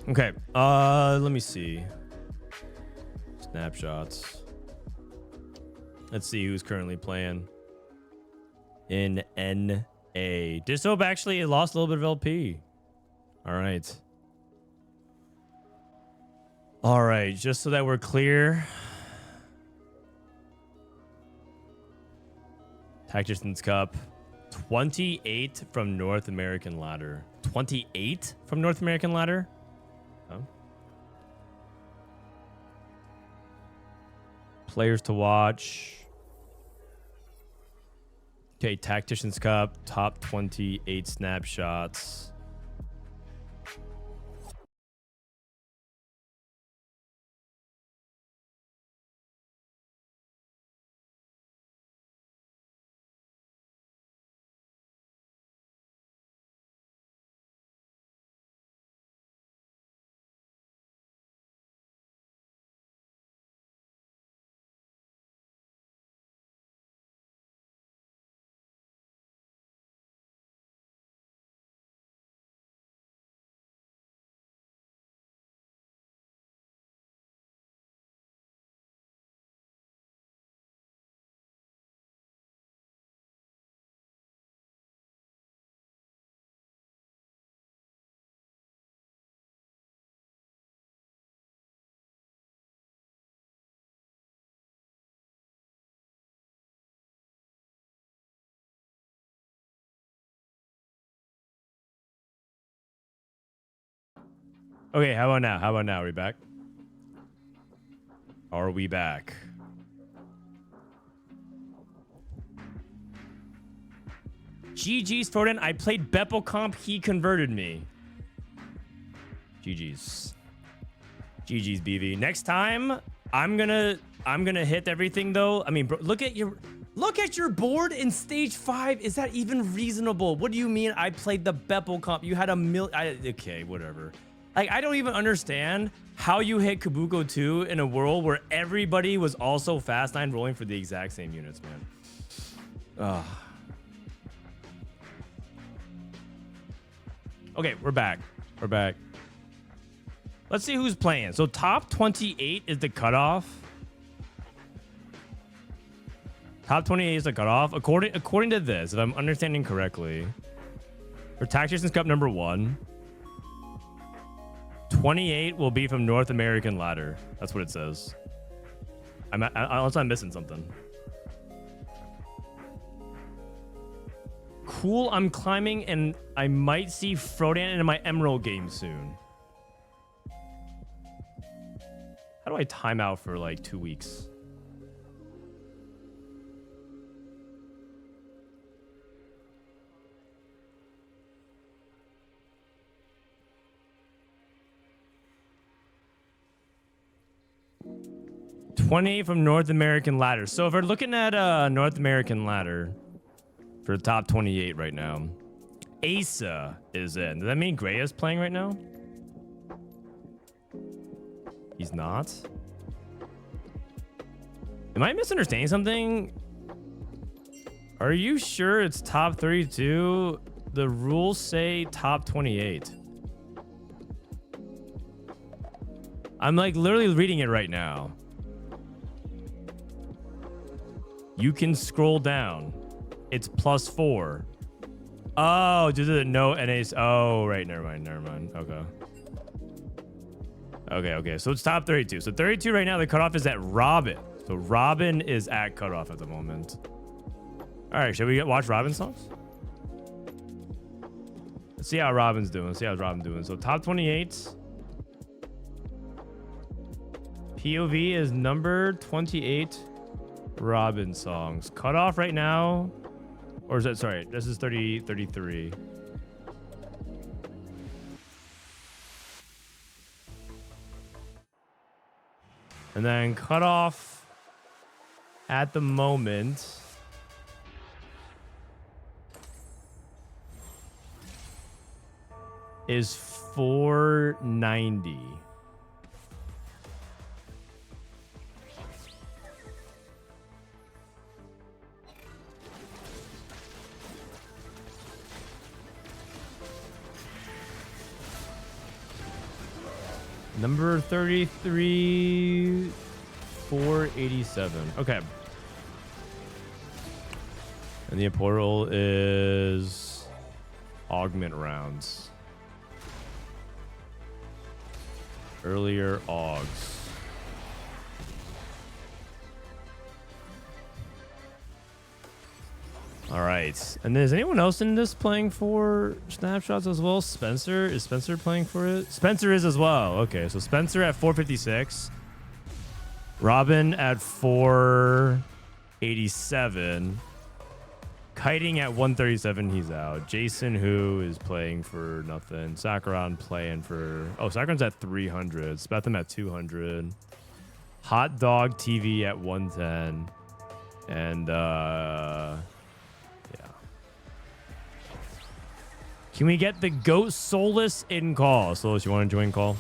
Okay. Let me see. Snapshots. Let's see who's currently playing in NA. Dissobe actually lost a little bit of LP. All right. All right, just so that we're clear. Tactician's Cup. 28 from North American Ladder. 28 from North American Ladder? Oh. Players to watch. Okay, Tactician's Cup. Top 28 snapshots. Okay, how about now? How about now? Are we back? Are we back? GG's, Frodan. I played Beppo Comp. He converted me. GG's. GG's, BV. Next time, I'm gonna hit everything though. I mean, bro, look at your board in stage 5. Is that even reasonable? What do you mean I played the Beppo Comp? You had a okay, whatever. Like, I don't even understand how you hit Kabuko 2 in a world where everybody was also Fast 9 rolling for the exact same units, man. Ugh. Okay, we're back. We're back. Let's see who's playing. So top 28 is the cutoff. Top 28 is the cutoff. According to this, if I'm understanding correctly, for Tactician's Cup number 1, 28 will be from North American Ladder. That's what it says. Unless I'm missing something. Cool, I'm climbing and I might see Frodan in my Emerald game soon. How do I time out for like 2 weeks? $28 from North American Ladder. So if we're looking at North American Ladder for the top 28 right now, Aesah is in. Does that mean Grea is playing right now? He's not. Am I misunderstanding something? Are you sure it's top 32? The rules say top 28. I'm like literally reading it right now. You can scroll down. It's +4. Oh, due to the no NAs. Oh, right. Never mind. Okay. So it's top 32. So 32 right now, the cutoff is at Robin. So Robin is at cutoff at the moment. All right, should we watch Robinsongz? Let's see how Robin's doing. Let's see how Robin's doing. So top 28. POV is number 28. Robinsongz. Cutoff right now. Or is that, sorry, this is 33. And then cutoff at the moment is 490. Number 33, 487. Okay. And the portal is augment rounds. Earlier augs. All right. And is anyone else in this playing for snapshots as well? Spencer? Is Spencer playing for it? Spencer is as well. Okay, so Spencer at 456. Robin at 487. Kiting at 137. He's out. Jason, who is playing for nothing. Sakaran playing for... Oh, Sakaran's at 300. Spetham at 200. Hot Dog TV at 110. And, yeah. Can we get the GOAT Solus in call? Solus, you want to join call?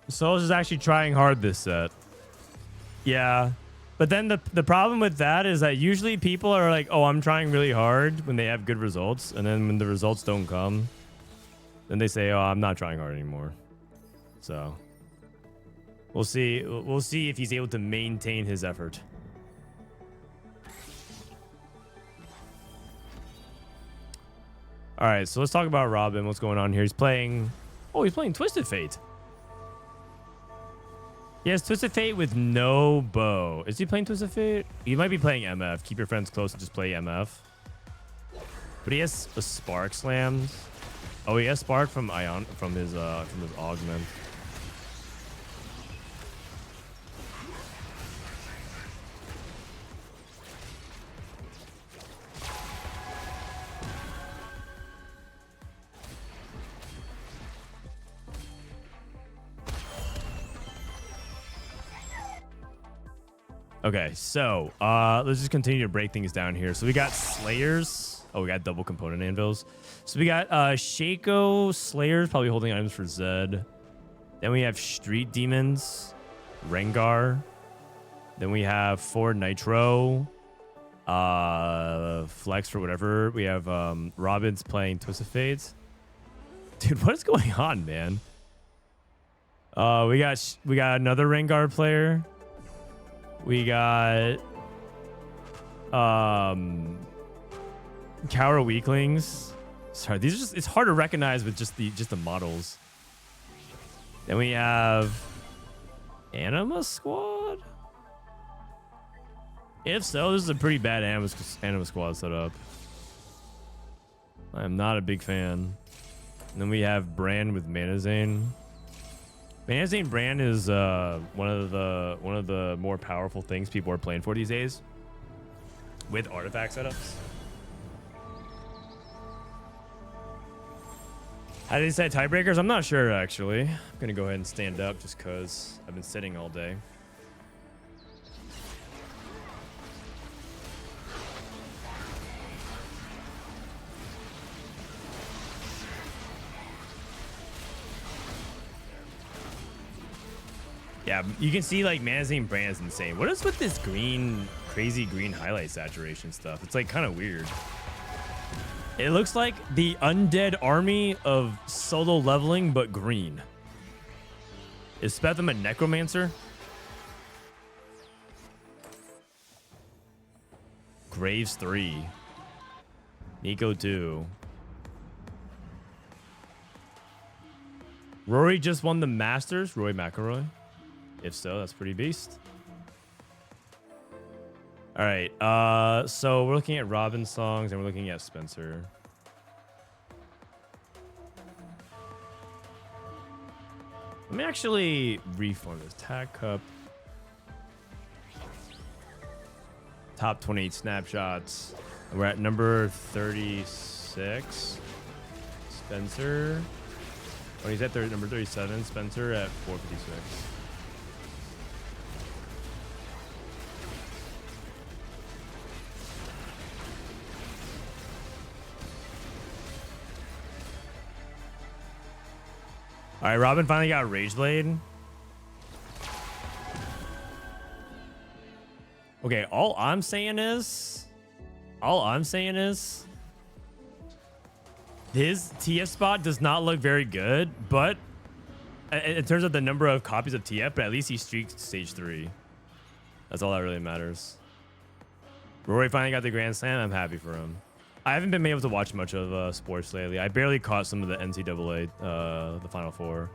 Solus is actually trying hard this set. Yeah. But then the problem with that is that usually people are like, oh, I'm trying really hard when they have good results. And then when the results don't come, then they say, oh, I'm not trying hard anymore. So we'll see. We'll see if he's able to maintain his effort. All right, so let's talk about Robin. What's going on here? He's playing... Oh, he's playing Twisted Fate. Yes, Twisted Fate with no bow. Is he playing Twisted Fate? He might be playing MF. Keep your friends close and just play MF. But he has a Spark Slams. Oh, he has Spark from Ion from his Augment. Okay, so let's just continue to break things down here. So we got Slayers. Oh, we got double component anvils. So we got Shaco Slayers, probably holding items for Zed. Then we have Street Demons, Rengar. Then we have 4 Nitro, Flex for whatever. We have Robin's playing Twisted Fates. Dude, what is going on, man? We got another Rengar player. We got Cower Weaklings. Sorry, these are just, it's hard to recognize with just the models. Then we have Anima Squad. If so, this is a pretty bad Anima Squad setup. I am not a big fan. And then we have Brand with Manazane. Manazane Brand is one of the more powerful things people are playing for these days with artifact setups. How do they say tiebreakers? I'm not sure actually. I'm gonna go ahead and stand up just cause I've been sitting all day. Yeah, you can see like Manazane Brand is insane. What is with this green, crazy green highlight saturation stuff? It's like kind of weird. It looks like the undead army of solo leveling, but green. Is Spetham a necromancer? Graves 3. Nico 2. Rory just won the Masters. Roy McIlroy. If so, that's pretty beast. All right. So we're looking at Robinsongz and we're looking at Spencer. Let me actually reform this. Tag Cup. Top 28 snapshots. We're at number 36. Spencer. Oh, he's at number 37. Spencer at 456. All right, Robin finally got Rage Blade. Okay, all I'm saying is his TF spot does not look very good, but in terms of the number of copies of TF, but at least he streaked stage 3. That's all that really matters. Rory finally got the Grand Slam. I'm happy for him. I haven't been able to watch much of sports lately. I barely caught some of the NCAA, the Final Four,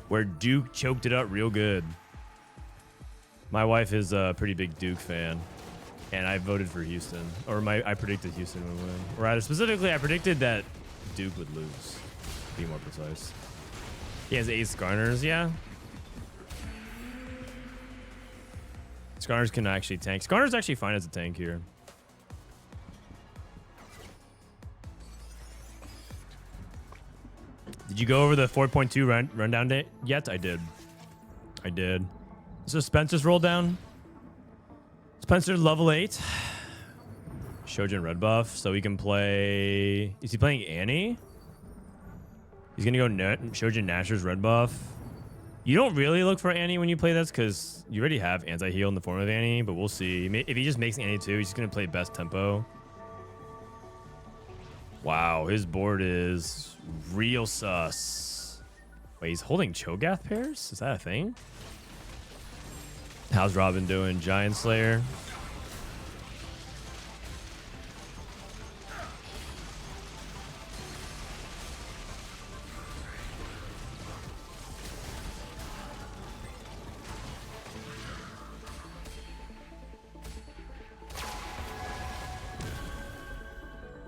where Duke choked it up real good. My wife is a pretty big Duke fan, and I voted for Houston, or I predicted Houston would win. Or rather, specifically, I predicted that Duke would lose, to be more precise. He has 8 Skarners, yeah. Skarners can actually tank. Skarner's actually fine as a tank here. Did you go over the 4.2 rundown day yet? I did. So Spencer's roll down. Spencer level 8. Shojin red buff, so he can play. Is he playing Annie? He's gonna go Shojin Nashor's red buff. You don't really look for Annie when you play this because you already have anti-heal in the form of Annie, but we'll see. If he just makes Annie too, he's just gonna play best tempo. Wow, his board is real sus. Wait, he's holding Cho'Gath pairs? Is that a thing? How's Robin doing? Giant Slayer.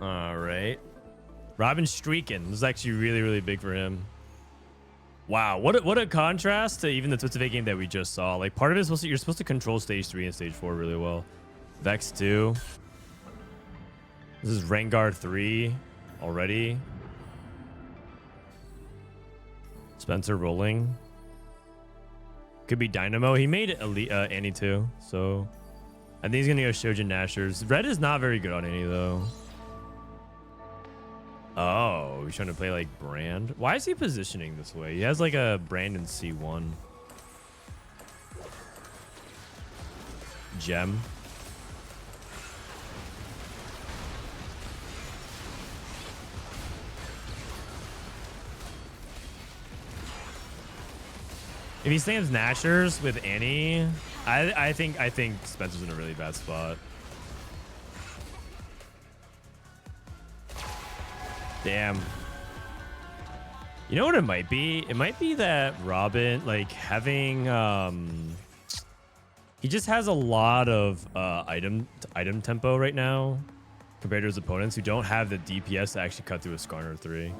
All right. Robin's streaking. This is actually really, really big for him. Wow, what a contrast to even the Twitch game that we just saw. Like, part of it is you're supposed to control stage 3 and stage 4 really well. Vex 2. This is Rengar 3 already. Spencer rolling. Could be Dynamo. He made Annie too, so I think he's gonna go Shojin Nashor's. Red is not very good on Annie though. Oh, he's trying to play like Brand. Why is he positioning this way? He has like a Brand in C1. Gem. If he stands Nashor's with Annie, I think Spencer's in a really bad spot. Damn. You know what it might be? It might be that Robin, like, having he just has a lot of item tempo right now compared to his opponents who don't have the DPS to actually cut through a Skarner 3.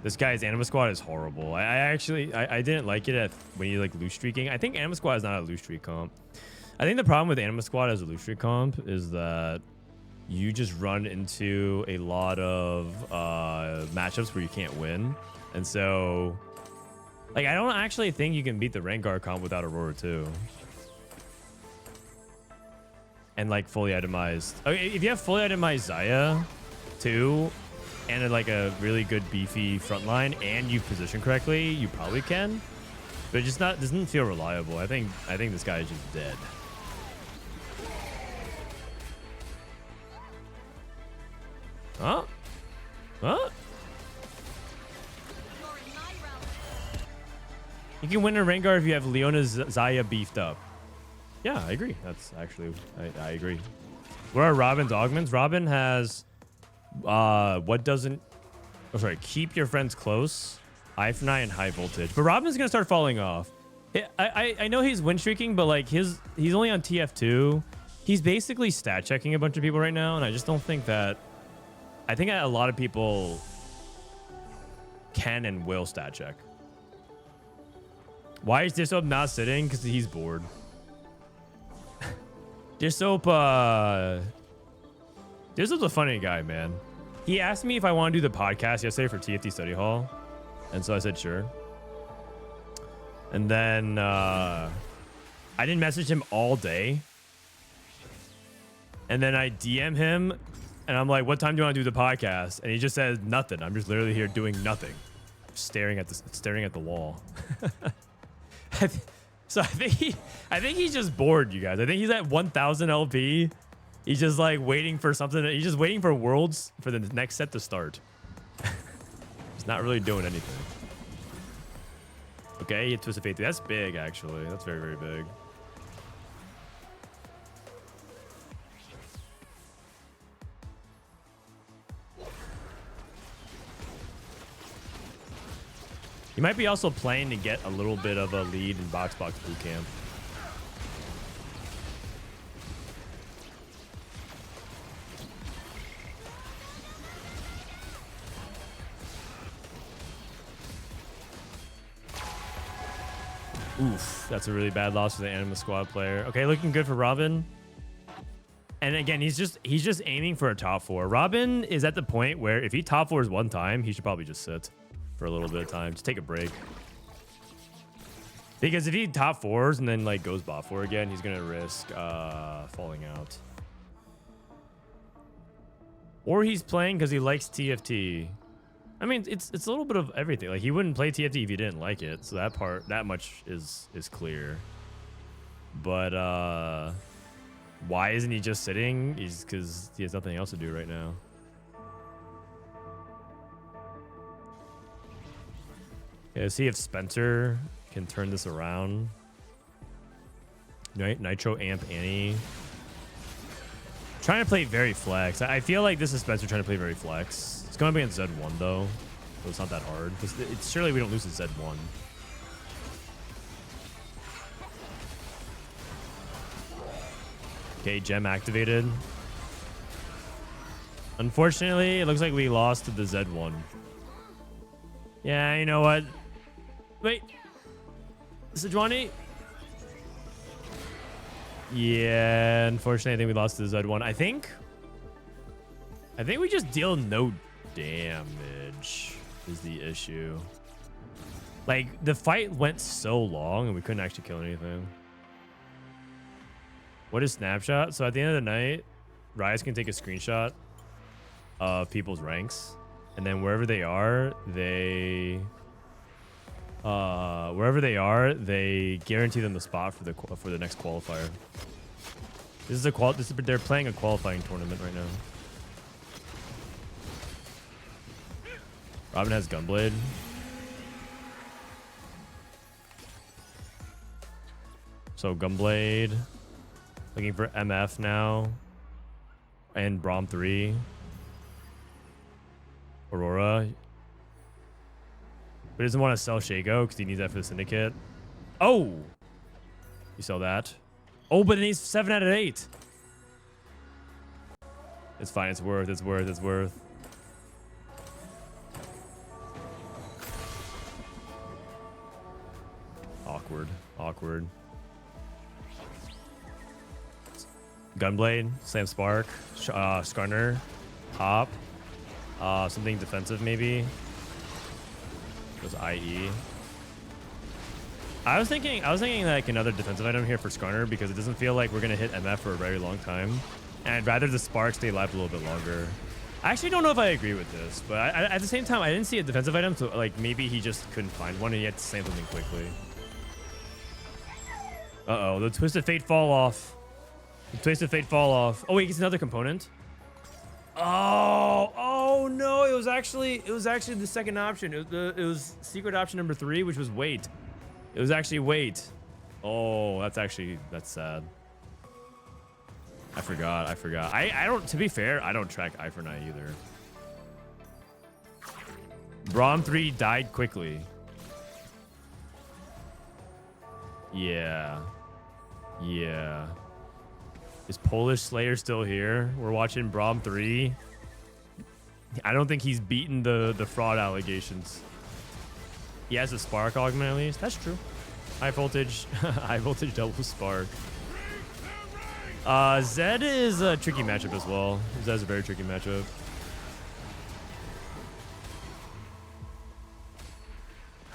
This guy's Anima Squad is horrible. I didn't like it when you like loose streaking. I think Anima Squad is not a loose streak comp. I think the problem with Anima Squad as a loose streak comp is that you just run into a lot of matchups where you can't win. And so, like, I don't actually think you can beat the Rengar comp without Aurora 2. And, like, fully itemized. Okay, if you have fully itemized Xayah 2 and, like, a really good beefy front line and you position correctly, you probably can. But it just doesn't feel reliable. I think this guy is just dead. Huh? Huh? You can win a Rengar if you have Leona's Xayah beefed up. Yeah, I agree. That's actually, I agree. What are Robin's augments? Robin has, keep your friends close, Ifnai, and high voltage. But Robin's gonna start falling off. I know he's win streaking, but like he's only on TF2. He's basically stat checking a bunch of people right now, and I just don't think that. I think a lot of people can and will stat check. Why is Dissoap not sitting? Because he's bored. Dissoap's a funny guy, man. He asked me if I want to do the podcast yesterday for TFT Study Hall. And so I said, sure. And then I didn't message him all day. And then I DM him. And I'm like, what time do you want to do the podcast? And he just says nothing. I'm just literally here doing nothing. staring at the wall. So I think he's just bored, you guys. I think he's at 1,000 LP. He's just like waiting for something. He's just waiting for Worlds for the next set to start. He's not really doing anything. Okay, he hit Twisted Fate 3. That's big, actually. That's very, very big. He might be also playing to get a little bit of a lead in box boot camp. Oof, that's a really bad loss for the Anima squad player. Okay, looking good for Robin. And again, he's just aiming for a top 4. Robin is at the point where if he top 4s one time, he should probably just sit for a little bit of time. Just take a break. Because if he top 4s and then like goes bot 4 again, he's gonna risk falling out. Or he's playing because he likes TFT. I mean, it's a little bit of everything. Like, he wouldn't play TFT if he didn't like it. So that much is clear. But why isn't he just sitting? Is because he has nothing else to do right now. Okay, let's see if Spencer can turn this around. Nitro Amp Annie. Trying to play very flex. I feel like this is Spencer trying to play very flex. It's going to be in Z1 though, so it's not that hard. It's surely we don't lose to Z1. Okay, gem activated. Unfortunately, it looks like we lost to the Z1. Yeah, you know what? Wait. Sejuani? Yeah, unfortunately, I think we lost to the Z1. I think we just deal no damage is the issue. Like, the fight went so long and we couldn't actually kill anything. What is Snapshot? So at the end of the night, Rise can take a screenshot of people's ranks, and then wherever they are, they guarantee them the spot for the next qualifier. They're playing a qualifying tournament right now. Robin has Gunblade. So Gunblade. Looking for MF now. And Braum 3. Aurora. But he doesn't want to sell Shaco because he needs that for the Syndicate. Oh! You sell that. Oh, but it needs 7 out of 8. It's fine. It's worth. Awkward. Gunblade, Slam Spark, Skarner, Hop, something defensive maybe. Goes IE. I was thinking like another defensive item here for Skarner because it doesn't feel like we're gonna hit MF for a very long time, and I'd rather the Spark stay alive a little bit longer. I actually don't know if I agree with this, but at the same time, I didn't see a defensive item, so like maybe he just couldn't find one and he had to slam something quickly. Uh-oh, the Twisted Fate fall off. Oh, wait, he gets another component. Oh no, it was actually the second option. It was secret option number 3, which was wait. It was actually wait. Oh, that's sad. I forgot. I don't, to be fair, I don't track Eye for Night either. Braum 3 died quickly. Yeah. Is Polish Slayer still here? We're watching Braum 3. I don't think he's beaten the fraud allegations. He has a Spark augment at least. That's true. High voltage double Spark. Zed is a tricky matchup as well. Zed's a very tricky matchup.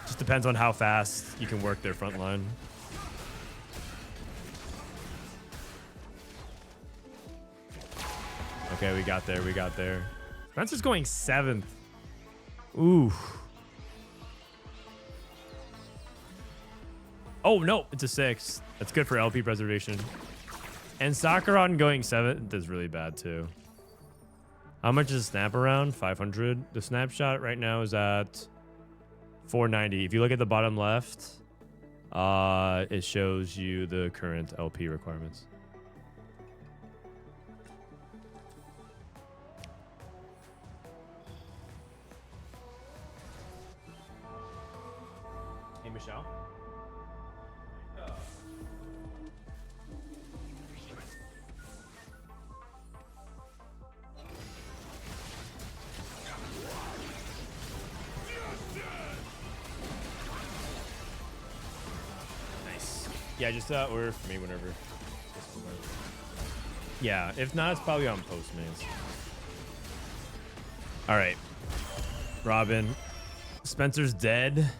Just depends on how fast you can work their front line. Okay, we got there. Spencer's going 7th. Ooh. Oh, no, it's a 6. That's good for LP preservation. And Sakharon going 7 is really bad, too. How much is Snap around? 500. The Snapshot right now is at 490. If you look at the bottom left, it shows you the current LP requirements. Hey, Michelle. Yeah, just order for me whenever. Yeah, if not, it's probably on Postmates. All right, Robin. Spencer's dead.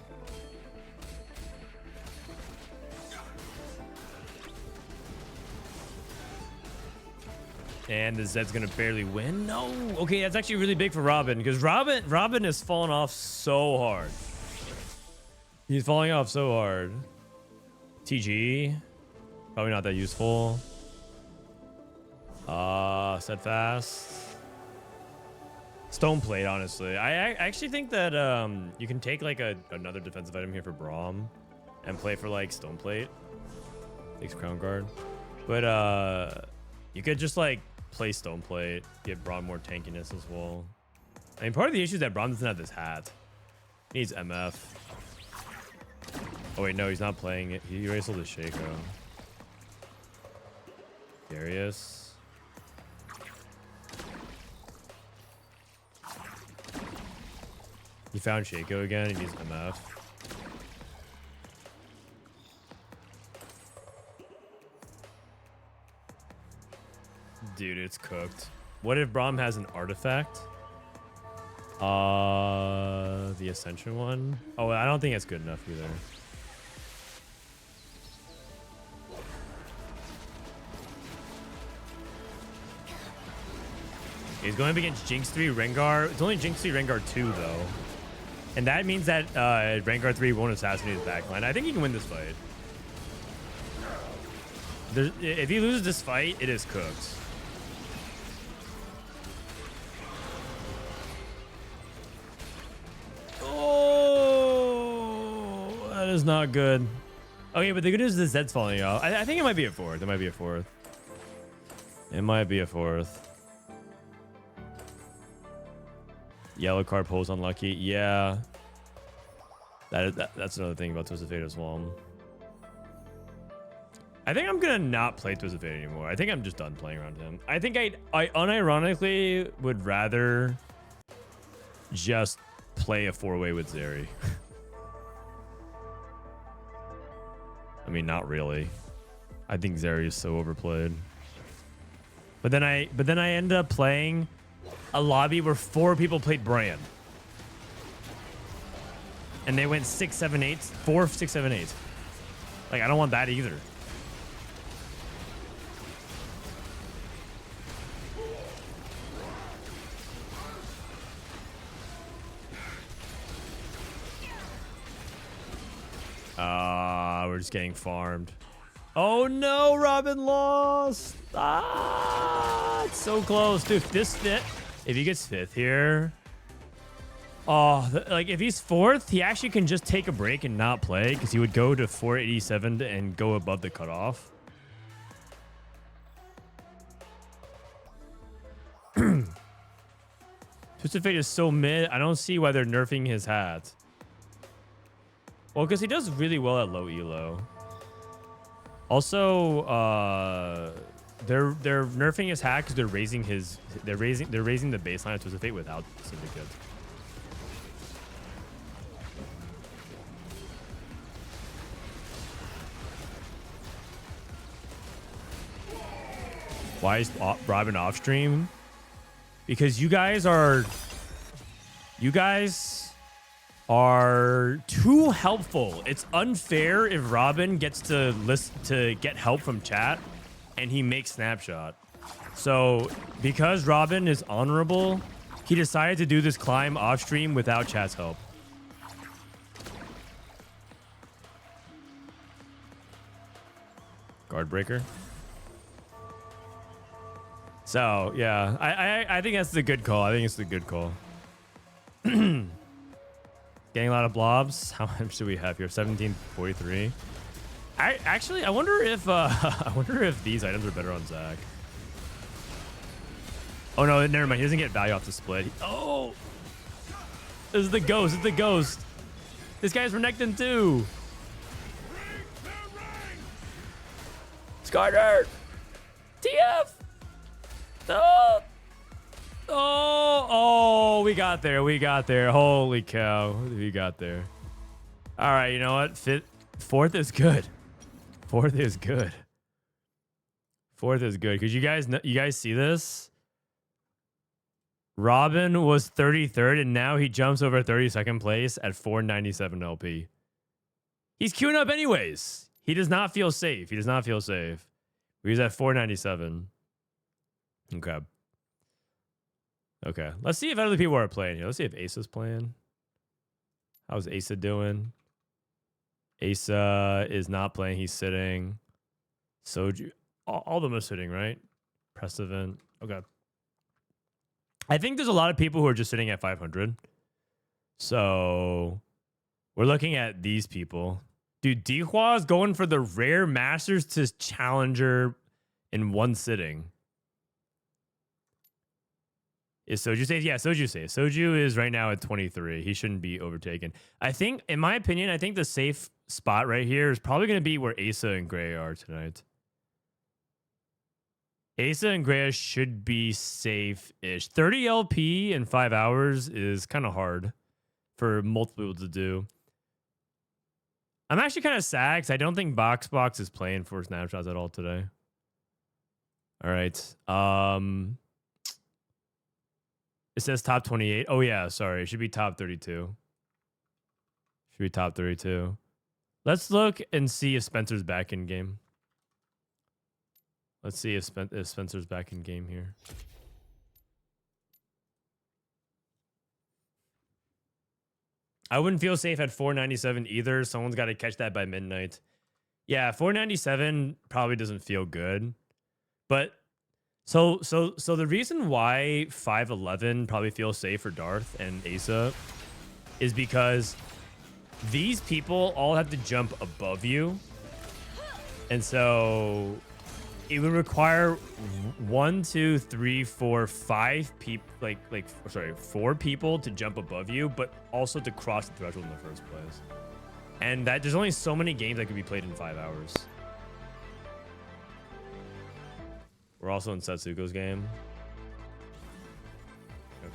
And the Zed's gonna barely win. No. Okay, that's actually really big for Robin because Robin has fallen off so hard. He's falling off so hard. TG, probably not that useful. Steadfast. Stone Plate, honestly. I actually think that you can take like another defensive item here for Braum and play for like Stone Plate. Takes Crown Guard. But you could just like play Stone Plate, give Braum more tankiness as well. I mean, part of the issue is that Braum doesn't have this hat. He needs MF. Oh wait, no, he's not playing it. He erased the Shaco. Darius. He found Shaco again. He needs MF. Dude, it's cooked. What if Braum has an artifact? The Ascension one? Oh, I don't think it's good enough either. He's going up against Jinx 3 Rengar. It's only Jinx 3 Rengar 2 though. And that means that Rengar 3 won't assassinate his backline. I think he can win this fight. If he loses this fight, it is cooked. Oh, that is not good. Okay, but the good news is the Zed's falling off. I think it might be a 4th. It might be a 4th. It might be a 4th. Yellow card pulls unlucky. Yeah. That's another thing about Twisted Fate as well. I think I'm gonna not play Twisted Fate anymore. I think I'm just done playing around him. I think I unironically would rather just play a 4-way with Zeri. I mean, not really. I think Zeri is so overplayed. But then I ended up playing a lobby where 4 people played Brand. And they went 6, 7, 8. 4, 6, 7, 8. Like, I don't want that either. We're just getting farmed. Oh no, Robin lost. It's so close. Dude, this fit. If he gets 5th here. Oh, like if he's 4th, he actually can just take a break and not play because he would go to 487 and go above the cutoff. Twisted Fate is so mid. I don't see why they're nerfing his hat. Well, because he does really well at low elo. Also, they're nerfing his hat because they're raising the baseline of Twisted Fate without Syndicate. Why is Robin off stream? Because you guys are too helpful. It's unfair if Robin gets to get help from chat and he makes Snapshot. So because Robin is honorable, he decided to do this climb off stream without chat's help. Guard breaker. So yeah, I think that's a good call. I think it's a good call. Getting a lot of blobs. How much do we have here? 1743. I wonder if I wonder if these items are better on Zach. Oh no, never mind. He doesn't get value off the split. Oh, this is the ghost. It's the ghost. This guy's Renekton too. Scarter. TF. Oh. Oh, we got there. We got there. Holy cow. We got there. All right, you know what? Fourth is good. Fourth is good. Fourth is good. Because you guys see this? Robin was 33rd, and now he jumps over 32nd place at 497 LP. He's queuing up anyways. He does not feel safe. He does not feel safe. He's at 497. Okay. Okay. Let's see if other people are playing here. Let's see if Aesah's playing. How's Aesah doing? Aesah is not playing. He's sitting. Soju. All of them are sitting, right? Press event. Okay. I think there's a lot of people who are just sitting at 500. So we're looking at these people. Dude, Dihua is going for the rare Masters to Challenger in one sitting. Is Soju safe? Yeah, Soju safe. Soju is right now at 23. He shouldn't be overtaken. I think, in my opinion, I think the safe spot right here is probably going to be where Aesah and Grea are tonight. Aesah and Grea should be safe-ish. 30 LP in 5 hours is kind of hard for multiple people to do. I'm actually kind of sad because I don't think Box is playing for Snapshots at all today. All right. It says top 28. Oh, yeah. Sorry. It should be top 32. Should be top 32. Let's look and see if Spencer's back in game. Let's see if Spencer's back in game here. I wouldn't feel safe at 497 either. Someone's got to catch that by midnight. Yeah, 497 probably doesn't feel good. But so the reason why 511 probably feels safe for Darth and Aesah is because these people all have to jump above you. And so it would require 1, 2, 3, 4, 5 people, four people to jump above you, but also to cross the threshold in the first place. And that there's only so many games that could be played in 5 hours. We're also in Setsuko's game. Okay.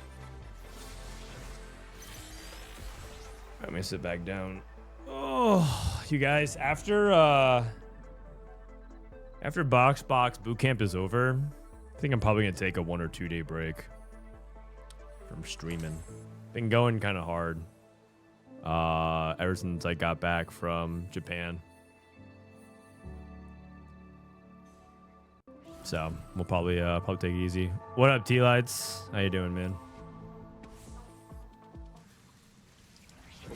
Let me sit back down. Oh, you guys, after Box Bootcamp is over, I think I'm probably going to take a 1 or 2 day break from streaming. Been going kind of hard ever since I got back from Japan. So we'll probably take it easy. What up, Tleyds? How you doing, man?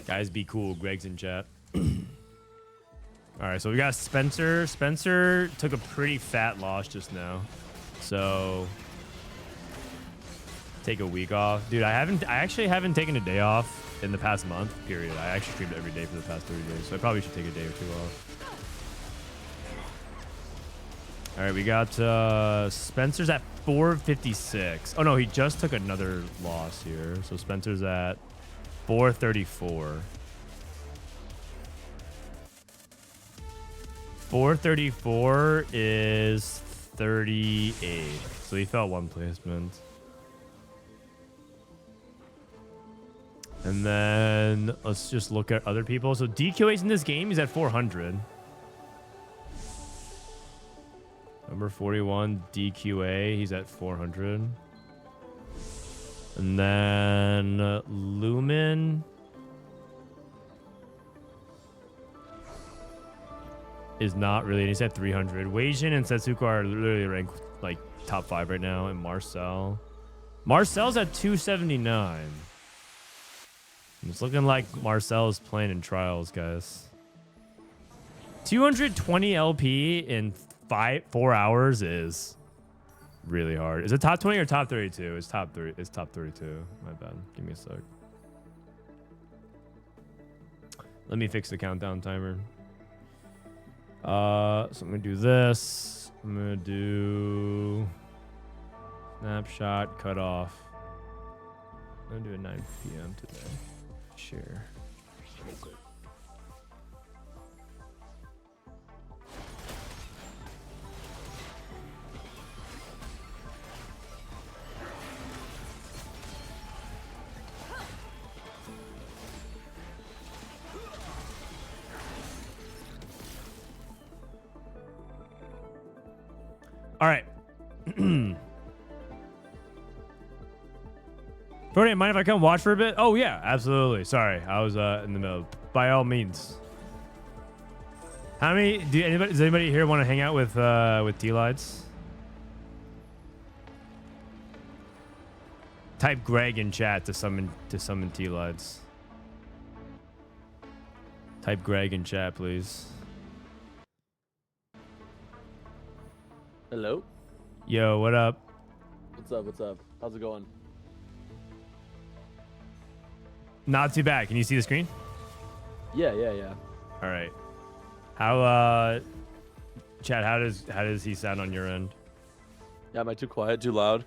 Guys, be cool. Greg's in chat. All right, so we got Spencer. Spencer took a pretty fat loss just now, so take a week off, dude. I actually haven't taken a day off in the past month. Period. I actually streamed every day for the past 30 days, so I probably should take a day or two off. All right, we got Spencer's at 456. Oh no, he just took another loss here, so Spencer's at 434. 434 is 38. So he fell one placement. And then let's just look at other people. So DQA's in this game, he's at 400. Number 41, DQA, he's at 400. And then Lumen is not really, and he's at 300. Weijin and Setsuko are literally ranked like top 5 right now. And Marcel's at 279. It's looking like Marcel is playing in trials, guys. 220 LP in 4 hours is really hard. Is it top 20 or top 32? It's top 3. It's top 32. My bad. Give me a sec. Let me fix the countdown timer. So I'm gonna do this. I'm gonna do snapshot cutoff. I'm gonna do it 9 p.m. today. Share. All right. Frodan, mind if I come watch for a bit? Oh yeah, absolutely. Sorry, I was in the middle. By all means. How many? Does anybody here want to hang out with Tleyds? Type Greg in chat to summon Tleyds. Type Greg in chat, please. Hello. Yo, what up? What's up? What's up? How's it going? Not too bad. Can you see the screen? Yeah. All right. How Chad, how does he sound on your end? Yeah, am I too quiet, too loud?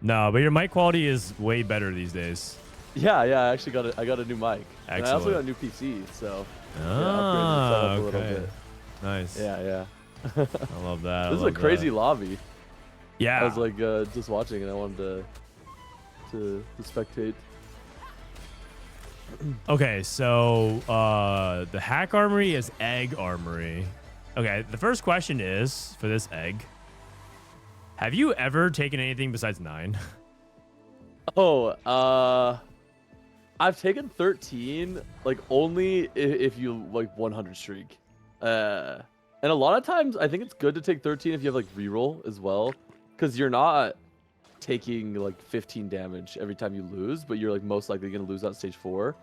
No, but your mic quality is way better these days. Yeah, I actually got a new mic. And I also Excellent. got a new PC, so Ah, upgraded the setup a little okay. bit. Nice. Yeah. I love that. This is a crazy lobby. Yeah. I was like just watching and I wanted to spectate. Okay, so the hack armory is egg armory. Okay, the first question is for this egg. Have you ever taken anything besides 9? Oh, I've taken 13, like only if you like 100 streak. And a lot of times I think it's good to take 13 if you have like reroll as well, because you're not taking like 15 damage every time you lose, but you're like most likely gonna lose on stage 4.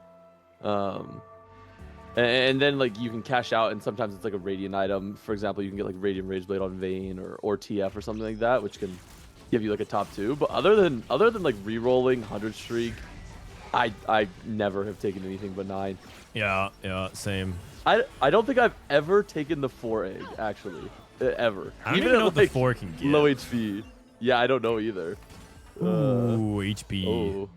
And then like you can cash out, and sometimes it's like a radiant item. For example, you can get like Radiant Rage Blade on Vayne or TF or something like that, which can give you like a top 2. But other than like rerolling 100 streak, I never have taken anything but 9. Yeah, same. I don't think I've ever taken the 4 egg, actually. Ever. I don't even know what the 4 can get. Low HP. Yeah, I don't know either. Ooh, HP. Oh.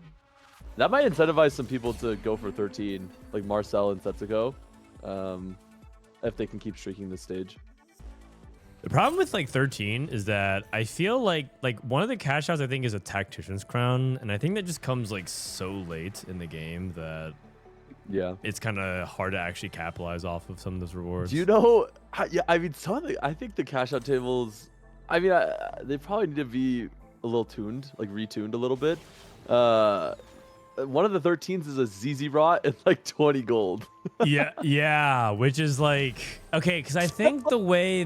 That might incentivize some people to go for 13, like Marcel and Setsuko, if they can keep streaking this stage. The problem with like 13 is that I feel like one of the cash outs I think is a Tactician's Crown, and I think that just comes like so late in the game that it's kind of hard to actually capitalize off of some of those rewards. Do you know? Yeah, I mean, I think the cash out tables, I mean, they probably need to be a little tuned, like retuned a little bit. One of the 13s is a ZZ Rot and like 20 gold. yeah, which is like okay, because I think the way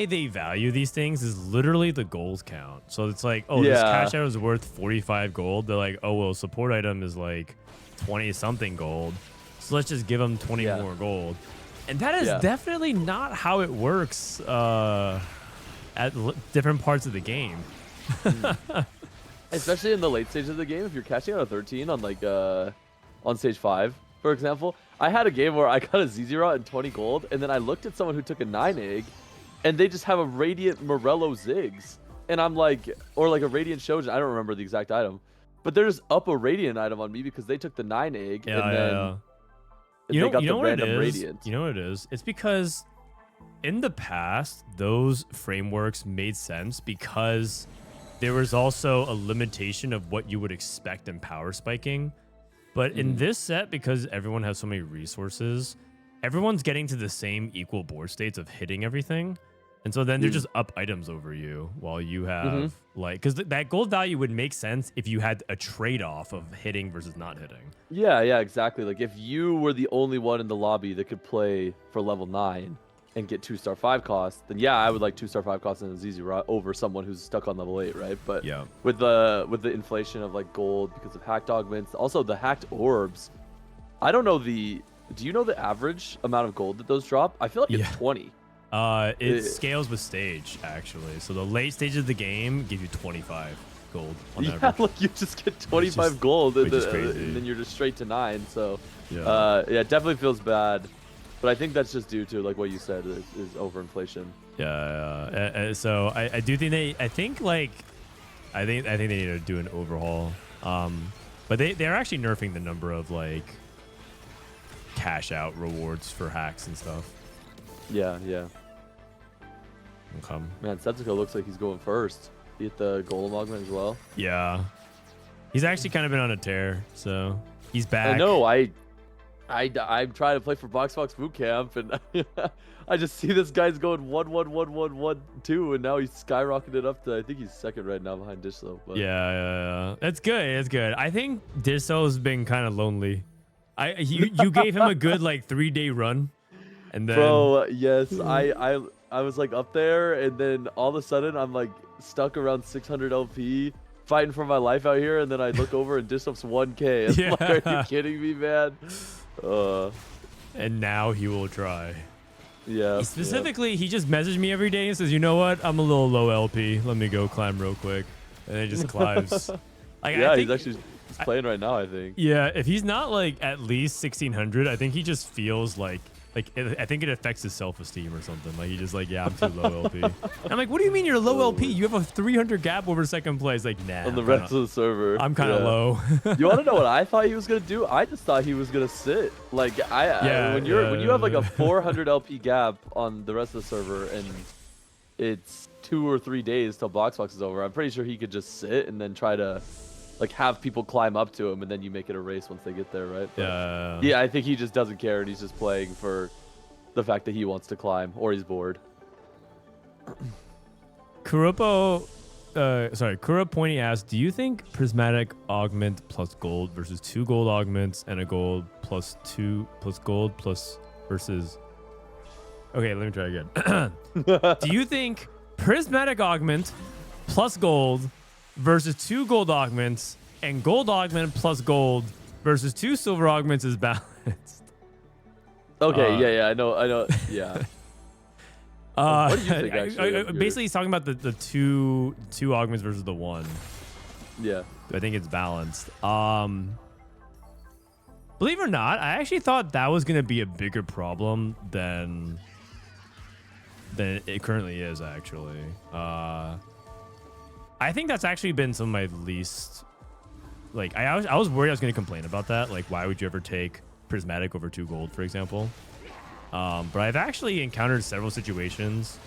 they value these things is literally the gold count. So it's like, oh, this cash out is worth 45 gold. They're like, oh well, support item is like 20 something gold, so let's just give them 20 more gold. And that is definitely not how it works at different parts of the game. Especially in the late stage of the game, if you're catching out a 13 on like on stage 5, for example. I had a game where I got a ZZ Rot and 20 gold, and then I looked at someone who took a 9 egg, and they just have a Radiant Morello Ziggs. And I'm like, or like a Radiant Shojin, I don't remember the exact item. But they're just up a Radiant item on me because they took the 9 egg, and then you got know the what it random is? Radiant. You know what it is? It's because in the past, those frameworks made sense because there was also a limitation of what you would expect in power spiking. But in this set, because everyone has so many resources, everyone's getting to the same equal board states of hitting everything. And so then they're just up items over you while you have like, because that gold value would make sense if you had a trade-off of hitting versus not hitting. Yeah, exactly. Like if you were the only one in the lobby that could play for level 9 and get 2-star 5 cost, then I would like 2-star 5 cost and a ZZ Rot over someone who's stuck on level 8, right? But with the inflation of like gold because of hacked augments, also the hacked orbs, I don't know do you know the average amount of gold that those drop? I feel like it's 20. It scales with stage, actually. So the late stage of the game give you 25 gold on average. Look, you just get 25 gold, and then you're just straight to 9. So, yeah, it definitely feels bad. But I think that's just due to, like what you said, is overinflation. Yeah. So I do think I think they need to do an overhaul. But they're actually nerfing the number of like cash out rewards for hacks and stuff. Yeah. Okay. Man, Setsuko looks like he's going first. He hit the Golem augment as well. Yeah. He's actually kind of been on a tear, so he's back. I know. I'm trying to play for Box Boot Camp, and I just see this guy's going 1-1-1-1-1-2, and now he's skyrocketed up to, I think he's second right now behind Dishso. But Yeah. That's good. It's good. I think Dishso's been kind of lonely. You gave him a good like 3-day run, and then bro, yes, I was like up there, and then all of a sudden I'm like stuck around 600 LP, fighting for my life out here, and then I look over and Dishso's 1K. And Yeah. like, are you kidding me, man? And now he will try. Yeah. He just messaged me every day and says, "You know what? I'm a little low LP. Let me go climb real quick," and then he just climbs. Like, yeah, I think, he's playing right now, I think. Yeah, if he's not like at least 1600, I think he just feels like I think it affects his self-esteem or something. Like he just like, yeah, I'm too low LP. I'm like, what do you mean you're low LP? You have a 300 gap over second place. Like, nah. On the rest of the server. I'm kind of low. You want to know what I thought he was gonna do? I just thought he was gonna sit. Like when you have like a 400 LP gap on the rest of the server and it's 2 or 3 days till Box is over, I'm pretty sure he could just sit and then try to like have people climb up to him, and then you make it a race once they get there, right? But, yeah, I think he just doesn't care, and he's just playing for the fact that he wants to climb, or he's bored. Kura Pointy asked, do you think prismatic augment plus gold versus 2 gold augments and a gold plus 2 plus gold plus versus... Okay, let me try again. Do you think prismatic augment plus gold versus 2 gold augments and gold augment plus gold versus 2 silver augments is balanced? Okay, yeah, I know, yeah. What do you think, actually? Basically, he's talking about the two augments versus the 1. Yeah. I think it's balanced. Believe it or not, I actually thought that was going to be a bigger problem than it currently is, actually. I think that's actually been some of my least... Like, I was worried I was going to complain about that. Like, why would you ever take prismatic over 2 gold, for example? But I've actually encountered several situations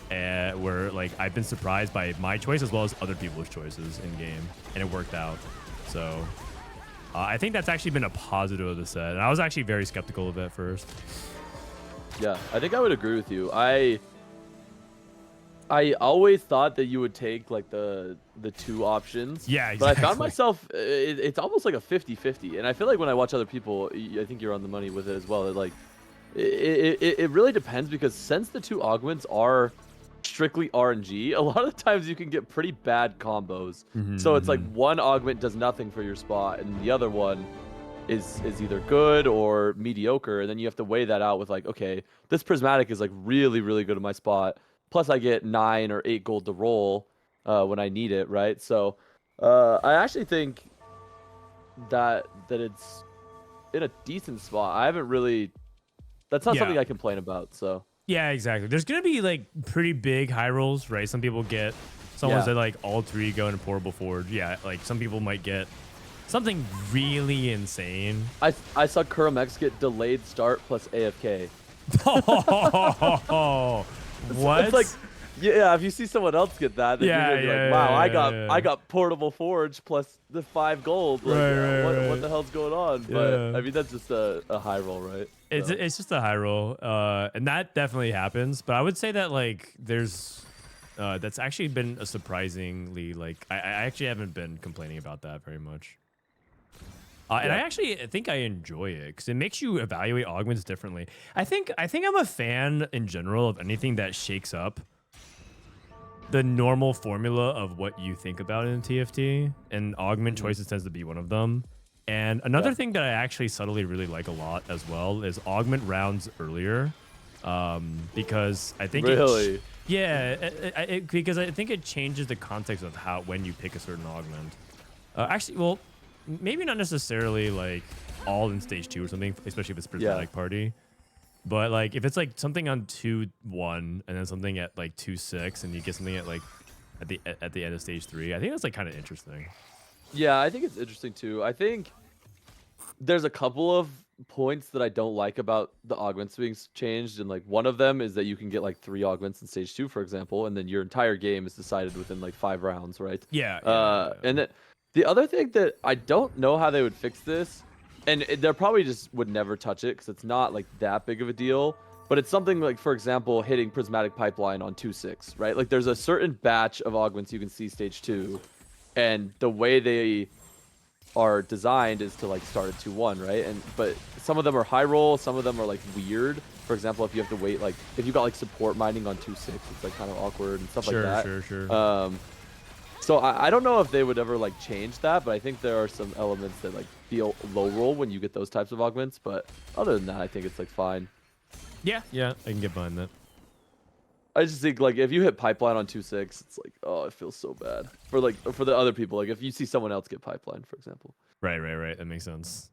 where, like, I've been surprised by my choice as well as other people's choices in game, and it worked out. So, I think that's actually been a positive of the set. And I was actually very skeptical of it at first. Yeah, I think I would agree with you. I always thought that you would take like the 2 options. Yeah, exactly. But I found myself, it's almost like a 50-50. And I feel like when I watch other people, I think you're on the money with it as well. That like, it really depends, because since the 2 augments are strictly RNG, a lot of the times you can get pretty bad combos. So it's like one augment does nothing for your spot, and the other one is either good or mediocre. And then you have to weigh that out with like, okay, this prismatic is like really, really good at my spot. Plus, I get 9 or 8 gold to roll when I need it, right? So, I actually think that it's in a decent spot. I haven't really... That's not something I complain about, so... Yeah, exactly. There's going to be, like, pretty big high rolls, right? Some people get... Some ones that, like, all 3 go into Portable Forge. Yeah, like, some people might get something really insane. I saw Kuramex get delayed start plus AFK. Oh, what? It's like, yeah, if you see someone else get that, then you're gonna be like, wow, I got Portable Forge plus the 5 gold. Like, what the hell's going on? But I mean, that's just a high roll, right? It's just a high roll, and that definitely happens. But I would say that like there's that's actually been a surprisingly like I actually haven't been complaining about that very much. And I actually think I enjoy it because it makes you evaluate augments differently. I think I'm a fan in general of anything that shakes up the normal formula of what you think about in TFT, and augment choices tends to be one of them. And another thing that I actually subtly really like a lot as well is augment rounds earlier. because I think Really? because I think it changes the context of when you pick a certain augment. Actually, well, maybe not necessarily like all in stage 2 or something, especially if it's prismatic party. But like if it's like something on 2-1 and then something at like 2-6 and you get something at like at the end of stage 3, I think that's like kind of interesting. Yeah, I think it's interesting too. I think there's a couple of points that I don't like about the augments being changed, and like one of them is that you can get like 3 augments in stage 2, for example, and then your entire game is decided within like 5 rounds, right? And then the other thing that I don't know how they would fix this, and they probably just would never touch it because it's not like that big of a deal, but it's something like, for example, hitting prismatic pipeline on 2-6, right? Like there's a certain batch of augments you can see stage 2, and the way they are designed is to like start at 2-1, right? But some of them are high roll, some of them are like weird. For example, if you have to wait, like if you got like support mining on 2-6, it's like kind of awkward and stuff like that. Sure. So I don't know if they would ever like change that, but I think there are some elements that like feel low roll when you get those types of augments. But other than that, I think it's like fine. Yeah, I can get behind that. I just think like if you hit pipeline on 2-6, it's like, oh, it feels so bad for the other people. Like if you see someone else get pipeline, for example. Right. That makes sense.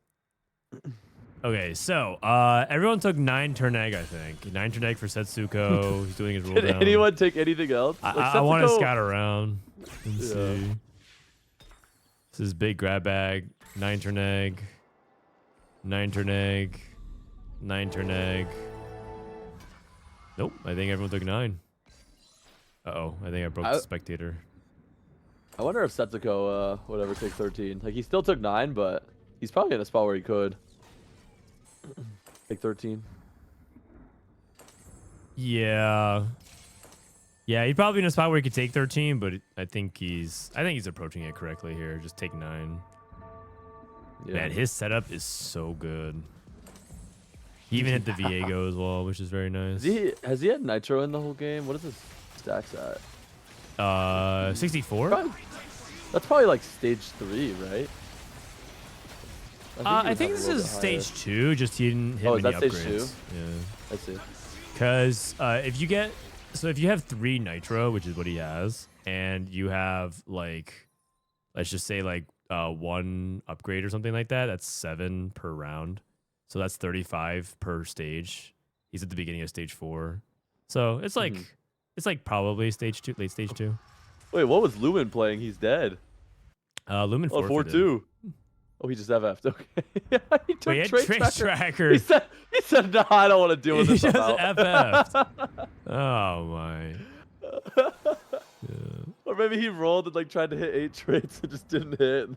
Okay, so everyone took 9 turn egg, I think. 9 turn egg for Setsuko. He's doing his roll down. Did anyone take anything else? Like, I want to scout around and see. This is big grab bag. 9 turn egg. 9 turn egg. 9 turn egg. Nope, I think everyone took 9. Uh-oh, I think I broke the spectator. I wonder if Setsuko would ever take 13. Like, he still took 9, but he's probably in a spot where he could take 13. Yeah, he'd probably in a spot where he could take 13, but I think he's approaching it correctly here. Just take 9. Yeah. Man, his setup is so good. He even hit the Viego as well, which is very nice. Has he had Nitro in the whole game? What is his stacks at? 64? That's probably like stage 3, right? I think this is stage 2, just he didn't hit many upgrades. Stage 2? Yeah. I see. Because if you have 3 Nitro, which is what he has, and you have like, let's just say like 1 upgrade or something like that, that's 7 per round. So that's 35 per stage. He's at the beginning of stage 4. So it's like it's like probably stage 2, late stage 2. Wait, what was Lumen playing? He's dead. Lumen 4-2. Oh, he just FF'd. Okay. He took Trade Tracker. He said, no, I don't want to deal with this. He just FF'd. Oh my. Yeah. Or maybe he rolled and like tried to hit 8 trades and just didn't hit.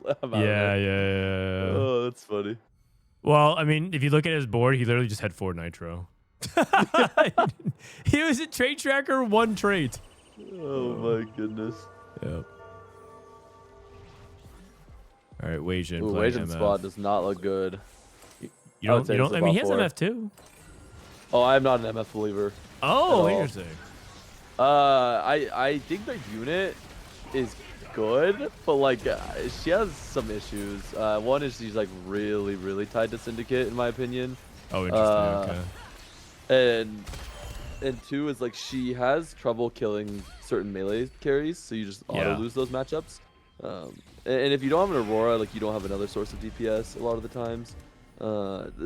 Yeah. Oh, that's funny. Well, I mean, if you look at his board, he literally just had 4 Nitro. He was a Trade Tracker 1 trait. Oh my goodness. Yep. All right, Weijin. Weijin's spot does not look good. You don't. I mean, he has MF too. Oh, I'm not an MF believer. Oh, interesting. I think the unit is good, but like she has some issues. One is she's like really tied to Syndicate, in my opinion. Oh, interesting. Okay. And 2 is like she has trouble killing certain melee carries, so you just auto lose those matchups. And if you don't have an Aurora, like you don't have another source of DPS a lot of the times.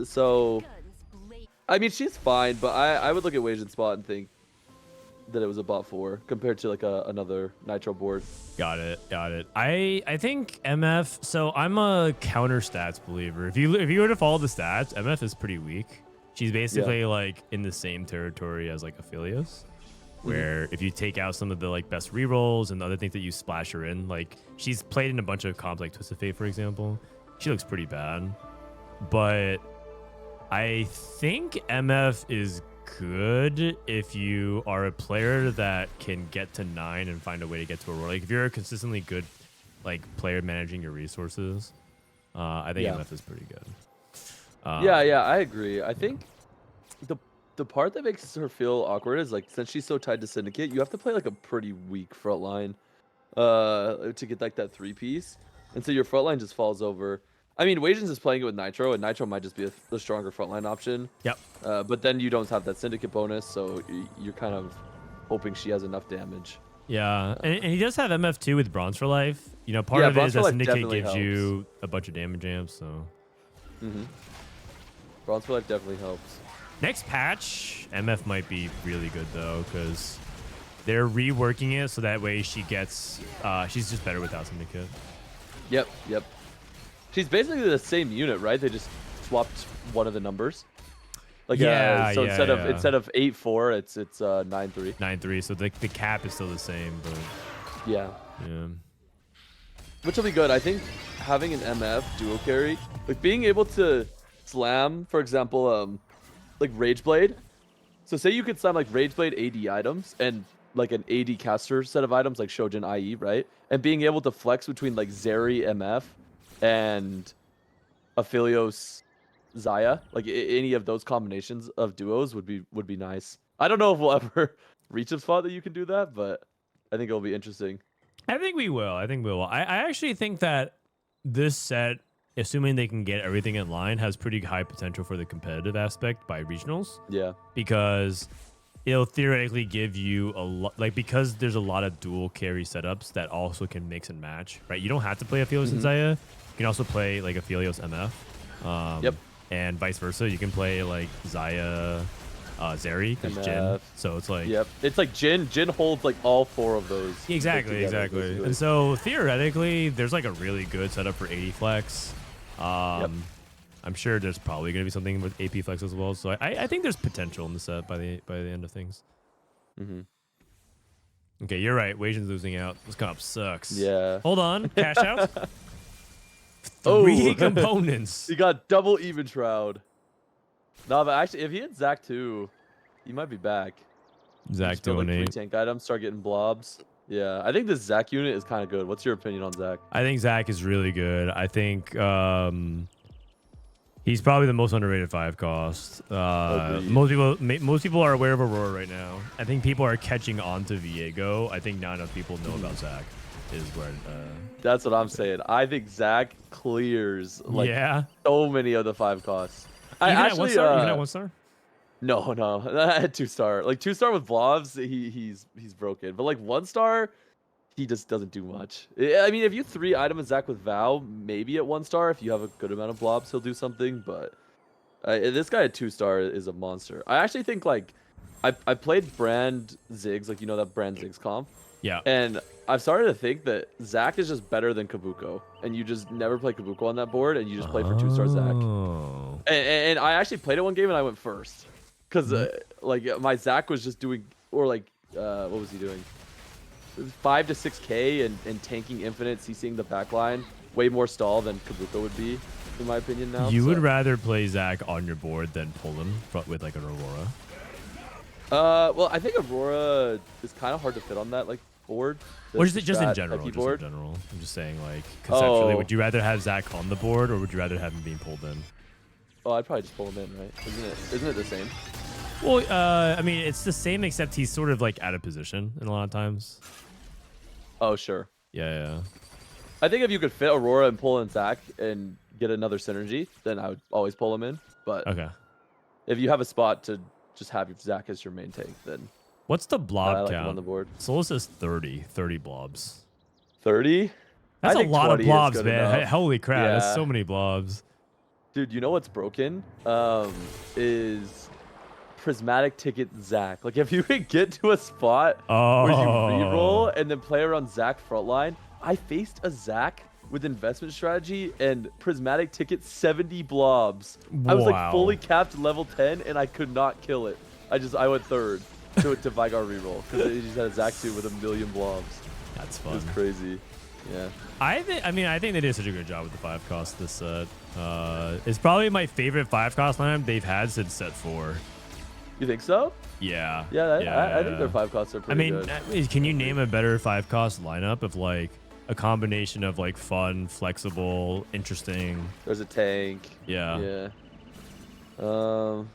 So I mean, she's fine, but I would look at Weijin's spot and think that it was a bot 4 compared to like another Nitro board. Got it. I think MF. So I'm a counter stats believer. If you were to follow the stats, MF is pretty weak. She's basically like in the same territory as like Aphelios, where if you take out some of the like best rerolls and the other things that you splash her in, like she's played in a bunch of comps like Twisted Fate, for example. She looks pretty bad, but I think MF is good if you are a player that can get to 9 and find a way to get to Aurora. Like if you're a consistently good like player managing your resources, I think MF is pretty good. Yeah, I agree. I think the part that makes her feel awkward is like since she's so tied to Syndicate, you have to play like a pretty weak front line to get like that 3-piece, and so your front line just falls over. I mean, Wagens is playing it with Nitro, and Nitro might just be the stronger frontline option. Yep. But then you don't have that Syndicate bonus, so you're kind of hoping she has enough damage. Yeah, and he does have MF2 with Bronze for Life. You know, part of it is that Syndicate gives you a bunch of damage amps, so. Bronze for Life definitely helps. Next patch, MF might be really good, though, because they're reworking it so that way she gets, she's just better without Syndicate. Yep. She's basically the same unit, right? They just swapped one of the numbers. Like, so instead of 8-4, it's 9-3. 9-3. So the cap is still the same, but yeah. Which will be good. I think having an MF duo carry, like being able to slam, for example, like Rage Blade. So say you could slam like Rage Blade AD items and like an AD caster set of items like Shojin IE, right? And being able to flex between like Zeri MF and Aphelios Xayah, like any of those combinations of duos would be nice. I don't know if we'll ever reach a spot that you can do that, but I think it'll be interesting. I think we will. I actually think that this set, assuming they can get everything in line, has pretty high potential for the competitive aspect by regionals. Yeah. Because it'll theoretically give you a lot, like, because there's a lot of dual carry setups that also can mix and match, right? You don't have to play Aphelios and Xayah. You can also play like Aphelios MF. Yep. And vice versa. You can play like Xayah, Zeri, because Jhin. So it's like... Yep. It's like Jhin. Jhin holds like all four of those. Exactly. And so theoretically, there's like a really good setup for 80 flex. I'm sure there's probably going to be something with AP flex as well. So I think there's potential in the set by the end of things. Okay, you're right. Wagen's losing out. This comp sucks. Yeah. Hold on. Cash out. 3 components. He got double even shroud. No, but actually, if he had Zac too, he might be back. Zac doing like 3 tank items, start getting blobs. Yeah, I think this Zac unit is kind of good. What's your opinion on Zac? I think Zac is really good. I think he's probably the most underrated 5 cost. Most people are aware of Aurora right now. I think people are catching on to Viego. I think not enough people know about Zac. Is where that's what I'm saying. I think Zac clears like so many of the 5 costs. Even at 1 star? Even at 1 star? No. I had 2 star. Like 2 star with blobs, he's broken. But like 1 star, he just doesn't do much. I mean, if you 3 item a Zac with Vow, maybe at 1 star, if you have a good amount of blobs, he'll do something. But this guy at 2 star is a monster. I actually think like I played Brand Ziggs, like you know that Brand Ziggs comp. Yeah. And I've started to think that Zac is just better than Kabuko, and you just never play Kabuko on that board, and you just play for 2 star Zac. And I actually played it one game and I went first, because like my Zac was just doing, or like what was he doing? 5 to 6k and tanking infinite, CCing the backline, way more stall than Kabuko would be, in my opinion. Now you would rather play Zac on your board than pull him with like an Aurora. Well, I think Aurora is kind of hard to fit on that like board. Or just in general? I'm just saying, like, conceptually, would you rather have Zac on the board, or would you rather have him being pulled in? Oh, I'd probably just pull him in, right? Isn't it the same? Well, I mean, it's the same, except he's sort of like out of position in a lot of times. Oh, sure. Yeah. I think if you could fit Aurora and pull in Zac and get another synergy, then I would always pull him in. But if you have a spot to just have your Zac as your main tank, then... What's the blob count? On the board. Soul says 30 blobs. 30? That's a lot of blobs, man. Holy crap, that's so many blobs. Dude, you know what's broken? Is prismatic ticket Zac. Like, if you could get to a spot where you reroll and then play around Zac frontline, I faced a Zac with investment strategy and prismatic ticket 70 blobs. I was like fully capped level 10 and I could not kill it. I went third to Vigar reroll because he just had a Zac 2 with 1,000,000 blobs. That's fun. It's crazy. Yeah. I think they did such a good job with the 5 cost this set. It's probably my favorite 5 cost lineup they've had since set 4. You think so? Yeah. I think their 5 costs are pretty good. Can you name a better 5 cost lineup of like a combination of like fun, flexible, interesting? There's a tank. Yeah. I'm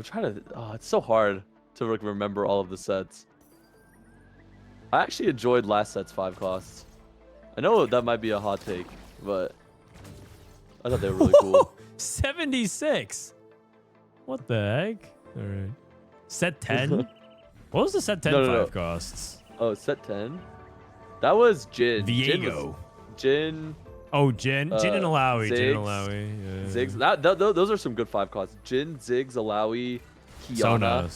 trying to. Oh, it's so hard to remember all of the sets. I actually enjoyed last set's 5 costs. I know that might be a hot take, but I thought they were really cool. 76. What the heck? All right. Set 10? What was the set 10 5 costs? Oh, set 10? That was Jin. Viego. Jin. Oh, Jin and Alawi. Jin and Ziggs. Alawi. Yeah. Ziggs. Those are some good 5 costs. Jin, Ziggs, Alawi, Kiana.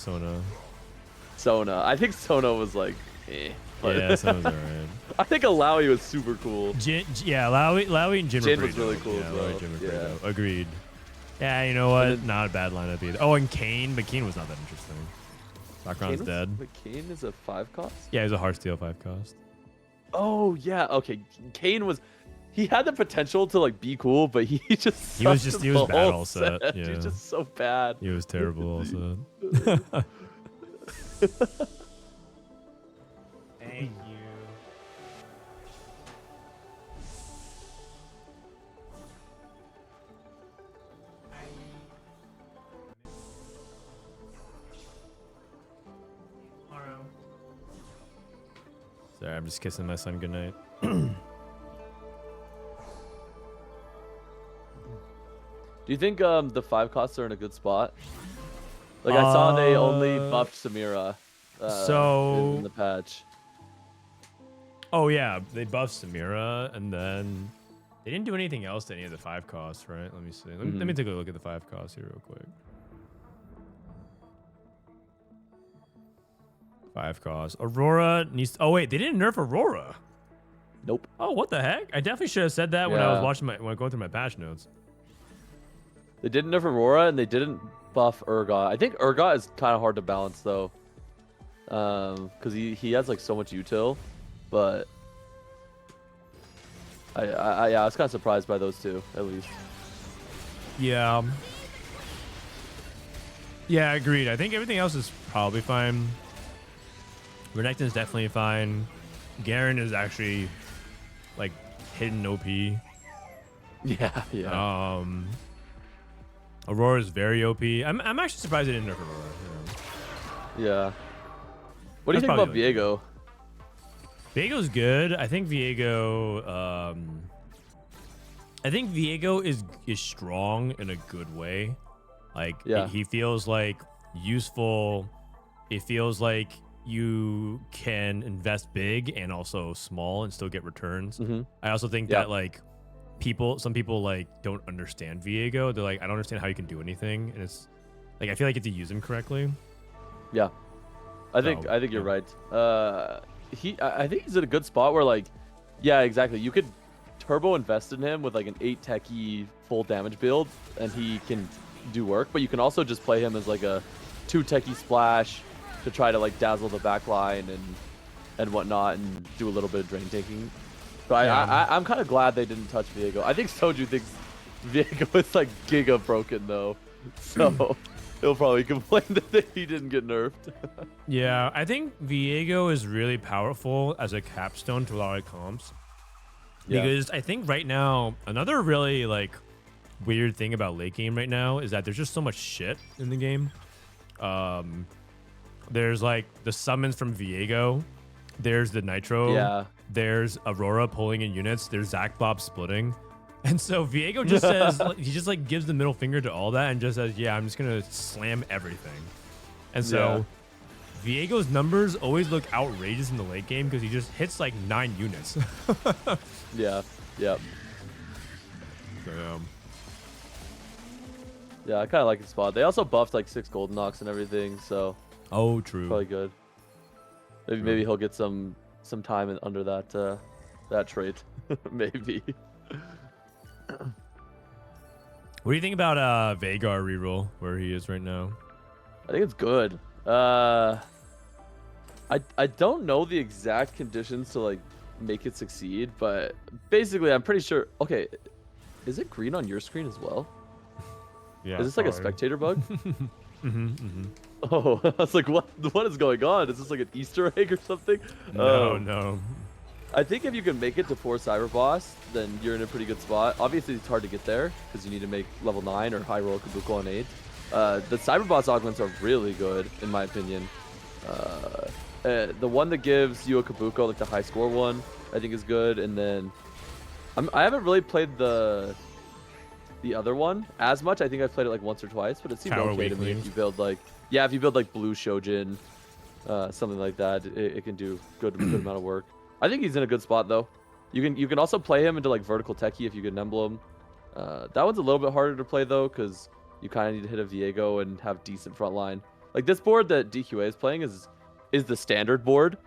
Sona. I think Sona was like, eh. Yeah, Sona's alright. I think Alawi was super cool. Alawi and Jin Jin were was pretty really dope. cool Yeah, as well. Alawi and Jin were pretty Yeah. dope. Agreed. Yeah, you know what? Not a bad lineup either. Oh, and Kane, but Kane was not that interesting. Sakran's dead. But Kane is a 5 cost? Yeah, he's a Heartsteel 5 cost. Oh, yeah. Okay. Kane was... He had the potential to like be cool, but he was bad all set. Yeah. He's just so bad. He was terrible all set. Thank you. Sorry, I'm just kissing my son goodnight. Do you think the 5 costs are in a good spot? Like I saw they only buffed Samira in the patch. Oh yeah, they buffed Samira, and then they didn't do anything else to any of the 5 costs, right? Let me see. Let me take a look at the 5 costs here real quick. 5 costs. Aurora needs. Oh wait, they didn't nerf Aurora. Nope. Oh, what the heck? I definitely should have said that when I was watching when I was going through my patch notes. They didn't nerf Aurora, and they didn't buff Urgot. I think Urgot is kind of hard to balance though, because he has like so much util, but I was kind of surprised by those two at least. Yeah. Yeah, agreed. I think everything else is probably fine. Renekton is definitely fine. Garen is actually like hidden OP. Yeah. Aurora is very OP. I'm actually surprised they didn't nerf Aurora. Yeah. What do you think about Viego? Viego's good. I think Viego. is strong in a good way. Like he feels like useful. It feels like you can invest big and also small and still get returns. I also think that like some people like don't understand Viego. They're like, I don't understand how you can do anything, and it's like I feel like you have to use him correctly. Yeah, I think you're right. I think he's in a good spot where like, yeah, exactly. You could turbo invest in him with like an 8 techie full damage build, and he can do work. But you can also just play him as like a 2 techie splash to try to like dazzle the back line and whatnot, and do a little bit of drain tanking. So I'm kind of glad they didn't touch Viego. I think Soju thinks Viego is like giga broken though, so he'll probably complain that he didn't get nerfed. Yeah, I think Viego is really powerful as a capstone to a lot of comps. Because I think right now, another really like weird thing about late game right now is that there's just so much shit in the game. There's like the summons from Viego. There's the Nitro. Yeah. There's Aurora pulling in units. There's Zach Bob splitting. And so Viego just says, he just like gives the middle finger to all that and just says, yeah, I'm just going to slam everything. And so Viego's numbers always look outrageous in the late game because he just hits like 9 units. Yeah. So, yeah, I kind of like his spot. They also buffed like 6 Golden Knocks and everything, so. Oh, true. Probably good. Maybe he'll get some time under that trait. Maybe. What do you think about Veigar reroll where he is right now? I think it's good. I don't know the exact conditions to like make it succeed, but basically I'm pretty sure. Okay, is it green on your screen as well? Yeah. Is this like a spectator bug? Oh, I was like, what is going on? Is this like an Easter egg or something? No. I think if you can make it to 4 Cyber Boss, then you're in a pretty good spot. Obviously, it's hard to get there because you need to make level 9 or high roll Kabuko on 8. The Cyber Boss augments are really good, in my opinion. The one that gives you a Kabuko, like the high score one, I think is good. And then I haven't really played the the other one as much. I think I've played it like once or twice, but it seemed Tower okay to me. If weaklings. you build like, yeah, if you build like blue Shojin, something like that, it can do good amount of work. I think he's in a good spot though. You can also play him into like vertical techie if you get an emblem. That one's a little bit harder to play though, because you kind of need to hit a Viego and have decent front line. Like this board that DQA is playing is the standard board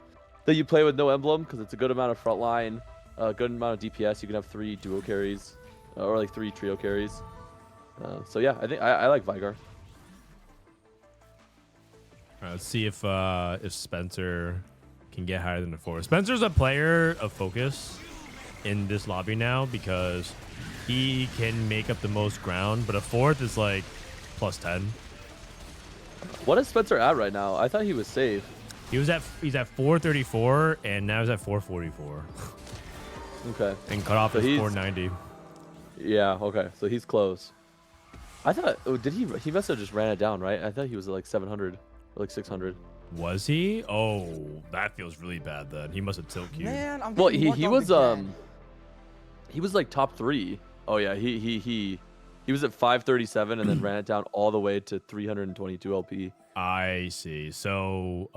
that you play with no emblem, because it's a good amount of front line, a good amount of DPS. You can have 3 duo carries, or like 3 trio carries. So yeah, I think I like Vigar. Let's see if Spencer can get higher than a 4. Spencer's a player of focus in this lobby now because he can make up the most ground, but a 4th is like plus 10. What is Spencer at right now? I thought he was safe. He's at 434 and now he's at 444. Okay. And cutoff So is he's- 490. Yeah. Okay. So he's close. I thought. Oh, did he? He must have just ran it down, right? I thought he was at like 700 or like 600. Was he? Oh, that feels really bad then. He must have tilt queued. Man, I'm Well, getting he worked was again. he was like top 3. Oh yeah, he was at 537 and then ran it down all the way to 322 LP. I see. So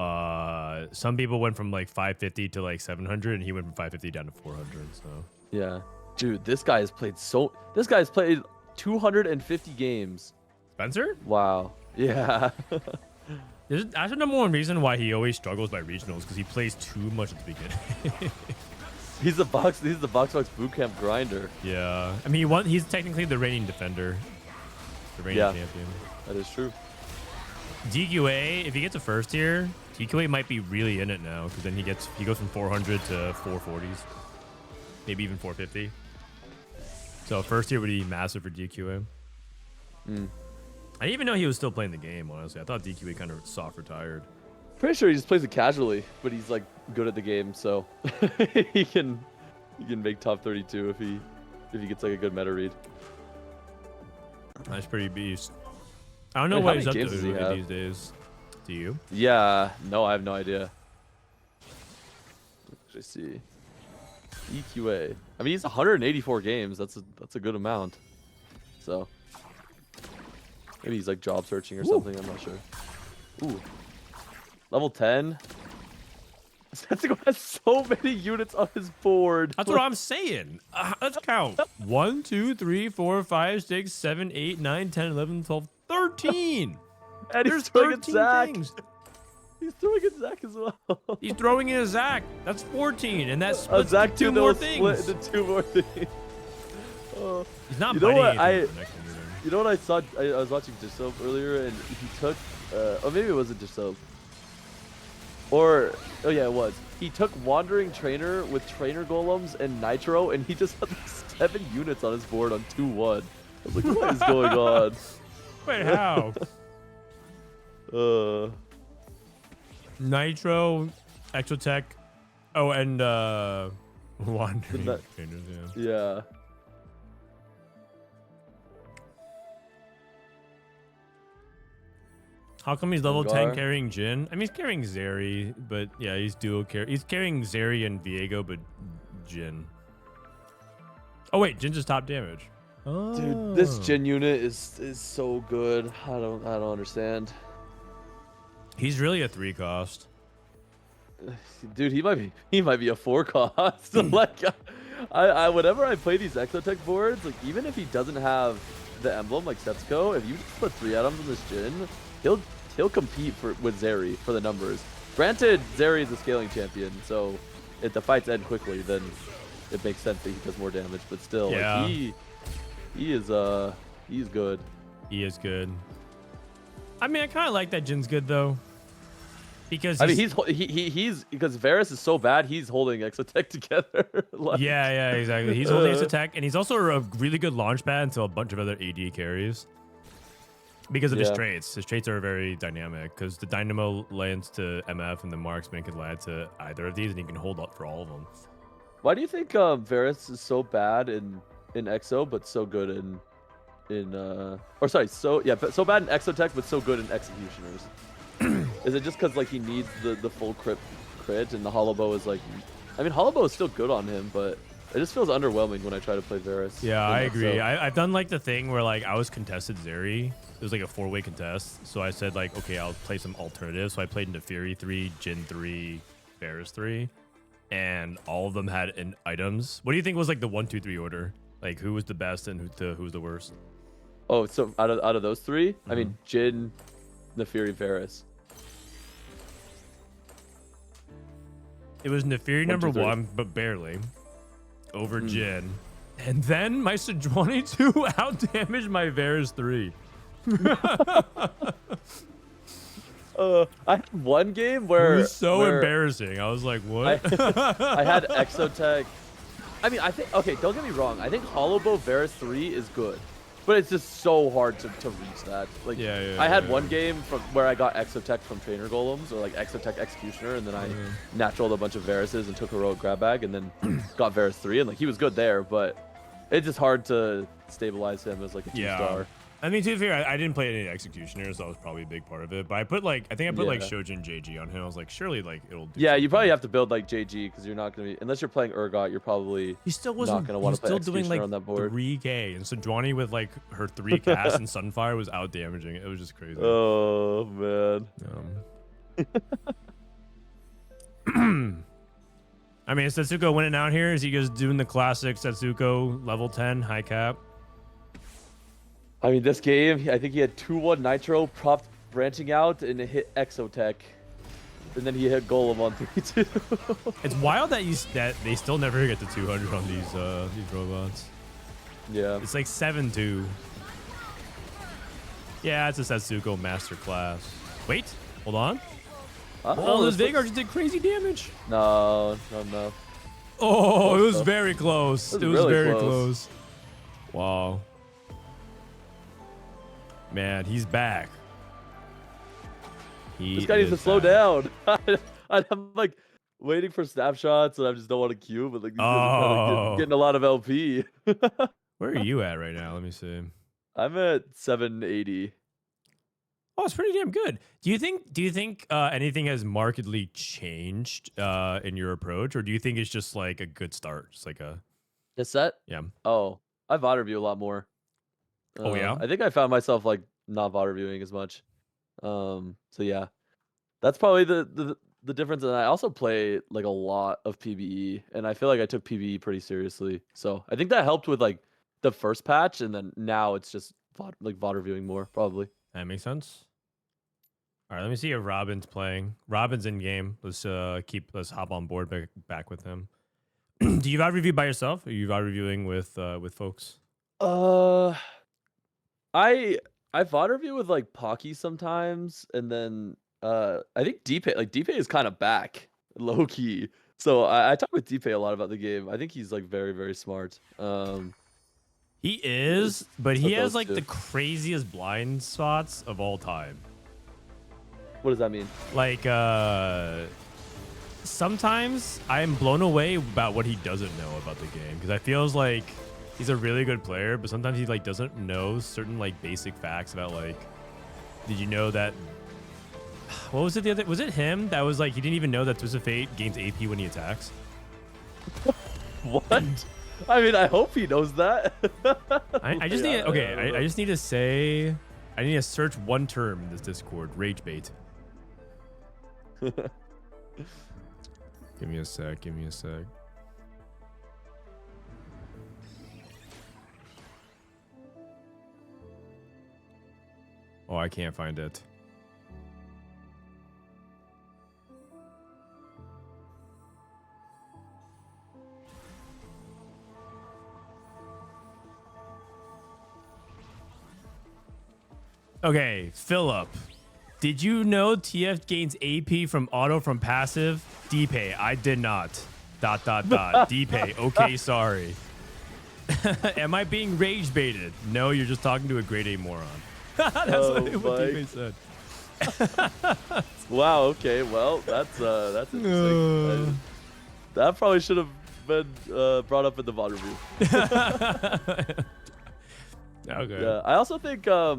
some people went from like 550 to like 700 and he went from 550 down to 400. So Yeah, dude, this guy has played 250 games. Spencer? Wow. Yeah. That's the number one reason why he always struggles by regionals, because he plays too much at the beginning. He's the box bootcamp grinder. Yeah. I mean, he's technically the reigning defender. The reigning Yeah. champion. That is true. DQA, if he gets a first tier, DQA might be really in it now, because then he goes from 400 to 440s. Maybe even 450. So first tier would be massive for DQA. I didn't even know he was still playing the game, honestly. I thought DQA kind of soft retired. Pretty sure he just plays it casually, but he's like good at the game, so he can make top 32 if he gets like a good meta read. That's pretty beast. I don't know Wait, what how he's up many games does he to have? these days. Do you? Yeah, no, I have no idea. Let's see. EQA. I mean, he's 184 games. That's a good amount. So maybe he's like job searching or something. I'm not sure. Ooh, level 10. Sensigo has so many units on his board. That's what I'm saying. Let's count. 1, 2, 3, 4, 5, 6, 7, 8, 9, 10, 11, 12, 13. And There's he's throwing 13 at Zach. things. He's throwing at Zach as well. He's throwing in a Zach. That's 14, and that A splits Zach to 2 that more was split things. into 2 more things. Oh. He's not You know biting what, anything for the next one either. You know what I saw? I was watching Dish Soap earlier, and he took, or maybe it wasn't Dish Soap. Or, oh yeah, it was. He took Wandering Trainer with Trainer Golems and Nitro, and he just had like 7 units on his board on 2-1. I was like, what is going on? Wait, how? Nitro, Exotech, oh, and Wandering That- Trainers, yeah. Yeah. How come he's level 10 Gar. carrying Jin? I mean, he's carrying Zeri, but yeah, he's dual carry. He's carrying Zeri and Viego, but Jin. Oh wait, Jin's just top damage. Dude, this Jin unit is so good. I don't understand. He's really a 3 cost. Dude, he might be a 4 cost. Like, I whenever I play these Exotech boards, like even if he doesn't have the emblem like Setsuko, if you just put 3 items in this Jin, he'll compete with Zeri for the numbers. Granted, Zeri is a scaling champion, so if the fights end quickly, then it makes sense that he does more damage. But still, Yeah. like, he's good. He is good. I mean, I kind of like that Jin's good though, because I mean, he's because Varus is so bad, he's holding Exotech together. Like, yeah, exactly. He's holding his attack, and he's also a really good launch pad until a bunch of other AD carries. Because of his Yeah. traits. His traits are very dynamic, because the Dynamo lands to MF and the Marksman can land to either of these, and he can hold up for all of them. Why do you think Varus is so bad in Exo but so good so bad in Exotech but so good in Executioners? Is it just because like he needs the full crit and the Hollow Bow is like, I mean Hollow Bow is still good on him, but It just feels underwhelming when I try to play Varus. Yeah, I agree. So, I've done like the thing where like I was contested Zeri. It was like a 4-way contest. So I said like, okay, I'll play some alternatives. So I played into Fury 3, Jin 3, Varus 3, and all of them had items. What do you think was like the 1, 2, 3 order? Like who was the best and who was the worst? oh, so out of those 3, I mean Jin, Nefiri, Varus. It was Nefiri 1, number 2, 3. 1, but barely. Over Jin. And then my Sejuani 2 outdamaged my Varus 3. I had one game It where was so where embarrassing. I was like, what? I had Exotech. I mean, I think, okay, don't get me wrong. I think Hollow Bow Varus 3 is good, but it's just so hard to reach that. Like, I had one game from where I got Exotech from Trainer Golems, or like Exotech Executioner, and then I naturaled a bunch of Varuses and took Heroic Grab Bag, and then got Varus 3, and like he was good there, but it's just hard to stabilize him as like a 2-star. I mean, to be fair, I didn't play any Executioners, so that was probably a big part of it. But I put like, I think I put like Shojin JG on him. I was like, surely like it'll do Yeah, you something. probably have to build like JG because you're not gonna be, unless you're playing Urgot, you're probably He still not wasn't. gonna want to play Still doing Executioner like on that board. 3K, and Sejuani with like her 3 casts and Sunfire was out damaging it. It was just crazy. Oh man. I mean, is Setsuko winning out here? Is he just doing the classic Setsuko level 10 high cap? I mean, this game, I think he had 2-1 Nitro, propped branching out, and it hit Exotech. And then he hit Golem on 3-2. It's wild that they still never get to 200 on these robots. Yeah. It's like 7-2. Yeah, it's a Setsuko masterclass. Wait, hold on. Oh, this Veigar just did crazy damage. No. Oh, it was very close. It was really very close. close. Wow. Man, he's back. This guy needs to slow down. I'm like waiting for snapshots, and I just don't want to queue, but like these guys are getting a lot of LP. Where are you at right now? Let me see. I'm at 780. Oh, it's pretty damn good. Do you think anything has markedly changed in your approach, or do you think it's just like a good start? Just like a This set? yeah. Oh, I VOD review a lot more. Oh yeah. I think I found myself like not VOD reviewing as much. So yeah, that's probably the difference. And I also play like a lot of PBE, and I feel like I took PBE pretty seriously. So I think that helped with like the first patch, and then now it's just VOD reviewing more probably. That makes sense. All right, let me see if Robin's playing. Robin's in game. Let's hop on board back with him. Do you VOD review by yourself, or are you VOD reviewing with folks? I VOD review with like Pocky sometimes, and then I think Deepay is kind of back low key. So I talk with Deepay a lot about the game. I think he's like very, very smart. He is, but he has like too. the craziest blind spots of all time. What does that mean? Like sometimes I am blown away about what he doesn't know about the game, because I feels like he's a really good player, but sometimes he like doesn't know certain like basic facts about like, did you know that, what was it the other, was it him that was like, he didn't even know that Twist of Fate gains AP when he attacks? What? I mean, I hope he knows that. I just need, okay, I just need to say, I need to search one term in this Discord, rage bait. Give me a sec. Oh, I can't find it. Okay, Filup. Did you know TF gains AP from auto from passive? Deepay, I did not. ... Deepay, okay, sorry. Am I being rage baited? No, you're just talking to a grade A moron. That's what Deepay said. Wow, okay, well, that's interesting. That probably should have been brought up in the VOD review. Okay. Yeah, I also think I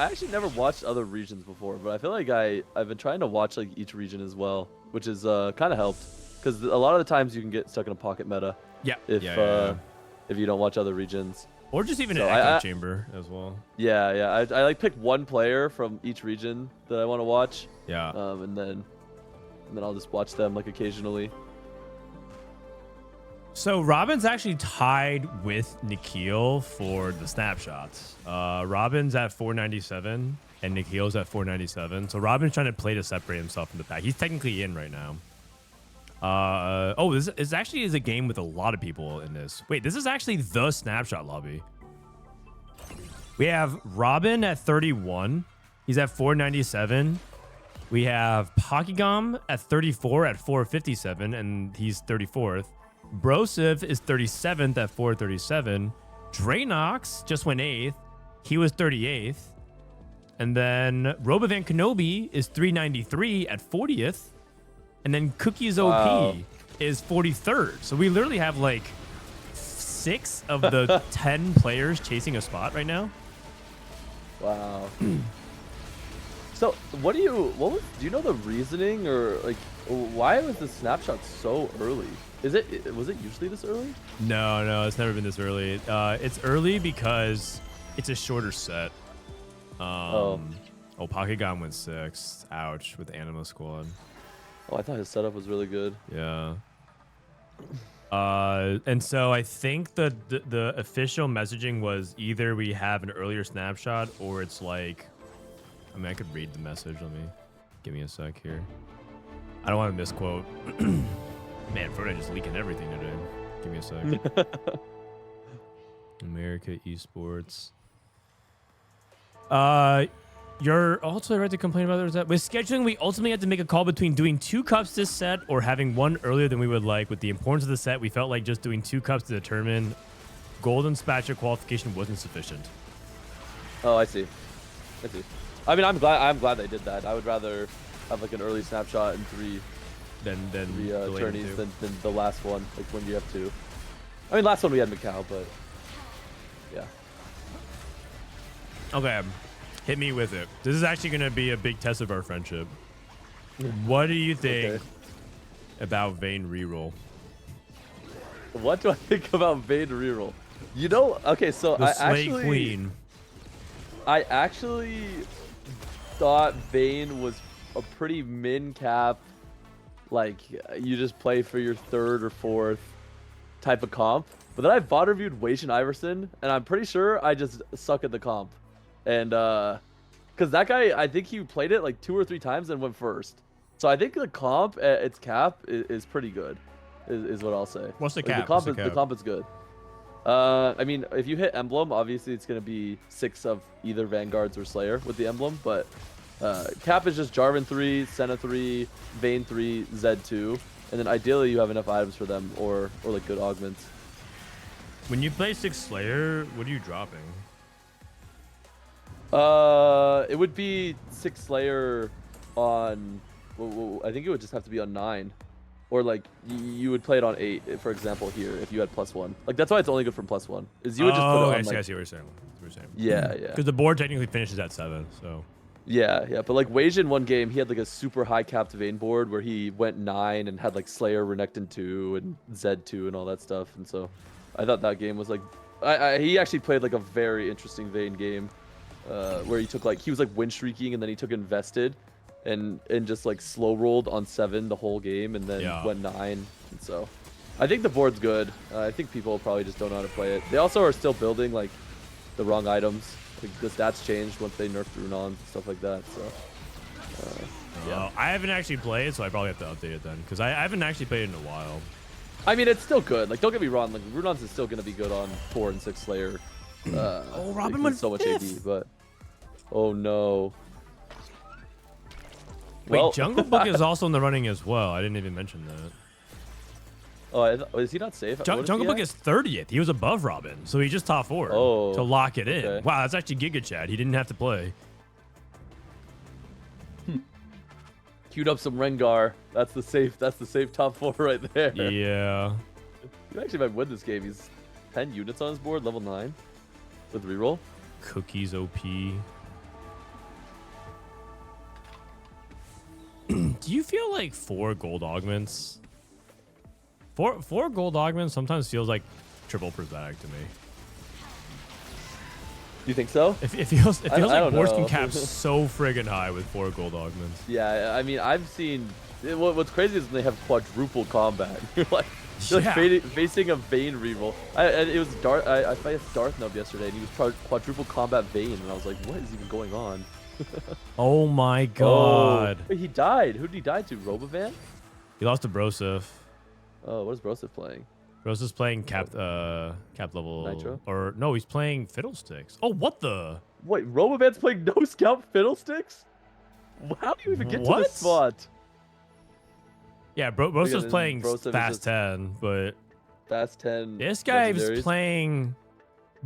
actually never watched other regions before, but I feel like I've been trying to watch like each region as well, which is kind of helped. because a lot of the times you can get stuck in a pocket meta. Yeah. If if you don't watch other regions. Or just even So an echo chamber as well. Yeah. I like pick one player from each region that I want to watch. Yeah. And then I'll just watch them like occasionally. So Robin's actually tied with Nikhil for the snapshots. Robin's at 497 and Nikhil's at 497. So Robin's trying to play to separate himself from the pack. He's technically in right now. This actually is a game with a lot of people in this. Wait, this is actually the snapshot lobby. We have Robin at 31. He's at 497. We have Pockygom at 34 at 457, and he's 34th. Brosiv is 37th at 437. Dranox just went 8th. He was 38th. And then Robovan Kenobi is 393 at 40th. And then Cookies OP is 43rd. So we literally have like 6 of the 10 players chasing a spot right now. Wow. So do you know the reasoning, or like why was the snapshot so early? Was it usually this early? No, it's never been this early. It's early because it's a shorter set. Pockygom went 6th. Ouch, with Anima Squad. Oh, I thought his setup was really good. Yeah. And so I think the official messaging was either we have an earlier snapshot or it's like, I mean, I could read the message. Give me a sec here. I don't want to misquote. Man, Frodan just leaking everything today. Give me a sec. America Esports. You're also right to complain about that. With scheduling, we ultimately had to make a call between doing 2 cups this set or having one earlier than we would like. With the importance of the set, we felt like just doing 2 cups to determine golden spatula qualification wasn't sufficient. Oh, I see. I mean, I'm glad they did that. I would rather have like an early snapshot and 3 tourneys than the last one, like when you have 2. I mean, last one we had Macau, but yeah. Okay. Hit me with it. This is actually going to be a big test of our friendship. What do you think about Vayne reroll? What do I think about Vayne reroll? You know, okay, so The Slay Queen. I actually thought Vayne was a pretty min cap, like you just play for your 3rd or 4th type of comp. But then I VOD reviewed Wasion Iverson, and I'm pretty sure I just suck at the comp. And because that guy, I think he played it like 2 or 3 times and went 1st. So I think the comp at its cap is pretty good, is what I'll say. What's the like, cap? The comp is good. I mean, if you hit Emblem, obviously it's going to be 6 of either Vanguards or Slayer with the Emblem. But cap is just Jarvan 3, Senna 3, Vayne 3, Zed 2. And then ideally you have enough items for them or like good augments. When you play 6 Slayer, what are you dropping? It would be 6 Slayer on, I think it would just have to be on 9. Or like you would play it on 8, for example, here if you had +1. Like that's why it's only good from +1. Is you would just put it on I see what you're saying. Yeah. Because the board technically finishes at 7, so. Yeah. But like Wasion one game, he had like a super high capped Vayne board where he went 9 and had like Slayer, Renekton 2, and Zed 2 and all that stuff. And so I thought that game was like, he actually played like a very interesting Vayne game. Where he took he was like win streaking and then he took invested and just like slow rolled on 7 the whole game and then went 9. And so I think the board's good. I think people probably just don't know how to play it. They also are still building like the wrong items. Like, the stats changed once they nerfed Runons and stuff like that. So yeah. I haven't actually played, so I probably have to update it then because I haven't actually played it in a while. I mean, it's still good. Like, don't get me wrong. Like, Runons is still going to be good on 4 and 6 Slayer. Robin went so much 5th. AD, but oh no. Wait, Jungle Book is also in the running as well. I didn't even mention that. Oh, is he not safe? Jungle Book is 30th. He was above Robin, so he just top 4 to lock it in. Okay. Wow, that's actually Giga Chad. He didn't have to play. Queued up some Rengar. That's the safe top 4 right there. Yeah. You actually might win this game. He's 10 units on his board, level 9 with reroll. Cookies OP. Do you feel like 4 gold augments Four gold augments sometimes feels like triple prismatic to me. You think so? It feels like boards can know. cap so friggin' high with 4 gold augments. Yeah, I mean, I've seen. What's crazy is when they have quadruple combat. You're like Yeah. facing a Vayne reroll. It was Darth. I faced Darth Nub yesterday, and he was quadruple combat Vayne, and I was like, what is even going on? Oh my god. Oh, wait, he died. Who did he die to? Robovan? He lost to Broseph. Oh, what is Broseph playing? Broseph playing cap level. Nitro? Or no, he's playing Fiddlesticks. Oh, what the? Wait, Robovan's playing no scout Fiddlesticks? How do you even get to What? this spot? Yeah, Broseph's Again, playing Broseph Fast is just 10, but Fast 10. this guy was legendaries. playing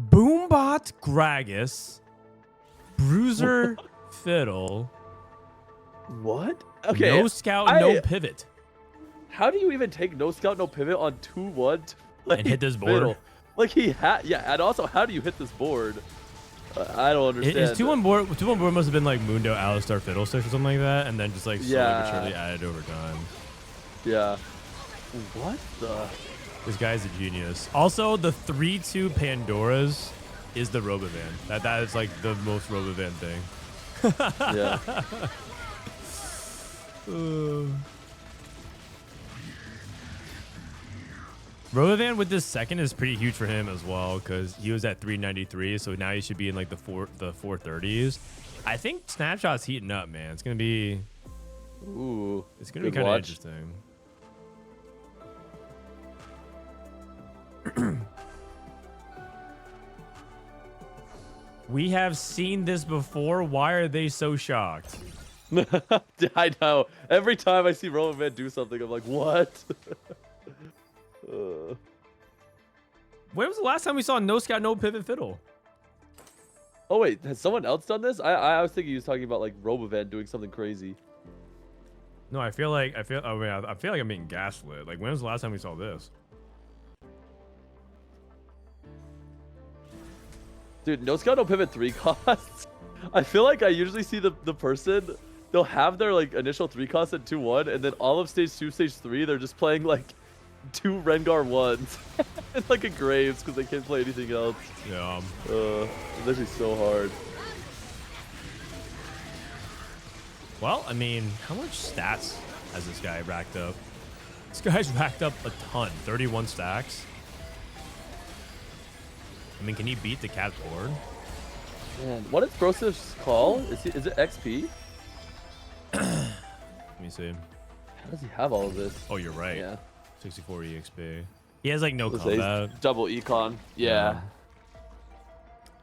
Boombot Gragas, Bruiser Fiddle, What? Okay. no scout, no pivot, How do you even take no scout, no pivot on 2-1 and hit this board. Fiddle? Like he had, yeah, and also how do you hit this board? I don't understand. His 2-1 board must have been like Mundo, Alistar, Fiddlesticks or something like that, and then just like slowly but surely added over time. Yeah. What the? This guy's a genius. Also, the 3-2 Pandoras is the Robovan. That is like the most Robovan thing. Yeah. Robovan with this second is pretty huge for him as well because he was at 393, so now he should be in like the 430s. I think Snapshot's heating up, man. It's gonna be Ooh. it's gonna be good kind of watch. interesting. We have seen this before. Why are they so shocked? I know. Every time I see Robovan do something, I'm like, what? When was the last time we saw no scout, no pivot fiddle? Oh wait, has someone else done this? I was thinking he was talking about like Robovan doing something crazy. No, I feel like I feel like I'm being gaslit. Like when was the last time we saw this? Dude, no scout, no pivot 3 costs. I feel like I usually see the person, they'll have their like initial 3 costs at 2-1, and then all of stage 2, stage 3, they're just playing like 2 Rengar 1s. It's like a Graves because they can't play anything else. Yeah. It's actually so hard. Well, I mean, how much stats has this guy racked up? This guy's racked up a ton, 31 stacks. I mean, can he beat the cat board? Man, what is Broseph's call? Is it XP? Let me see. How does he have all of this? Oh, you're right. Yeah. 64 EXP. He has like no Let's say he's combat. double econ. Yeah.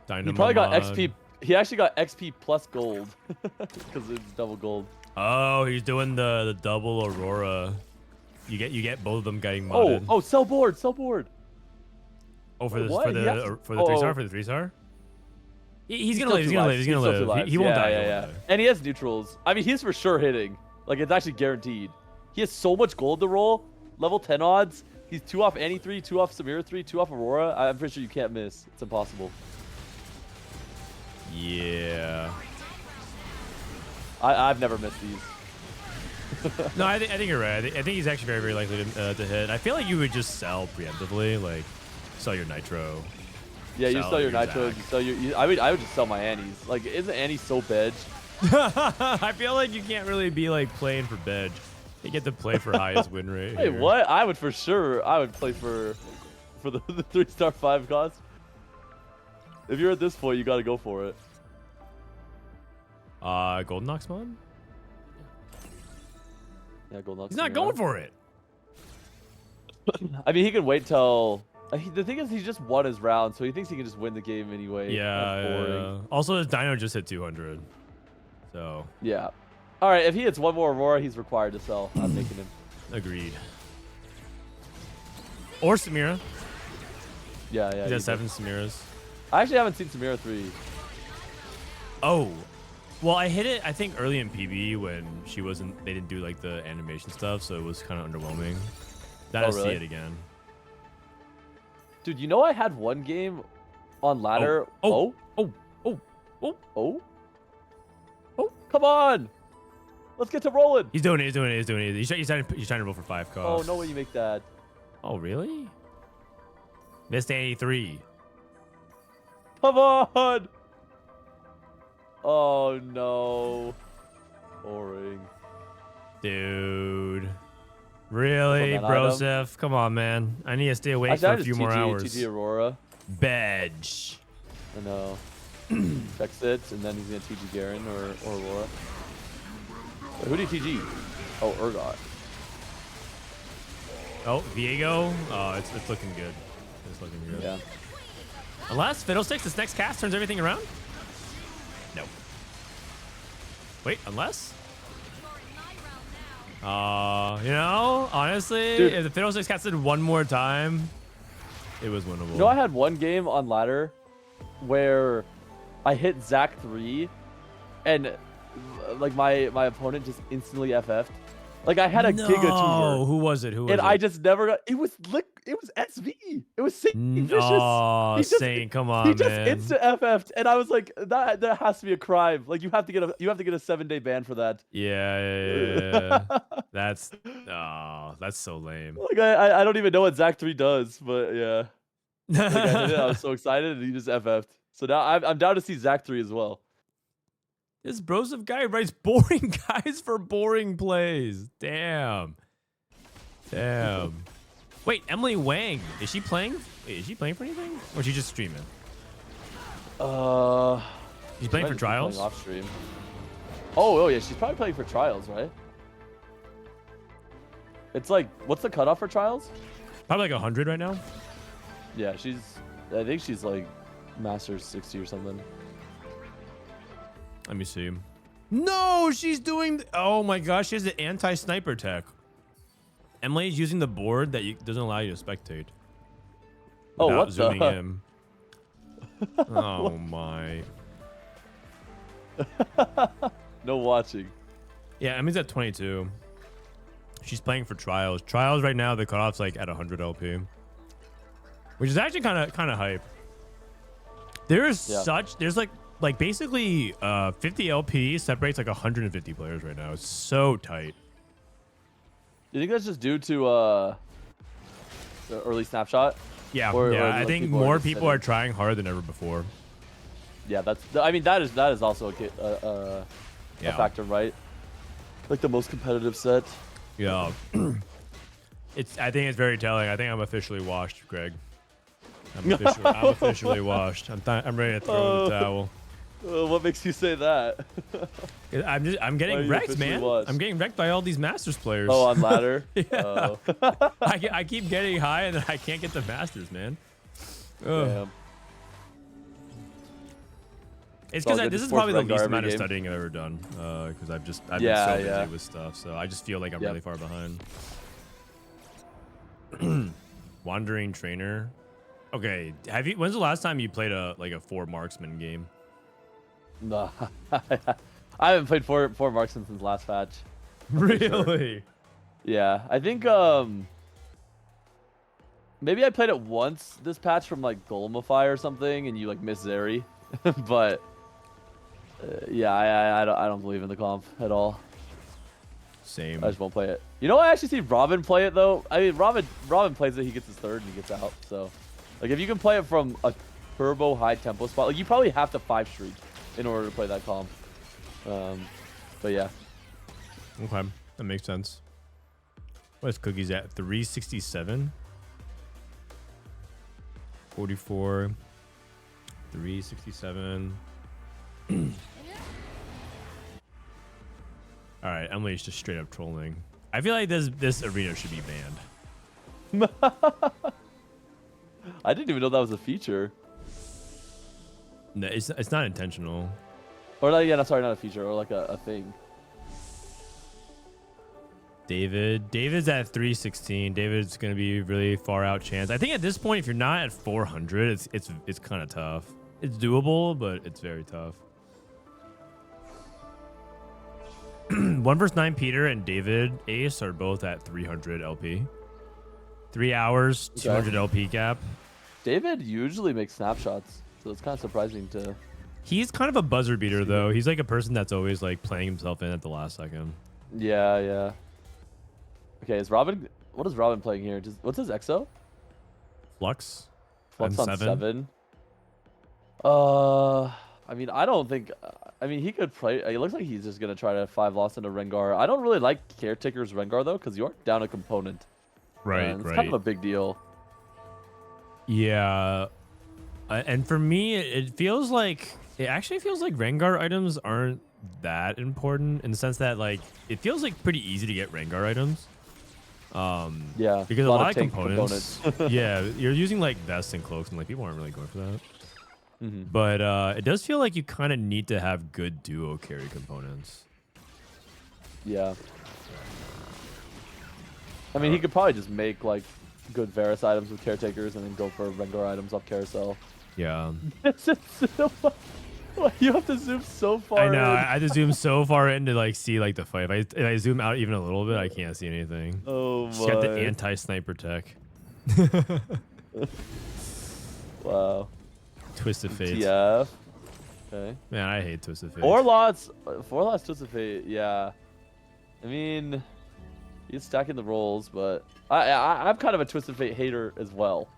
Dynamo He probably got mod. XP. He actually got XP plus gold because it's double gold. Oh, he's doing the double Aurora. You get both of them getting modded. Oh, sell board, sell board. Oh, for the what? for He the has- for the 3-star, for the 3-star. He's gonna still live. He's two gonna live. lives. He's gonna still two live. lives. He won't die. Yeah, He yeah. won't die. And he has neutrals. I mean, he's for sure hitting. Like it's actually guaranteed. He has so much gold to roll. Level 10 odds. He's 2 off Annie 3, 2 off Samira 3, 2 off Aurora. I'm pretty sure you can't miss. It's impossible. Yeah. I've never missed these. No, I think you're right. I think he's actually very, very likely to hit. I feel like you would just sell preemptively, like sell your nitro. Yeah, you sell your nitros. Zac. You sell your. I would just sell my Annies. Like, isn't Annie so bedge? I feel like you can't really be like playing for bedge. You get to play for highest win rate. Hey, here. what? I would for sure. I would play for the 3-star 5 cost. If you're at this point, you got to go for it. Golden Ox mod? Yeah, Gold Knox. He's not going for it. I mean, he can wait till. The thing is, he just won his round, so he thinks he can just win the game anyway. That's boring. Yeah. Also, his Dino just hit 200. So. Yeah. All right, if he hits one more Aurora, he's required to sell. I'm making him. Agreed. Or Samira. Yeah, yeah. He has 7 Samiras. I actually haven't seen Samira 3. Oh. Well, I hit it, I think, early in PB when they didn't do like the animation stuff, so it was kind of underwhelming. Gotta see it again. Dude, you know I had one game on ladder. Oh. Come on. Let's get to rolling. He's doing it. He's trying to roll for 5 Oh, costs. no way you make that. Oh, really? Missed 83. Come on. Oh no. Boring. Dude. Really, Broseph? Come on, man. I need to stay awake for a few more hours. TG Aurora. Bedge. I know. Checks it, and then he's gonna TG Garen or Aurora. Wait, who did TG? Oh, Urgot. Oh, Viego. Oh, it's looking good. It's looking good. Yeah. Unless Fiddlesticks, this next cast turns everything around? No. Wait, unless? You know, honestly, dude, if the Fiddlesticks casted one more time, it was winnable. You know, I had one game on ladder where I hit Zach 3 and like my opponent just instantly FF'd. Like I had a Giga Tuber. Who was it? Who was it? And I just never got. It was SV. It was Saint Vicious. Oh, Saint, come on, man. He just man. instant FF'd, and I was like, that has to be a crime. Like you have to get a 7-day ban for that. Yeah. That's so lame. Like I don't even know what Zach 3 does, but yeah. Like, I did it. I was so excited, and he just FF'd. So now I'm down to see Zach 3 as well. This Broseph guy writes boring guys for boring plays. Damn. Wait, Emily Wang, is she playing? Wait, is she playing for anything? Or is she just streaming? She's playing for trials? Off stream. Oh yeah, she's probably playing for trials, right? It's like, what's the cutoff for trials? Probably like 100 right now. Yeah, I think she's like Masters 60 or something. Let me see. No, she's doing. Oh my gosh, she has the anti-sniper tech. Emily's using the board that doesn't allow you to spectate. Oh, what zooming the? in. Oh my. No watching. Yeah, Emily's at 22. She's playing for trials. Trials right now, the cutoff's like at 100 LP, which is actually kind of hype. There's like basically 50 LP separates like 150 players right now. It's so tight. You think that's just due to the early snapshot? Yeah, or I think more people are trying harder than ever before. Yeah, I mean that is also a factor, right? Like the most competitive set. Yeah. I think it's very telling. I think I'm officially washed, Greg. I'm officially washed. I'm ready to throw in the towel. What makes you say that? I'm getting wrecked, man. Watched? I'm getting wrecked by all these Masters players. Oh, on ladder? Yeah. I keep getting high and then I can't get the Masters, man. Damn. It's because this is probably the least amount of studying I've ever done. Because I've been so busy with stuff, so I just feel like I'm really far behind. Wandering Trainer. Okay, when's the last time you played a 4 marksman game? No, I haven't played four marksman since last patch. Really? Sure. Yeah, I think maybe I played it once this patch from like Golemify or something, and you like missed Zeri, but yeah, I don't believe in the comp at all. Same. I just won't play it. You know, I actually see Robin play it though. I mean, Robin plays it, he gets his third and he gets out. So, like, if you can play it from a turbo high tempo spot, like you probably have to 5 streak in order to play that comp. But yeah. Okay, that makes sense. What is Cookies at? 367? 44. 367. All right, Emily's just straight up trolling. I feel like this arena should be banned. I didn't even know that was a feature. No, it's not intentional. Or like, yeah, no, sorry, not a feature, or like a thing. David's at 316. David's gonna be really far out chance. I think at this point, if you're not at 400, it's kind of tough. It's doable, but it's very tough. 1 vs 9 Peter and David Ace are both at 300 LP. 3 hours, 200 LP gap. David usually makes snapshots, so it's kind of surprising to. He's kind of a buzzer beater though. He's like a person that's always like playing himself in at the last second. Yeah. Okay, is Robin What is Robin playing here? What's his EXO? Flux. Flux on M7. 7. I mean, I don't think. I mean, he could play. It looks like he's just gonna try to 5 loss into Rengar. I don't really like Caretaker's Rengar though, because you're down a component. Right, It's right. kind of a big deal. Yeah. And for me, it feels like it actually feels like Rengar items aren't that important in the sense that like it feels like pretty easy to get Rengar items. Yeah, because a lot of tank components. Yeah, you're using like vests and cloaks, and like people aren't really going for that. Mm-hmm. But it does feel like you kind of need to have good duo carry components. Yeah. I mean, he could probably just make like good Varus items with Caretakers and then go for Rengar items off Carousel. Yeah. You have to zoom so far. I know. in. I had to zoom so far in to like see like the fight. If I zoom out even a little bit, I can't see anything. Oh my. She's got the anti-sniper tech. Wow. Twisted Fate. TF. Okay. Man, I hate Twisted Fate. 4 lots Twisted Fate. Yeah. I mean, he's stacking the rolls, but I'm kind of a Twisted Fate hater as well.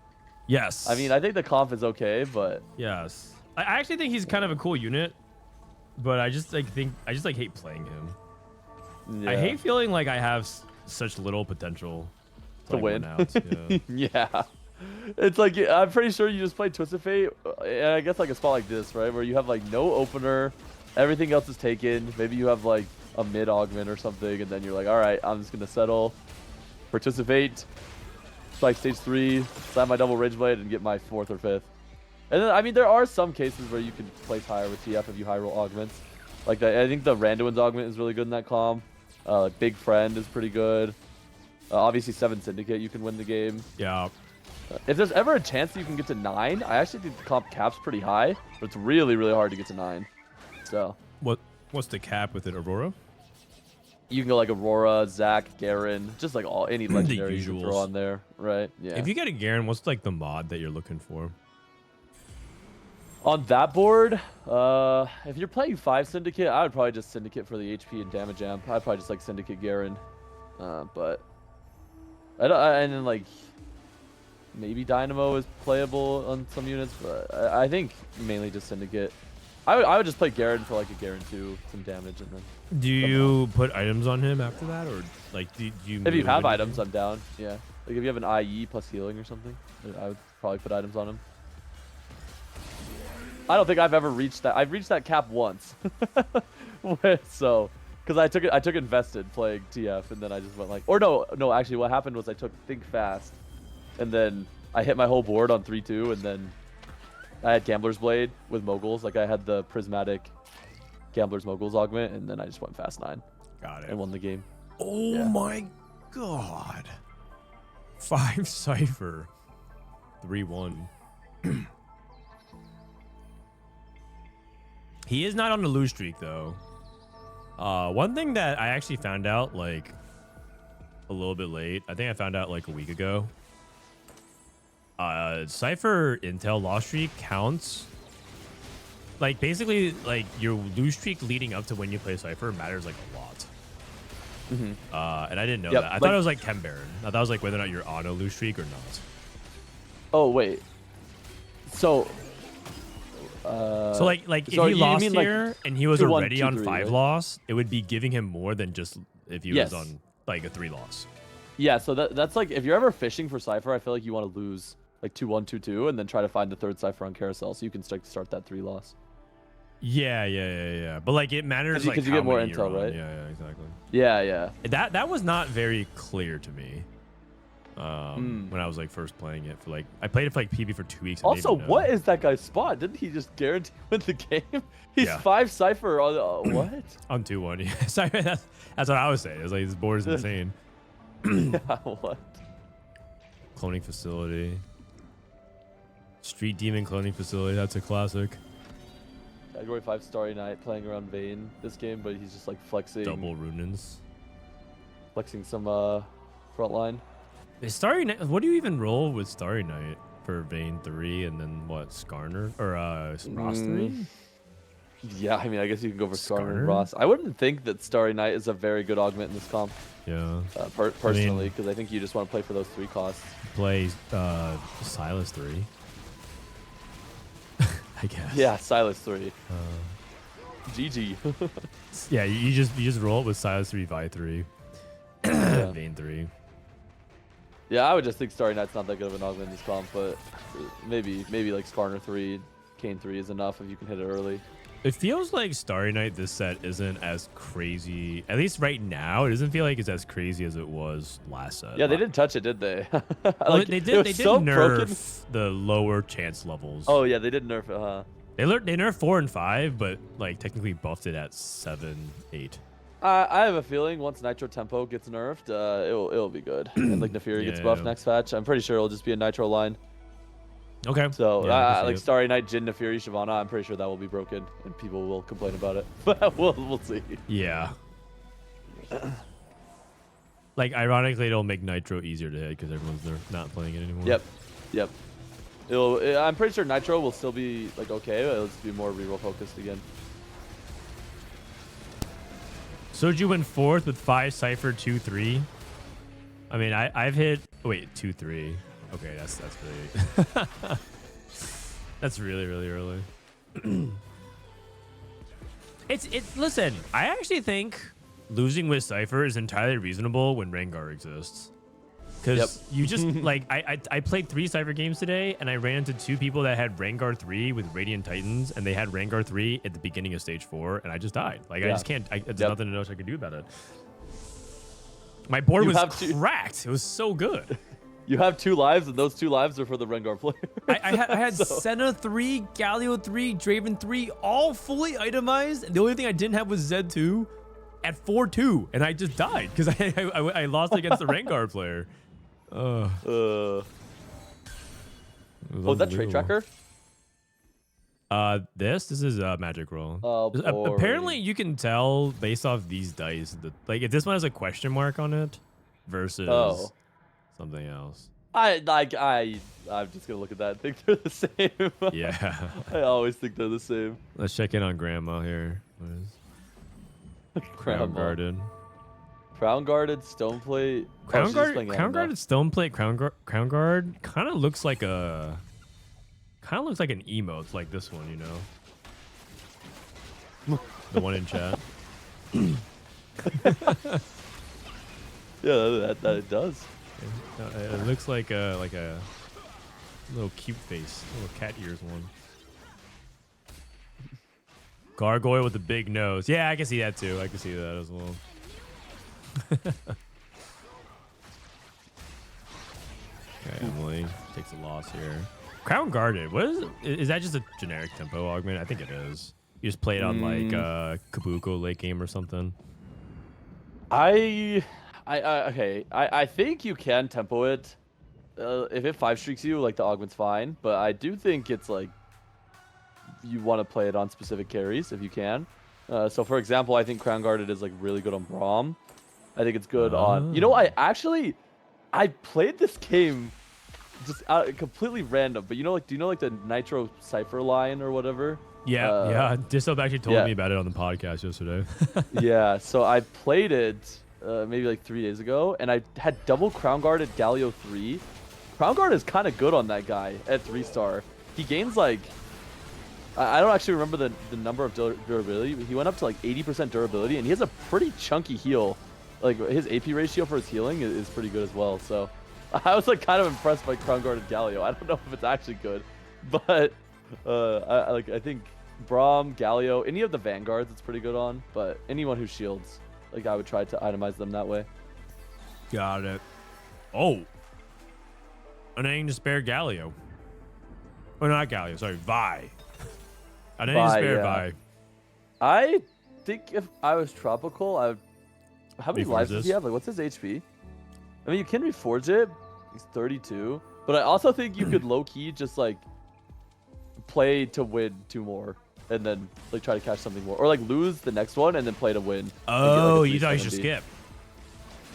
Yes. I mean, I think the comp is okay, but yes. I actually think he's kind of a cool unit, but I just like hate playing him. yeah. I hate feeling like I have such little potential to like, win. Out. Yeah. Yeah. It's like, I'm pretty sure you just play Twisted Fate, and I guess like a spot like this, right? Where you have like no opener, everything else is taken. Maybe you have like a mid augment or something, and then you're like, all right, I'm just going to settle, participate, like stage 3, slam my double Rage Blade, and get my 4th or 5th. And then, I mean, there are some cases where you can place higher with TF if you high roll augments. Like, I think the Randuin's augment is really good in that comp. Like Big Friend is pretty good. Obviously, 7 Syndicate, you can win the game. Yeah. If there's ever a chance that you can get to 9, I actually think the comp cap's pretty high, but it's really, really hard to get to 9. So What's the cap with it, Aurora? you can go like Aurora, Zac, Garen, just like any legendary you can throw on there, right? Yeah. If you get a Garen, what's like the mod that you're looking for? On that board, if you're playing 5 Syndicate, I would probably just Syndicate for the HP and damage amp. I'd probably just like Syndicate Garen, but I don't. And then like maybe Dynamo is playable on some units, but I think mainly just Syndicate. I would just play Garen for like a Garen 2, some damage, and then. Do you put items on him after that, or like do you? If you move have anything? items, I'm down. Yeah, like if you have an IE plus healing or something, I would probably put items on him. I don't think I've ever reached that. I've reached that cap once. So, because I took invested playing TF, and then I just went like, or no. Actually, what happened was I took Think Fast, and then I hit my whole board on 3-2, and then I had Gambler's Blade with Moguls. Like I had the Prismatic Gambler's Moguls augment, and then I just went fast 9. Got it. And won the game. Oh Yeah. my god. 5 Cypher. 3-1. He is not on the lose streak though. One thing that I actually found out like a little bit late, I think I found out like a week ago. Cypher Intel loss streak counts. Like basically like your lose streak leading up to when you play Cypher matters like a lot. Mm-hmm. And I didn't know Yep, that. I like- thought it was like Chem Baron. I thought it was like whether or not you're on a lose streak or not. Oh wait. So. So like if so he you lost mean, like, here and he was 2-1, already on 2-3, 5 right? loss, it would be giving him more than just if he Yes. was on like a 3 loss. Yeah, so that's like if you're ever fishing for Cypher, I feel like you want to lose like 2-1, 2-2, and then try to find the 3rd Cypher on Carousel, so you can start that 3 loss. Yeah. But like it matters like Because you how get more many you're intel, on. right? Yeah, exactly. Yeah. That was not very clear to me. When I was like first playing it for like I played it for like PB for 2 weeks. I didn't Also, even know. what is that guy's spot? Didn't he just guarantee win the game? He's Yeah. 5 Cypher on what? On 2-1? Yeah, sorry, that's what I was saying. It was like this board is insane. Yeah, what? Cloning facility. Street Demon cloning facility. That's a classic. Category 5 Starry Night playing around Vayne this game, but he's just like flexing Double Runins. some front line. Is Starry Night, what do you even roll with Starry Night for Vayne 3 and then what, Skarner? Or Ross 3? Yeah, I mean, I guess you can go for Skarner and Skarner? Ross. I wouldn't think that Starry Night is a very good augment in this comp, Yeah. personally, because I think you just want to play for those 3 costs. Play Silas 3. I guess. Yeah, Silas 3. GG. Yeah, you just roll it with Silas 3, Vi 3, Yeah. Vayne 3. Yeah, I would just think Starry Night's not that good of an augment in this comp, but maybe like Skarner 3, Kane 3 is enough if you can hit it early. It feels like Starry Night this set isn't as crazy. At least right now, it doesn't feel like it's as crazy as it was last set. Yeah, they didn't touch it, did they? Well, they did. They did so nerf broken. the lower chance levels. Oh yeah, they did nerf it, huh? They nerfed 4 and 5, but like technically buffed it at 7, 8. I have a feeling once Nitro Tempo gets nerfed, it'll be good. And like Nefiri gets buffed Yeah. next patch. I'm pretty sure it'll just be a Nitro line. Okay. So Yeah, I can see like it. Starry Night, Jin, Nefiri, Shyvana, I'm pretty sure that will be broken and people will complain about it. But we'll see. Yeah. Like ironically, it'll make Nitro easier to hit because they're not playing it anymore. Yep. I'm pretty sure Nitro will still be like okay, but it'll just be more reroll focused again. Soju went 4th with 5 Cypher 2-3. I mean, I've hit 2-3. Okay, that's really that's really early. Listen, I actually think losing with Cypher is entirely reasonable when Rengar exists. Because you just like I played 3 Cypher games today and I ran into 2 people that had Rengar 3 with Radiant Titans and they had Rengar 3 at the beginning of stage 4 and I just died. Like I just can't. There's nothing else I could do about it. My board was cracked. It was so good. You have 2 lives, and those 2 lives are for the Rengar player. I had Senna 3, Galio 3, Draven 3, all fully itemized. The only thing I didn't have was Zed 2 at 4-2, and I just died because I lost against the Rengar player. Oh, that trade tracker? This is a magic roll. Oh, apparently you can tell based off these dice that like if this one has a question mark on it versus something else. I'm just gonna look at that and think they're the same. Yeah. I always think they're the same. Let's check in on Grandma here. What is Crown Guarded? Crown Guarded, Stoneplate. Crown Guarded Stoneplate, Crown Guard kind of looks like an emote like this one, you know? The one in chat. Yeah, that it does. It looks like a little cute face, little cat ears one. Gargoyle with a big nose. Yeah, I can see that too. I can see that as well. Okay, Emily takes a loss here. Crown Guarded. What is that just a generic tempo augment? I think it is. You just play it on like Kabuko late game or something. I think you can tempo it. If it 5 streaks you, like the augment's fine. But I do think it's like you want to play it on specific carries if you can. So for example, I think Crown Guarded is like really good on Braum. I think it's good on. You know, I played this game just completely random. But you know, like, do you know like the Nitro Cypher line or whatever? Yeah, yeah. Disop actually told me about it on the podcast yesterday. Yeah, so I played it maybe like 3 days ago, and I had double Crown Guarded Galio 3. Crown Guard is kind of good on that guy at 3-star. He gains like, I don't actually remember the number of durability, but he went up to like 80% durability, and he has a pretty chunky heal. Like his AP ratio for his healing is pretty good as well. So I was like kind of impressed by Crown Guarded Galio. I don't know if it's actually good, but I think Braum, Galio, any of the Vanguards it's pretty good on, but anyone who shields, like I would try to itemize them that way. Got it. Oh. Unending Despair Galio. Or not Galio, sorry, Vi. Unending Despair Vi. I think if I was Tropical, I would... How many lives does he have? Like, what's his HP? I mean, you can reforge it. He's 32. But I also think you could low-key just, like, play to win 2 more. And then, like, try to catch something more. Or, like, lose the next one and then play to win. Oh, like you thought you should skip.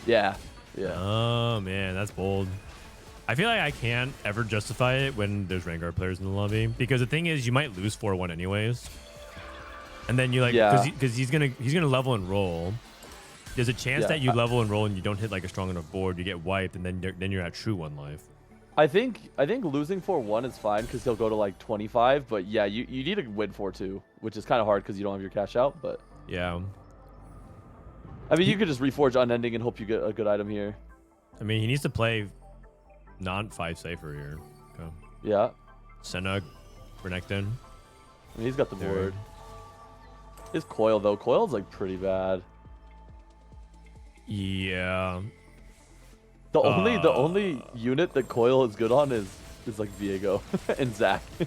Yeah. Yeah. Oh, man, that's bold. I feel like I can't ever justify it when there's Rengar players in the lobby. Because the thing is, you might lose 4-1 anyways. And then you like, because he's gonna level and roll. There's a chance that you level and roll and you don't hit like a strong enough board, you get wiped, and then you're at true 1 life. I think losing 4-1 is fine because he'll go to like 25. But yeah, you need to win 4-2, which is kind of hard because you don't have your cash out. But yeah, I mean, you could just reforge unending and hope you get a good item here. I mean, he needs to play non 5 safer here. Okay. Yeah. Senna, Renekton. I mean, he's got the board. His coil though, coil's like pretty bad. Yeah. The only unit that coil is good on is like Viego and Zac. So,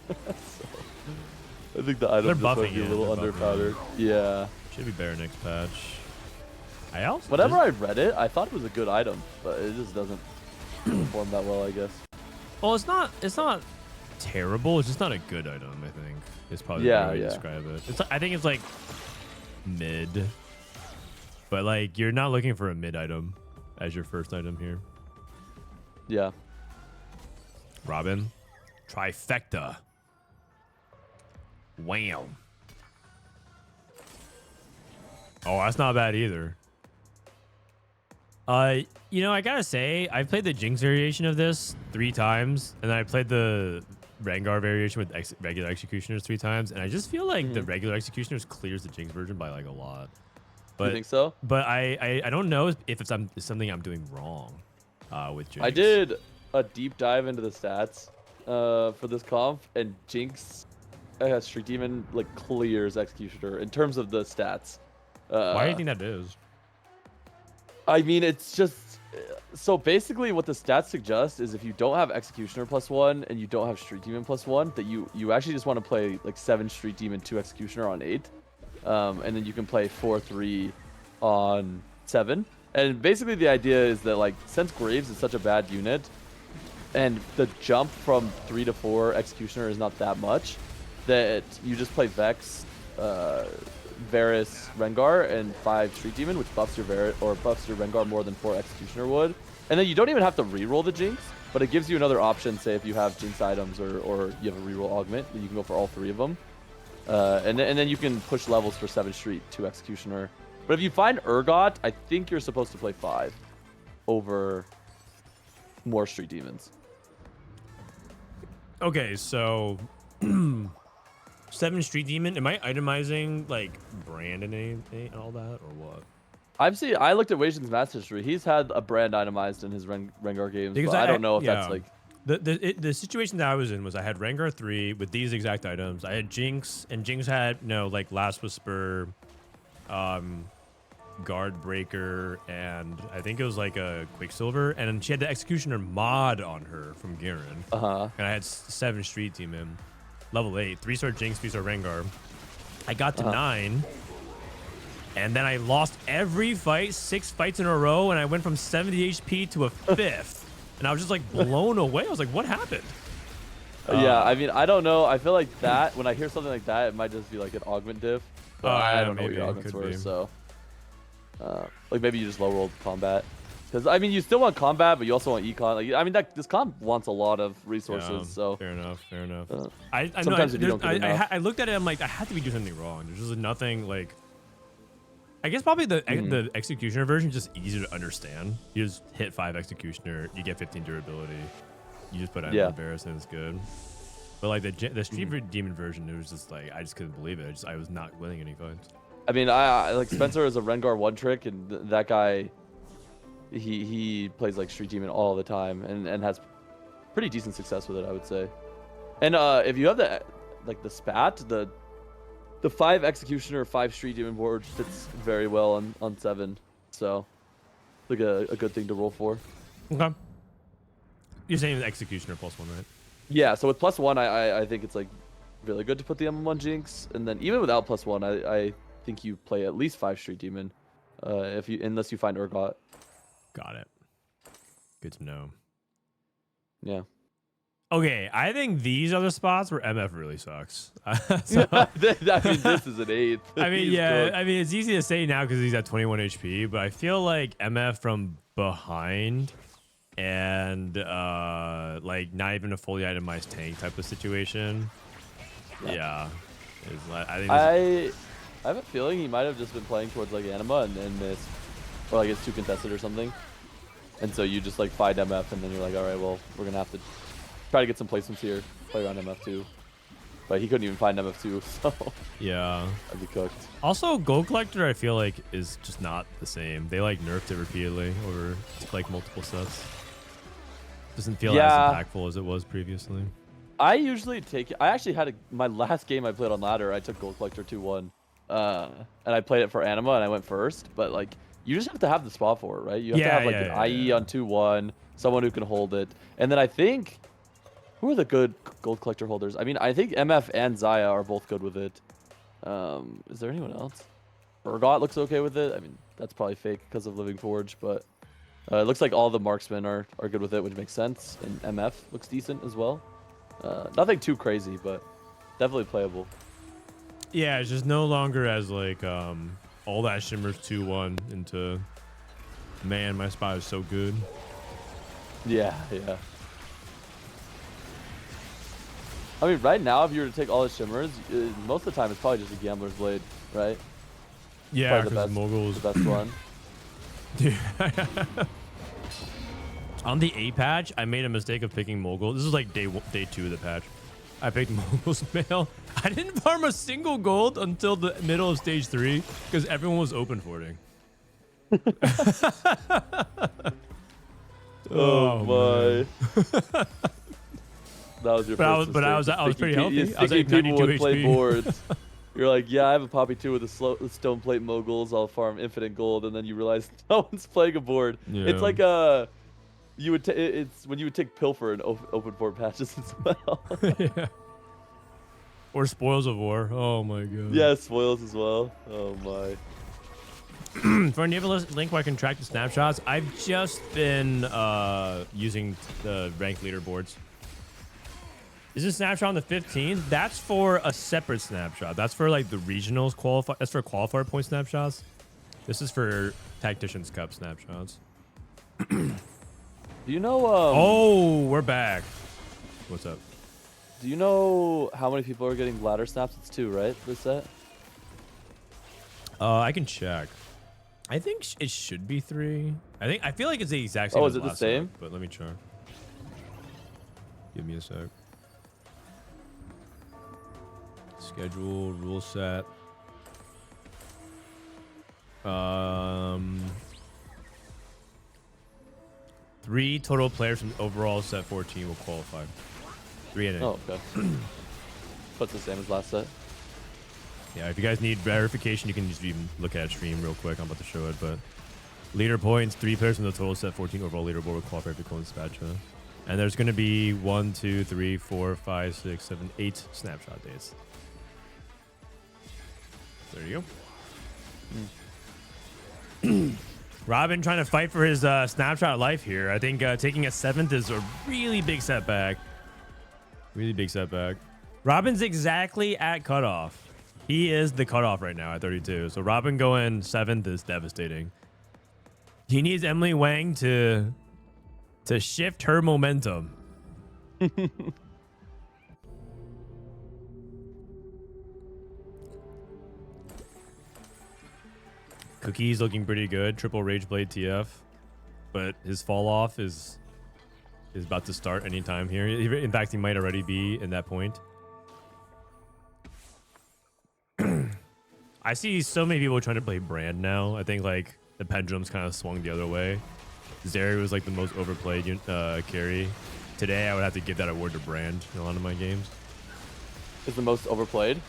I think the item just might be a little underpowered. Yeah. Should be better next patch. Whenever I read it, I thought it was a good item, but it just doesn't perform that well, I guess. Well, it's not terrible. It's just not a good item. I think is probably the way to describe it. I think it's like mid, but like you're not looking for a mid item as your first item here. Yeah. Robin, trifecta. Wham. Oh, that's not bad either. You know, I gotta say, I've played the Jinx variation of this 3 times, and then I played the Rengar variation with regular Executioners 3 times, and I just feel like the regular Executioners clears the Jinx version by like a lot. But, you think so? But I don't know if it's something I'm doing wrong with Jinx. I did a deep dive into the stats for this comp, and Jinx Street Demon like clears Executioner in terms of the stats. Why do you think that is? I mean, it's just so basically what the stats suggest is if you don't have Executioner +1 and you don't have Street Demon +1, that you actually just want to play like 7 Street Demon, 2 Executioner on 8, and then you can play 4-3 on 7. And basically the idea is that like since Graves is such a bad unit, and the jump from 3 to 4 Executioner is not that much, that you just play Vex, Varus, Rengar, and 5 Street Demon, which buffs your buffs your Rengar more than 4 Executioner would. And then you don't even have to reroll the Jinx, but it gives you another option. Say if you have Jinx items or you have a reroll augment, then you can go for all 3 of them. And then you can push levels for 7 Street, 2 Executioner. But if you find Urgot, I think you're supposed to play 5 over more Street Demons. Okay, so 7 Street Demon. Am I itemizing like brand and anything and all that, or what? I looked at Wei-Shin's match history. He's had a brand itemized in his Rengar games, but I don't know if that's like... The situation that I was in was I had Rengar 3 with these exact items. I had Jinx, and Jinx had, like Last Whisper, Guard Breaker, and I think it was like a Quicksilver, and she had the Executioner mod on her from Garen. And I had 7 Street Demon, level 8, 3-star Jinx, 3-star Rengar. I got to 9, and then I lost every fight, 6 fights in a row, and I went from 70 HP to a 5th. And I was just like blown away. I was like, what happened? Yeah, I mean, I don't know. I feel like that, when I hear something like that, it might just be like an augment diff. But I don't know what your augments were, so. Like maybe you just low rolled combat. Because, I mean, you still want combat, but you also want econ. Like, I mean, this comp wants a lot of resources, so. Fair enough, fair enough. Sometimes if you don't get enough. I looked at it, I'm like, I had to be doing something wrong. There's just nothing like. I guess probably the Executioner version is just easier to understand. You just hit 5 Executioner, you get 15 durability. You just put out Varus and it's good. But like the Street Demon version, it was just like, I just couldn't believe it. I was not winning any fights. I mean, I like Spencer is a Rengar 1 trick, and that guy, he plays like Street Demon all the time and has pretty decent success with it, I would say. And if you have the spat, the 5 Executioner, 5 Street Demon board fits very well on 7. So, like a good thing to roll for. Okay. You're saying the Executioner +1, right? Yeah, so with +1, I think it's like really good to put the M1 Jinx. And then even without +1, I think you play at least 5 Street Demon unless you find Urgot. Got it. Good to know. Yeah. Okay, I think these are the spots where MF really sucks. I mean, this is an 8th. I mean, I mean, it's easy to say now because he's at 21 HP, but I feel like MF from behind and like not even a fully itemized tank type of situation. Yeah. I I have a feeling he might have just been playing towards like Anima and missed, or like it's too contested or something. And so you just like find MF, and then you're like, all right, well, we're gonna have to try to get some placements here, play around MF2. But he couldn't even find MF2, so yeah, I'd be cooked. Also, Gold Collector, I feel like is just not the same. They like nerfed it repeatedly over like multiple sets. Doesn't feel as impactful as it was previously. I usually take. I actually had my last game I played on ladder. I took Gold Collector 2-1, and I played it for Anima, and I went first. But like, you just have to have the spot for it, right? You have to have like an IE on 2-1, someone who can hold it, and then I think. Who are the good Gold Collector holders? I mean, I think MF and Xayah are both good with it. Is there anyone else? Urgot looks okay with it. I mean, that's probably fake because of Living Forge, but it looks like all the marksmen are good with it, which makes sense. And MF looks decent as well. Nothing too crazy, but definitely playable. Yeah, it's just no longer as like all that shimmers 2-1 into, man, my spot is so good. Yeah, yeah. I mean, right now, if you were to take all the shimmers, most of the time it's probably just a Gambler's Blade, right? Yeah, because Mogul's the best one. On the A patch, I made a mistake of picking Mogul. This is like day 2 of the patch. I picked Mogul's mail. I didn't farm a single gold until the middle of stage 3 because everyone was open forting. Oh my. That was your first mistake. I was pretty healthy. I was like like people would play boards. You're like, yeah, I have a Poppy 2 with a stone plate moguls. I'll farm infinite gold, and then you realize no one's playing a board. Yeah. It's like you would it's when you would take pilfer in open board patches as well. Yeah. Or Spoils of War. Oh my god. Yeah, spoils as well. Oh my. For enable link where I can track the snapshots, I've just been using the ranked leaderboards. Is this snapshot on the 15th? That's for a separate snapshot. That's for like the regionals qualify. That's for qualifier point snapshots. This is for Tacticians Cup snapshots. Do you know? Oh, we're back. What's up? Do you know how many people are getting ladder snaps? It's 2, right? This set. I can check. I think it should be 3. I feel like it's the exact same. Oh, as is it the last same? Set, but let me check. Give me a sec. Schedule, rule set. 3 total players from overall set 14 will qualify. 3 in it. Oh, okay. What's the same as last set? Yeah, if you guys need verification, you can just even look at a stream real quick. I'm about to show it, but leader points, 3 players from the total set 14 overall leaderboard will qualify for Golden Spatula. And there's going to be 1, 2, 3, 4, 5, 6, 7, 8 snapshot days. There you go. Robin trying to fight for his snapshot life here. I think taking a 7th is a really big setback. Really big setback. Robin's exactly at cutoff. He is the cutoff right now at 32. So Robin going 7th is devastating. He needs Emily Wang to shift her momentum. Cookie's looking pretty good. Triple Rage Blade TF. But his fall off is about to start anytime here. In fact, he might already be in that point. I see so many people trying to play Brand now. I think like the pendulum's kind of swung the other way. Zeri was like the most overplayed carry. Today, I would have to give that award to Brand in a lot of my games. Is the most overplayed?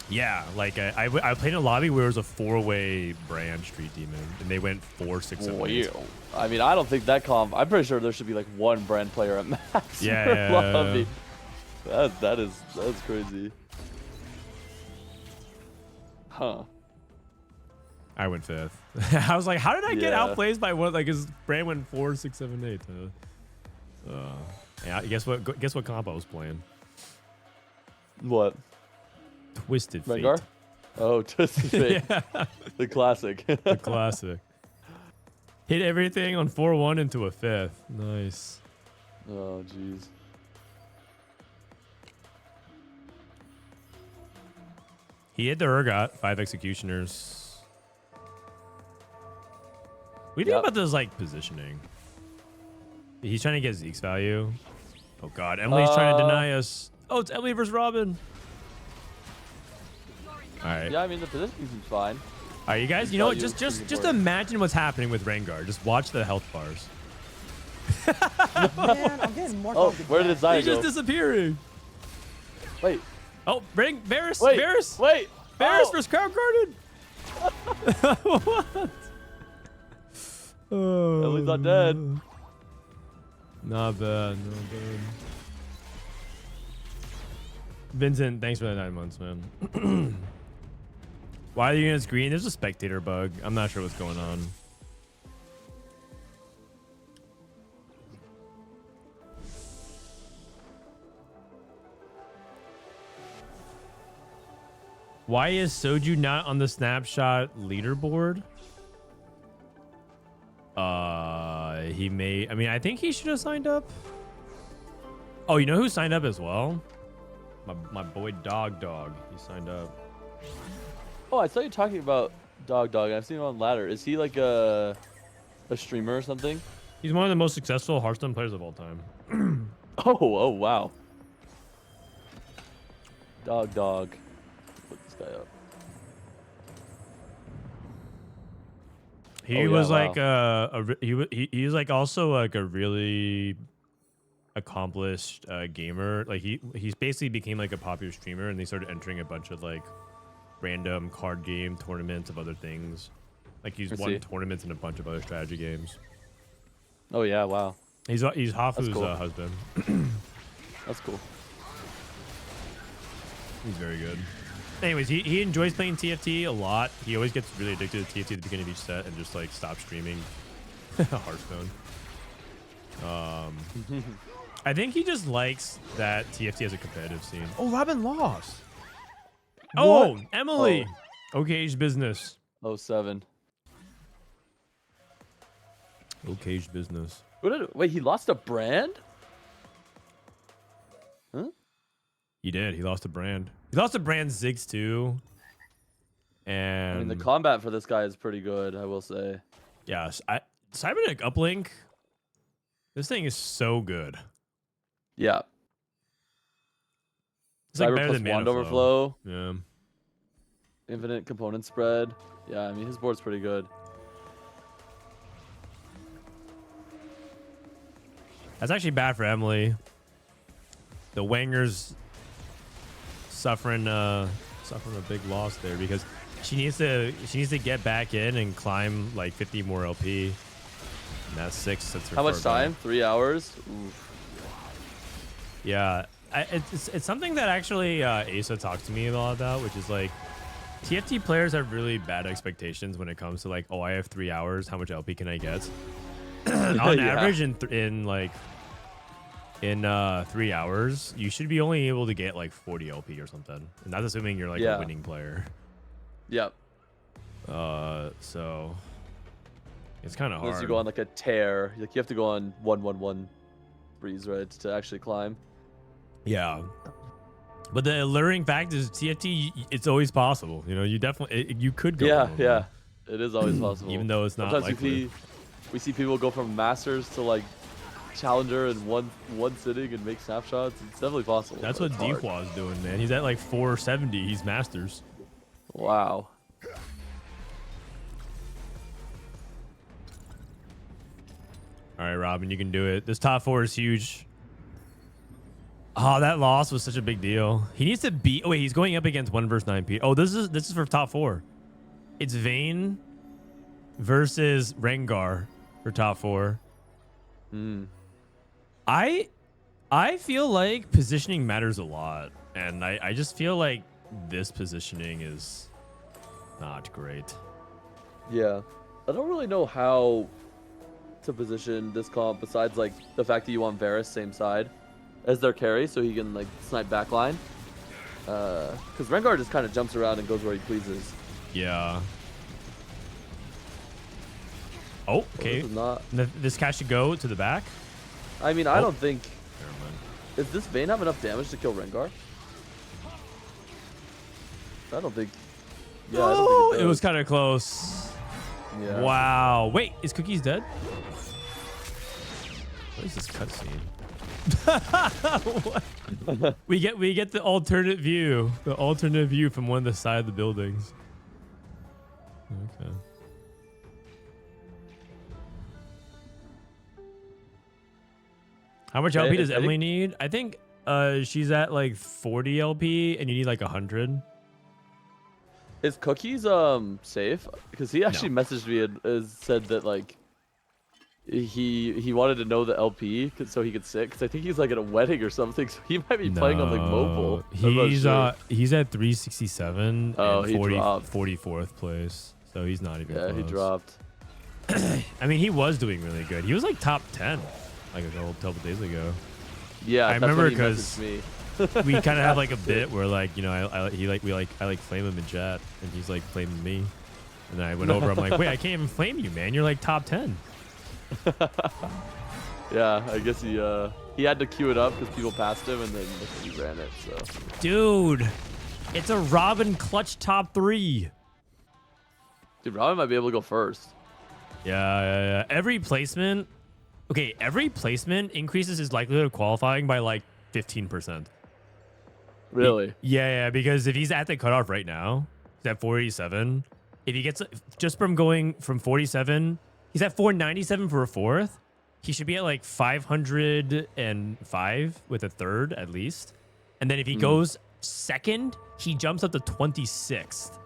Yeah, like I played in a lobby where it was a 4-way Brand Street Demon, and they went 4, 6, 7, 8. I mean, I don't think that comp. I'm pretty sure there should be like 1 Brand player at max. Yeah, lobby. That's crazy. Huh. I went 5th. I was like, how did I get outplayed by one? Like his Brand went 4, 6, 7, 8. Yeah, guess what? Guess what comp I was playing? What? Twisted Fate. Rengar? Oh, Twisted Fate. Yeah. The classic. The classic. Hit everything on 4-1 into a 5th. Nice. Oh, jeez. He hit the Urgot, 5 executioners. What do you think about this like positioning? He's trying to get Zeke's value. Oh god, Emily's trying to deny us. Oh, it's Emily versus Robin. All right. Yeah, I mean the positioning seems fine. All right, you guys. You know what? Just imagine what's happening with Rengar. Just watch the health bars. Man, I'm getting more. Oh, where did Zaya He's go? just disappearing. Wait. Oh, bring Varus. Wait. Varus. Wait. Varus Oh. versus Crown Guarded. What? Oh, Emily's not dead. Not bad. Not bad. Vincent, thanks for the 9 months, man. Why are the units green? There's a spectator bug. I'm not sure what's going on. Why is Soju not on the Snapshot leaderboard? He may. I mean, I think he should have signed up. Oh, you know who signed up as well? My boy Dog. He signed up. Oh, I saw you talking about Dog. I've seen him on Ladder. Is he like a streamer or something? He's one of the most successful Hearthstone players of all time. Oh, wow. Dog. Look this guy up. He was like he was like also like a really accomplished gamer. Like he's basically became like a popular streamer, and they started entering a bunch of like random card game tournaments of other things. Like he's won tournaments in a bunch of other strategy games. Oh yeah, wow. He's Hafu's cool. husband. That's cool. He's very good. Anyways, he enjoys playing TFT a lot. He always gets really addicted to TFT at the beginning of each set and just like stops streaming Hearthstone. I think he just likes that TFT has a competitive scene. Oh, Robin lost. Oh, Emily. Oh. Okay's business. 07. Okay's business. Wait, he lost a brand? Huh? He did. He lost a brand. He lost a brand Ziggs too. And I mean, the combat for this guy is pretty good, I will say. Yes, Cybernetic Uplink. This thing is so good. Yeah. It's like Cyber better plus than Wand Mana Overflow. Yeah. Infinite component spread. Yeah, I mean, his board's pretty good. That's actually bad for Emily. The Wanger's suffering a big loss there because she needs to get back in and climb like 50 more LP. And that's 6. That's her. How much time? 3 hours? Oof. Yeah, it's something that actually Aesah talks to me a lot about, which is like TFT players have really bad expectations when it comes to like, oh, I have 3 hours. How much LP can I get? On average, in 3 hours, you should be only able to get like 40 LP or something, and that's assuming you're like a winning player. Yep. So it's kind of hard. Unless you go on like a tear, like you have to go on 1-1-1 breeze, right, to actually climb. Yeah. But the alluring fact is TFT, it's always possible. You know, you definitely you could go. Yeah. It is always possible. Even though it's not Sometimes likely. we see people go from masters to like challenger in one sitting and make snapshots. It's definitely possible. That's what Deepwa's doing, man. He's at like 470. He's masters. Wow. All right, Robin, you can do it. This top 4 is huge. Oh, that loss was such a big deal. He needs to beat. Oh wait, he's going up against 1 versus 9P. Oh, this is for top 4. It's Vayne versus Rengar for top 4. I feel like positioning matters a lot, and I just feel like this positioning is not great. Yeah, I don't really know how to position this comp besides like the fact that you want Varus same side as their carry, so he can like snipe backline. Because Rengar just kind of jumps around and goes where he pleases. Yeah. Oh, okay. This cat should go to the back. I mean, I don't think. Never mind. Does this Vayne have enough damage to kill Rengar? I don't think. Yeah, No, I don't think it was kind of close. Yeah. Wow. Wait, is Cookies dead? What is this cutscene? we get the alternate view. The alternate view from one of the side of the buildings. Okay. How much LP does Emily need? I think she's at like 40 LP and you need like 100. Is Cookies safe? Because he actually messaged me and said that like he wanted to know the LP so he could sit, because I think he's like at a wedding or something, so he might be playing on like mobile. He's at 367 and he 44th place, so he's not even close. He dropped. I mean, he was doing really good. He was like top 10 like a couple days ago. Yeah, I remember because we kind of have like a bit where like, you know, I flame him in chat and he's like flaming me, and then I went over, I'm like, wait, I can't even flame you, man, you're like top 10. Yeah, I guess he had to queue it up because people passed him, and then he ran it. So, dude, it's a Robin clutch top 3. Dude, Robin might be able to go first. Yeah. Every placement increases his likelihood of qualifying by like 15%. Really? Yeah, because if he's at the cutoff right now, he's at 487. If he gets just from going from 47, he's at 497 for a fourth. He should be at like 505 with a third at least. And then if he goes second, he jumps up to 26th.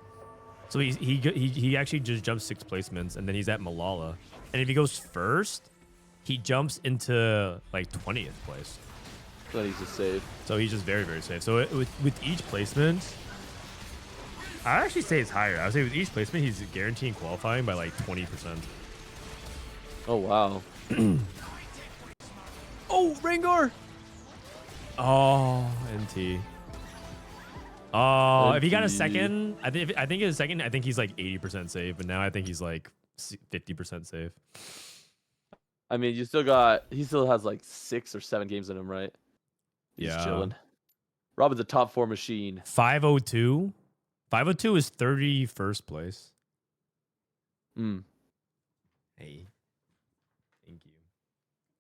So he actually just jumps 6 placements, and then he's at Milala. And if he goes first, he jumps into like 20th place. So he's just safe. So he's just very, very safe. So with each placement, I actually say it's higher. I would say with each placement, he's guaranteeing qualifying by like 20%. Oh, wow. Oh, Rengar! Oh, NT. Oh, if he got a second, I think his second, I think he's like 80% safe, but now I think he's like 50% safe. I mean, he still has like 6 or 7 games in him, right? He's chilling. Robin's a top 4 machine. 502. 502 is 31st place. Hey. Thank you.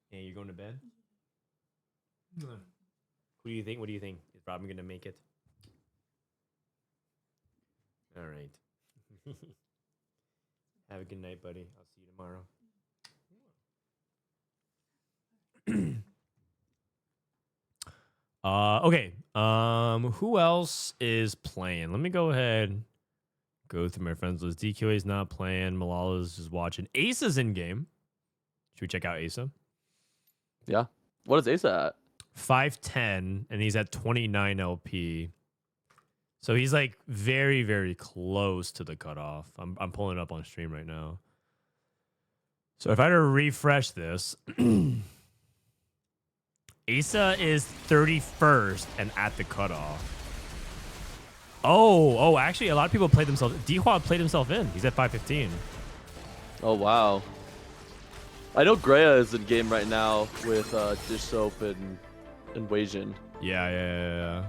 Hey, you going to bed? What do you think? Is Robin going to make it? All right. Have a good night, buddy. I'll see you tomorrow. Okay. Who else is playing? Let me go ahead. Go through my friends list. DQA's not playing. Milala's just watching. Aesah's in game. Should we check out Aesah? Yeah. What is Aesah at? 510, and he's at 29 LP. So he's like very, very close to the cutoff. I'm pulling it up on stream right now. So if I were to refresh this, Aesah is 31st and at the cutoff. Oh, actually, a lot of people played themselves. Dihua played himself in. He's at 515. Oh, wow. I know Grea is in game right now with Dish Soap and Weijin. Yeah.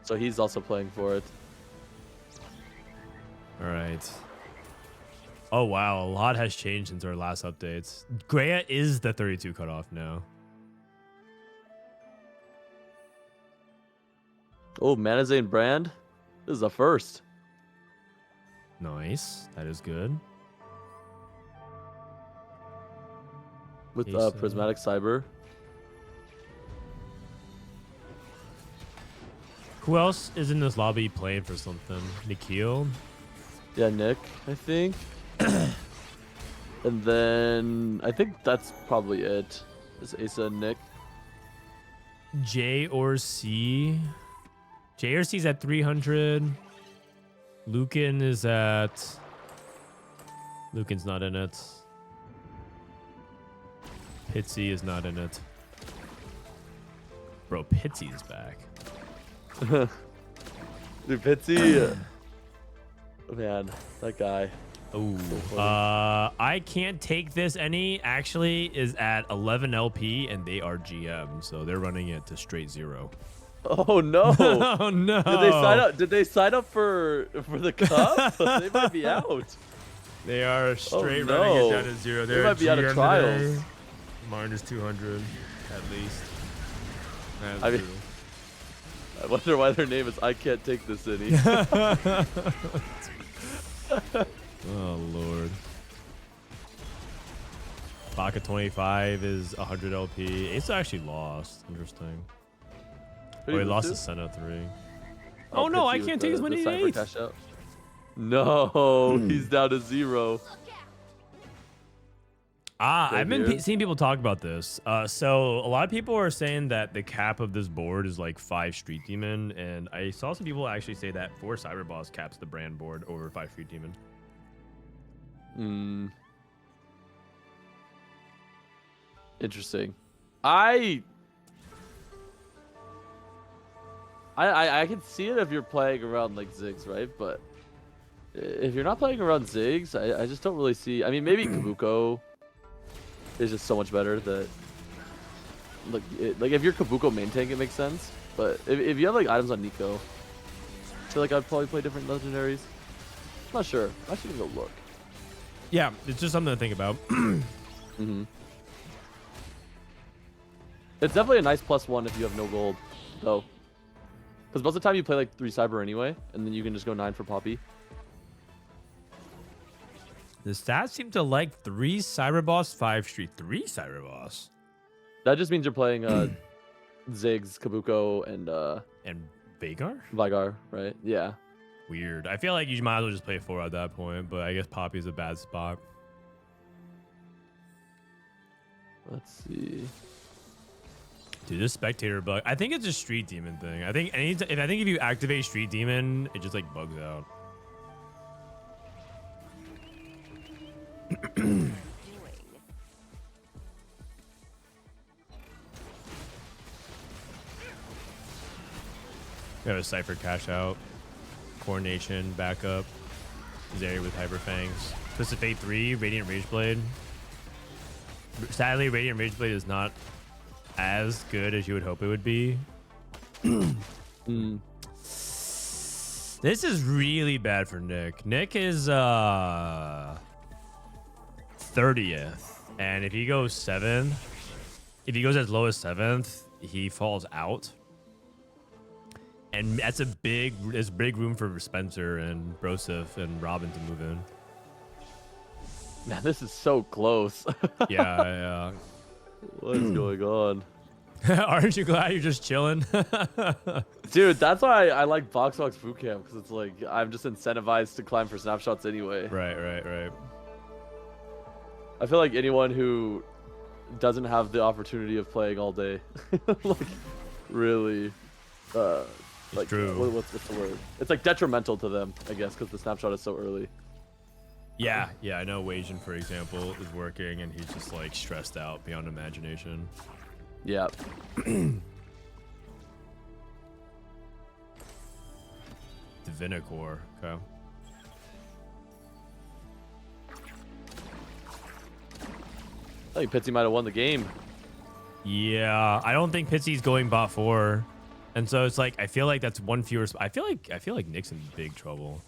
So he's also playing for it. All right. Oh, wow. A lot has changed since our last updates. Grea is the 32 cutoff now. Oh, Manazane Brand. This is a first. Nice. That is good. With Prismatic Cyber. Who else is in this lobby playing for something? Nikhil? Yeah, Nick, I think. And then I think that's probably it. It's Aesah and Nick. J or C. J or C's at 300. Lucan is at... Lucan's not in it. Pitsy is not in it. Bro, Pitsy is back. Dude, Pitsy... man, that guy. Oh, I can't take this any. Actually, is at 11 LP and they are GM, so they're running it to straight 0. Oh no! Oh no! Did they sign up? Did they sign up for the cup? They might be out. They are straight no. running it down to 0. They They're might be out of GM trials. today. Minus 200 at least. That's I mean, brutal. I wonder why their name is I Can't Take This Any. Oh lord. Pocket 25 is 100 LP. Aesah actually lost. Interesting. Oh, he lost to Senna 3. Oh no, I can't take his money to 8. No, he's down to 0. I've been seeing people talk about this. So a lot of people are saying that the cap of this board is like 5 Street Demon, and I saw some people actually say that 4 Cyber Boss caps the brand board over 5 Street Demon. Interesting. I can see it if you're playing around like Ziggs, right? But if you're not playing around Ziggs, I just don't really see. I mean, maybe Kabuko is just so much better that like if you're Kabuko main tank, it makes sense. But if you have like items on Nico, I feel like I'd probably play different legendaries. I'm not sure. I should go look. Yeah, it's just something to think about. It's definitely a nice +1 if you have no gold, though. Because most of the time you play like 3 Cyber anyway, and then you can just go 9 for Poppy. The stats seem to like 3 Cyber Boss, 5 Street. 3 Cyber Boss. That just means you're playing Ziggs, Kabuko, And Vagar? Vigar, right? Yeah. Weird. I feel like you might as well just play 4 at that point, but I guess Poppy's a bad spot. Let's see. Dude, this spectator bug. I think it's a Street Demon thing. I think if you activate Street Demon, it just like bugs out. We have a Cypher cash out. Coordination, backup. Zeri with Hyper Fangs. Twisted Fate 3, Radiant Rageblade. Sadly, Radiant Rageblade is not as good as you would hope it would be. This is really bad for Nick. Nick is 30th, and if he goes 7th, if he goes as low as 7th, he falls out. And that's there's big room for Spencer and Broseph and Robin to move in. Man, this is so close. Yeah. What is going on? Aren't you glad you're just chilling? Dude, that's why I like Boxbox Bootcamp, because it's like I'm just incentivized to climb for snapshots anyway. Right. I feel like anyone who doesn't have the opportunity of playing all day, like, really, like, true. What's the word? It's like detrimental to them, I guess, because the snapshot is so early. Yeah, I know Wajan, for example, is working, and he's just like stressed out beyond imagination. Yeah. Divinicore, okay. I think Pitsy might have won the game. Yeah, I don't think Pitsy's going bot 4, and so it's like I feel like that's one fewer. I feel like Nick's in big trouble.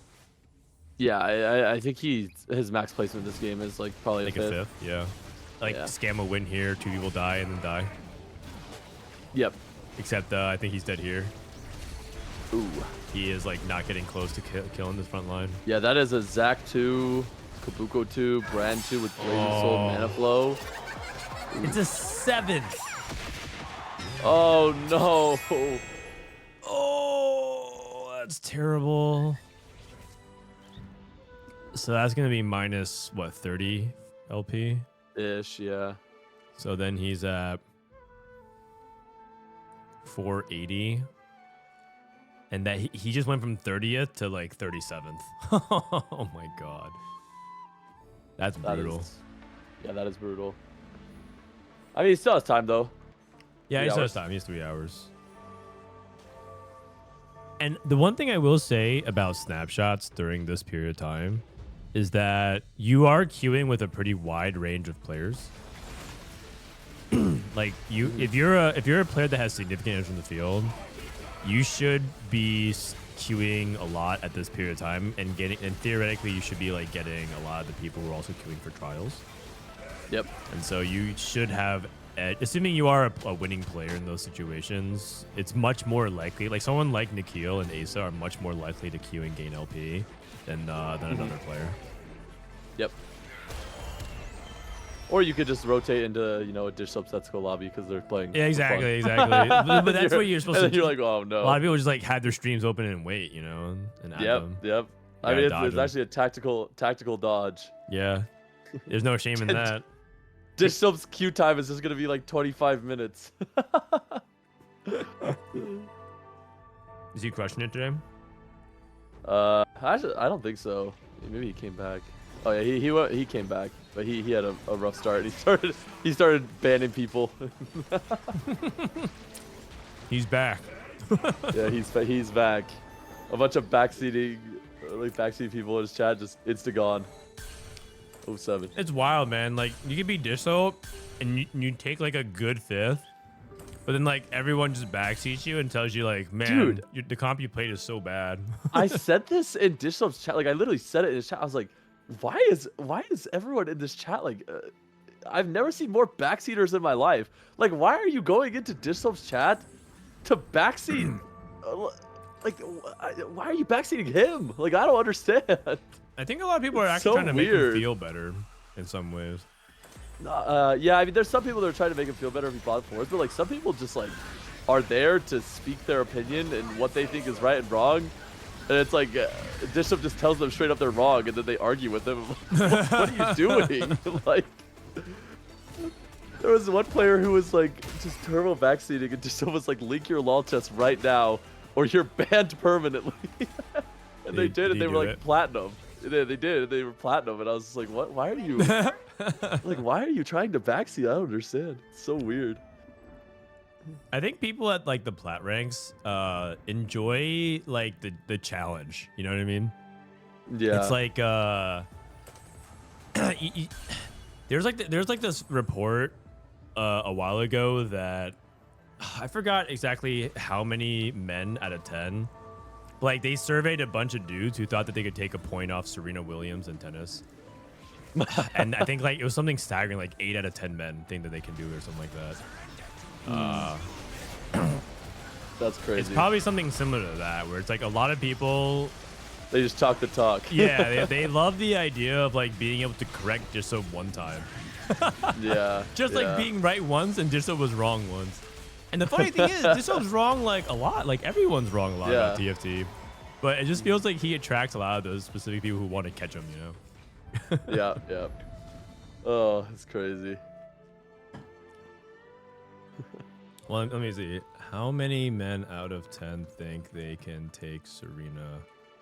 Yeah, I think his max placement this game is like probably Like a a fifth. fifth, yeah. Like scam a win here, 2 people die and then die. Yep. Except I think he's dead here. Ooh. He is like not getting close to killing this front line. Yeah, that is a Zac 2, Kabuko 2, Brand 2 with Blazing Soul Mana Flow. Ooh. It's a 7th. Oh no. Oh, that's terrible. So that's gonna be minus what, 30 LP? Ish, yeah. So then he's at 480. And that he just went from 30th to like 37th. Oh my god. That's brutal. That is brutal. I mean, he still has time though. Yeah, he still has time. He has 3 hours. And the one thing I will say about snapshots during this period of time is that you are queuing with a pretty wide range of players. Like if you're a player that has significant edge in the field, you should be queuing a lot at this period of time and theoretically you should be like getting a lot of the people who are also queuing for trials. Yep. And so you should have, assuming you are a winning player in those situations, it's much more likely, like someone like Nikhil and Aesah are much more likely to queue and gain LP than another player. Yep. Or you could just rotate into, you know, a dish sub Setsuko lobby because they're playing. Yeah, exactly. But that's what you're supposed to do. You're like, oh no. A lot of people just like have their streams open and wait, you know, and add them. Yep. I mean, it's actually a tactical dodge. Yeah. There's no shame in that. Dish sub's queue time is just gonna be like 25 minutes. Is he crushing it today? Actually, I don't think so. Maybe he came back. Oh yeah, he came back, but he had a rough start. He started banning people. He's back. Yeah, he's back. A bunch of backseating people in his chat just insta gone. 07. It's wild, man. Like you could be dish soap and you take like a good fifth, but then like everyone just backseats you and tells you like, man, dude, the comp you played is so bad. I said this in dish soap's chat. Like I literally said it in his chat. I was like, why is everyone in this chat like? I've never seen more backseaters in my life. Like, why are you going into dish soap's chat to backseat? Like, why are you backseating him? Like, I don't understand. I think a lot of people are actually trying to make him feel better in some ways. Yeah, I mean, there's some people that are trying to make him feel better if he bought fours, but like some people just like are there to speak their opinion and what they think is right and wrong. And it's like, Dishop just tells them straight up they're wrong, and then they argue with him. What are you doing? Like, there was one player who was like just turbo backseating, and Dishop was like, link your lol chest right now, or you're banned permanently. And they did, and they were like platinum. They did, and they were platinum, and I was just like, what? Why are you, like, why are you trying to backseat? I don't understand. It's so weird. I think people at like the plat ranks enjoy like the challenge. You know what I mean? Yeah. It's like there's like this report a while ago that I forgot exactly how many men out of 10. Like they surveyed a bunch of dudes who thought that they could take a point off Serena Williams in tennis. And I think like it was something staggering, like 8 out of 10 men think that they can do it or something like that. That's crazy. It's probably something similar to that, where it's like a lot of people, they just talk the talk. Yeah, they love the idea of like being able to correct Disso one time. Yeah. Just like being right once and Disso was wrong once. And the funny thing is, Disso's wrong like a lot. Like everyone's wrong a lot about TFT. But it just feels like he attracts a lot of those specific people who want to catch him, you know? Yeah. Oh, it's crazy. Well, let me see. How many men out of 10 think they can take Serena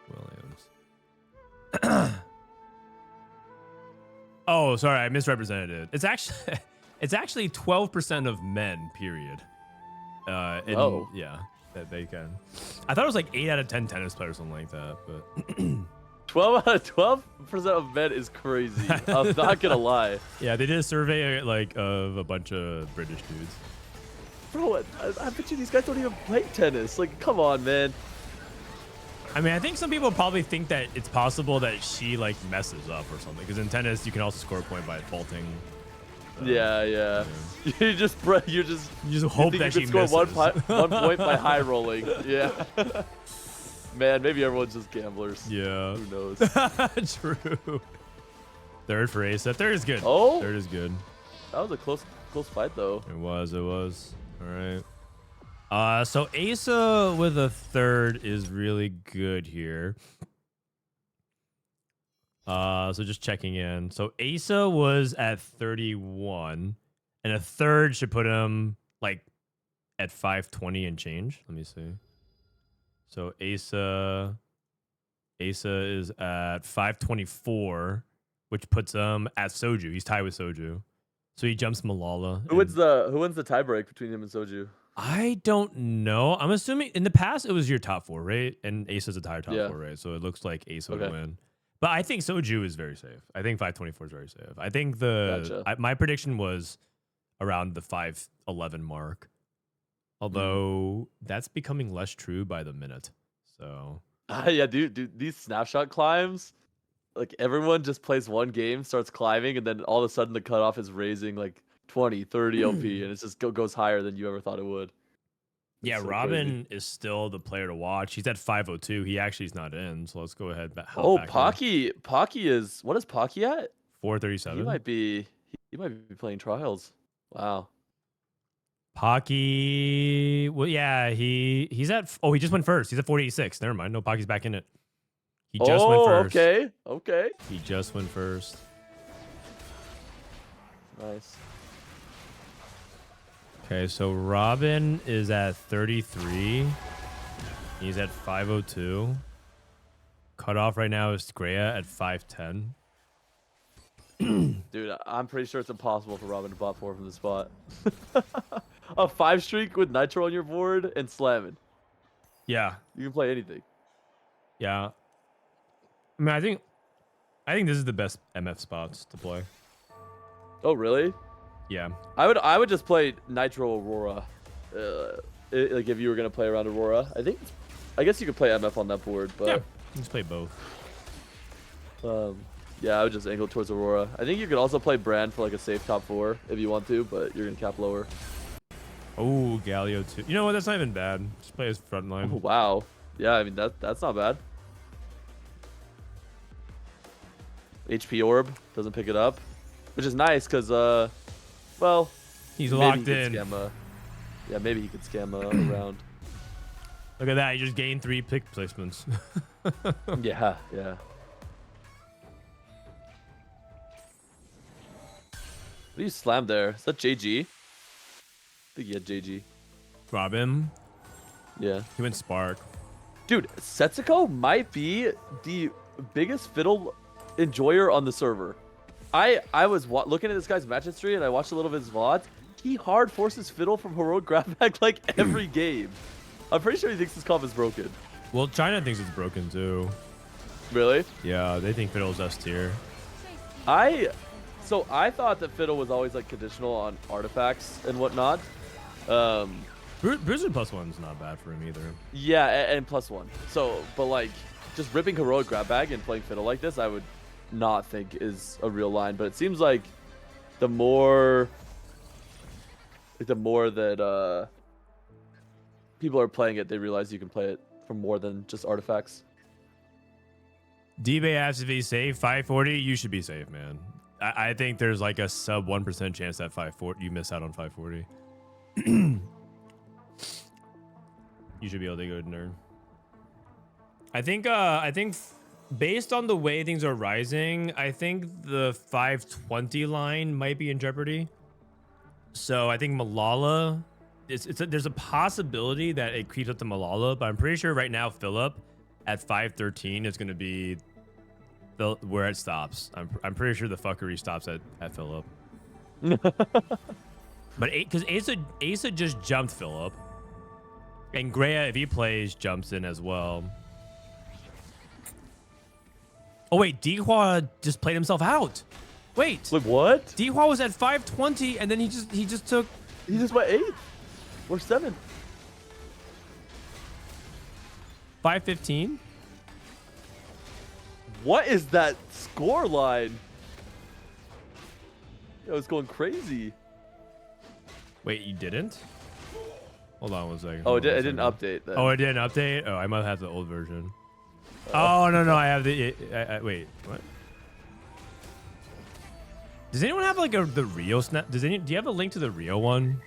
Williams? Oh, sorry, I misrepresented it. It's actually 12% of men, period. Yeah, that they can. I thought it was like 8 out of 10 tennis players, something like that, but 12% of men is crazy. I'm not gonna lie. Yeah, they did a survey like of a bunch of British dudes. Bro, I bet you these guys don't even play tennis. Like, come on, man. I mean, I think some people probably think that it's possible that she like messes up or something. Because in tennis, you can also score a point by faulting. Yeah. You just hope you that she score misses. one point by high rolling. Yeah. Man, maybe everyone's just gamblers. Yeah. Who knows? True. Third for Aesah. Third is good. Oh. Third is good. That was a close fight though. It was. All right. So Aesah with a third is really good here. So just checking in. So Aesah was at 31, and a third should put him like at 520 and change. Let me see. So Aesah is at 524, which puts him at Soju. He's tied with Soju. So he jumps Milala. Who wins the tiebreak between him and Soju? I don't know. I'm assuming in the past it was your top 4, right? And Aesah's a tied top 4, right? So it looks like Aesah would win. But I think Soju is very safe. I think 524 is very safe. I think my prediction was around the 511 mark. Although that's becoming less true by the minute. So Yeah, dude, these snapshot climbs, like everyone just plays one game, starts climbing, and then all of a sudden the cutoff is raising like 20, 30 OP, and it just goes higher than you ever thought it would. yeah, so Robin is still the player to watch. He's at 502. He actually is not in. So let's go ahead. Oh, Pocky is, what is Pocky at? 437. He might be playing trials. Wow. Pocky, well, yeah, he's at. Oh, he just went first. He's at 486. Never mind. No, Pocky's back in it. He just went first. Okay. He just went first. Nice. Okay, so Robin is at 33. He's at 502. Cutoff right now is Grea at 510. Dude, I'm pretty sure it's impossible for Robin to bot 4 from the spot. A 5 streak with Nitro on your board and slamming. Yeah. You can play anything. Yeah. I mean, I think this is the best MF spots to play. Oh, really? Yeah. I would just play Nitro Aurora. Like if you were gonna play around Aurora, I guess you could play MF on that board, but Yeah, just play both. yeah, I would just angle towards Aurora. I think you could also play Brand for like a safe top 4 if you want to, but you're gonna cap lower. Oh, Galio too. You know what? That's not even bad. Just play his front line. Oh, wow. Yeah, I mean that's not bad. HP Orb doesn't pick it up, which is nice because well, He's locked in. Yeah, maybe he could scam around. Look at that. He just gained 3 pick placements. Yeah. What do you slam there? Is that JG? I think he had JG. Robin. Yeah. He went Spark. Dude, Setsuko might be the biggest fiddle enjoyer on the server. I was looking at this guy's match history and I watched a little bit of his VODs. He hard forces fiddle from heroic grab back like every game. I'm pretty sure he thinks this comp is broken. Well, China thinks it's broken too. Really? Yeah, they think Fiddle's S tier. So I thought that fiddle was always like conditional on artifacts and whatnot. Bruiser +1's not bad for him either. Yeah, and +1. So, but like just ripping heroic grab bag and playing fiddle like this, I would not think is a real line. But it seems like the more that people are playing it, they realize you can play it for more than just artifacts. D-Bay asks if he's safe. 540, you should be safe, man. I think there's like a sub 1% chance that 540 you miss out on 540. You should be able to go to nerd. I think based on the way things are rising, I think the 520 line might be in jeopardy. So I think Milala, there's a possibility that it creeps up to Milala, but I'm pretty sure right now Filup at 513 is going to be where it stops. I'm pretty sure the fuckery stops at Filup. But because Aesah just jumped Filup, and Grea, if he plays, jumps in as well. Oh wait, Dihua just played himself out. Wait, what? Dihua was at 520, and then he just took. He just went 8 or 7. 515. What is that score line? It was going crazy. Wait, you didn't? Hold on one second. Oh, it didn't update then. Oh, it didn't update? Oh, I might have the old version. Oh, no, I have the... wait, what? Does anyone have like the Rio snap? Do you have a link to the Rio one?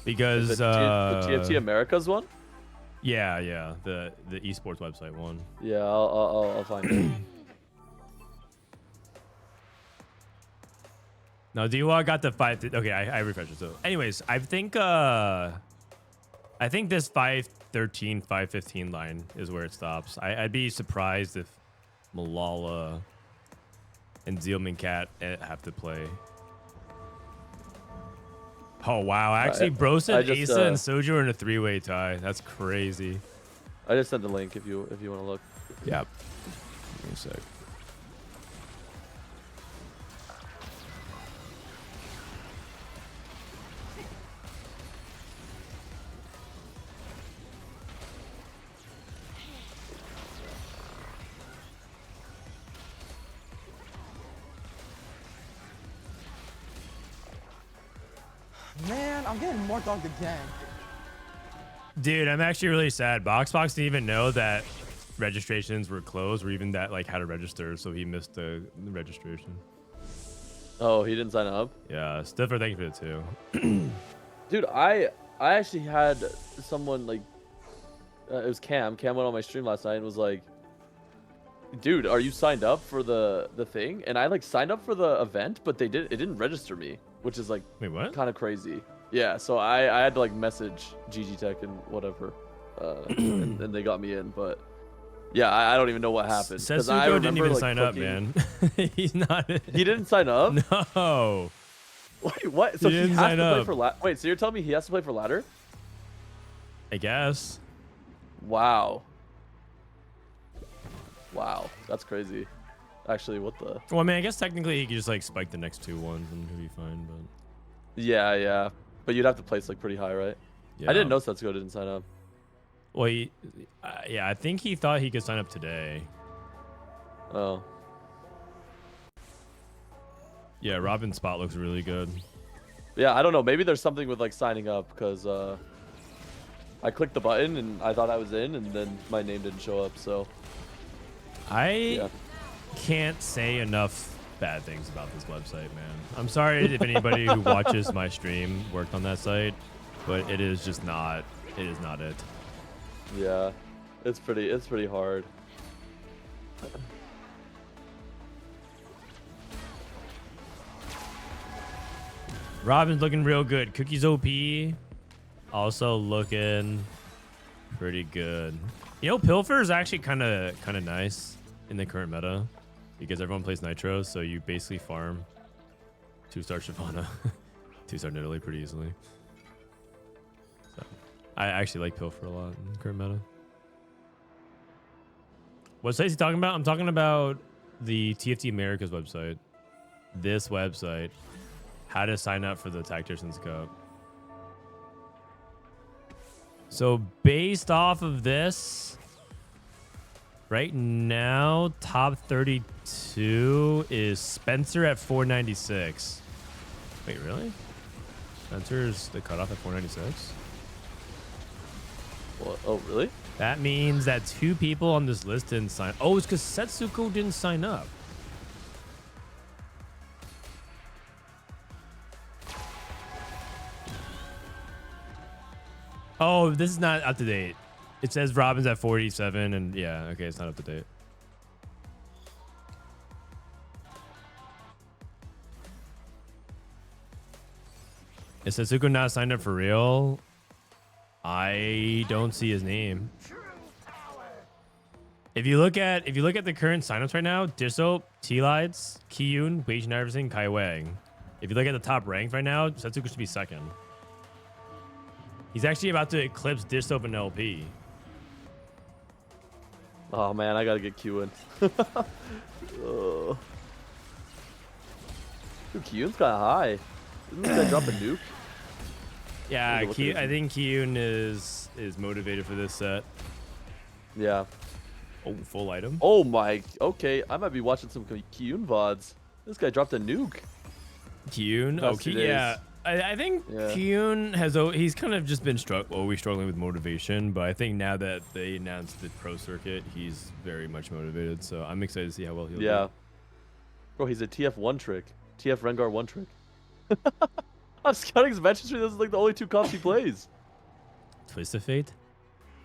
Because... the TNT Americas one? Yeah, the esports website one. Yeah, I'll find it. No, Dihua got the 5... Okay, I refreshed it. So, anyways, I think this 513, 515 line is where it stops. I'd be surprised if Milala and Zealman Cat have to play. Oh, wow. Actually, Brosen, Aesah, and Soju are in a 3-way tie. That's crazy. I just sent the link if you want to look. Yep. Give me a sec. man, I'm getting more dogged again. Dude, I'm actually really sad. Boxbox didn't even know that registrations were closed or even that like how to register, so he missed the registration. Oh, he didn't sign up? Yeah, Stiffer, thank you for the 2. Dude, I actually had someone like it was Cam. Cam went on my stream last night and was like, "Dude, are you signed up for the thing?" And I like signed up for the event, but it didn't register me, which is like Wait, what? kind of crazy. Yeah, so I had to like message GG Tech and whatever, and they got me in. But yeah, I don't even know what happened. Setsuko didn't even sign up, man. He's not. He didn't sign up? No. Wait, what? So He he didn't has sign to play up. for Wait, so you're telling me he has to play for ladder? I guess. Wow. Wow, that's crazy. Actually, what the? Well, I mean, I guess technically he could just like spike the next 2 ones and he'll be fine, but. Yeah. But you'd have to place like pretty high, right? Yeah. I didn't know Setsuko didn't sign up. Well, yeah, I think he thought he could sign up today. Oh. Yeah, Robin's spot looks really good. Yeah, I don't know. Maybe there's something with like signing up because I clicked the button and I thought I was in, and then my name didn't show up. So I can't say enough bad things about this website, man. I'm sorry if anybody who watches my stream worked on that site, but it is just not. It is not it. yeah, it's pretty hard. Robin's looking real good. Cookies OP also looking pretty good. You know, Pilfer is actually kind of nice in the current meta because everyone plays Nitro, so you basically farm 2-star Shyvana, 2-star Nidalee pretty easily. So I actually like Pilfer a lot in the current meta. What site is he talking about? I'm talking about the TFT Americas website. This website. How to sign up for the Tacticians Cup. So based off of this, right now, top 32 is Spencer at 496. Wait, really? Spencer's the cutoff at 496? What? Oh, really? That means that 2 people on this list didn't sign. Oh, it's because Setsuko didn't sign up. Oh, this is not up to date. It says Robin's at 47, and yeah, okay, it's not up to date. Is Setsuko not signed up for real? I don't see his name. If you look at the current signups right now, Dishop, Tleyds, Kiyun, Wage Iverson, Kai Wang. If you look at the top ranked right now, Setsuko should be 2nd. He's actually about to eclipse Dishop and LP. Oh man, I gotta get Q in. Dude, Q's kinda high. Didn't this guy drop a nuke? Yeah, I think Kiyun is motivated for this set. Yeah. Oh, full item. Oh my. Okay, I might be watching some Kiyun VODs. This guy dropped a nuke. Kiyun? Past Oh, 2 days. yeah. I think Kiyun he's kind of just been always struggling with motivation, but I think now that they announced the pro circuit, he's very much motivated. So I'm excited to see how well he'll do. Bro, he's a TF one trick. TF Rengar one trick. I'm scouting his match history. This is like the only 2 comps he plays. Twist of Fate?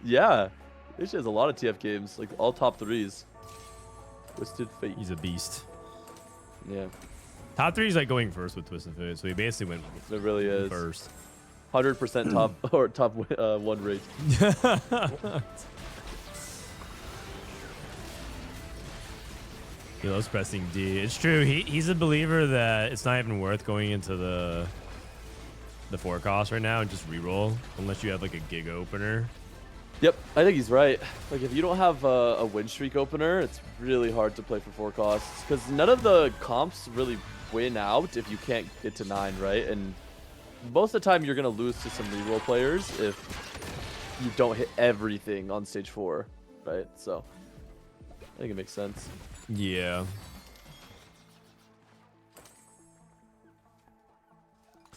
Yeah. This has a lot of TF games, like all top 3s. Twisted Fate. He's a beast. Yeah. Top 3 is like going first with Twist of Fate, so he basically went It really is. first. 100% top or top 1 rate. He loves pressing D. It's true. He's a believer that it's not even worth going into the 4 cost right now and just reroll unless you have like a gig opener. Yep, I think he's right. Like if you don't have a win streak opener, it's really hard to play for 4 costs because none of the comps really win out if you can't get to 9, right? And most of the time you're gonna lose to some reroll players if you don't hit everything on stage 4, right? So I think it makes sense. Yeah.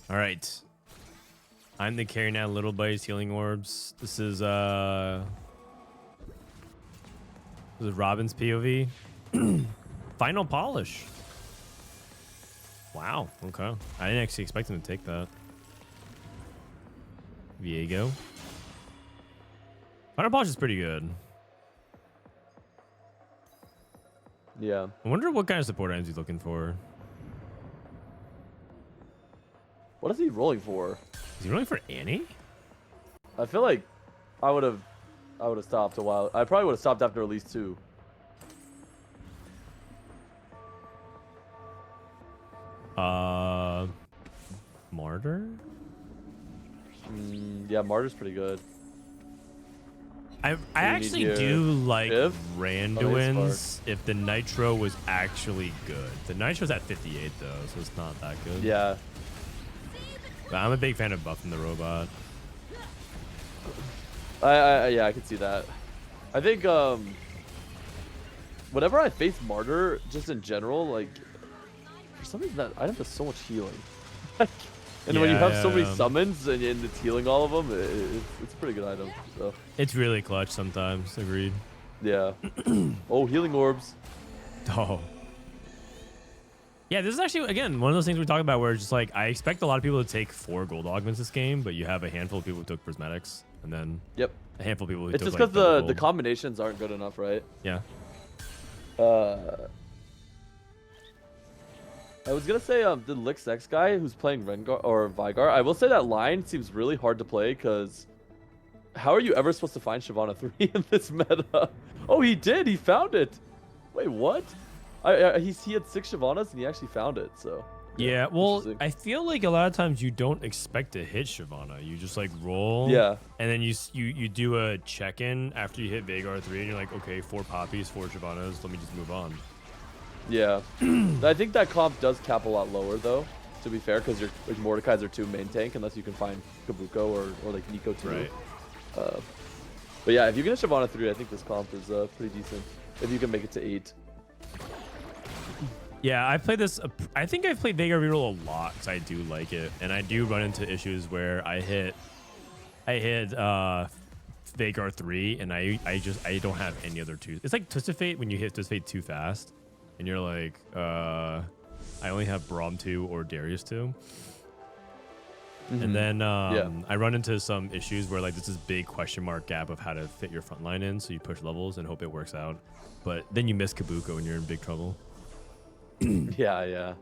All right. I'm the carry now, little buddies, healing orbs. This is Robin's POV. Final polish. Wow, okay. I didn't actually expect him to take that. Viego. Final polish is pretty good. Yeah. I wonder what kind of support items he's looking for. What is he rolling for? Is he rolling for Annie? I feel like I would have stopped a while. I probably would have stopped after at least 2. Martyr? Yeah, Martyr's pretty good. I actually do like If? Randuin's if the Nitro was actually good. The Nitro's at 58 though, so it's not that good. Yeah. But I'm a big fan of buffing the robot. Yeah, I can see that. I think whenever I face Martyr, just in general, like for some reason that item does so much healing. And when you have so many summons and it's healing all of them, it's a pretty good item. So It's really clutch sometimes. Agreed. yeah. Oh, healing orbs. Oh. Yeah, this is actually, again, one of those things we talk about where it's just like, I expect a lot of people to take 4 gold augments this game, but you have a handful of people who took prismatics, and then Yep. a handful of people who It's took just like because double the gold. combinations aren't good enough, right? Yeah. I was gonna say the Lix X guy who's playing Rengar or Vigar. I will say that line seems really hard to play because how are you ever supposed to find Shyvana 3 in this meta? Oh, he did. He found it. Wait, what? He had 6 Shyvanas and he actually found it. So Yeah, well, interesting. I feel like a lot of times you don't expect to hit Shyvana. You just like roll. Yeah. And then you do a check-in after you hit Vagar 3 and you're like, okay, 4 poppies, 4 Shyvanas, let me just move on. Yeah. I think that comp does cap a lot lower though, to be fair, because your Mordekai's are 2 main tank unless you can find Kabuko or like Nico 2. Right. But yeah, if you get a Shyvana 3, I think this comp is pretty decent. If you can make it to 8. Yeah, I played this. I think I've played Vagar reroll a lot because I do like it, and I do run into issues where I hit Vagar 3, and I don't have any other 2s. It's like Twisted Fate when you hit Twisted Fate too fast, and you're like, I only have Braum 2 or Darius 2. And then I run into some issues where like there's this big question mark gap of how to fit your front line in, so you push levels and hope it works out. But then you miss Kabuko and you're in big trouble. Yeah.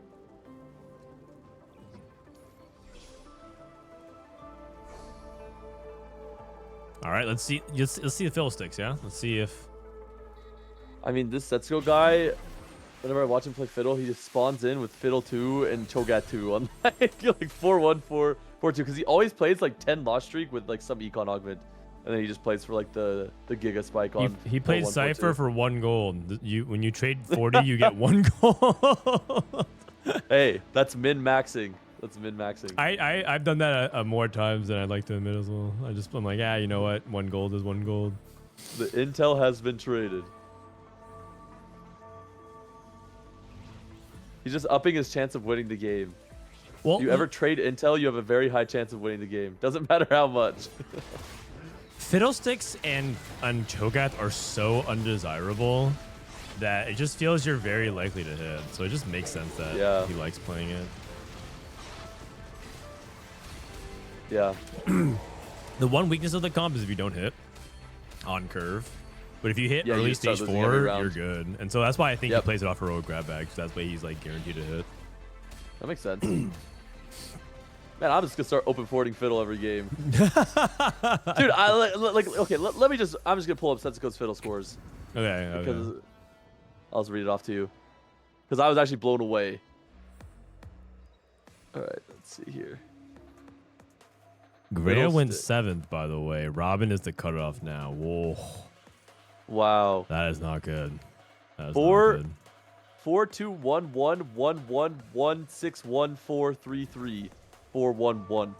All right, let's see the Fiddlesticks, yeah? Let's see if... I mean, this Setsuko guy, whenever I watch him play Fiddle, he just spawns in with Fiddle 2 and Cho'Gath 2 on like 4-1, 4-2, because he always plays like 10 loss streak with like some econ augment, and then he just plays for like the Giga Spike on. He played Cypher for 1 gold. When you trade 40, you get 1 gold. Hey, that's min-maxing. That's min-maxing. I've done that more times than I'd like to admit as well. I'm like, yeah, you know what? 1 gold is 1 gold. The intel has been traded. He's just upping his chance of winning the game. Well, If you ever trade intel, you have a very high chance of winning the game. Doesn't matter how much. Fiddlesticks and Cho'Gath are so undesirable that it just feels you're very likely to hit. So it just makes sense that he likes playing it. Yeah. The one weakness of the comp is if you don't hit on curve. But if you hit early you start stage losing every 4, round. you're good. And so that's why I think he plays it off heroic grab bag, because that's why he's like guaranteed to hit. That makes sense. Man, I'm just gonna start open forwarding Fiddle every game. Dude, okay, let me just, I'm just gonna pull up Setsuko's Fiddle scores. Okay. Because I'll just read it off to you. Because I was actually blown away. Alright, let's see here. Grea went 7th, by the way. Robin is the cutoff now. Whoa. Wow. That is not good. That is 4, not good. 4, 2, 1, 1, 1, 1, 1, 6, 1, 4, 3, 3, 4, 1, 1.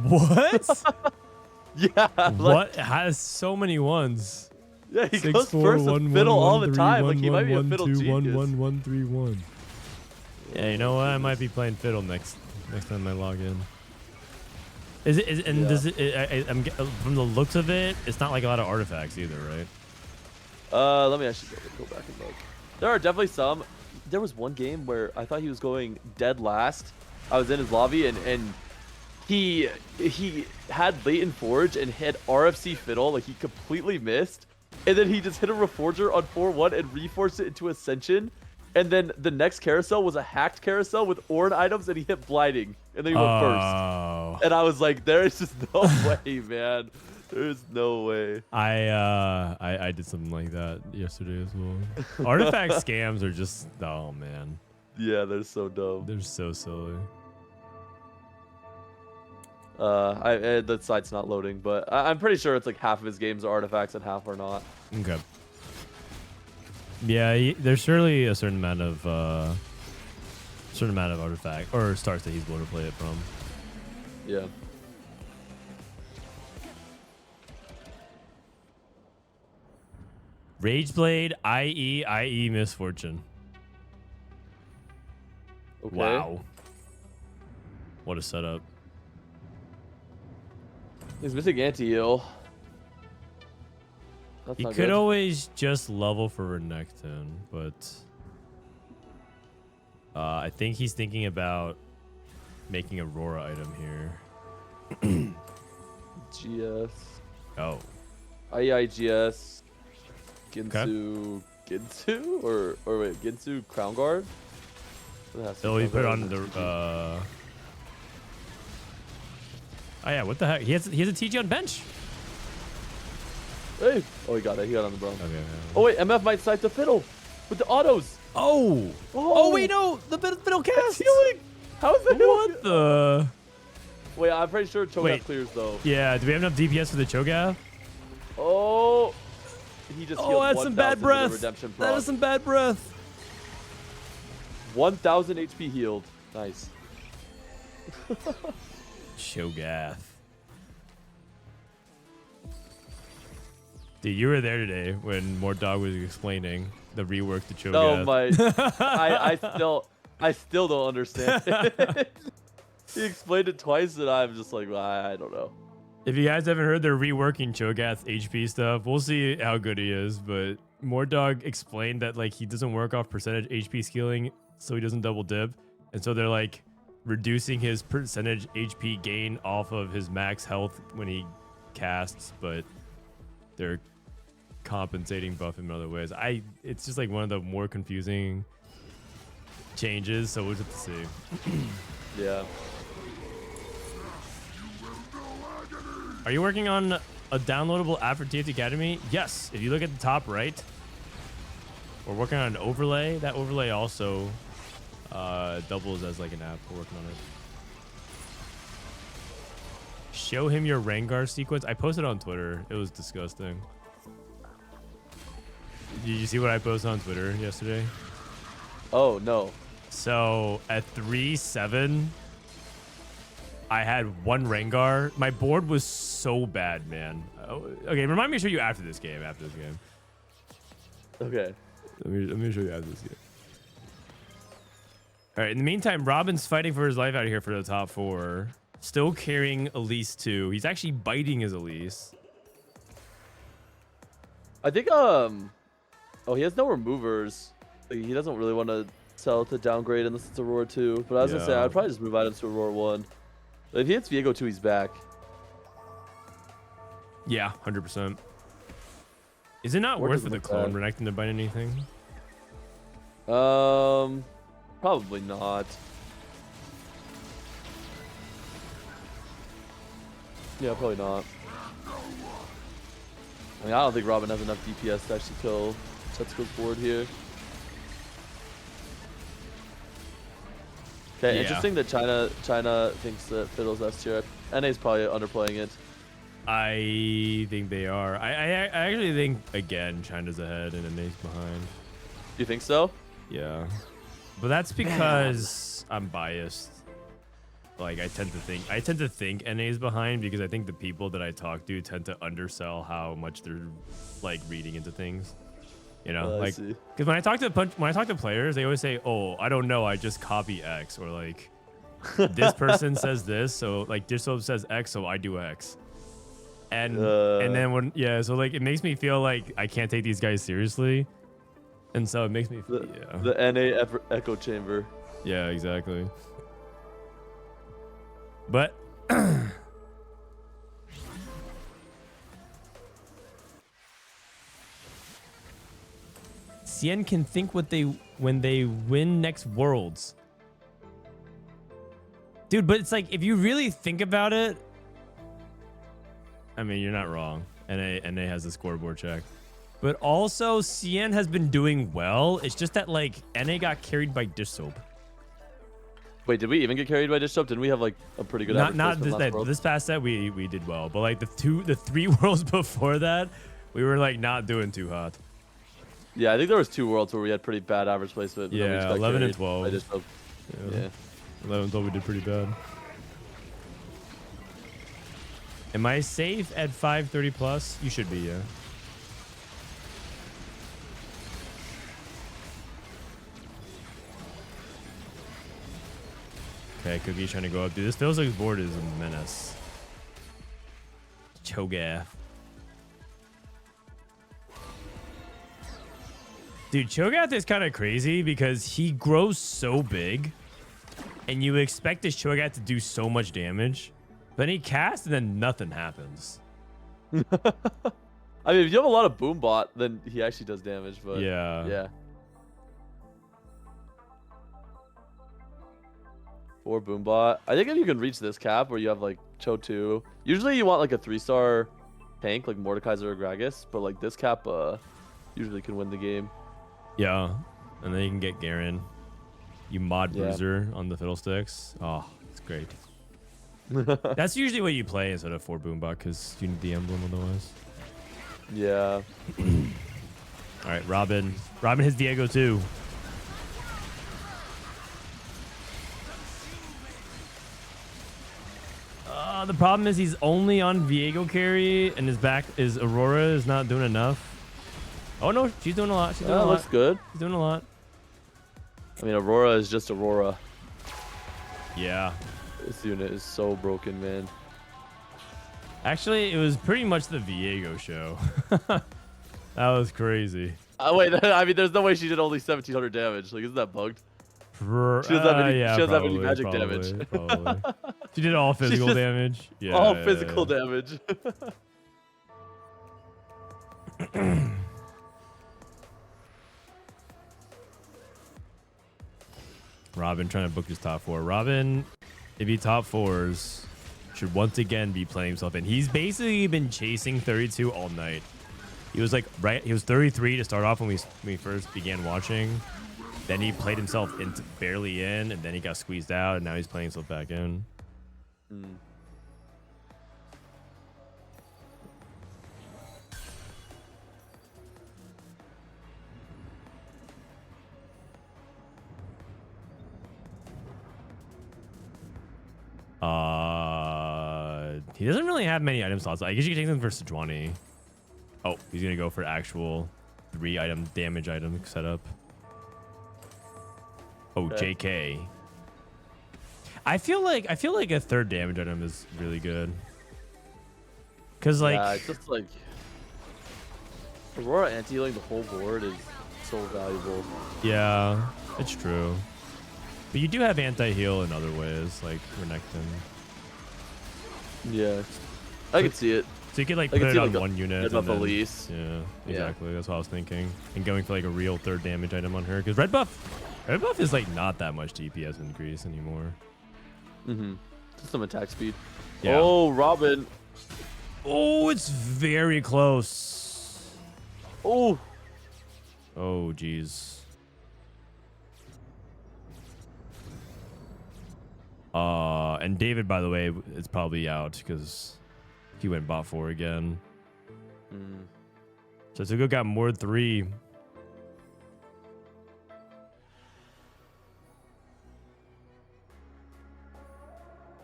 What? Yeah. What has so many ones? Yeah, he 6, goes 4, first 1, with Fiddle 1, all the 3, time. 1, Like, he 1, might be a 1, Fiddle 2, genius. 1, 1, 1, 3, 1. Yeah, you know what? I might be playing Fiddle next time I log in. And Yeah. does it? From the looks of it, it's not like a lot of artifacts either, right? Let me actually go back and look. There are definitely some. There was one game where I thought he was going dead last. I was in his lobby and he had latent forge and hit RFC fiddle, like he completely missed, and then he just hit a reforger on 4-1 and reforged it into ascension, and then the next carousel was a hacked carousel with Ornn items and he hit blinding, and then he went first. And I was like, there is just no way, man. There's no way. I did something like that yesterday as well. Artifact scams are just, oh man, Yeah, they're so dumb. they're so silly. The site's not loading, but I'm pretty sure it's like half of his games are artifacts and half are not. Okay. Yeah, there's surely a certain amount of artifact or starts that he's willing to play it from. Yeah. Rageblade, IE Misfortune. Okay. Wow. What a setup. He's missing anti-heal. That's He not could good. always just level for Renekton, but I think he's thinking about making Aurora item here. GS. Oh. IEIGS. Ginsu. Ginsu? Or wait, Ginsu Crown Guard? So he put on the oh yeah, what the heck? He has a TG on bench. Hey! Oh, he got it. He got on the bro. Okay. Oh wait, MF might snipe the fiddle with the autos. Oh. Oh wait, no, the fiddle cast. Healing. How is that? What the? Wait, I'm pretty sure Cho'Gath Wait. clears though. Yeah, do we have enough DPS for the Cho'Gath? Oh. He just healed that's some bad 1,000 with a breath. redemption That proc. is some bad breath. 1,000 HP healed. Nice. Cho'Gath. Dude, you were there today when Mordog was explaining the rework to Cho'Gath. Oh my! I still don't understand. He explained it twice, and I'm just like, I don't know. If you guys haven't heard, they're reworking Cho'Gath's HP stuff. We'll see how good he is, but Mordog explained that like he doesn't work off percentage HP scaling, so he doesn't double dip, and so they're like reducing his percentage HP gain off of his max health when he casts, but they're compensating buff him in other ways. It's just like one of the more confusing changes, so we'll have to see. Yeah. Are you working on a downloadable app for TFT Academy? Yes. If you look at the top right, we're working on an overlay. That overlay also doubles as like an app. We're working on it. Show him your Rengar sequence. I posted on Twitter. It was disgusting. Did you see what I posted on Twitter yesterday? Oh no. So at 3-7, I had one Rengar. My board was so bad, man. Okay, remind me to show you after this game. Okay. Let me show you after this game. All right. In the meantime, Robin's fighting for his life out here for the top 4. Still carrying Elise 2. He's actually biting his Elise. I think oh, he has no removers. Like, he doesn't really want to sell to downgrade unless it's Aurora 2. But I was gonna say I'd probably just move items to Aurora 1. But if he hits Viego 2, he's back. Yeah, 100%. Is it not worth for the clone Renekton to bite anything? Probably not. Yeah, probably not. I mean, I don't think Robin has enough DPS to actually kill Setsuko's board here. Okay, interesting that China thinks that Fiddle's S tier. NA's probably underplaying it. I think they are. I actually think again China's ahead and NA's behind. You think so? Yeah, but that's because I'm biased. Like I tend to think NA's behind because I think the people that I talk to tend to undersell how much they're like reading into things. You know, like because when I talk to players, they always say, "Oh, I don't know, I just copy X," or like, this person says this, so like Dissoap says X, so I do X. And then when so like it makes me feel like I can't take these guys seriously. And so it makes me feel, the NA echo chamber. Yeah, exactly. But Cien can think when they win next Worlds. Dude, but it's like if you really think about it, I mean, you're not wrong. NA has the scoreboard check. But also, Cien has been doing well. It's just that, like, NA got carried by Dish Soap. Wait, did we even get carried by Dish Soap? Didn't we have, like, a pretty good average Not this past set, we did well. But, like, the 3 worlds before that, we were, like, not doing too hot. Yeah, I think there was 2 worlds where we had pretty bad average placement. Yeah, 11 and 12. Yeah. 11 and 12, we did pretty bad. Am I safe at 530 plus? You should be, yeah. Okay, Cookie's trying to go up. Dude, this feels like his board is a menace. Cho'Gath. Dude, Cho'Gath is kind of crazy because he grows so big, and you expect this Cho'Gath to do so much damage. Then he casts, and then nothing happens. I mean, if you have a lot of boom bot, then he actually does damage. But yeah. 4 boom bot. I think if you can reach this cap where you have like Cho 2, usually you want like a 3-star tank like Mordekaiser or Gragas, but like this cap usually can win the game. Yeah, and then you can get Garen. You mod Bruiser on the Fiddlesticks. Oh, it's great. That's usually what you play instead of 4 Boombot because you need the emblem otherwise. Yeah. All right, Robin. Robin has Diego too. The problem is he's only on Viego carry and his back is Aurora is not doing enough. Oh no, she's doing a lot. She's doing a lot. Looks good. She's doing a lot. I mean, Aurora is just Aurora. Yeah. This unit is so broken, man. Actually, it was pretty much the Viego show. That was crazy. Wait, I mean, there's no way she did only 1,700 damage. Like, isn't that bugged? She doesn't have any magic damage. Probably. She did all physical damage. Yeah. All physical damage. Robin trying to book his top 4. Robin, if he top 4s, should once again be playing himself in. He's basically been chasing 32 all night. He was like, he was 33 to start off when we first began watching. Then he played himself into barely in, and then he got squeezed out, and now he's playing himself back in. He doesn't really have many item slots. I guess you can take them for Sejuani. Oh, he's gonna go for actual 3-item damage item setup. Oh, JK. I feel like a 3rd damage item is really good. Cause like, yeah, it's just like Aurora anti-healing the whole board is so valuable. Yeah, it's true. But you do have anti-heal in other ways, like Renekton. Yeah, I can see it. So you could like put it on one unit. Red buff Elise. Yeah, exactly. That's what I was thinking. And going for like a real 3rd damage item on her. Because red buff is like not that much DPS increase anymore. Just some attack speed. Yeah. Oh, Robin. Oh, it's very close. Oh. Oh, jeez. And David, by the way, is probably out because he went bot 4 again. So Zuko got more 3.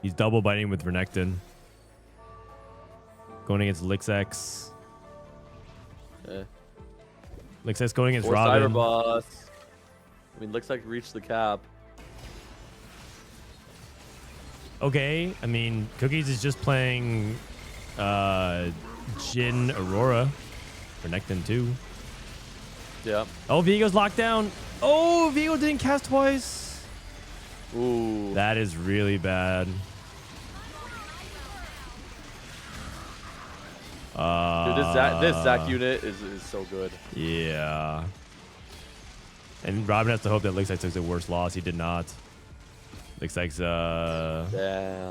He's double biting with Renekton. Going against Lixx. Lixx going against Robin. Cyber boss. I mean, Lixx reached the cap. okay. I mean, Cookies is just playing Jin Aurora for Necton 2. Yeah. Oh, Vigo's locked down. Oh, Vigo didn't cast twice. Ooh. That is really bad. Dude, this Zac unit is so good. Yeah. And Robin has to hope that Looks like took the worst loss. He did not. Looks like Damn.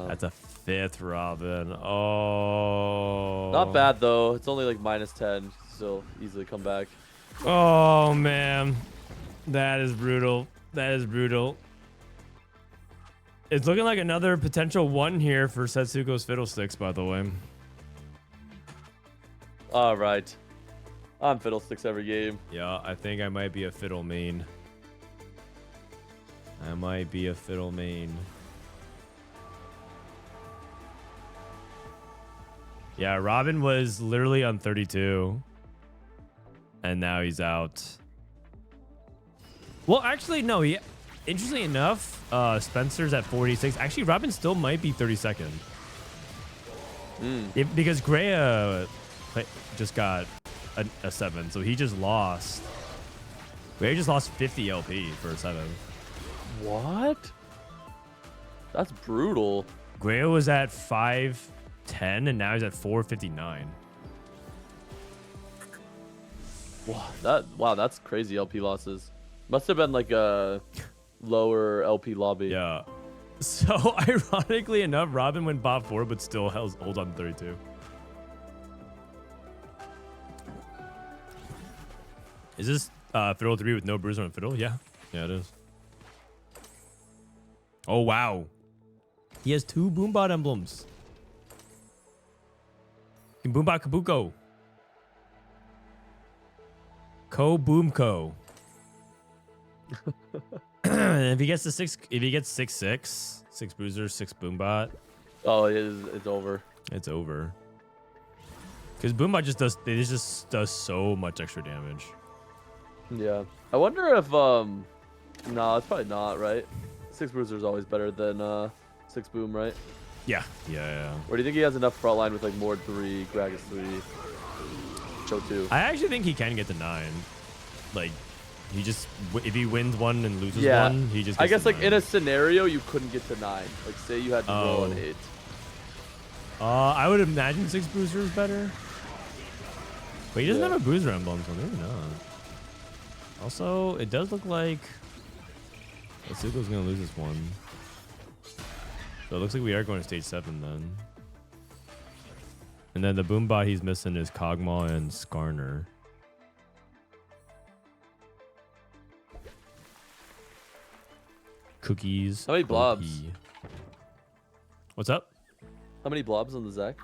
that's a 5th Robin. Oh. Not bad though. It's only like -10. Still easily come back. Oh man. That is brutal. That is brutal. It's looking like another potential 1 here for Setsuko's Fiddlesticks, by the way. All right. I'm Fiddlesticks every game. Yeah, I think I might be a Fiddle main. I might be a Fiddle main. Yeah, Robin was literally on 32. And now he's out. Well, actually, no. Interestingly enough, Spencer's at 46. Actually, Robin still might be 32nd. Because Grea just got a 7, so he just lost. Grea just lost 50 LP for a 7. What? That's brutal. Grea was at 510, and now he's at 459. Wow, that's crazy LP losses. Must have been like a lower LP lobby. Yeah. So ironically enough, Robin went bot 4, but still holds on 32. Is this Fiddle 3 with no bruiser on Fiddle? Yeah. Yeah, it is. Oh, wow. He has 2 Boombot emblems. Boombot Kabuko. Boomco. If he gets the 6, if he gets 6 bruisers, 6 Boombot. Oh, it's over. It's over. Because Boombot just does so much extra damage. Yeah. I wonder if no, it's probably not, right? 6 bruiser is always better than 6 boom, right? Yeah. Yeah. Or do you think he has enough front line with like Mord 3, Gragas 3, Cho 2? I actually think he can get to 9. Like, he just, if he wins 1 and loses 1, he just gets I guess to like 9. in a scenario you couldn't get to 9. Like say you had to roll an 8. I would imagine 6 bruiser is better. But he doesn't have a bruiser emblem, so maybe not. Also, it does look like Asuko's gonna lose this one. So it looks like we are going to stage 7 then. And then the Boombot he's missing is Kog'Maw and Skarner. Cookies. How many blobs? What's up? How many blobs on the Zac?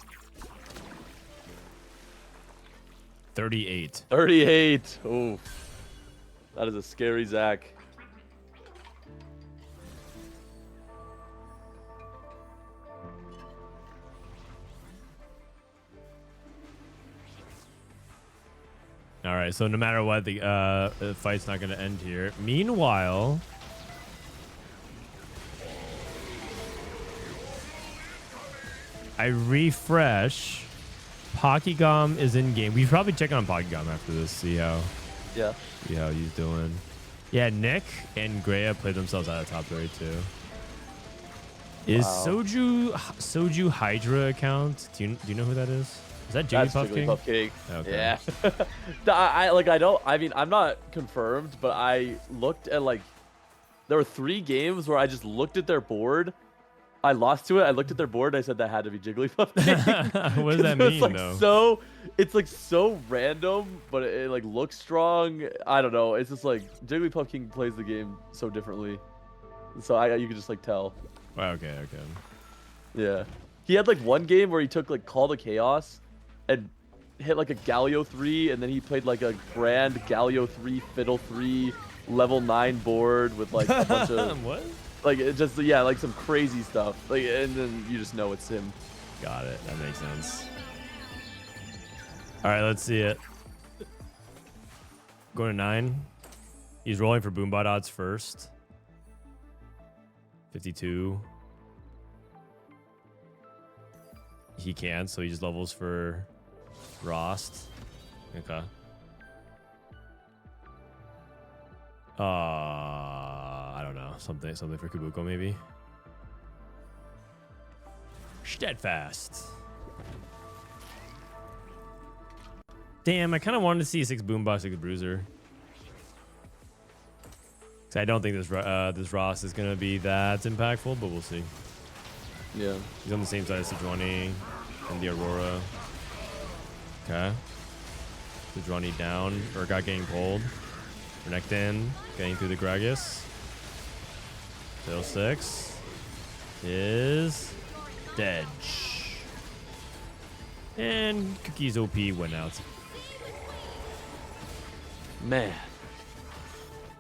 38. 38. Ooh. That is a scary Zac. All right, so no matter what, the fight's not going to end here. Meanwhile, I refresh. Pockygom is in game. We should probably check on Pockygom after this, see how he's doing. Yeah, Nick and Grea played themselves out of top 32. Is Soju Hydra account? Do you know who that is? Is that Jigglypuff King? Okay. Yeah. I mean, I'm not confirmed, but I looked at like, there were 3 games where I just looked at their board. I lost to it. I looked at their board. I said that had to be Jigglypuff King. What does that mean, though? It's like so random, but it like looks strong. I don't know. It's just like Jigglypuff King plays the game so differently. So you can just like tell. Okay. Yeah. He had like one game where he took like Call to Chaos and hit like a Galio 3, and then he played like a Grand Galio 3, Fiddle 3, level 9 board with like a bunch of what? Like it just like some crazy stuff. Like and then you just know it's him. Got it. That makes sense. All right, let's see it. Going to 9. He's rolling for Boombot odds first. 52. he can't, so he just levels for Rost. Okay. I don't know. Something for Kabuko maybe. Steadfast. Damn, I kind of wanted to see 6 Boombox, 6 Bruiser. I don't think this Ross is gonna be that impactful, but we'll see. Yeah. He's on the same side as Sejuani and the Aurora. Okay. Sejuani down. Urgot getting pulled. Renekton getting through the Gragas. Still 6 is dead. And Cookie's OP went out. Man.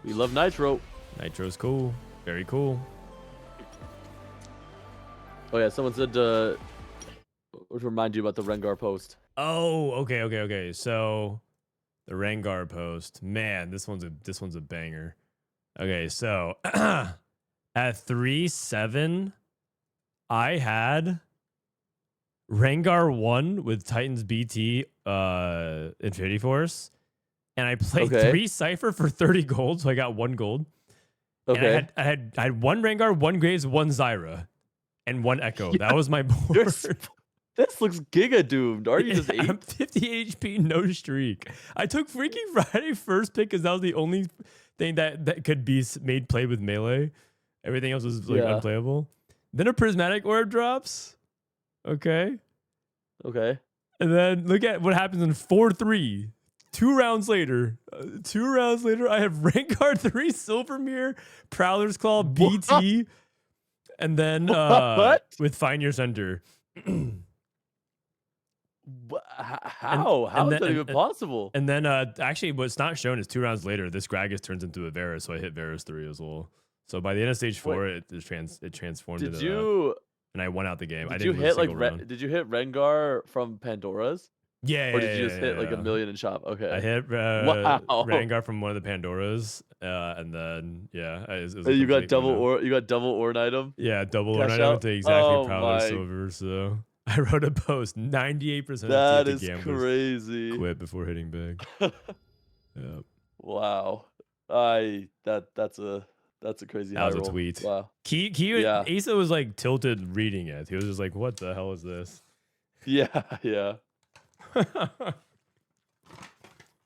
We love Nitro. Nitro's cool. Very cool. Oh yeah, someone said to remind you about the Rengar post. Oh, okay. So the Rengar post. Man, this one's a banger. Okay, so at 3-7, I had Rengar 1 with Titans BT Infinity Force. And I played 3 Cypher for 30 gold, so I got 1 gold. Okay. And I had 1 Rengar, 1 Graves, 1 Zyra, and 1 Echo. Yeah. That was my board. This looks giga doomed. Are you just 8? I'm 50 HP, no streak. I took Freaky Friday first pick because that was the only thing that could be made play with melee. Everything else was like unplayable. Then a Prismatic Orb drops. Okay. Okay. And then look at what happens in 4-3. 2 rounds later, I have Rengar 3 Silvermere, Prowler's Claw, BT, and then with Find Your Center. How is that even possible? And then actually what's not shown is 2 rounds later, this Gragas turns into a Varus, so I hit Varus 3 as well. So by the end of stage 4, it transformed into that. And I won out the game. Did you hit Rengar from Pandora's? Yeah. Or did you just hit like a million in shop? Okay. I hit Rengar from one of the Pandoras, and then you got double Orn item. Yeah, double Orn item to exactly Prowler Silver. So I wrote a post. 98% of that is crazy. Quit before hitting big. Yep. Wow. That's a crazy. That was a tweet. Wow. Aesah was like tilted reading it. He was just like, "What the hell is this?" Yeah.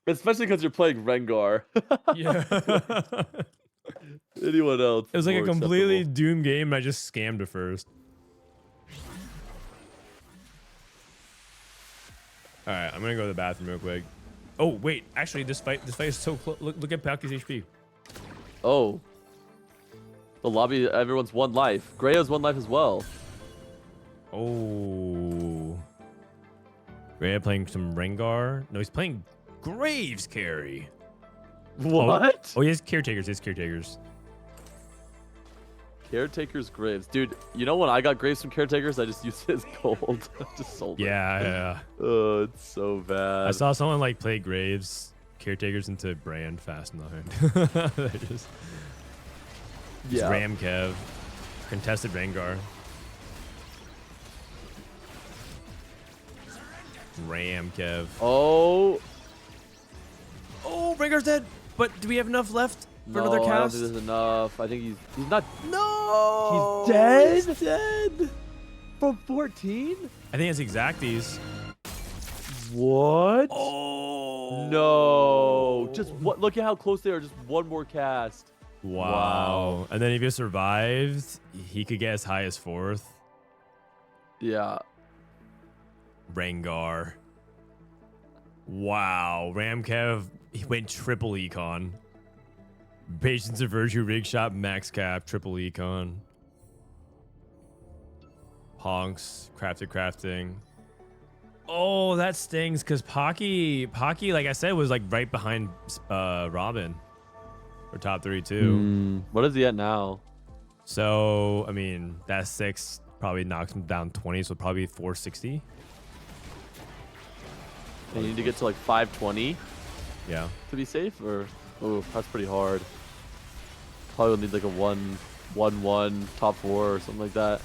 Especially because you're playing Rengar. Yeah. Anyone else? It was like a completely doomed game. I just scammed it first. All right, I'm gonna go to the bathroom real quick. Oh wait, actually, this fight is so close. Look at Palky's HP. Oh. The lobby, everyone's 1 life. Grea's 1 life as well. Oh. Grea playing some Rengar. No, he's playing Graves carry. What? Oh, he has caretakers. Caretakers Graves. Dude, you know when I got Graves from caretakers, I just used his gold. I just sold it. Yeah. Oh, it's so bad. I saw someone like play Graves caretakers into Brand fast enough. just Ram Kev. Contested Rengar. Ram Kev. Oh, Rengar's dead. But do we have enough left for another cast? I don't think there's enough. I think he's not. No, he's dead. He's dead From 14. I think it's exacties. What? Oh no! Just what? Look at how close they are. Just 1 more cast. Wow. And then if he survived, he could get as high as 4th. Yeah. Rengar. Wow. Ramkev, he went triple econ. Patience of Virtue, Rig Shot, Max Cap, triple econ. Honks, crafting. Oh, that stings because Pocky, like I said, was like right behind Robin. For top 3 too. What is he at now? So, I mean, that 6 probably knocks him down 20, so probably 460. And you need to get to like 520. Yeah. To be safe, or that's pretty hard. Probably will need like a 1-1 top 4 or something like that.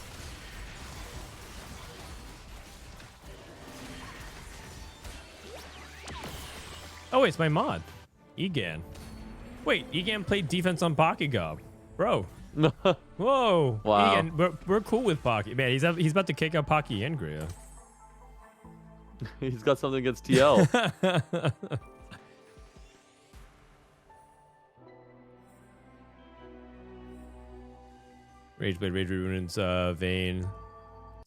Oh, wait, it's my mod. Egan. Wait, Egan played defense on Pockygom. Bro. Whoa. Wow. Egan, we're cool with Pocky. Man, he's about to kick out Pocky and Grea. He's got something against TL. Rageblade, Rage Ruins, Vayne.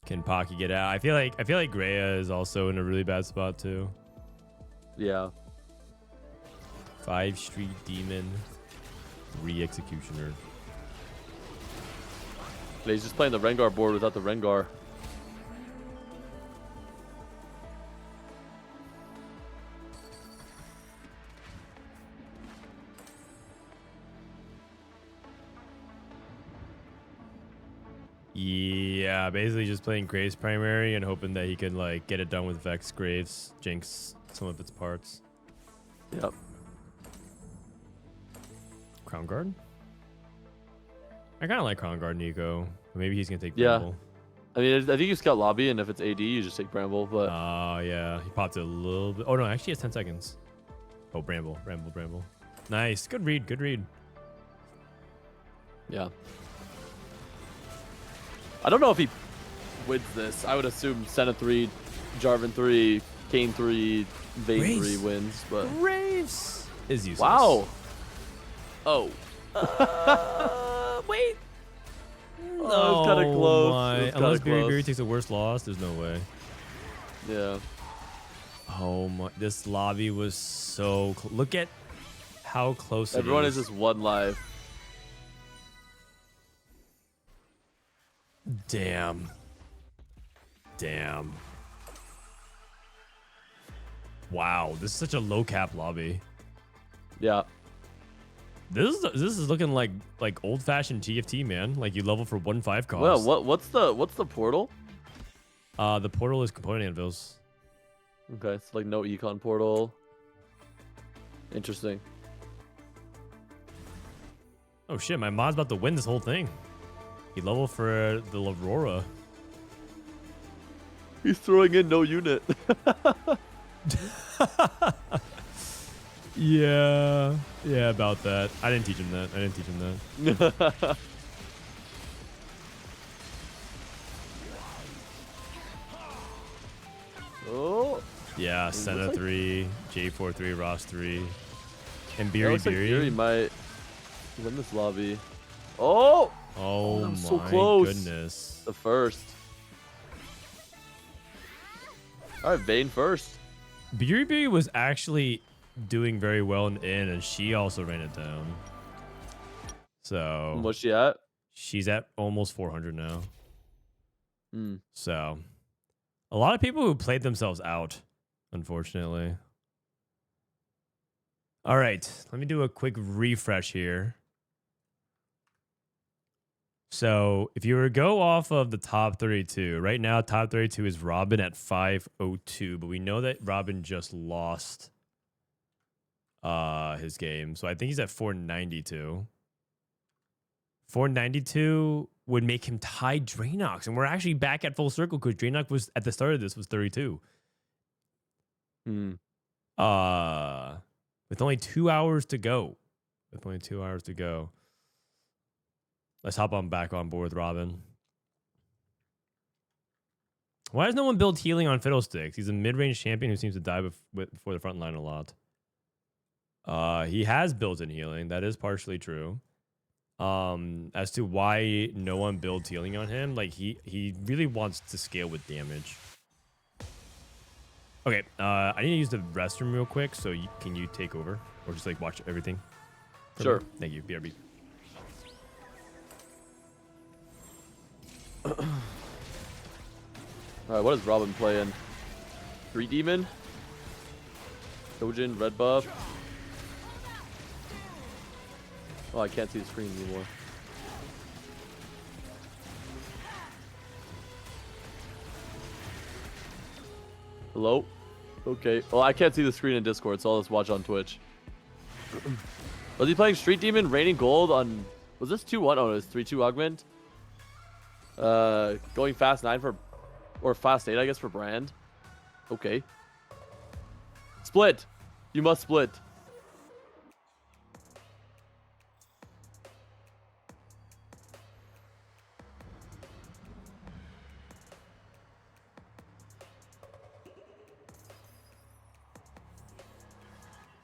Can Pocky get out? I feel like Grea is also in a really bad spot too. Yeah. 5 Street Demon, 3 Executioner. Yeah, he's just playing the Rengar board without the Rengar. Yeah, basically just playing Graves primary and hoping that he can like get it done with Vex Graves, Jinx some of its parts. Yep. Crown Guard? I kind of like Crown Guard Nico. Maybe he's going to take Yeah. Bramble. I mean, I think you scout lobby, and if it's AD, you just take Bramble. But Oh, yeah. He popped it a little bit. Oh, no. Actually, it's 10 seconds. Oh, Bramble. Nice. Good read. Good read. yeah. I don't know if he wins this. I would assume Senna 3, Jarvan 3, Kane 3, Vayne Graves. 3 wins. But Graves is useless. wow. Oh. Wait. Oh, it was kinda close. My. It was kinda Unless close. Beery takes the worst loss, there's no way. Yeah. Oh, my. This lobby was so close. Look at how close Everyone it is just one life. Damn. Wow, this is such a low cap lobby. Yeah. This is looking like old fashioned TFT, man. Like you level for 1-5 cost. Well, what's the portal? The portal is component anvils. Okay, it's like no econ portal. Interesting. Oh shit, my mod's about to win this whole thing. He level for the Aurora. He's throwing in no unit. Yeah, about that. I didn't teach him that. Oh. Yeah, Senna like- 3, J4 3, Ross 3, and It Beery looks like Beery. Beery might win this lobby. Oh. Oh that my was so close. goodness. The first. All right, Vayne first. Beery was actually doing very well in, and she also ran it down. So What's she at? she's at almost 400 now. Hmm. So a lot of people who played themselves out, unfortunately. All right, let me do a quick refresh here. So if you were to go off of the top 32, right now top 32 is Robin at 502, but we know that Robin just lost his game. So I think he's at 492. 492 would make him tie Draenox, and we're actually back at full circle because Draenox was at the start of this was 32. Hmm. With only 2 hours to go. Let's hop on back on board with Robin. Why does no one build healing on Fiddlesticks? He's a mid-range champion who seems to die before the front line a lot. He has built-in healing. That is partially true. As to why no one builds healing on him, like he really wants to scale with damage. Okay, I need to use the restroom real quick, so can you take over? Or just like watch everything? Sure. Thank you, BRB. Alright, what is Robin playing? Street Demon? Shojin, red buff. Oh, I can't see the screen anymore. Hello? Okay. Well, I can't see the screen in Discord, so I'll just watch on Twitch. Was he playing Street Demon, Raining Gold on... Was this 2-1? Oh, it was 3-2 Augment. Going fast 9 for... Or fast 8, I guess, for Brand. Okay. Split. You must split.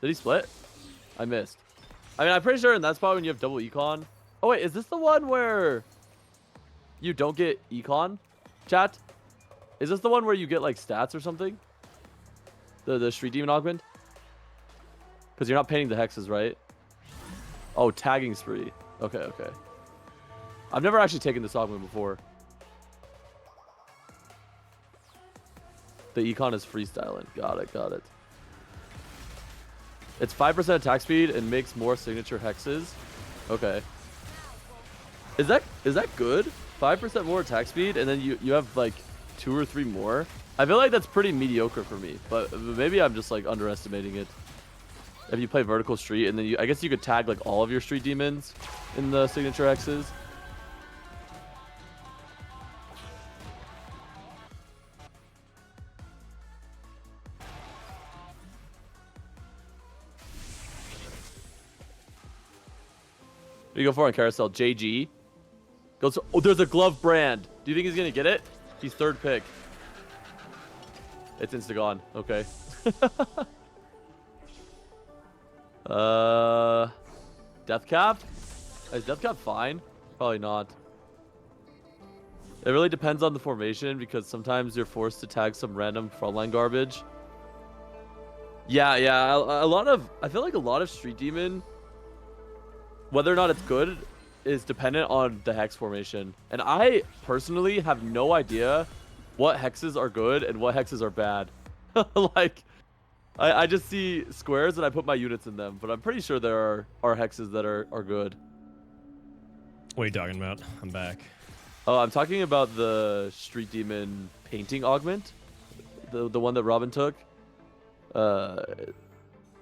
Did he split? I missed. I mean, I'm pretty sure in that spot when you have double econ. Oh wait, is this the one where you don't get econ? Chat? Is this the one where you get like stats or something? The Street Demon Augment? Because you're not painting the hexes, right? Oh, tagging spree. Okay, okay. I've never actually taken this augment before. The econ is freestyling. Got it, got it. It's 5% attack speed and makes more signature hexes. Okay. Is that good? 5% more attack speed and then you have like 2 or 3 more? I feel like that's pretty mediocre for me, but maybe I'm just like underestimating it. If you play vertical street and then I guess you could tag like all of your street demons in the signature hexes. What do you go for on carousel? JG. Goes. Oh, there's a glove brand. Do you think he's gonna get it? He's 3rd pick. It's insta-gone. Okay. Death cap? Is death cap fine? Probably not. It really depends on the formation because sometimes you're forced to tag some random frontline garbage. Yeah, yeah. I feel like a lot of Street Demon, whether or not it's good, is dependent on the hex formation. And I personally have no idea what hexes are good and what hexes are bad. Like, I just see squares and I put my units in them, but I'm pretty sure there are hexes that are good. What are you talking about? I'm back. Oh, I'm talking about the Street Demon painting augment, the one that Robin took.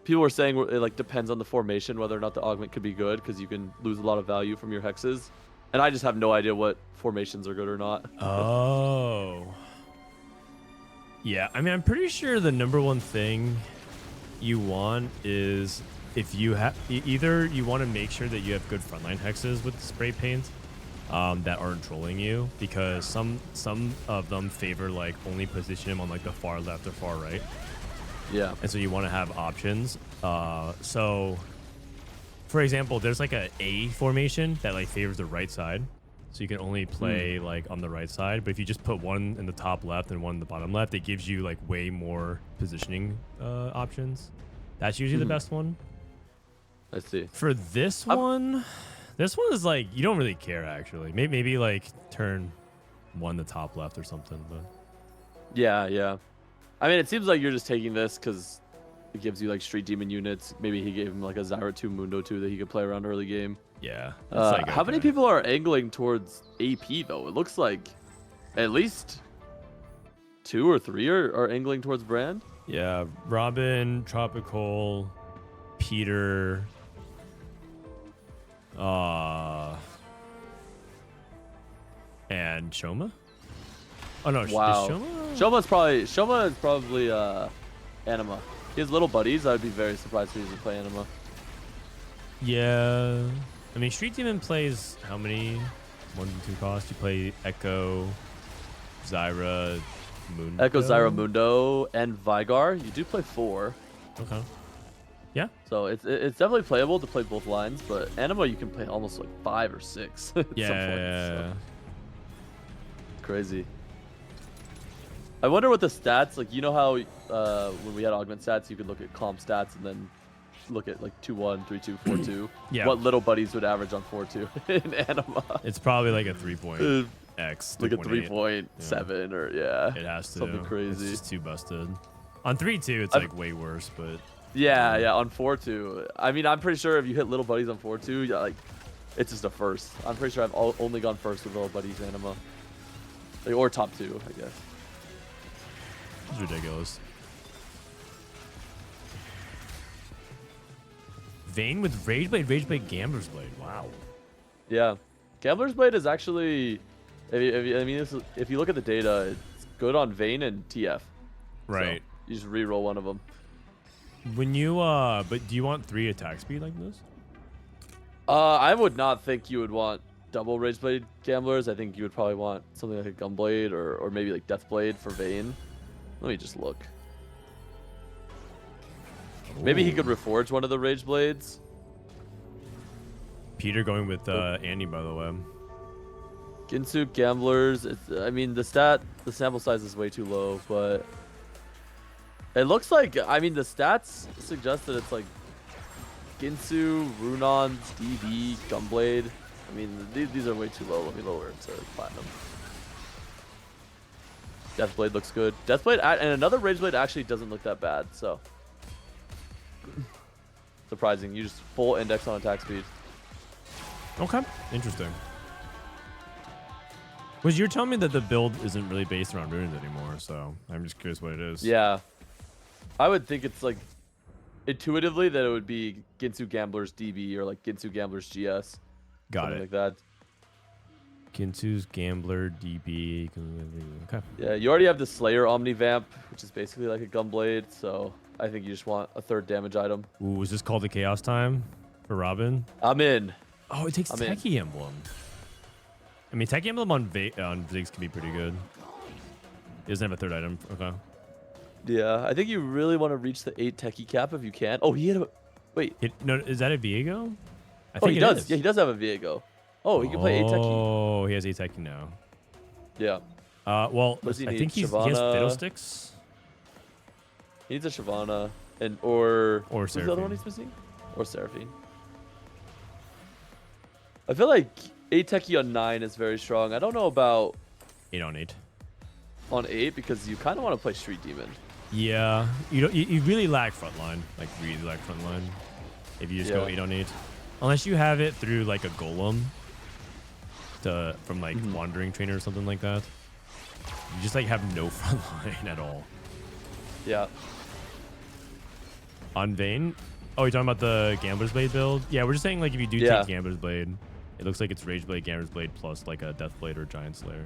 People were saying it like depends on the formation whether or not the augment could be good because you can lose a lot of value from your hexes, and I just have no idea what formations are good or not. Oh. Yeah, I mean, I'm pretty sure the #1 thing you want is if you have either you want to make sure that you have good frontline hexes with spray paint that aren't trolling you, because some of them favor like only position them on like the far left or far right. Yeah. And so you want to have options. So, for example, there's like a formation that like favors the right side. So you can only play like on the right side. But if you just put one in the top left and one in the bottom left, it gives you like way more positioning options. That's usually the best one. I see. For this one is like, you don't really care actually. Maybe like turn one the top left or something. But Yeah, yeah. I mean, it seems like you're just taking this because it gives you like Street Demon units. Maybe he gave him like a Zyra 2 Mundo 2 that he could play around early game. yeah. Like, how many people are angling towards AP though? It looks like at least 2 or 3 are angling towards Brand. Yeah, Robin, Tropical, Peter, and Shoma. Oh no! Wow. Is Shoma is probably Anima. He has little buddies. I'd be very surprised if he doesn't play Anima. Yeah, I mean, Street Demon plays how many 1 and 2 cost? You play Echo, Zyra, Mundo. Echo, Zyra, Mundo, and Vigar. You do play 4. Okay. Yeah. So it's definitely playable to play both lines, but Anima you can play almost like 5 or 6. At Yeah. some point, so. Crazy. I wonder what the stats, like, you know how when we had augment stats, you could look at comp stats and then look at like 2-1, 3-2, 4-2. Yeah. What little buddies would average on 4-2 in Anima. It's probably like a 3.x. Like a 3.7 or yeah. It has to. Something crazy. It's just too busted. On 3-2, it's like way worse, but. Yeah, yeah, on 4-2. I mean, I'm pretty sure if you hit little buddies on 4-2, like, it's just a first. I'm pretty sure I've only gone first with little buddies Anima. Like, or top 2, I guess. It's ridiculous. Vayne with Rage Blade, Gambler's Blade. Wow. Yeah. Gambler's Blade is actually, if you look at the data, it's good on Vayne and TF. Right. So you just reroll one of them. When you but do you want 3 attack speed like this? I would not think you would want double Rage Blade Gamblers. I think you would probably want something like a Gunblade or maybe like Deathblade for Vayne. Let me just look. Maybe he could reforge one of the Rage Blades. Peter going with Annie, by the way. Ginsu Gamblers. I mean, the sample size is way too low, but it looks like, I mean, the stats suggest that it's like Ginsu, Runon's, DB, Gunblade. I mean, these are way too low. Let me lower it to Platinum. Deathblade looks good. Deathblade and another Rage Blade actually doesn't look that bad, so. Surprising. You just full index on attack speed. Okay, interesting. Was you're telling me that the build isn't really based around runes anymore, so I'm just curious what it is. Yeah. I would think it's like intuitively that it would be Ginsu Gamblers DB or like Ginsu Gamblers GS. Got something it. like that. Ginsu's Gambler DB. Okay. Yeah, you already have the Slayer Omnivamp, which is basically like a Gunblade, so I think you just want a 3rd damage item. Ooh, is this called the Chaos Time for Robin? I'm in. Oh, it takes Techie Emblem. I mean, Techie Emblem on Ziggs can be pretty good. It doesn't have a 3rd item. Okay. Yeah, I think you really want to reach the 8 Techie cap if you can. Oh, he had a... Wait. No, is that a Viego? I think he does. is. Yeah, he does have a Viego. Oh, he can play 8 Techie. Oh, he has 8 Techie now. Yeah. Well, I think he has Fiddlesticks. He needs a Shyvana or Seraphine. Who's the other one he's missing? Or Seraphine. I feel like 8 Techie on 9 is very strong. I don't know about 8 on 8. On 8 because you kind of want to play Street Demon. Yeah, you really lack frontline, like really lack frontline. If you just go 8 on 8, unless you have it through like a Golem, from like Wandering Trainer or something like that. You just like have no frontline at all. Yeah. On Vayne? Oh, you're talking about the Gambler's Blade build? Yeah, we're just saying like if you do take Gambler's Blade, it looks like it's Rage Blade, Gambler's Blade plus like a Death Blade or Giant Slayer.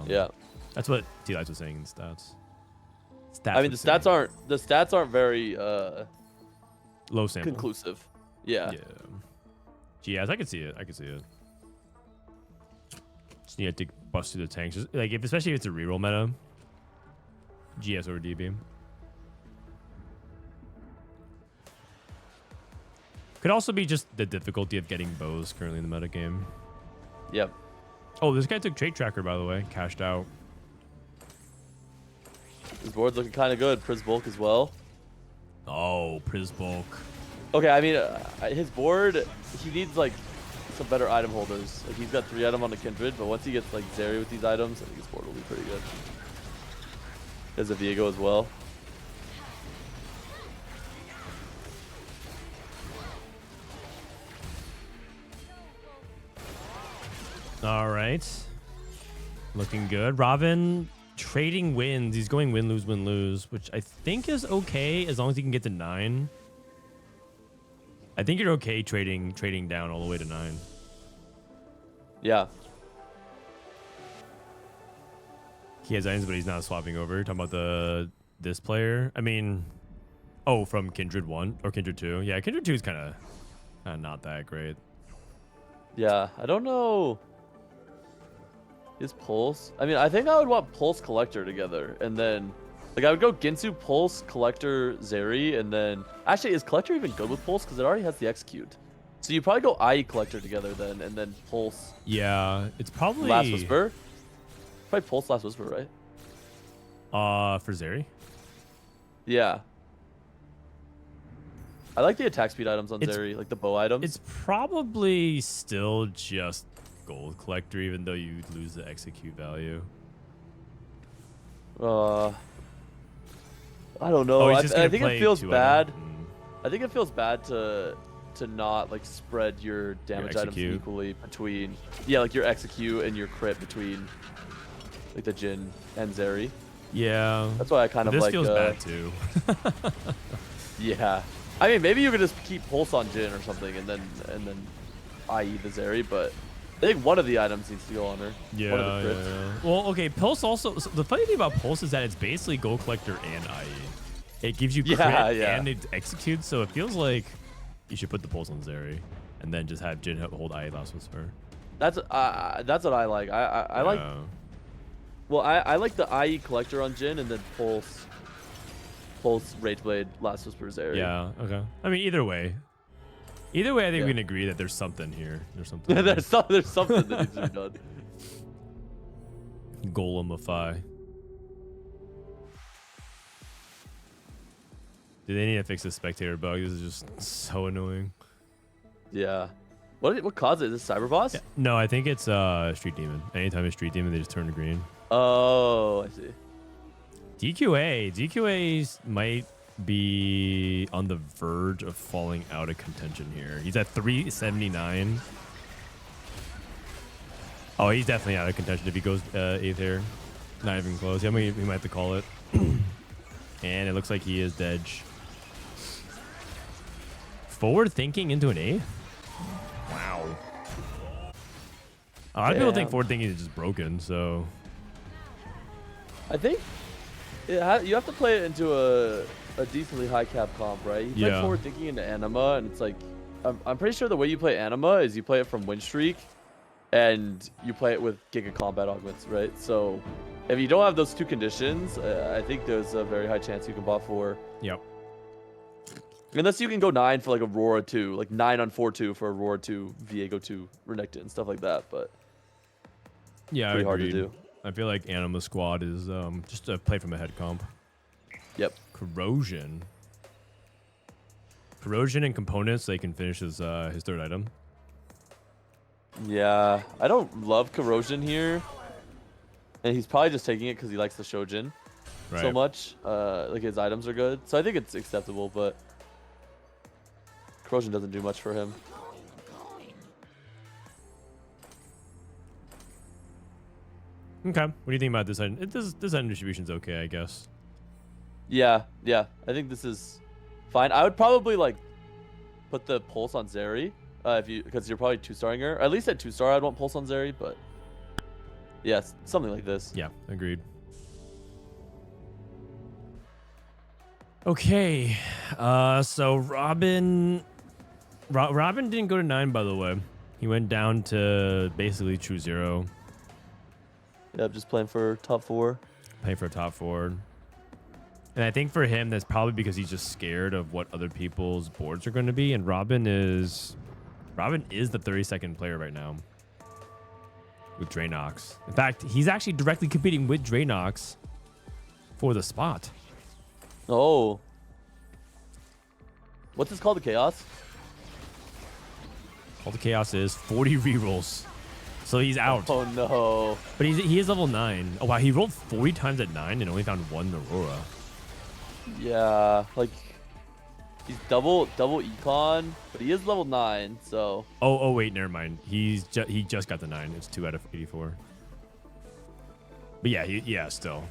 Yeah. That's what Tleyds was saying in stats. I mean, the stats aren't very low sample. Conclusive. Yeah. Yeah. GS, I can see it. Just need to bust through the tanks. Just, like especially if it's a reroll meta. GS over DB. Could also be just the difficulty of getting bows currently in the meta game. Yep. Oh, this guy took Trait Tracker, by the way. Cashed out. His board's looking kind of good. Priz Bulk as well. Oh, Priz Bulk. Okay, I mean, his board, he needs, like, some better item holders. Like, he's got 3 items on the Kindred, but once he gets, like, Zeri with these items, I think his board will be pretty good. There's a Viego as well. All right. Looking good. Robin trading wins. He's going win, lose, which I think is okay as long as he can get to 9. I think you're okay trading down all the way to 9. Yeah. He has items, but he's not swapping over. Talking about this player. I mean, from Kindred 1 or Kindred 2. Yeah, Kindred 2 is kind of not that great. Yeah, I don't know. His Pulse. I mean, I think I would want Pulse Collector together, and then, like, I would go Ginsu, Pulse, Collector, Zeri, and then... Actually, is Collector even good with Pulse? Because it already has the Execute. So you probably go IE Collector together then, and then Pulse. Yeah, it's probably... Last Whisper? Probably Pulse Last Whisper, right? For Zeri? Yeah. I like the attack speed items on Zeri, like the bow items. It's probably still just Gold Collector, even though you lose the execute value. I don't know. I think it feels bad. I think it feels bad to not like spread your damage items equally between like your execute and your crit between like the Jhin and Zeri. Yeah. That's why I kind of this like. This feels bad too. Yeah. I mean, maybe you could just keep Pulse on Jhin or something, and then IE the Zeri, but I think one of the items needs to go on her. Yeah, one of the crits. Yeah. Well, okay, Pulse also... So the funny thing about Pulse is that it's basically Gold Collector and IE. It gives you crit Yeah. and it executes, so it feels like you should put the pulse on Zeri and then just have Jin hold IE Last Whisper. That's what I like. I like. Well, I like the IE collector on Jin and then pulse Rageblade Last Whisper Zeri. Yeah. Okay. I mean, either way, I think we can agree that there's something here. There's something. there's something that needs to be done. Golemify. Do they need to fix this spectator bug? This is just so annoying. Yeah. What caused it? Is this Cyber Boss? Yeah. No, I think it's Street Demon. Anytime it's Street Demon, they just turn to green. Oh, I see. DQA might be on the verge of falling out of contention here. He's at 379. Oh, he's definitely out of contention if he goes 8th here. Not even close. Yeah, we might have to call it. And it looks like he is dead. Forward thinking into an 8th? Wow. A lot of people think forward thinking is just broken, so. I think you have to play it into a decently high cap comp, right? You play forward thinking into Anima, and it's like, I'm pretty sure the way you play Anima is you play it from win streak, and you play it with Giga Combat Augments, right? So if you don't have those two conditions, I think there's a very high chance you can bot 4. Yep. Unless you can go 9 for like Aurora 2, like 9 on 4-2 for Aurora 2, Viego 2, Renekton, and stuff like that, but yeah, pretty hard to do. I feel like Anima Squad is just a play from a head comp. Yep. Corrosion and components, they can finish his 3rd item. Yeah, I don't love Corrosion here. And he's probably just taking it because he likes the Shojin so much. Like his items are good. So I think it's acceptable, but Corrosion doesn't do much for him. Okay. What do you think about this item? This item distribution's okay, I guess. Yeah. I think this is fine. I would probably like put the pulse on Zeri because you're probably 2-starring her. At least at 2-star, I'd want pulse on Zeri, but yeah, something like this. Yeah, agreed. Okay. So Robin didn't go to 9, by the way. He went down to basically true 0. Yeah, just playing for top 4. Playing for a top 4. And I think for him, that's probably because he's just scared of what other people's boards are going to be. And Robin is the 32nd player right now with Draynox. In fact, he's actually directly competing with Draynox for the spot. Oh. What's this called? The Chaos? All the Chaos is 40 rerolls. So he's out. Oh no. But he is level 9. Oh wow, he rolled 40 times at 9 and only found 1 Aurora. Yeah, like he's double econ, but he is level 9, so. Oh wait, never mind. He just got the 9. It's 2 out of 84. But yeah, still.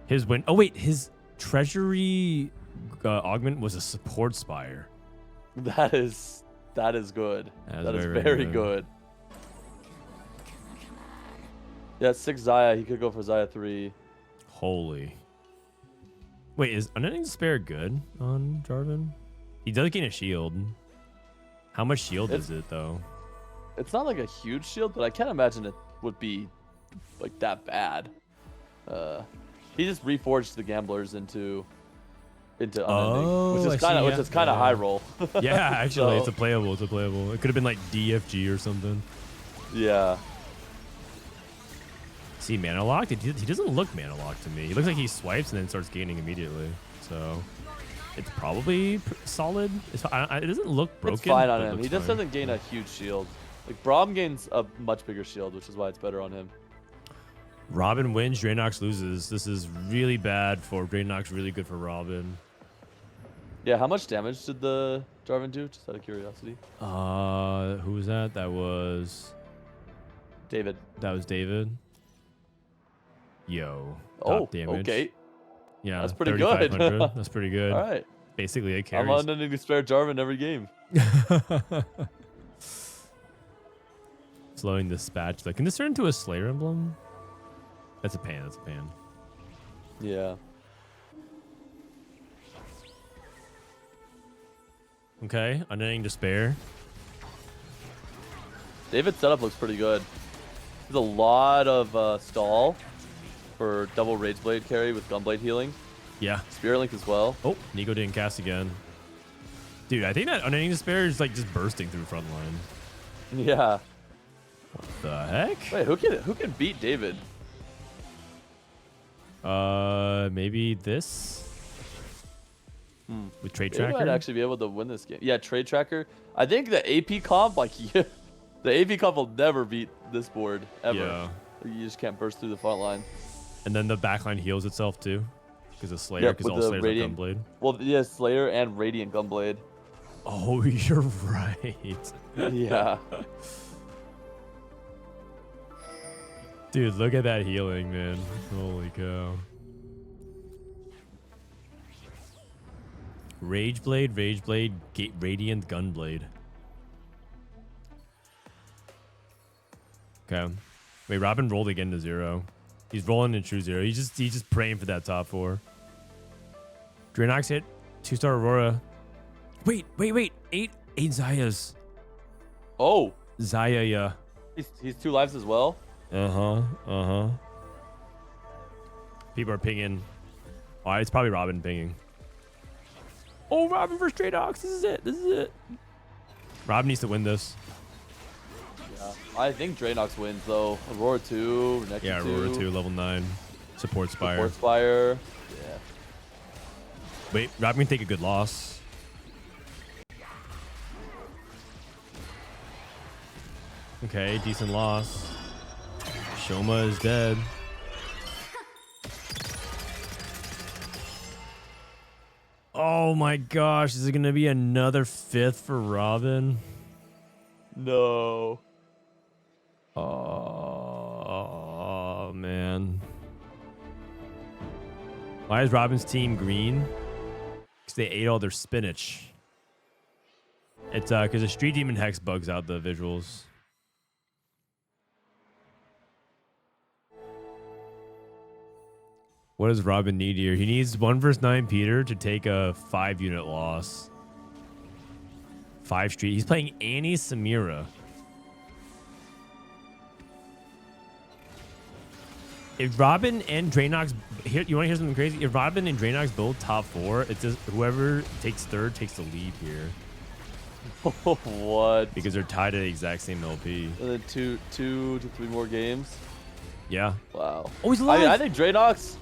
His win. Oh wait, his treasury augment was a support spire. That is good. That is very good. Yeah, 6 Xayah. He could go for Xayah 3. Holy. Wait, is Unending Despair good on Jarvan? He does gain a shield. How much shield is it though? It's not like a huge shield, but I can't imagine it would be like that bad. He just reforged the gamblers into Unending, which is kind of high roll. Yeah, actually, it's a playable. It could have been like DFG or something. Yeah. See, mana locked? He doesn't look mana locked to me. He looks like he swipes and then starts gaining immediately. So it's probably solid. It doesn't look broken. It's fine on him. He just doesn't gain a huge shield. Like Braum gains a much bigger shield, which is why it's better on him. Robin wins, Draynox loses. This is really bad for Draynox, really good for Robin. Yeah, how much damage did the Jarvan do? Just out of curiosity. Who was that? That was David. That was David. Yo. Oh, damage. okay. Yeah, that's pretty good. That's pretty good. All right. Basically, it carries. I'm unending to spare Jarvan every game. Slowing the spatula. Can this turn into a Slayer emblem? That's a pan. Yeah. Okay, Unending Despair. David's setup looks pretty good. There's a lot of stall for double Rage Blade carry with Gunblade healing. Yeah. Spirit Link as well. Oh, Nico didn't cast again. Dude, I think that Unending Despair is like just bursting through front line. Yeah. What the heck? Wait, who can beat David? Maybe this? With Trade Maybe Tracker? might actually be able to win this game. Yeah, Trade Tracker. I think the AP comp, like, the AP comp will never beat this board, ever. Yeah. You just can't burst through the front line. And then the backline heals itself too. Because of Slayer, because all Slayers have Gunblade. Well, yeah, Slayer and Radiant Gunblade. Oh, you're right. Yeah. Dude, look at that healing, man. Holy cow. Rage Blade, Radiant Gunblade. Okay. Wait, Robin rolled again to 0. He's rolling in true 0. He's just praying for that top 4. Draenox hit 2-star Aurora. Wait. 8 Zayas. Oh. Zaya, yeah. He's 2 lives as well. Uh-huh. People are pinging. Oh, it's probably Robin pinging. Oh, Robin versus Draenox. This is it. Robin needs to win this. Yeah. I think Draenox wins, though. Aurora 2, Renekton 2. Yeah, Aurora 2, level 9. Support Spire. Support Spire. Yeah. Wait, Robin can take a good loss. Okay, decent loss. Shoma is dead. Oh my gosh, is it going to be another 5th for Robin? No. Oh, man. Why is Robin's team green? Because they ate all their spinach. It's because the Street Demon Hex bugs out the visuals. What does Robin need here? He needs 1 versus 9 Peter to take a 5-unit loss. 5 Street. He's playing Annie Samira. If Robin and Draenox, here, you want to hear something crazy? If Robin and Draenox both top 4, it's just whoever takes 3rd takes the lead here. What? Because they're tied at the exact same LP. And then 2 to 3 more games. Yeah. Wow. Oh, he's alive. I think Draenox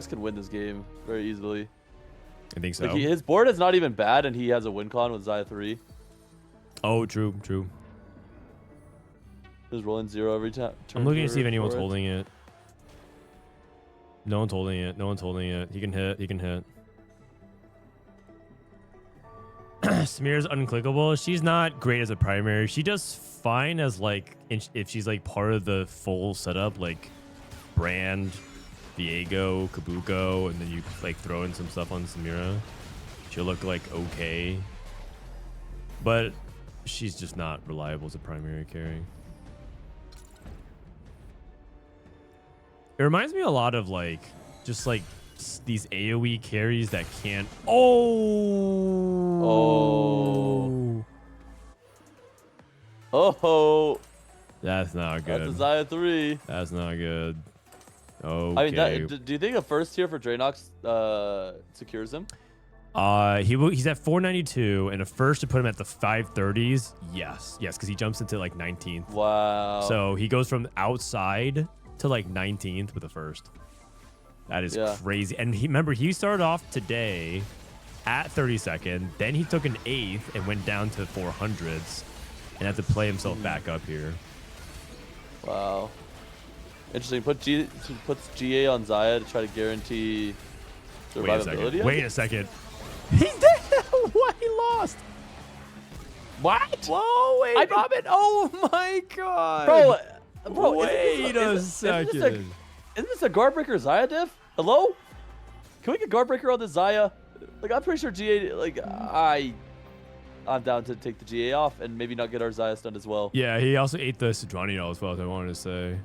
could win this game very easily. I think so. Like his board is not even bad, and he has a win con with Xayah 3. Oh, true. Just rolling 0 every time. I'm looking to see if anyone's holding it. No one's holding it. He can hit. Samira's unclickable. She's not great as a primary. She does fine as like if she's like part of the full setup, like Brand, Viego, Kabuko, and then you like throw in some stuff on Samira. She'll look like okay, but she's just not reliable as a primary carry. It reminds me a lot of like just like these AoE carries that can't. Oh. That's not good. That's a Xayah 3. That's not good. Okay. I mean, do you think a first tier for Draenox secures him? He's at 492, and a first to put him at the 530s. Yes, because he jumps into like 19th. Wow. So he goes from outside to like 19th with a first. That is crazy. And he started off today at 32nd. Then he took an 8th and went down to 400s and had to play himself back up here. Wow. Interesting. Puts GA on Xayah to try to guarantee survivability. Wait a second. He did. What? He lost. What? Whoa, wait, Robin. Oh my god. Bro, wait a second. Isn't this a Guardbreaker Xayah diff? Hello? Can we get Guardbreaker on the Xayah? Like, I'm pretty sure GA, like, I'm down to take the GA off and maybe not get our Xayah stunned as well. Yeah, he also ate the Sidrani as well, as I wanted to say.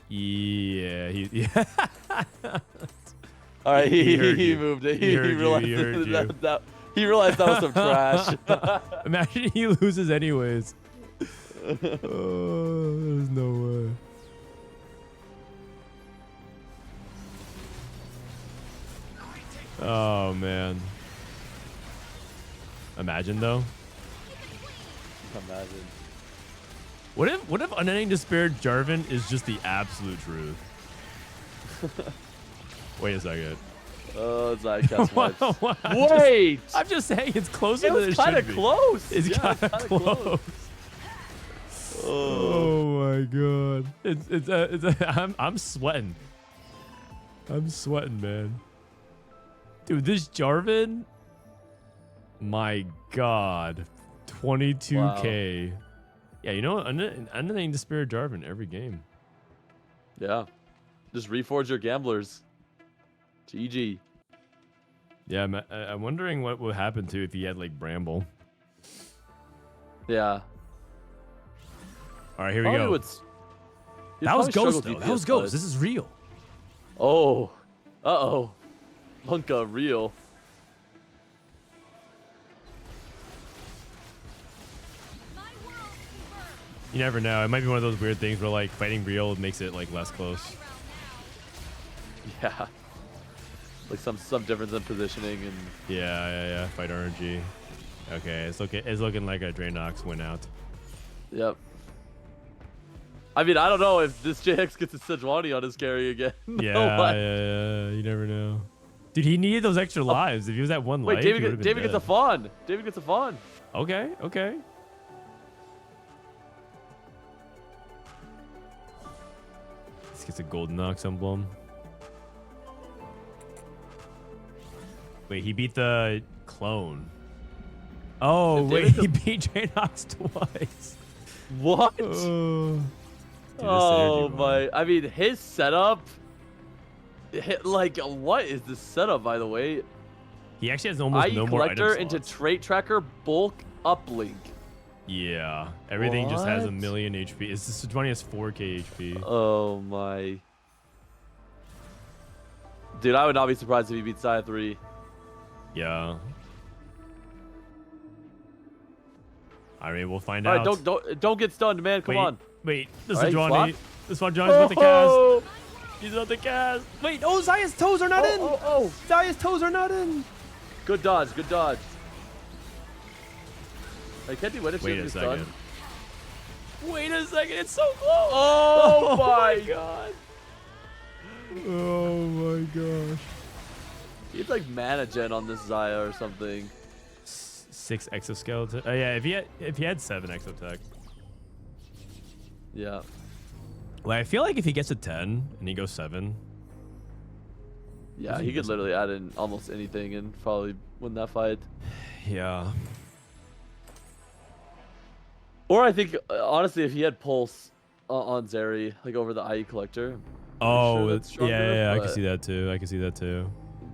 Yeah. All right, He heard he you. moved it. He heard you, he heard you. He realized that was some trash. Imagine he loses anyways. Oh, there's no way. Oh man. Imagine though. Imagine. What if Unending Despair Jarvan is just the absolute truth? Wait a second. Oh, Zycast wipes. Wait! I'm just saying it's closer than it should be. Kind of close. It's kind of close. Oh my god. I'm sweating. I'm sweating, man. Dude, this Jarvan, my god. 22k. Wow. Yeah, you know what? Unending Despair Jarvan every game. Yeah. Just reforge your gamblers. GG. Yeah, I'm wondering what would happen to if he had like Bramble. Yeah. All right, here we go. That was Ghost, though. That was Ghost. This is real. Oh. Uh-oh. Lunka, real. You never know. It might be one of those weird things where like fighting real makes it like less close. Yeah. Like some difference in positioning and yeah. Fight RNG. Okay, it's looking like a Draynox went out. Yep. I mean, I don't know if this JX gets a Sejuani on his carry again. Yeah. You never know. Dude, he needed those extra lives. If he was at one life, David gets a fawn. David gets a fawn. Okay. This gets a Golden Nox emblem. Wait, he beat the clone. Oh, wait, he beat Draynox twice. What? Dude, oh my! I mean, his setup. Like, what is this setup, by the way? He actually has almost no more items. Collector into trait tracker, bulk uplink. Yeah, everything just has 1,000,000 HP. It's just Sejuani has 4k HP. Oh my! Dude, I would not be surprised if he beats Saya 3. Yeah. I mean, we'll find out. All right, don't get stunned, man. Come on. Wait, this is Sejuani. This one, Johnny's about to cast. He's about to cast. Wait, oh, Zaya's toes are not in. Oh. Zaya's toes are not in. Good dodge. Hey, can't he win if Wait a second. Done? Wait a second, it's so close. Oh my god. Oh my gosh. He's like mana gen on this Xayah or something. 6 exoskeleton. Oh yeah, if he had 7 exotech. Yeah. Well, I feel like if he gets a 10 and he goes 7. Yeah, he could literally add in almost anything and probably win that fight. Yeah. Or I think, honestly, if he had Pulse on Zeri, like over the IE Collector. Oh, sure stronger, yeah, I can see that too.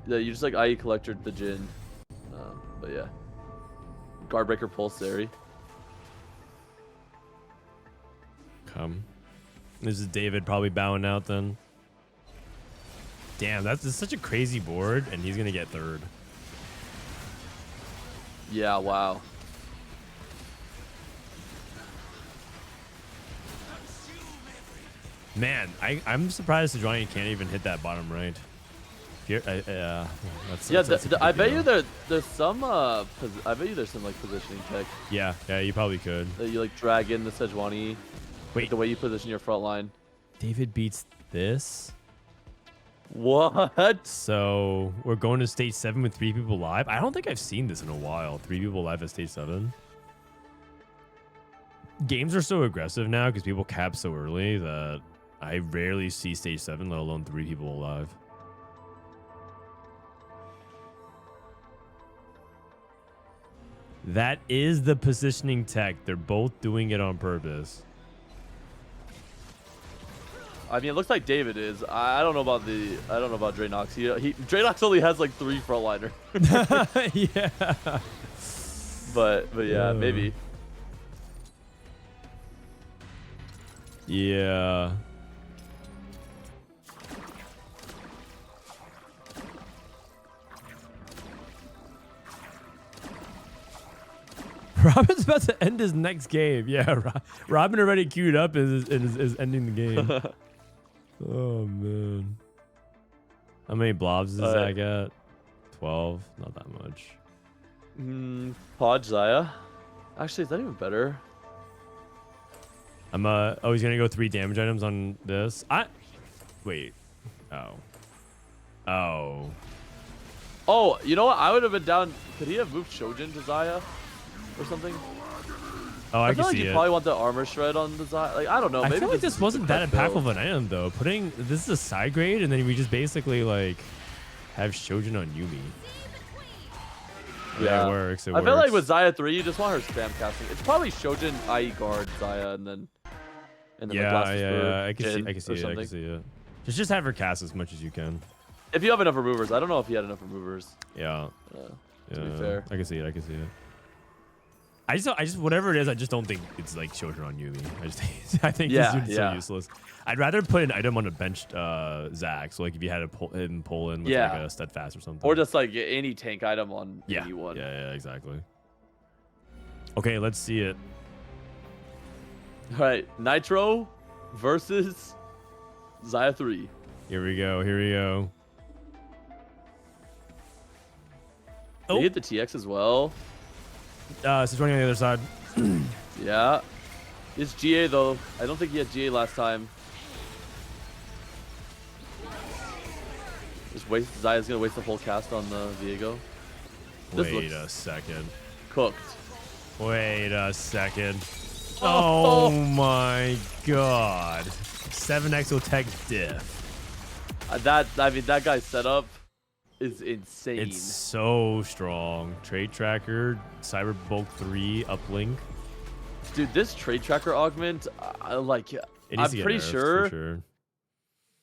Yeah, you just like IE Collector the Jhin. But yeah. Guardbreaker Pulse Zeri. Come. This is David probably bowing out then. Damn, that's such a crazy board, and he's gonna get 3rd. Yeah, wow. Man, I'm surprised Sejuani can't even hit that bottom right. I bet you there's some I bet you there's some like positioning tech. Yeah, you probably could. That you like drag in the Sejuani. Wait, like the way you position your front line. David beats this. What? So we're going to stage 7 with 3 people live. I don't think I've seen this in a while. 3 people live at stage 7. Games are so aggressive now because people cap so early that I rarely see stage 7, let alone 3 people alive. That is the positioning tech. They're both doing it on purpose. I mean, it looks like David is. I don't know about Draynox. Draynox only has like 3 frontliner. Yeah. But yeah, maybe. Yeah. Robin's about to end his next game. Yeah, Robin already queued up and is ending the game. Oh, man. How many blobs does that get? 12. Not that much. Pod Xayah. Actually, is that even better? I'm oh, he's gonna go 3 damage items on this. Wait. Oh, you know what? I would have been down. Could he have moved Shojin to Xayah or something? Oh, I feel can like see you it. probably want the armor shred on the Xayah. Like, I don't know. I Maybe feel like this wasn't that impactful of build. an item though. This is a side grade, and then we just basically like have Shojin on Yumi. Yeah, it works. I feel like with Xayah 3, you just want her spam casting. It's probably Shojin, IE guard, Xayah, and then yeah, I can see it. Just have her cast as much as you can. If you have enough removers. I don't know if he had enough removers. Yeah. To be fair. I can see it. I just whatever it is, I just don't think it's like Shojin on Yumi. I think it's so useless. I'd rather put an item on a benched Zac. So like if you had pull in with like a steadfast or something. Or just like any tank item on anyone. Yeah, exactly. Okay, let's see it. All right, Nitro versus Xayah 3. Here we go. Did he hit the TX as well? So 20 on the other side. Yeah. It's GA though. I don't think he had GA last time. Xayah's gonna waste the whole cast on the Viego. Wait a second. Cooked. Wait a second. Oh my god. 7 exotech diff. That guy's setup is insane. It's so strong. Trade tracker, cyber bulk 3 uplink. Dude, this trade tracker augment, I'm pretty sure.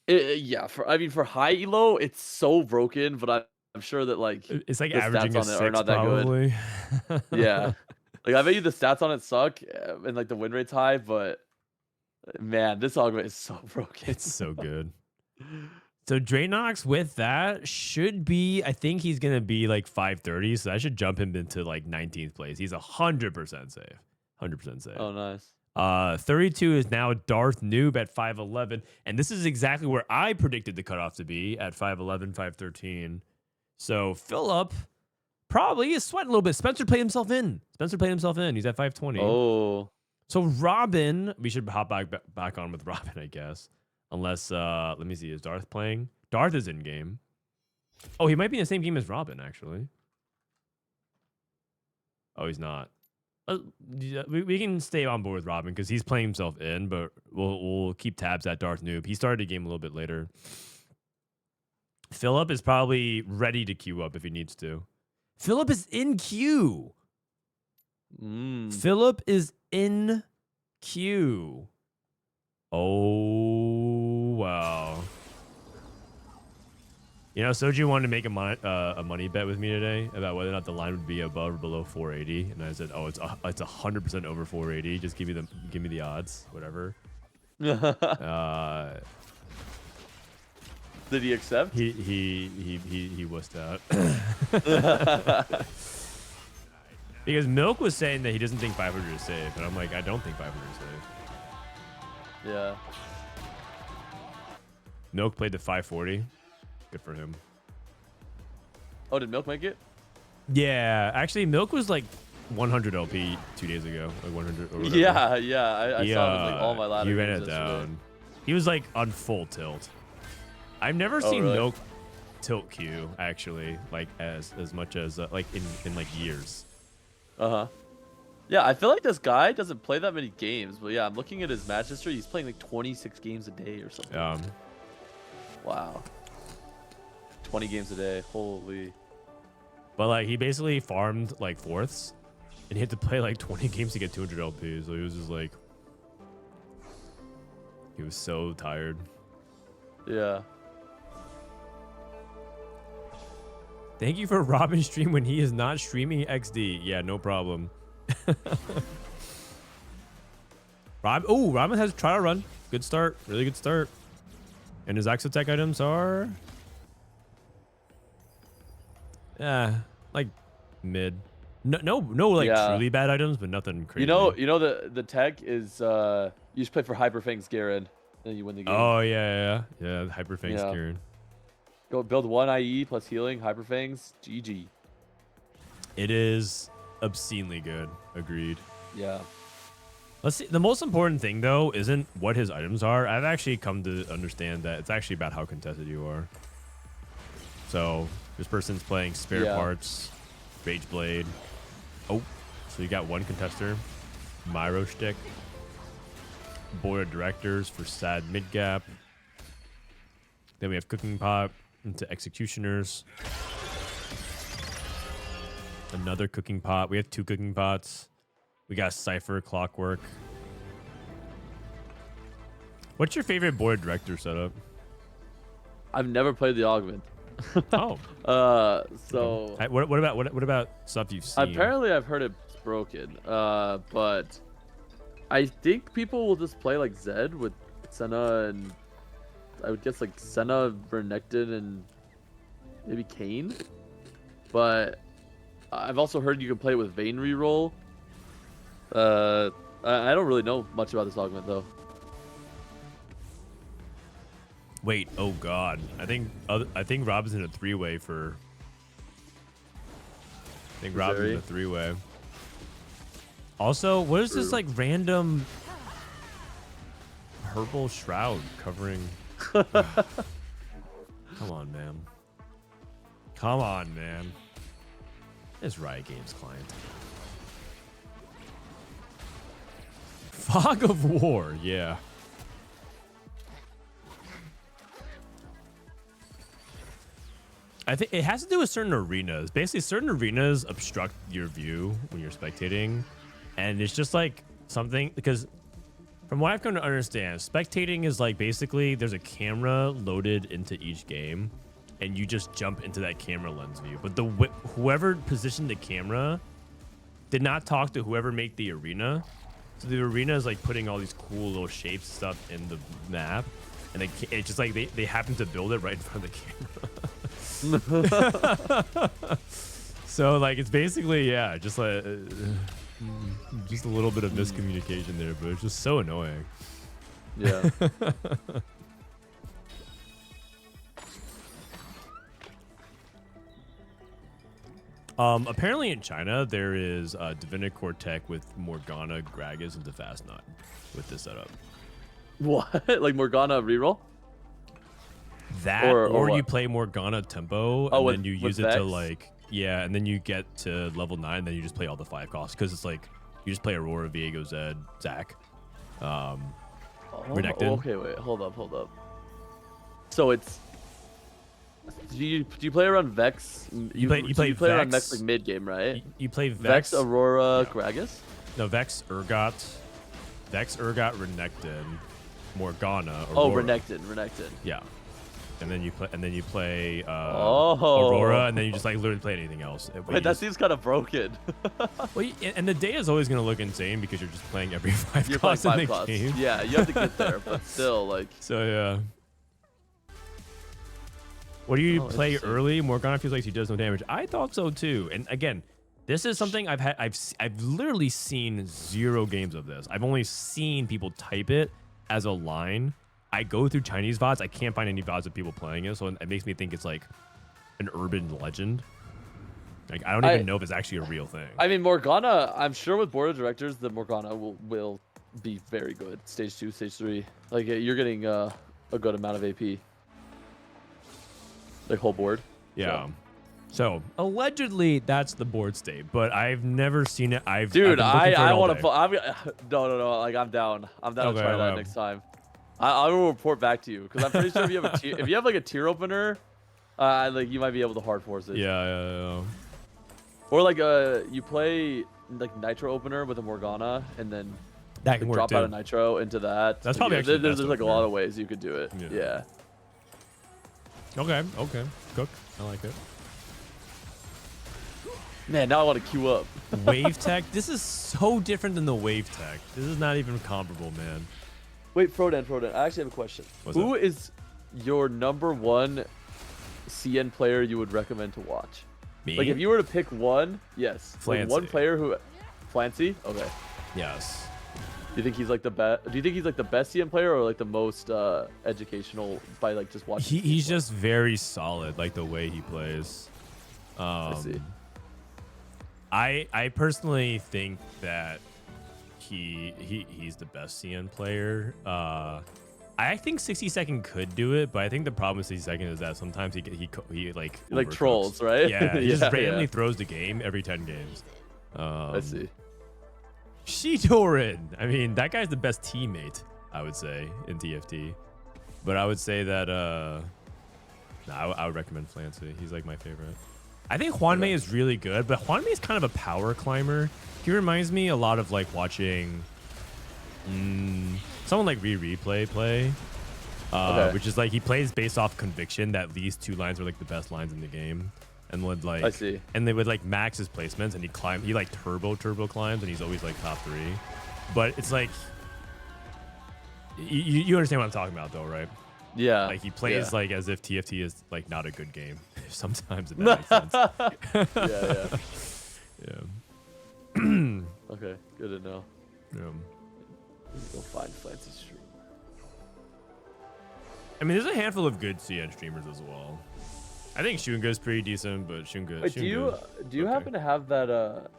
For high elo, it's so broken, but I'm sure that like it's like the averaging stats a on 6 it are not that probably. good. Yeah, like I bet you the stats on it suck and like the win rate's high, but man, this augment is so broken. It's so good. So Draynox with that should be, I think he's gonna be like 530, so I should jump him into like 19th place. He's 100% safe. 100% safe. Oh, nice. 32 is now Darth Noob at 511, and this is exactly where I predicted the cutoff to be at 511, 513. So Filup probably is sweating a little bit. Spencer played himself in. He's at 520. Oh. So Robin, we should hop back on with Robin, I guess. Unless, let me see, is Darth playing? Darth is in game. Oh, he might be in the same game as Robin, actually. Oh, he's not. We can stay on board with Robin because he's playing himself in, but we'll keep tabs at Darth Noob. He started the game a little bit later. Filup is probably ready to queue up if he needs to. Filup is in queue. Filup is in queue. Oh, wow. You know, Soju wanted to make a money bet with me today about whether or not the line would be above or below 480, and I said, "Oh, it's 100% over 480. Just give me the odds, whatever." Did he accept? He wussed out. Because Milk was saying that he doesn't think 500 is safe, and I'm like, I don't think 500 is safe. Yeah. Milk played the 540. Good for him. Oh, did Milk make it? Yeah, actually, Milk was like 100 LP 2 days ago, like 100. Or whatever. Yeah. I saw him in like all my ladders. He ran it down. He was like on full tilt. I've never seen really? Milk tilt Q actually, like as much as like in like years. Yeah, I feel like this guy doesn't play that many games, but yeah, I'm looking at his match history. He's playing like 26 games a day or something. Wow. 20 games a day. Holy. But like he basically farmed like fourths, and he had to play like 20 games to get 200 LP. So he was just like, he was so tired. Yeah. Thank you for Robin stream when he is not streaming XD. Yeah, no problem. Robin has trial run. Good start. Really good start. And his Exotech items are... like mid. No, like truly bad items, but nothing crazy. You know the tech is you just play for Hyperfang's Garen, then you win the game. Oh yeah, Hyperfang's Garen. Go build 1 IE plus healing, Hyperfang's, GG. It is obscenely good. Agreed. Yeah. Let's see. The most important thing though isn't what his items are. I've actually come to understand that it's actually about how contested you are. So this person's playing spare parts, Rage Blade. Oh, so you got one contester, Myro Stick, Board of Directors for sad mid gap. Then we have Cooking Pot into Executioners. Another Cooking Pot. We have 2 Cooking Pots. We got Cypher, Clockwork. What's your favorite Board of Director setup? I've never played the Augment. Oh. So. What about stuff you've seen? Apparently, I've heard it's broken. But I think people will just play like Zed with Senna and I would guess like Senna, Renekton, and maybe Kayn. But I've also heard you can play it with Vayne reroll. I don't really know much about this augment though. Wait, oh god. I think Rob's in a 3-way for. I think Rob's in a 3-way. Also, what is this like random purple shroud covering? Come on, man. Come on, man. It's Riot Games client. Fog of War, yeah. I think it has to do with certain arenas. Basically, certain arenas obstruct your view when you're spectating. And it's just like something, because from what I've come to understand, spectating is like basically there's a camera loaded into each game and you just jump into that camera lens view. But whoever positioned the camera did not talk to whoever made the arena. So the arena is like putting all these cool little shapes stuff in the map. And it's just like they happen to build it right in front of the camera. So like it's basically, yeah, just like just a little bit of miscommunication there, but it's just so annoying. Yeah. Apparently in China there is Divinicore tech with Morgana, Gragas, and Fastnut with this setup. What? Like Morgana reroll? That or you play Morgana tempo and then you use it Vex? to like and then you get to level 9, then you just play all the 5 costs because it's like you just play Aurora, Viego, Zed, Zac, Renekton. Okay, wait, hold up. So it's do you play around Vex? You play Vex, around Vex like mid game, right? You play Vex, Aurora, Gragas. No, Vex, Urgot, Renekton, Morgana. Aurora. Oh, Renekton. Yeah. And then you play Aurora, and then you just like literally play anything else. Wait, that seems kind of broken. Well, and the day is always going to look insane because you're just playing every 5 costs in the game. Yeah, you have to get there, but still, like. So yeah. What do you play early? Morgana feels like she does no damage. I thought so too. And again, this is something I've literally seen 0 games of this. I've only seen people type it as a line. I go through Chinese VODs. I can't find any VODs of people playing it, so it makes me think it's like an urban legend. Like I don't even know if it's actually a real thing. I mean, Morgana. I'm sure with board of directors, the Morgana will be very good. Stage 2, stage 3. Like you're getting a good amount of AP. Like whole board. Yeah. So allegedly that's the board state, but I've never seen it. I want to. No. Like I'm down. I'm down to try that next time. I will report back to you because I'm pretty sure if you have a tier, if you have like a tier opener, like you might be able to hard force it. Yeah. Or like you play like Nitro opener with a Morgana and then that can drop out of Nitro into that. That's probably actually there's like a lot of ways you could do it. Yeah. Okay. Cook. I like it. Man, now I want to queue up. Wave tech. This is so different than the wave tech. This is not even comparable, man. Wait, Frodan, I actually have a question. Who is your #1 CN player you would recommend to watch? Me? Like if you were to pick one, yes, like Flancy. one player who, Flancy. Okay. Yes. Do you think he's like the best? Do you think he's like the best CN player or like the most educational by like just watching? He's just very solid, like the way he plays. I see. I personally think that he's the best CN player. I think 60-second could do it, but I think the problem with 60-second is that sometimes he like overcooks. Trolls, right? Yeah, he just Yeah, randomly yeah. throws the game every 10 games. I see. Shitorin. I mean, that guy's the best teammate, I would say, in TFT. But I would say that I would recommend Flancy. He's like my favorite. I think Hwanmei is really good, but Hwanmei is kind of a power climber. He reminds me a lot of like watching someone like Replay play. Which is like he plays based off conviction that these two lines are like the best lines in the game. And would like I see. And they would like max his placements and he like turbo climbs and he's always like top 3. But it's like you understand what I'm talking about though, right? Yeah. Like he plays like as if TFT is like not a good game. Sometimes if that makes sense. Yeah. Okay, good to know. Yeah. Go find Flancy's stream. I mean, there's a handful of good CN streamers as well. I think Shunga's pretty decent, but Shunga. Wait, do you happen to have that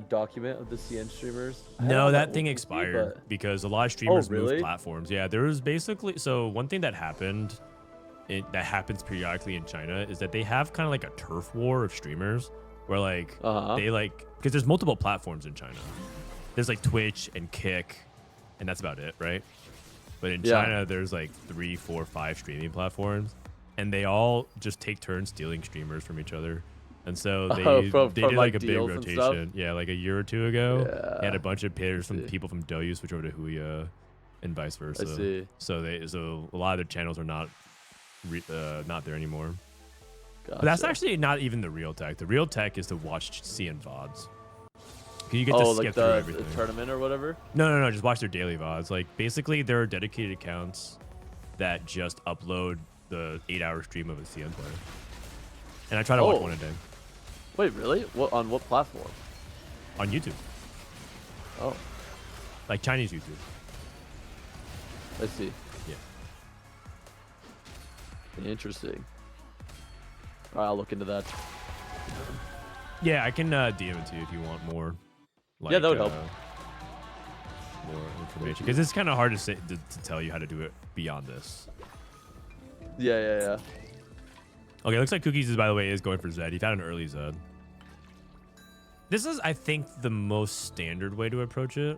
document of the CN streamers? No, that thing expired because a lot of streamers really? moved platforms. Yeah, there was basically one thing that happened, that happens periodically in China is that they have kind of like a turf war of streamers where like they like because there's multiple platforms in China. There's like Twitch and Kick, and that's about it, right? But in China, there's like 3, 4, 5 streaming platforms. And they all just take turns stealing streamers from each other. And so they did like a big rotation. Yeah, like a year or two ago. Yeah. They had a bunch of players from people from Douyu switch over to Huya and vice versa. I see. So a lot of their channels are not there anymore. Gotcha. But that's actually not even the real tech. The real tech is to watch CN VODs. You get to skip through everything. The tournament or whatever? No. Just watch their daily VODs. Like basically there are dedicated accounts that just upload the 8-hour stream of a CN player. And I try to watch one a day. Wait, really? On what platform? On YouTube. Oh. Like Chinese YouTube. I see. Yeah. Interesting. All right, I'll look into that. Yeah, I can DM it to you if you want more. Like, yeah, that would help. More information. Because it's kind of hard to say to tell you how to do it beyond this. Yeah. Okay, looks like Cookies by the way is going for Zed. He found an early Zed. This is, I think, the most standard way to approach it.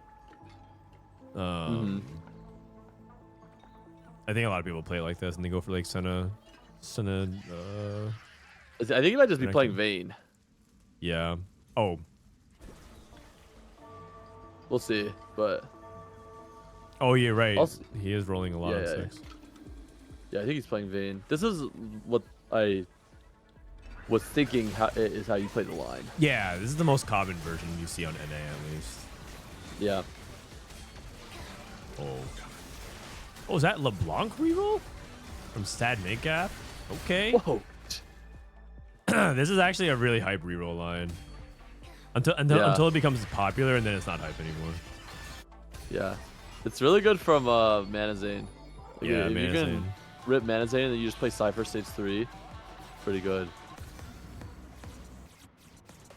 I think a lot of people play it like this and they go for like Senna. I think he might just be playing Vayne. Yeah. Oh. We'll see, but. Oh, yeah, right. Also, he is rolling a lot of 6. Yeah, I think he's playing Vayne. This is what I was thinking is how you play the line. Yeah, this is the most common version you see on NA at least. Yeah. Oh, is that LeBlanc reroll? From Sad Midgap? Okay. Whoa. This is actually a really hype reroll line. Until it becomes popular and then it's not hype anymore. Yeah. It's really good from Manazane. Like, Yeah, if you Manazane. can rip Manazane and then you just play Cypher stage 3, pretty good.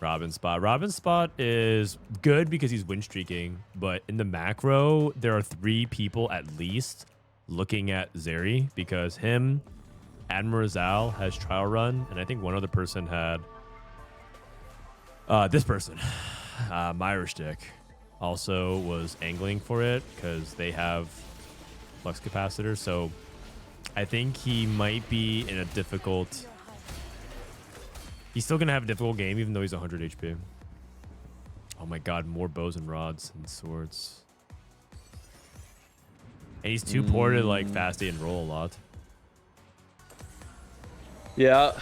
Robin Spot is good because he's win streaking, but in the macro, there are 3 people at least looking at Zeri because him, Admiral has trial run, and I think one other person had this person, Myrstick, also was angling for it because they have flux capacitor. So I think he might be in a difficult. He's still gonna have a difficult game even though he's 100 HP. Oh my god, more bows and rods and swords. And he's too poor to like fast 8 and roll a lot. Yeah.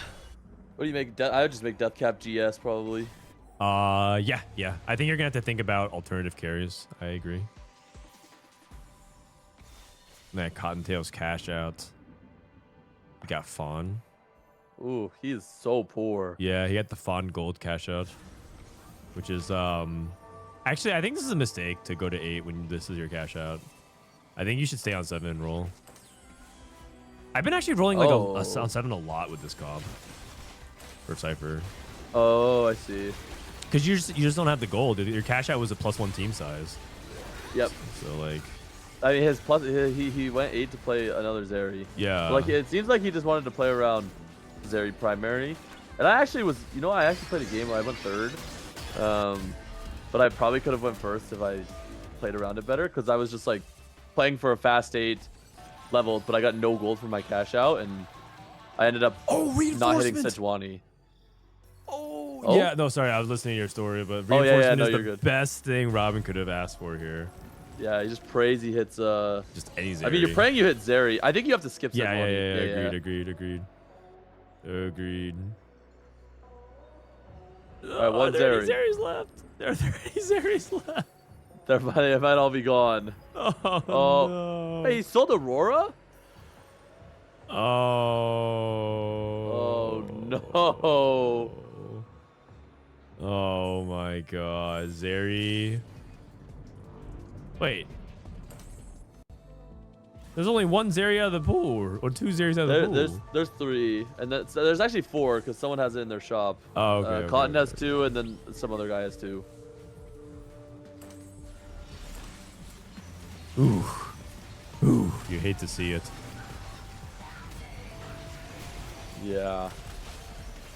What do you make? I would just make Deathcap GS probably. Yeah. I think you're gonna have to think about alternative carries. I agree. That Cottontail's cash out. We got Fawn. Ooh, he is so poor. Yeah, he got the fond gold cash out, which is actually I think this is a mistake to go to 8 when this is your cash out. I think you should stay on 7 and roll. I've been actually rolling like on 7 a lot with this comp for Cypher. Oh, I see. Because you just don't have the gold. Your cash out was a +1 team size. Yep. So like, I mean, his plus he went 8 to play another Zeri. yeah. But, like it seems like he just wanted to play around Zeri primary. And I actually was, you know, I actually played a game where I went 3rd. But I probably could have went 1st if I played around it better, because I was just like playing for a fast 8 leveled, but I got no gold for my cash out, and I ended up not hitting Sejuani. Oh, yeah. No, sorry, I was listening to your story, but reinforcement is the best thing Robin could have asked for here. Yeah, he just prays he hits just any Zeri. I mean, you're praying you hit Zeri. I think you have to skip Sejuani. Agreed. All right, one Zeri. Zeris left. There are 30 Zeris left. They might all be gone. Oh, no. Hey, he sold Aurora? Oh no. Oh my god, Zeri. Wait. There's only 1 Zeri out of the pool, or 2 Zeris out of the pool. There's 3, and there's actually 4 because someone has it in their shop. Oh, okay. Cotton has 2, and then some other guy has 2. Ooh, you hate to see it. Yeah.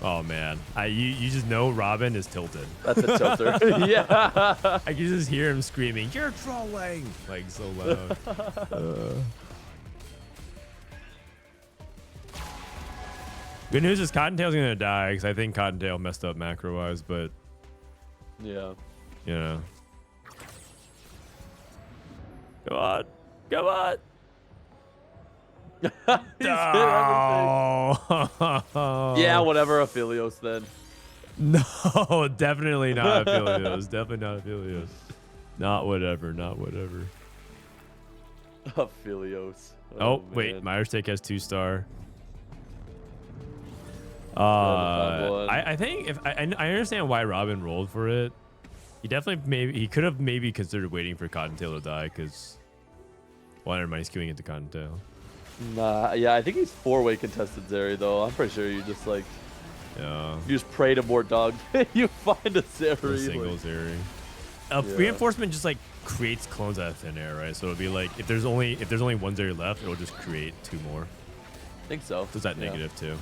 Oh man, you just know Robin is tilted. That's a tilter. Yeah. I can just hear him screaming, "You're trolling!" like so loud. Good news is Cottontail's gonna die because I think Cottontail messed up macro-wise, but yeah, you know. Come on, come on. Oh. Yeah, whatever, Aphelios then. No, definitely not Aphelios. Definitely not Aphelios. Not whatever. Aphelios. Oh wait, Myers Take has 2-star. I think if I understand why Robin rolled for it. He definitely he could have considered waiting for Cottontail to die because never mind, he's queuing into Cottontail. Nah, yeah, I think he's 4-way contested Zeri though. I'm pretty sure you just like you just pray to more dogs. You find a Zeri. A single Zeri. Reinforcement just like creates clones out of thin air, right? So it'll be like if there's only 1 Zeri left, it'll just create 2 more. I think so. Does that negative too?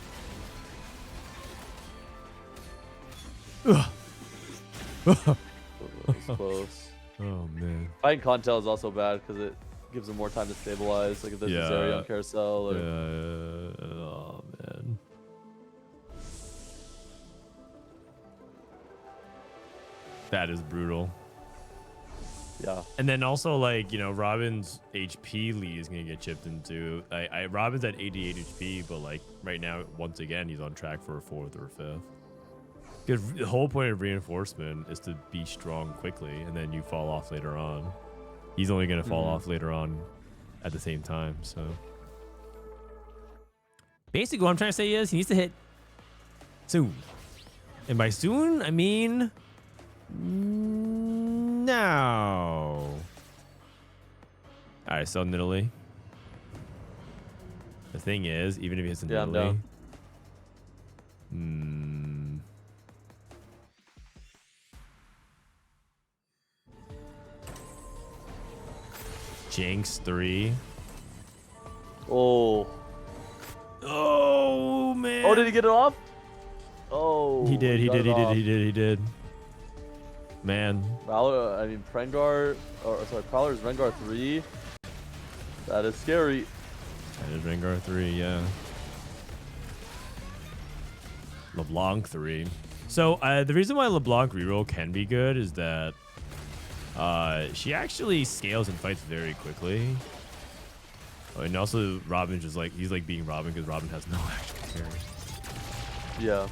It's close. Oh man. Fighting Cottontail is also bad because it gives him more time to stabilize. Like if there's a Zeri on carousel. Or... Oh man. That is brutal. Yeah. And then also like, you know, Robin's HP lead is gonna get chipped into. Robin's at 88 HP, but like right now, once again, he's on track for a 4th or 5th. Because the whole point of reinforcement is to be strong quickly, and then you fall off later on. He's only going to fall off later on at the same time, so. Basically, what I'm trying to say is he needs to hit soon. And by soon, I mean now. All right, so Nidalee. The thing is, even if he hits a Nidalee. Jinx 3. Oh man. Oh, did he get it off? Oh. He did. Man. Valor, I mean Prowler's Rengar 3. That is scary. That is Rengar 3, yeah. LeBlanc 3. So the reason why LeBlanc reroll can be good is that she actually scales and fights very quickly. Oh, and also Robin's just like, he's like being Robin because Robin has no actual carry. Yeah.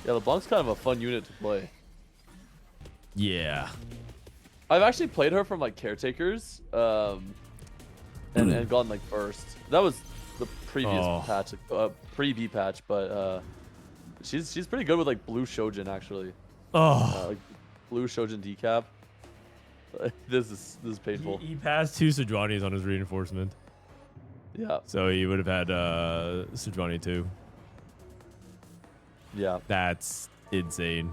Yeah, LeBlanc's kind of a fun unit to play. Yeah. I've actually played her from like caretakers. and gotten like first. That was the previous patch, like, pre-B patch, but she's pretty good with like blue Shojin actually. Like blue Shojin decap. This is painful. He passed 2 Sejuani's on his reinforcement. Yeah. So he would have had Sejuani too. Yeah. That's insane.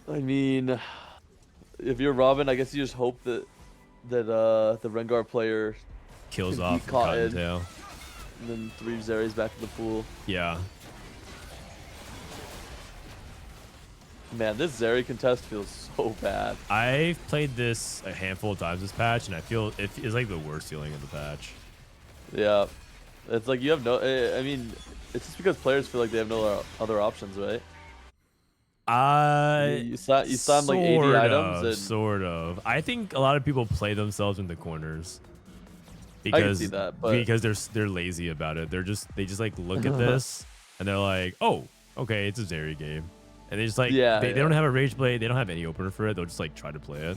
I mean, if you're Robin, I guess you just hope that the Rengar player Kills can off beat Cotton, Cottontail. and then 3 Zeri's back in the pool. Yeah. Man, this Zeri contest feels so bad. I've played this a handful of times this patch, and I feel it's like the worst feeling of the patch. Yeah. It's like you have no... I mean, it's just because players feel like they have no other options, right? You slam like 80 items and... Sort of. I think a lot of people play themselves in the corners. I can Because, see that, but... because they're lazy about it. They just like look at this, and they're like, oh, okay, it's a Zeri game. And they just like, they don't have a Rage Blade. They don't have any opener for it. They'll just like try to play it.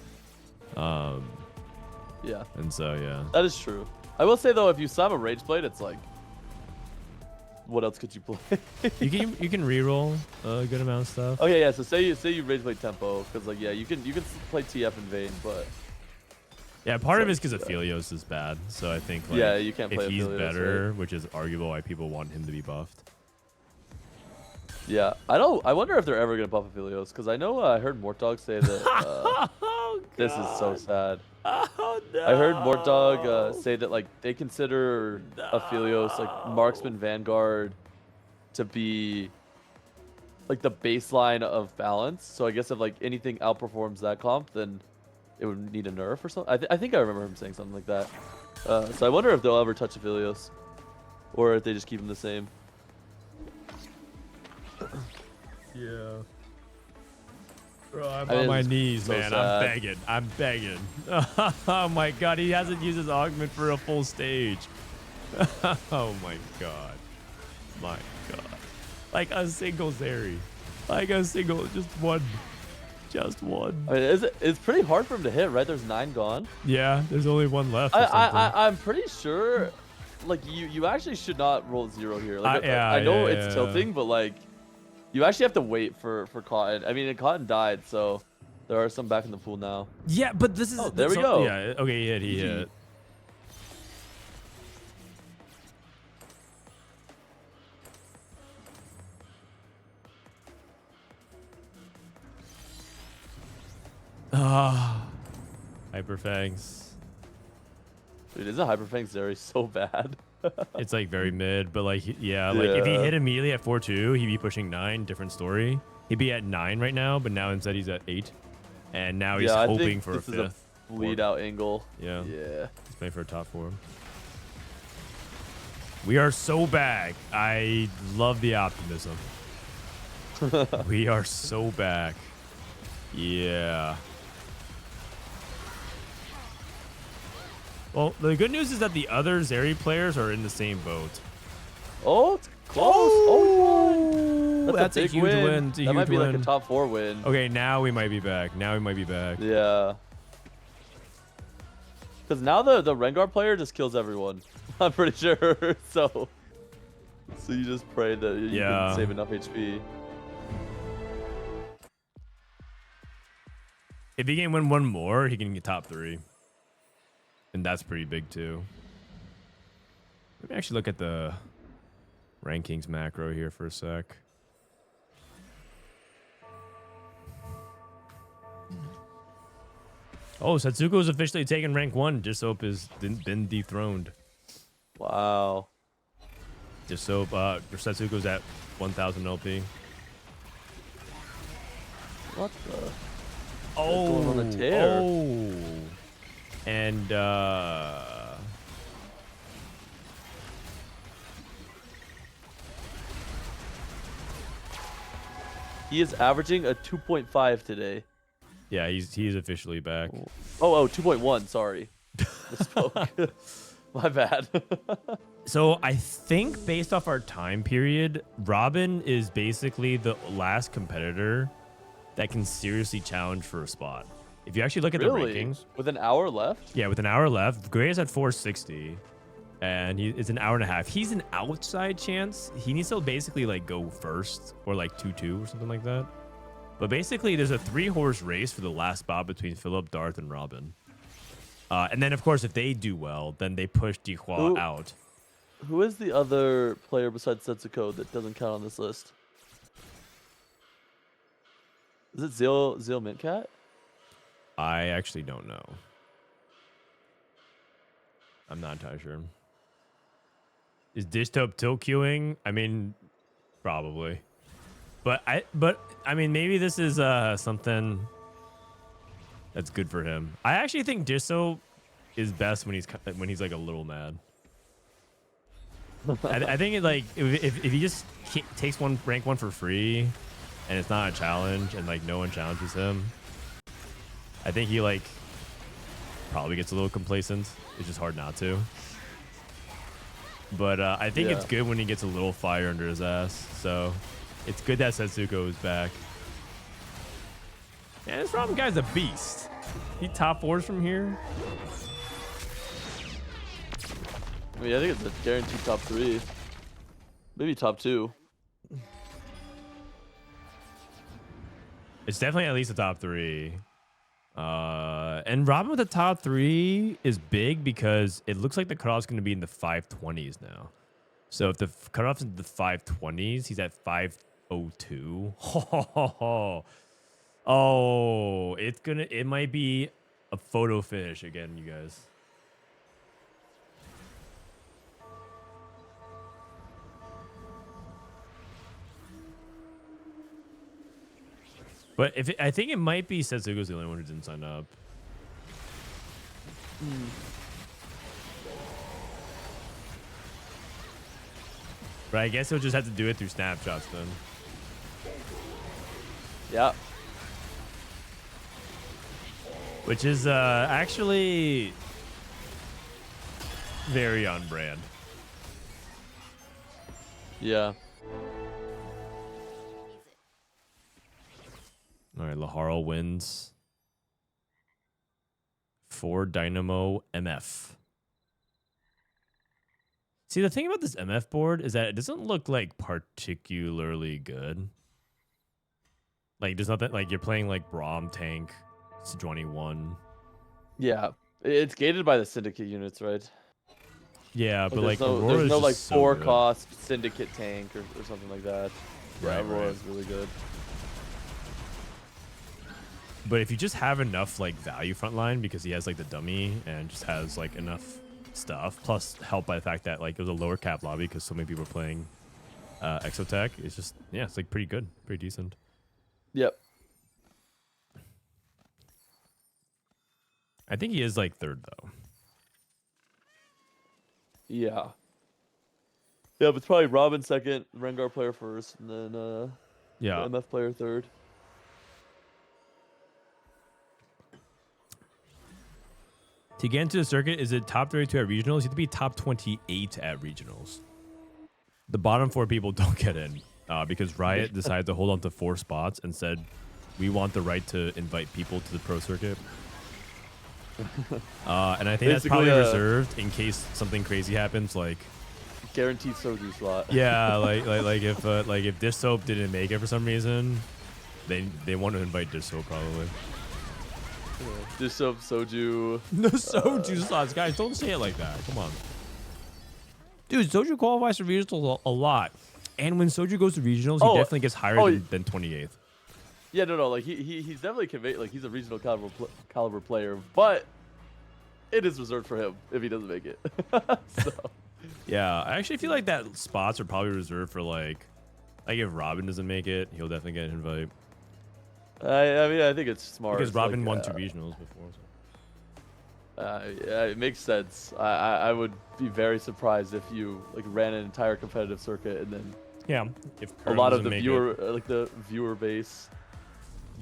Yeah. And so, yeah. That is true. I will say, though, if you slam a Rage Blade, it's like... What else could you play? you can reroll a good amount of stuff. Okay, yeah. So say you Rage Blade tempo, because like you can play TF in Vayne, but yeah, part of it is because Aphelios is bad. So I think like, you can't play if he's Aphelios, better, right? which is arguable why people want him to be buffed. Yeah, I wonder if they're ever gonna buff Aphelios, because I know I heard Mortdog say that this is so sad. Oh no! I heard Mortdog say that like they consider Aphelios like Marksman Vanguard to be like the baseline of balance. So I guess if like anything outperforms that comp, then it would need a nerf or something. I think I remember him saying something like that. So I wonder if they'll ever touch Aphelios, or if they just keep him the same. Yeah. Bro, I'm I mean, on my it's knees, so man. sad. I'm begging. Oh my god, he hasn't used his augment for a full stage. Oh my god. My god. Like a single Zeri. Like a single, just one. Just one. I mean, it's pretty hard for him to hit, right? There's 9 gone. Yeah, there's only one left. Or I'm pretty sure, like you actually should not roll 0 here. Like, I know it's tilting, but like you actually have to wait for Cotton. I mean, Cotton died, so there are some back in the pool now. Yeah, but this is. Oh, there we go. Yeah. Okay. He hit. Ah, Hyperfangs. Dude, isn't Hyperfangs Zeri so bad? It's like very mid, but like yeah, like if he hit immediately at 4-2, he'd be pushing 9. Different story. He'd be at 9 right now, but now instead he's at 8, and now he's hoping for a 5th. This is a bleed out angle. Yeah. Yeah. He's playing for a top 4. We are so back. I love the optimism. We are so back. Yeah. Well, the good news is that the other Zeri players are in the same boat. Oh, it's close. Oh, that's a huge win. That might be like a top 4 win. Okay, now we might be back. Yeah. Because now the Rengar player just kills everyone. I'm pretty sure. So you just pray that you can save enough HP. If he can win one more, he can get top 3. And that's pretty big too. Let me actually look at the rankings macro here for a sec. Oh, Satsuko's officially taken rank 1. Jisop has been dethroned. Wow. Jisop, Satsuko's at 1,000 LP. What the? Oh, going on a tear. Oh. And he is averaging a 2.5 today. yeah, he's officially back. Oh, 2.1. Sorry, misspoke. My bad. So I think based off our time period, Robin is basically the last competitor that can seriously challenge for a spot. If you actually look at Really? the rankings, With an hour left? yeah, with an hour left, Grea's at 460, and it's an hour and a half. He's an outside chance. He needs to basically like go first or like 2-2 or something like that. But basically, there's a 3-horse race for the last spot between Filup, Darth, and Robin. And then, of course, if they do well, then they push Dihua out. Who is the other player besides Setsuko that doesn't count on this list? Is it Zeal Mintcat? I actually don't know. I'm not entirely sure. Is Dishtop tilt queuing? I mean, probably. But I mean, maybe this is something that's good for him. I actually think Disto is best when he's like a little mad. I think it like if he just takes rank 1 for free, and it's not a challenge, and like no one challenges him, I think he like probably gets a little complacent. It's just hard not to. But I think it's good when he gets a little fire under his ass. So it's good that Setsuko is back. And this Robin guy's a beast. He top 4s from here. I mean, I think it's a guaranteed top 3. Maybe top 2. It's definitely at least a top 3. And Robin with the top 3 is big because it looks like the cutoff's going to be in the 520s now. So if the cutoff's in the 520s, he's at 502. Oh, it might be a photo finish again, you guys. But I think it might be Setsuko's the only one who didn't sign up. But I guess he'll just have to do it through snapshots then. Yeah. Which is actually very on brand. Yeah. All right, Laharl wins. 4 Dynamo MF. See, the thing about this MF board is that it doesn't look like particularly good. Like, there's nothing like you're playing like Braum tank, it's 21. Yeah. It's gated by the syndicate units, right? Yeah, but like there's no like so 4 good. cost syndicate tank or something like that. Yeah, Right, Aurora's right. really good. But if you just have enough like value frontline because he has like the dummy and just has like enough stuff, plus helped by the fact that like it was a lower cap lobby because so many people were playing Exotech, it's just it's like pretty good, pretty decent. Yep. I think he is like 3rd though. Yeah. Yeah, but it's probably Robin 2nd, Rengar player 1st, and then Yeah. the MF player 3rd. To get into the circuit, is it top 32 at regionals? You have to be top 28 at regionals. The bottom 4 people don't get in because Riot decided to hold on to 4 spots and said, we want the right to invite people to the pro circuit. And I think that's probably reserved in case something crazy happens, like Guaranteed Soju slot. yeah, like if Dish Soap didn't make it for some reason, they want to invite Dish Soap probably. Dish Soap, Soju. No Soju slots, guys. Don't say it like that. Come on, dude. Soju qualifies for regionals a lot, and when Soju goes to regionals, he definitely gets higher than 28th. Yeah, no, like he's definitely conveyed, like he's a regional caliber player, but it is reserved for him if he doesn't make it. So. Yeah, I actually feel like that spots are probably reserved for like if Robin doesn't make it, he'll definitely get an invite. I mean, I think it's smart. Because Robin like, won 2 regionals before. So. Yeah, it makes sense. I would be very surprised if you like ran an entire competitive circuit and then if a lot of the viewer base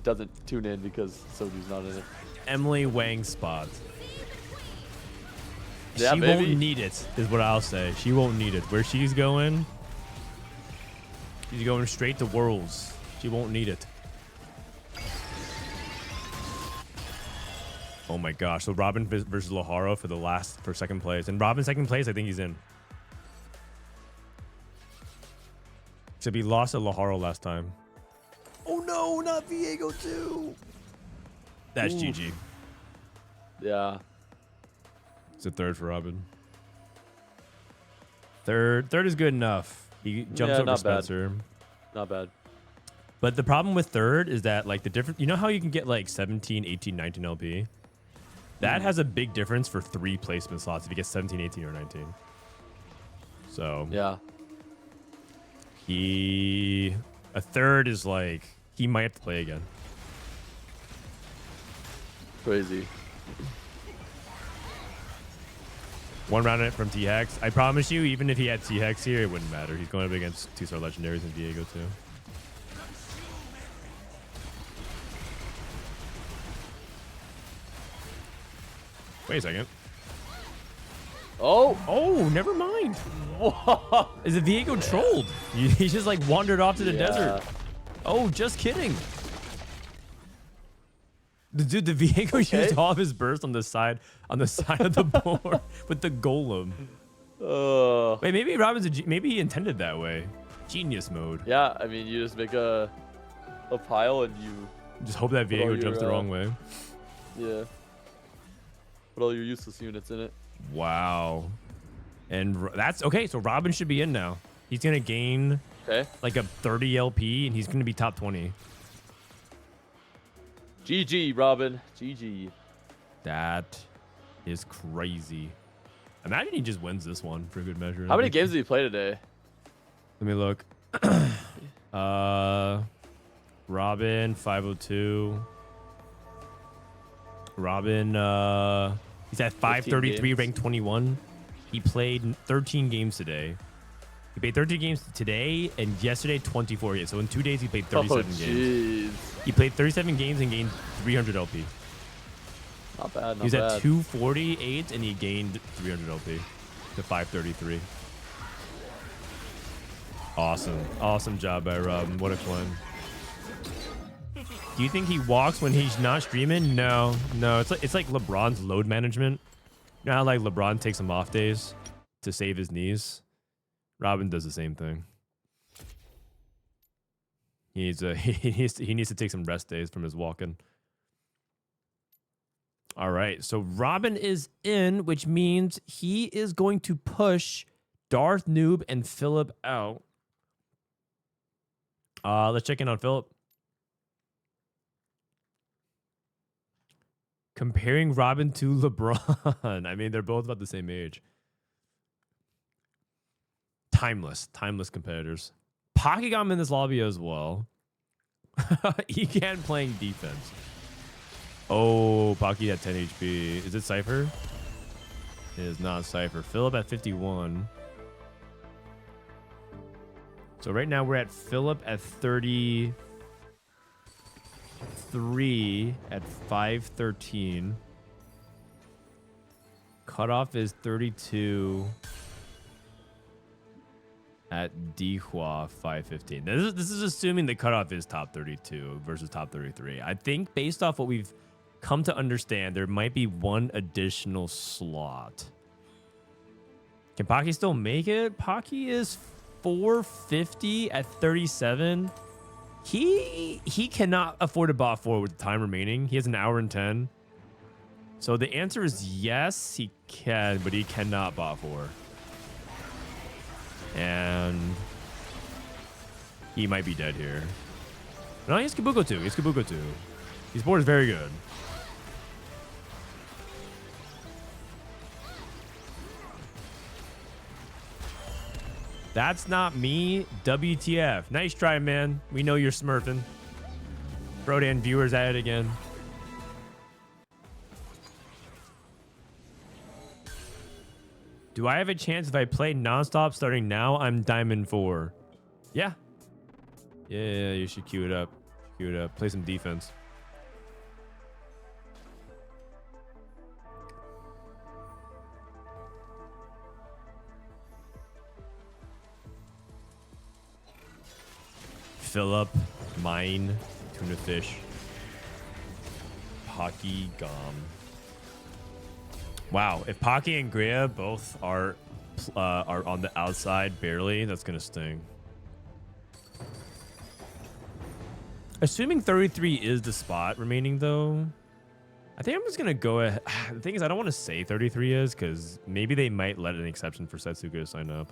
doesn't tune in because Soju's not in it. Emily Wang spot. Yeah, she won't need it, is what I'll say. She won't need it. Where she's going straight to Worlds. She won't need it. Oh my gosh. So Robin versus Laharo for second place. And Robin second place, I think he's in. Except he lost at Laharo last time. Oh no, not Viego too. That's GG. Yeah. It's a third for Robin. Third is good enough. He jumps over Spencer. Not bad. But the problem with third is that like the difference, you know how you can get like 17, 18, 19 LP? That has a big difference for 3 placement slots if you get 17, 18, or 19. So yeah. A third is like, he might have to play again. Crazy. One round from T-Hex. I promise you, even if he had T-Hex here, it wouldn't matter. He's going up against 2-star legendaries and Viego too. Wait a second. Oh, never mind. Whoa. Is it Viego trolled? He just like wandered off to the desert. Oh, just kidding. Dude, the Viego used all of his burst on the side of the board with the golem. Wait, maybe maybe he intended that way. Genius mode. Yeah, I mean, you just make a pile and you just hope that Viego jumps the wrong way. Yeah. Put all your useless units in it. Wow. And that's okay. So Robin should be in now. He's gonna gain like a 30 LP, and he's gonna be top 20. GG, Robin. GG. That is crazy. Imagine he just wins this one for good measure. How many games did he play today? Let me look. Robin 502. Robin he's at 533, ranked 21. He played 13 games today. He played 13 games today and yesterday 24 games. So in 2 days he played 37 games. He played 37 games and gained 300 LP. Not bad. He was at 248 and he gained 300 LP to 533. Awesome. Awesome job by Robin. What a climb. Do you think he walks when he's not streaming? No. It's like LeBron's load management. You know how like LeBron takes some off days to save his knees? Robin does the same thing. He needs to take some rest days from his walking. All right, so Robin is in, which means he is going to push Darth Noob and Filup out. Let's check in on Filup. Comparing Robin to LeBron. I mean, they're both about the same age. Timeless competitors. Pockygom in this lobby as well. He can't playing defense. Oh, Pocky at 10 HP. Is it Cypher? It is not Cypher. Filup at 51. So right now we're at Filup at 33 at 513. Cutoff is 32 at Dihua 515. This is assuming the cutoff is top 32 versus top 33. I think based off what we've come to understand, there might be one additional slot. Can Pocky still make it? Pocky is 450 at 37. He cannot afford a bot 4 with the time remaining. He has an hour and 10. So the answer is yes, he can, but he cannot bot 4. And he might be dead here. No, he has Kabuko too. His board is very good. That's not me. WTF. Nice try, man. We know you're smurfing. Frodan viewers at it again. Do I have a chance if I play nonstop starting now? I'm Diamond 4. Yeah. Yeah, you should queue it up. Play some defense. Filup, mine, tuna fish, Pockygom. Wow, if Pocky and Grea both are on the outside barely, that's gonna sting. Assuming 33 is the spot remaining though, I think I'm just gonna go ahead. The thing is, I don't want to say 33 is because maybe they might let an exception for Setsuko to sign up.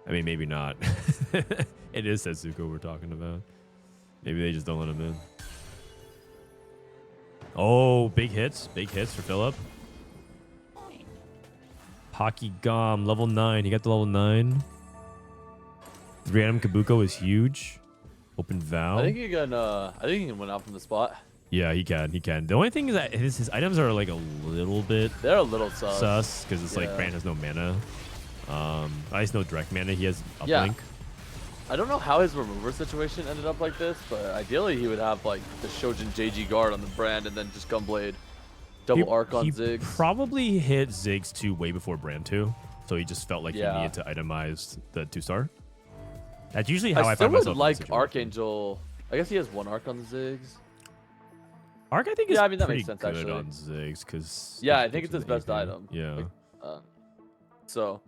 I mean, maybe not. It is Setsuko we're talking about. Maybe they just don't let him in. Oh, big hits for Filup. Pockygom level 9. He got the level 9. Random Kabuko is huge. Open Vow. I think he can win out from the spot. Yeah, he can. The only thing is that his items are like a little bit. They're a little sus because it's like Brand has no mana. At least no direct mana. He has uplink. I don't know how his remover situation ended up like this, but ideally he would have like the Shojin JG guard on the Brand and then just Gunblade, double arc on Ziggs. He probably hit Ziggs 2 way before Brand 2, so he just felt like he needed to itemize the 2-star. That's usually how I find myself. I still would like Archangel. I guess he has 1 arc on the Ziggs. Arc, I think, is that makes pretty sense, good actually. on Ziggs because I think it's his best item. Yeah. Like, so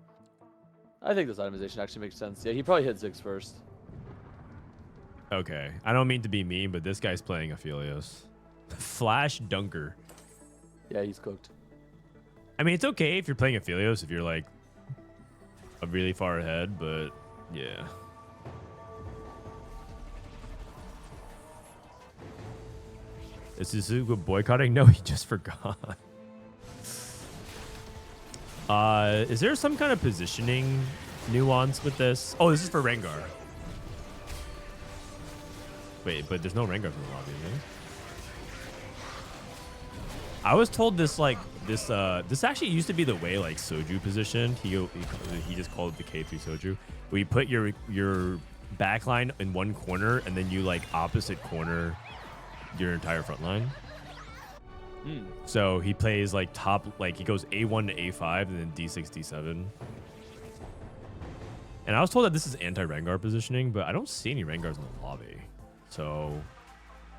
I think this itemization actually makes sense. Yeah, he probably hit Ziggs first. Okay, I don't mean to be mean, but this guy's playing Aphelios. Flash Dunker. Yeah, he's cooked. I mean, it's okay if you're playing Aphelios if you're like really far ahead, but yeah. Is Suzuka boycotting? No, he just forgot. Is there some kind of positioning nuance with this? Oh, this is for Rengar. Wait, but there's no Rengar in the lobby, right? I was told this this actually used to be the way like Soju positioned. He just called it the K3 Soju. Where you put your backline in one corner and then you like opposite corner your entire front line. So he plays like top, like he goes A1 to A5 and then D6, D7. And I was told that this is anti-Rengar positioning, but I don't see any Rengars in the lobby. So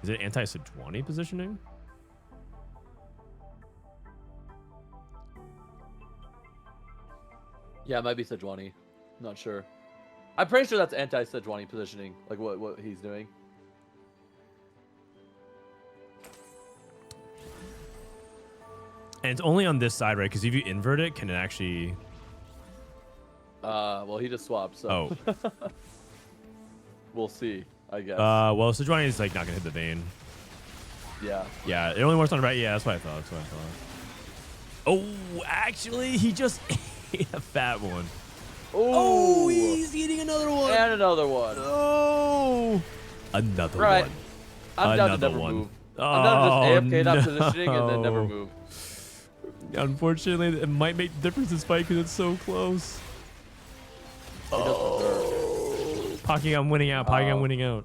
is it anti-Sejuani positioning? Yeah, it might be Sejuani. Not sure. I'm pretty sure that's anti-Sejuani positioning, like what he's doing. And it's only on this side, right? Because if you invert it, can it actually... Well, he just swapped, so... Oh. We'll see, I guess. Well, Sejuani is like not going to hit the vein. Yeah. Yeah, it only works on the right. Yeah, that's what I thought. Oh, actually, he just ate a fat one. Oh, he's eating another one. And another one. Oh. Another one. I'm down to never move. I'm down to just AFK that positioning and then never move. Unfortunately, it might make the difference in this fight because it's so close. Pockygom winning out. Pockygom winning out.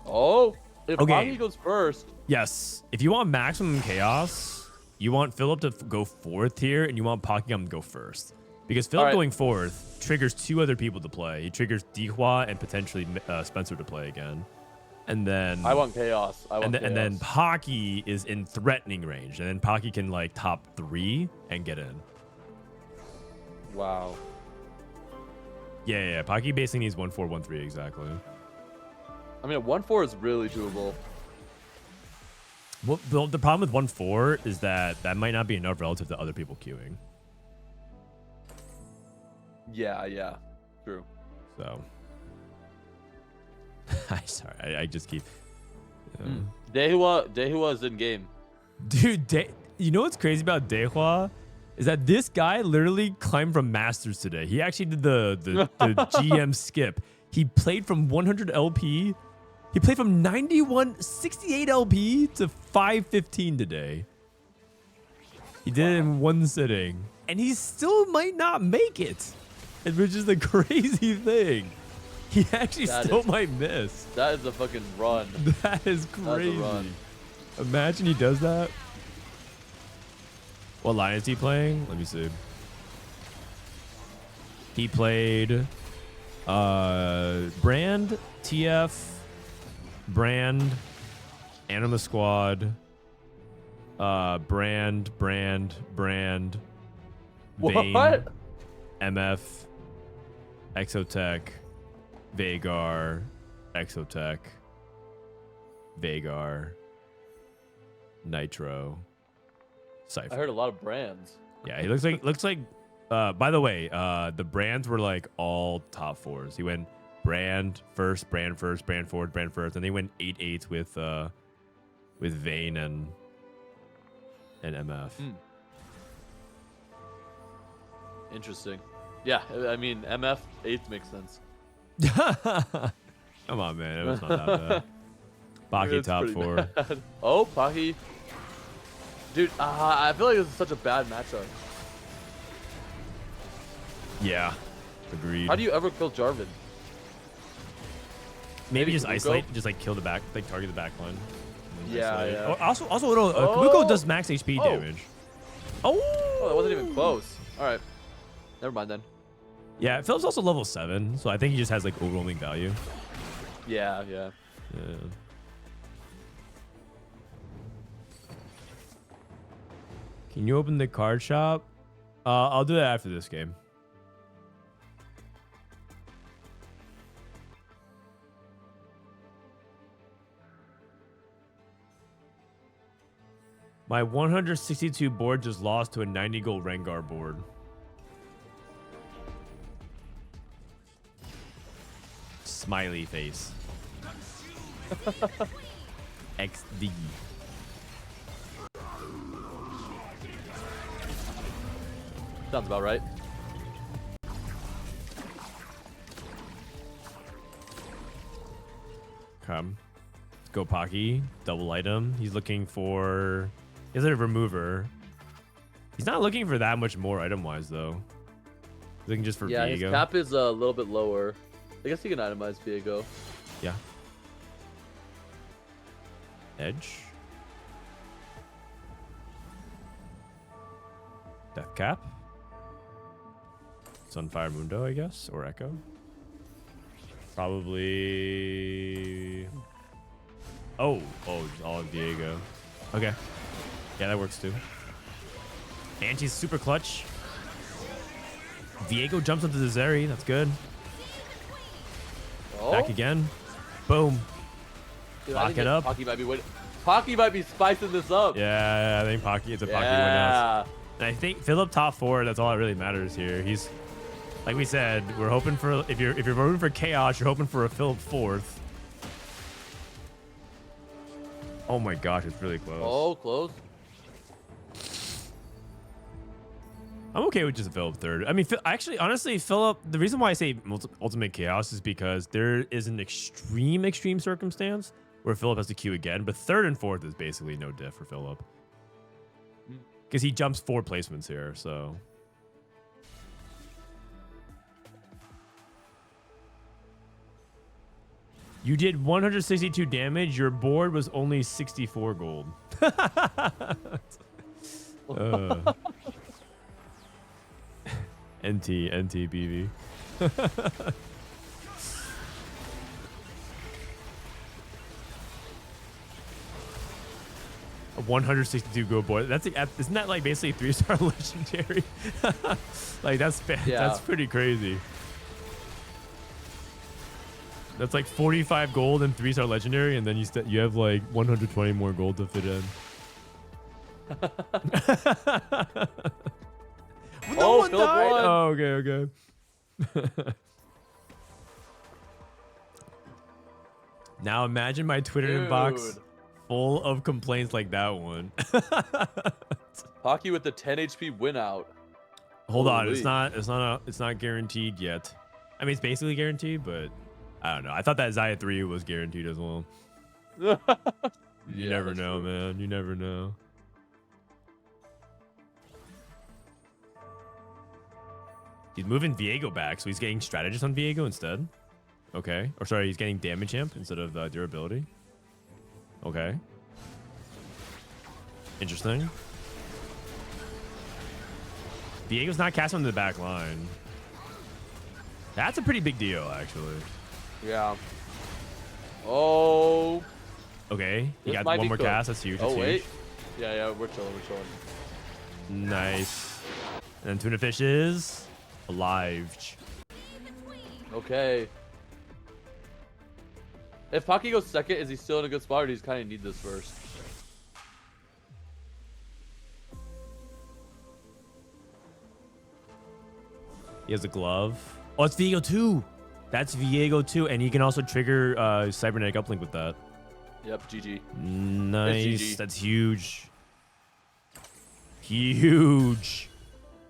Oh, if okay. Pocky goes first. Yes. If you want maximum chaos, you want Filup to go 4th here, and you want Pockygom to go 1st. Because Filup going 4th triggers 2 other people to play. He triggers Dihua and potentially Spencer to play again. And then I want chaos. And then Pocky is in threatening range, and then Pocky can like top 3 and get in. Wow. Yeah. Pocky basically needs 1-4, 1-3 exactly. I mean, a 1-4 is really doable. Well, the problem with 1-4 is that might not be enough relative to other people queuing. Yeah, true. So, sorry, I just keep. Dehua is in game. Dude, you know what's crazy about Dehua is that this guy literally climbed from Masters today. He actually did the GM skip. He played from 100 LP. He played from 68 LP to 515 today. He did it in one sitting. And he still might not make it. Which is the crazy thing. He actually still might miss. That is a fucking run. That is crazy. That's a run. Imagine he does that. What line is he playing? Let me see. He played Brand, TF, Brand, Anima Squad, Brand, Vayne, What? MF, Exotech, Vagar, Exotech, Vagar, Nitro, Cypher. I heard a lot of brands. Yeah, he looks like. By the way, the brands were like all top 4s. He went brand first, brand forward, brand first, and they went 8-8s with Vayne and MF. Interesting. Yeah, I mean MF 8th makes sense. Come on, man, it was not that bad. Pocky It's top pretty 4. bad. Oh, Pocky. Dude, I feel like this is such a bad matchup. Yeah, agreed. How do you ever kill Jarvan? Maybe just Kabuko? isolate, just like kill the back, like target the back line. Yeah, Isolate. yeah. Oh, also a little. Kabuko does max HP damage. Oh, that wasn't even close. All right, never mind then. Yeah, Philip's also level 7, so I think he just has like overwhelming value. Yeah. Yeah. Can you open the card shop? I'll do that after this game. My 162 board just lost to a 90 gold Rengar board. Smiley face. XD. Sounds about right. Come. Let's go Pocky. Double item. He's looking for... Is it a remover? He's not looking for that much more item-wise, though. He's looking just for Yeah, Viego. his cap is a little bit lower. I guess he can itemize Viego. Yeah. Edge. Death Cap. Sunfire Mundo, I guess, or Echo. Probably. Oh, all Viego. Okay. Yeah, that works too. And she's super clutch. Viego jumps into the Zeri. That's good. Oh. Back again. Boom. Dude, Lock it up. Pocky might be winning. Pocky might be spicing this up. Yeah, I think Pocky. It's a Pocky win now. And I think Filup top 4. That's all that really matters here. He's, like we said, we're hoping for if you're hoping for chaos, you're hoping for a Filup 4th. Oh my gosh, it's really close. Oh, close. I'm okay with just a Filup 3rd. I mean, actually, honestly, Filup. The reason why I say ultimate chaos is because there is an extreme circumstance where Filup has to queue again, but 3rd and 4th is basically no diff for Filup. Because he jumps 4 placements here, so. You did 162 damage. Your board was only 64 gold. NT BV. 162 gold board. That's isn't that like basically 3-star legendary? Like that's pretty crazy. That's like 45 gold and 3-star legendary, and then you have like 120 more gold to fit in. No one died. Won. Oh, okay. Now imagine my Twitter inbox full of complaints like that one. Pocky with the 10 HP win out. Hold on, it's not guaranteed yet. I mean, it's basically guaranteed, but I don't know. I thought that Xayah 3 was guaranteed as well. You never know, man. You never know. He's moving Viego back, so he's getting strategist on Viego instead. Okay. Or sorry, he's getting damage amp instead of durability. Okay. Interesting. Viego's not casting on the back line. That's a pretty big deal, actually. Yeah. Oh. Okay. He This got might one be more cooked. cast. That's huge. Oh, That's wait. huge. Yeah, we're chilling. Nice. And then Tuna Fish is alive. Okay. If Pocky goes second, is he still in a good spot, or does he kind of need this first? He has a glove. Oh, it's Viego 2. That's Viego 2, and he can also trigger Cybernetic Uplink with that. Yep, GG. Nice. GG. That's huge. Huge.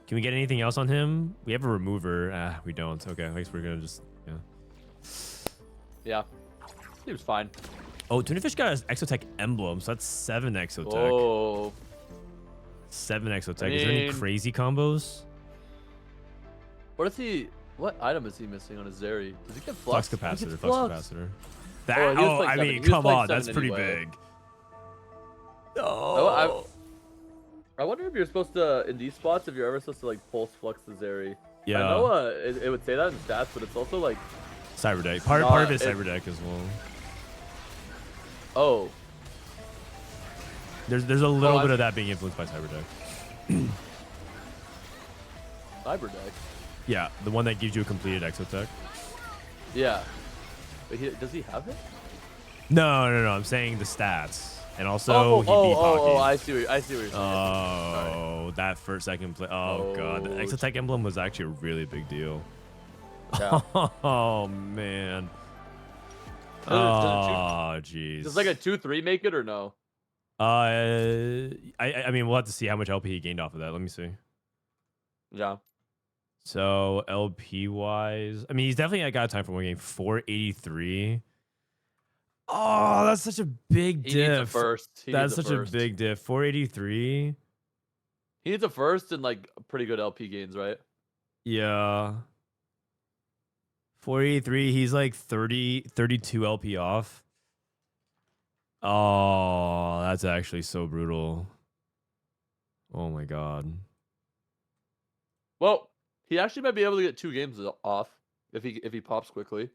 Can we get anything else on him? We have a remover. We don't. Okay, I guess we're gonna just Yeah. Seems fine. Oh, Tuna Fish got an Exotech emblem, so that's 7 Exotech. Oh. 7 Exotech. Is there any crazy combos? What item is he missing on his Zeri? Does he get Flux flux? capacitor. Flux capacitor. That, Oh, I mean, he was come playing on, that's 7 pretty anyway. big. Oh. I wonder if you're supposed to, in these spots, if you're ever supposed to like pulse flux the Zeri. Yeah. I know it would say that in stats, but it's also like Cyber deck. Part of it is Cyber deck as well. Oh. There's a little bit of that being influenced by Cyber deck. Cyber deck. Yeah, the one that gives you a completed Exotech. Yeah. But does he have it? No. I'm saying the stats. And also, he beat Pocky. I see what you're saying. Oh, that first second play. Oh, God. The Exotech emblem was actually a really big deal. Yeah. Oh, man. Oh, jeez. Does like a 2-3 make it or no? I mean, we'll have to see how much LP he gained off of that. Let me see. Yeah. So LP wise, I mean, he's definitely got time for one game. 483. Oh, that's such a big diff. He needs a first. That's such a big diff. 483. He needs a first and like pretty good LP gains, right? Yeah. 483. He's like 32 LP off. Oh, that's actually so brutal. Oh my God. Well, he actually might be able to get 2 games off if he pops quickly.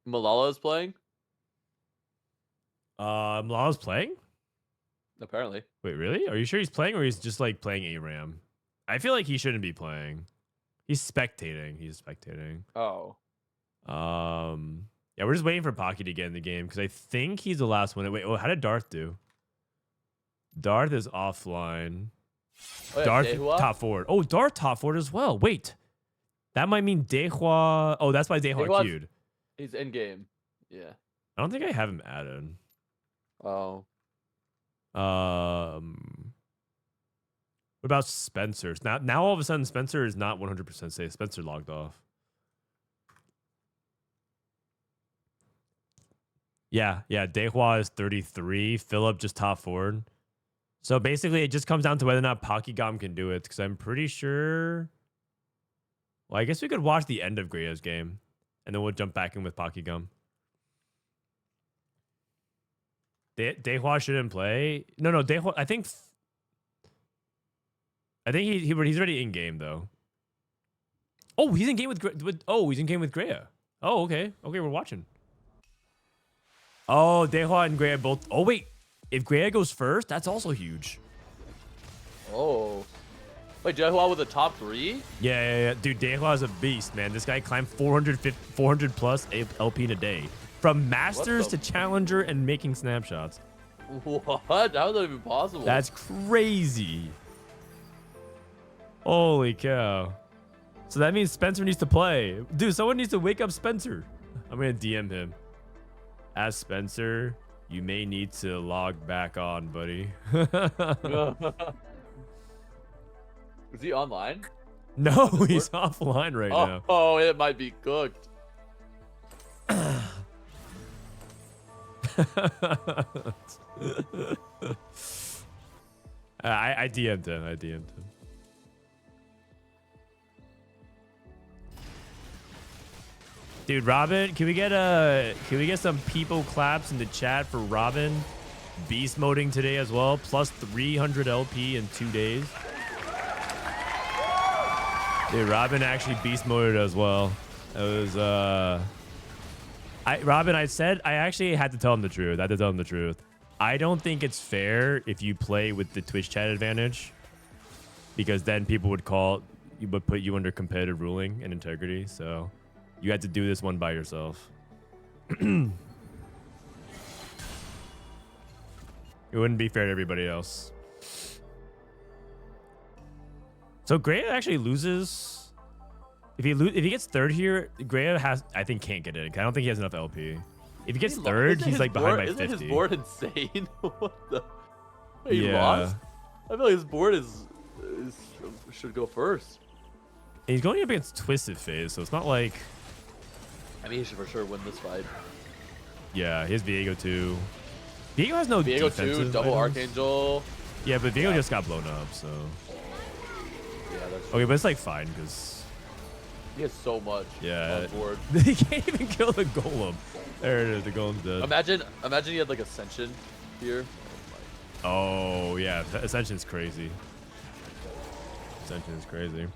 Milala is playing. Milala's playing? Apparently. Wait, really? Are you sure he's playing, or he's just like playing ARAM? I feel like he shouldn't be playing. He's spectating. Oh. Yeah, we're just waiting for Pocky to get in the game because I think he's the last one. Wait, how did Darth do? Darth is offline. Oh, yeah, Darth Dehua? top forward. Oh, Darth top forward as well. Wait, that might mean Dehua. Oh, that's why Dehua queued. He's in game. Yeah. I don't think I have him added. Oh. What about Spencer? Now all of a sudden Spencer is not 100% safe. Spencer logged off. Yeah. Dehua is 33. Filup just top forward. So basically, it just comes down to whether or not Pockygom can do it, because I'm pretty sure. Well, I guess we could watch the end of Grea's game, and then we'll jump back in with Pockygom. Dehua shouldn't play. No, Dehua. I think he's already in game though. Oh, he's in game with he's in game with Grea. Oh, okay, we're watching. Oh, Dehua and Grea both. Oh wait. If Grea goes first, that's also huge. Oh. Wait, Dehua with a top 3? Yeah. Dude, Dehua is a beast, man. This guy climbed 400 plus LP in a day. From Masters to Challenger and making snapshots. What? How is that even possible? That's crazy. Holy cow. So that means Spencer needs to play. Dude, someone needs to wake up Spencer. I'm going to DM him. As Spencer, you may need to log back on, buddy. Is he online? No, he's offline right now. Oh, it might be cooked. I DM'd him. Dude, Robin, can we get some people claps in the chat for Robin beast moding today as well? Plus 300 LP in 2 days. Dude, Robin actually beast moded as well. It was Robin, I actually had to tell him the truth. I had to tell him the truth. I don't think it's fair if you play with the Twitch chat advantage, because then people would put you under competitive ruling and integrity. So you had to do this one by yourself. It wouldn't be fair to everybody else. So Grea actually loses. If he gets third here, Grea I think can't get it. I don't think he has enough LP. If he gets third, he's like behind by 50. Isn't his board insane? What the? He Yeah. lost? I feel like his board should go first. And he's going up against Twisted Phase, so it's not like... I mean, he should for sure win this fight. Yeah, he has Viego too. Viego has no Viego defensive 2, double items. Archangel. Yeah, but Viego just got blown up, so... Yeah, that's Okay, but it's like fine, because... he has so much Yeah. on board. He can't even kill the Golem. There it is, the Golem's dead. Imagine he had like Ascension here. Oh, yeah, Ascension's crazy. Ascension is crazy.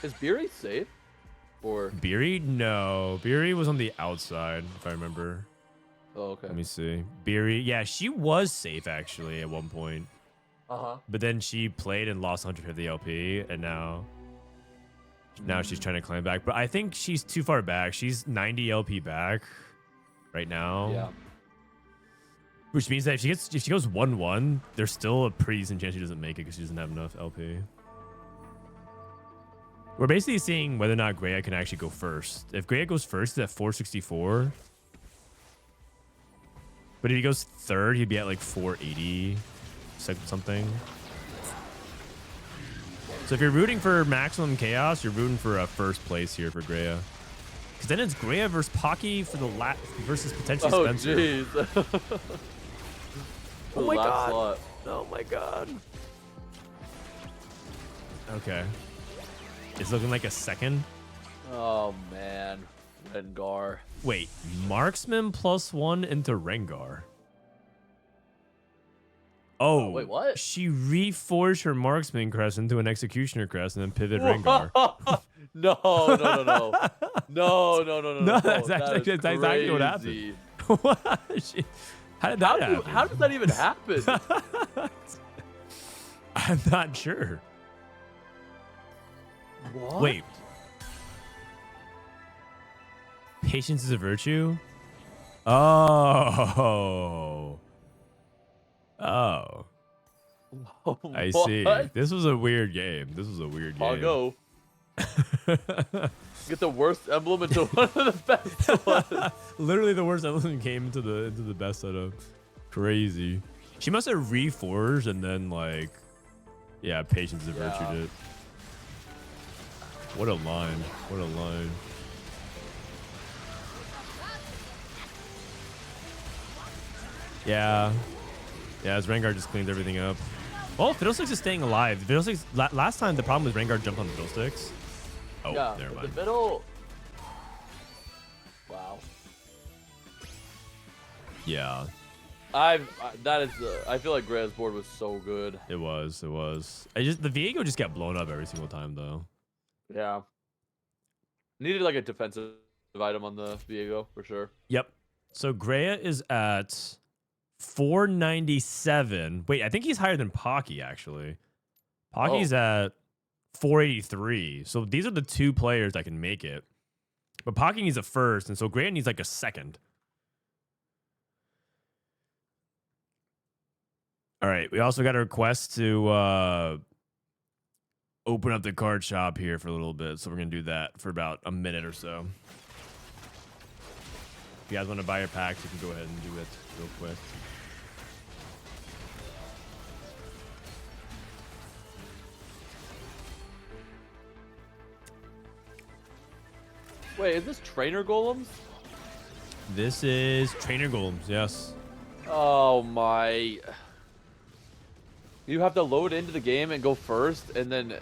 Is Beery safe? Or Beery? No. Beery was on the outside, if I remember. oh, okay. Let me see. Beery, yeah, she was safe actually at one point. But then she played and lost 150 LP, and now she's trying to climb back. But I think she's too far back. She's 90 LP back right now. Yeah. Which means that if she goes 1-1, there's still a pretty decent chance she doesn't make it because she doesn't have enough LP. We're basically seeing whether or not Grea can actually go first. If Grea goes first, he's at 464. But if he goes third, he'd be at like 480 something. So if you're rooting for maximum chaos, you're rooting for a first place here for Grea. Because then it's Grea versus Pocky for the versus potentially Spencer. Oh jeez. Oh my god. Slot. Oh my god. Okay. It's looking like a second. Oh man, Rengar. Wait, marksman +1 into Rengar. Oh, wait, what? She reforged her marksman crest into an executioner crest and then pivot Rengar. No. No, that's exactly what happened. What? How did that happen? How does that even happen? I'm not sure. What? Wait. Patience is a virtue? Oh. Oh. I see. This was a weird game. This was a weird game. I'll go. Get the worst emblem into one of the best ones. Literally the worst emblem came into the best setup. Crazy. She must have reforged and then like, yeah, patience is a virtue did. What a line. What a line. Yeah. Yeah, as Rengar just cleaned everything up. Oh, Fiddlesticks is staying alive. Fiddlesticks, last time the problem was Rengar jumped on the Fiddlesticks. Oh, yeah, never mind. The middle. Wow. Yeah. I feel like Grea's board was so good. It was. The Viego just got blown up every single time though. Yeah. Needed like a defensive item on the Viego for sure. Yep. So Grea is at 497. Wait, I think he's higher than Pocky actually. Pocky's at 483. So these are the two players that can make it. But Pocky needs a first, and so Grea needs like a second. All right, we also got a request to open up the card shop here for a little bit, so we're gonna do that for about a minute or so. If you guys want to buy your packs, you can go ahead and do it real quick. Wait, is this trainer golems? This is trainer golems, yes. Oh my. You have to load into the game and go first, and then,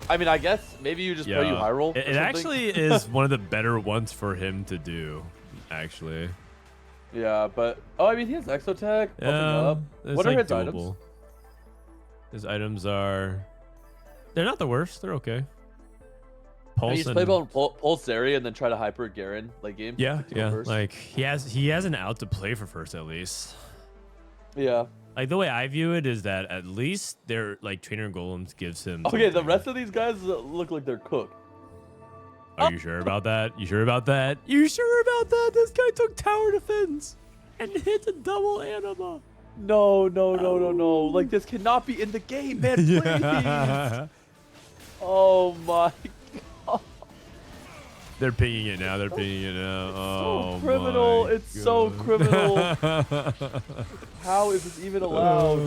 I mean, I guess maybe you just play you high roll. It actually is one of the better ones for him to do, actually. Yeah, but I mean, he has Exotech. Up. What are his items? His items are, they're not the worst. They're okay. Pulse just play on Pulse area and then try to hyper Garen late game. yeah, to go yeah. first. Like he has an out to play for first at least. Yeah. Like the way I view it is that at least their like trainer golems gives him. Okay, the something. rest of these guys look like they're cooked. Are you sure about that? You sure about that? You sure about that? This guy took tower defense and hit a double anima. No. Like this cannot be in the game, man. Please. Yeah. Oh my. They're pinging it now. They're pinging it now. Oh, So criminal. my It's so God. criminal. How is this even allowed?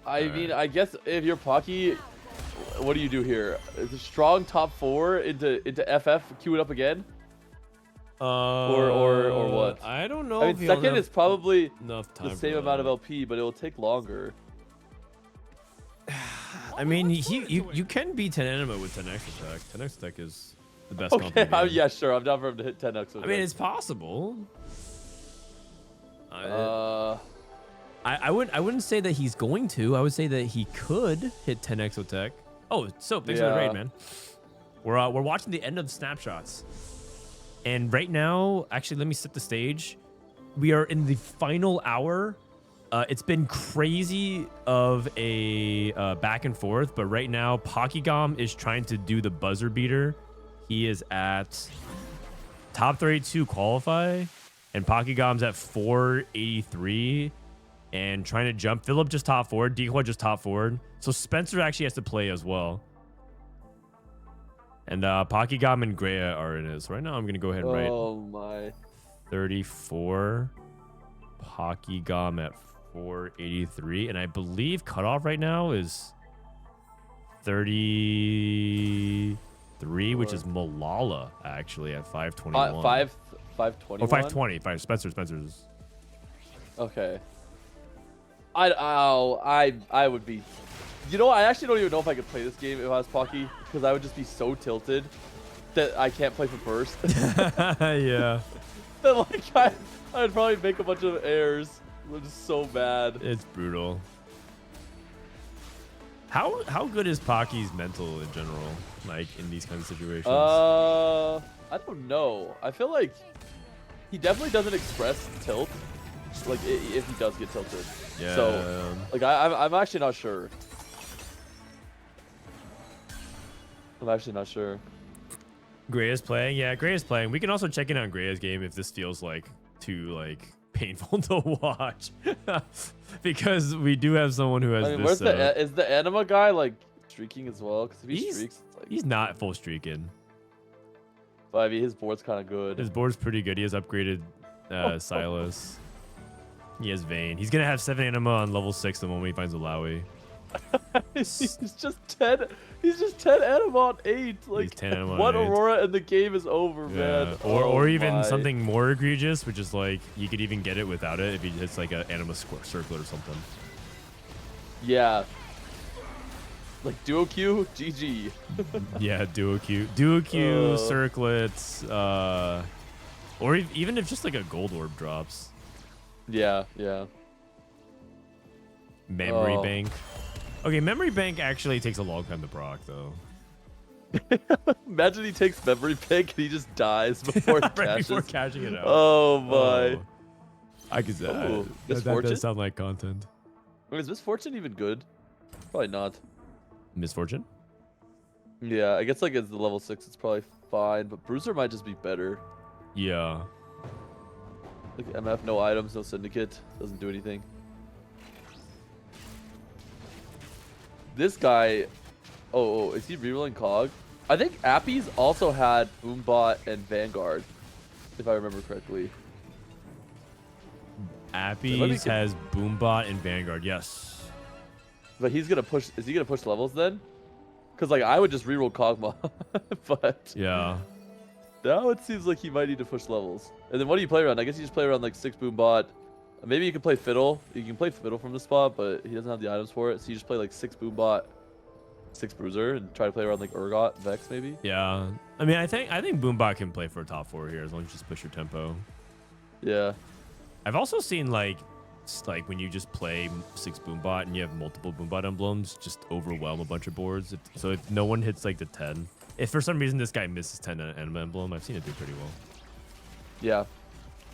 I mean, I guess if you're Pocky, what do you do here? Is a strong top 4 into FF, queue it up again? Or what? I don't know. I if mean, he second has is probably enough time the for same amount of that. LP, but it will take longer. I mean, you can beat 10 anima with 10x attack. 10x attack is the best. comp in Okay, the game. yeah, sure. I'm down for him to hit 10x. I mean, it's possible. Uh, I wouldn't say that he's going to. I would say that he could hit 10 exotech. Oh, so thanks for the raid, man. We're watching the end of snapshots, and right now, actually, let me set the stage. We are in the final hour. It's been crazy of a back and forth, but right now, Pockygom is trying to do the buzzer beater. He is at top 32 qualify, and Pockygom's at 483 and trying to jump. Filup just top forward. Decoy just top forward. So Spencer actually has to play as well. And Pockygom and Grea are in it. So right now, I'm going to go ahead and write oh my. 34. Pockygom at 483. And I believe cutoff right now is 33, which is Milala, actually, at 521. 520. Oh, 520. Spencer's. Okay. I would be. You know, I actually don't even know if I could play this game if I was Pocky, because I would just be so tilted that I can't play for first. Yeah. That like I'd probably make a bunch of errors. I'm just so bad. It's brutal. How good is Pocky's mental in general, like in these kinds of situations? I don't know. I feel like he definitely doesn't express tilt, like if he does get tilted. Yeah. So like I'm actually not sure. I'm actually not sure. Grea's playing. Yeah, Grea's playing. We can also check in on Grea's game if this feels like too like painful to watch, because we do have someone who has. I mean, this, where's is the anima guy like streaking as well? Because if he streaks, it's like, he's not full streaking. but I mean, his board's kind of good. His board's pretty good. He has upgraded Silas. He has Vayne. He's gonna have 7 anima on level 6 the moment he finds a Lowy. He's just 10. He's just 10 anima on 8. Like, He's 10 anima on one 8. Aurora and the game is over, man. Or even my. something more egregious, which is like you could even get it without it if he hits like an anima circlet or something. Yeah. Like duo Q, GG. Yeah, duo Q, circlets, or even if just like a gold orb drops. Yeah. Memory bank. Okay, memory bank actually takes a long time to proc though. Imagine he takes memory bank and he just dies before he Right cashes. before cashing it out. Oh my. I could say that Misfortune? does sound like content. Wait, is Misfortune even good? Probably not. Misfortune? Yeah, I guess like as the level 6 it's probably fine, but Bruiser might just be better. Yeah. Like MF, no items, no syndicate, doesn't do anything. This guy, oh, is he rerolling Cog? I think Appy's also had Boombot and Vanguard, if I remember correctly. Appy's has Boombot and Vanguard, yes. But he's gonna push. Is he gonna push levels then? Because like I would just reroll Kog'Maw, but Yeah. now it seems like he might need to push levels. And then what do you play around? I guess you just play around like 6 Boombot. Maybe you can play Fiddle. You can play Fiddle from the spot, but he doesn't have the items for it. So you just play like 6 Boombot, 6 Bruiser, and try to play around like Urgot, Vex maybe. Yeah. I mean, I think Boombot can play for a top 4 here as long as you just push your tempo. Yeah. I've also seen like It's like when you just play 6 Boombot and you have multiple Boombot emblems, just overwhelm a bunch of boards. So if no one hits like the 10, if for some reason this guy misses 10 emblem, I've seen it do pretty well. Yeah.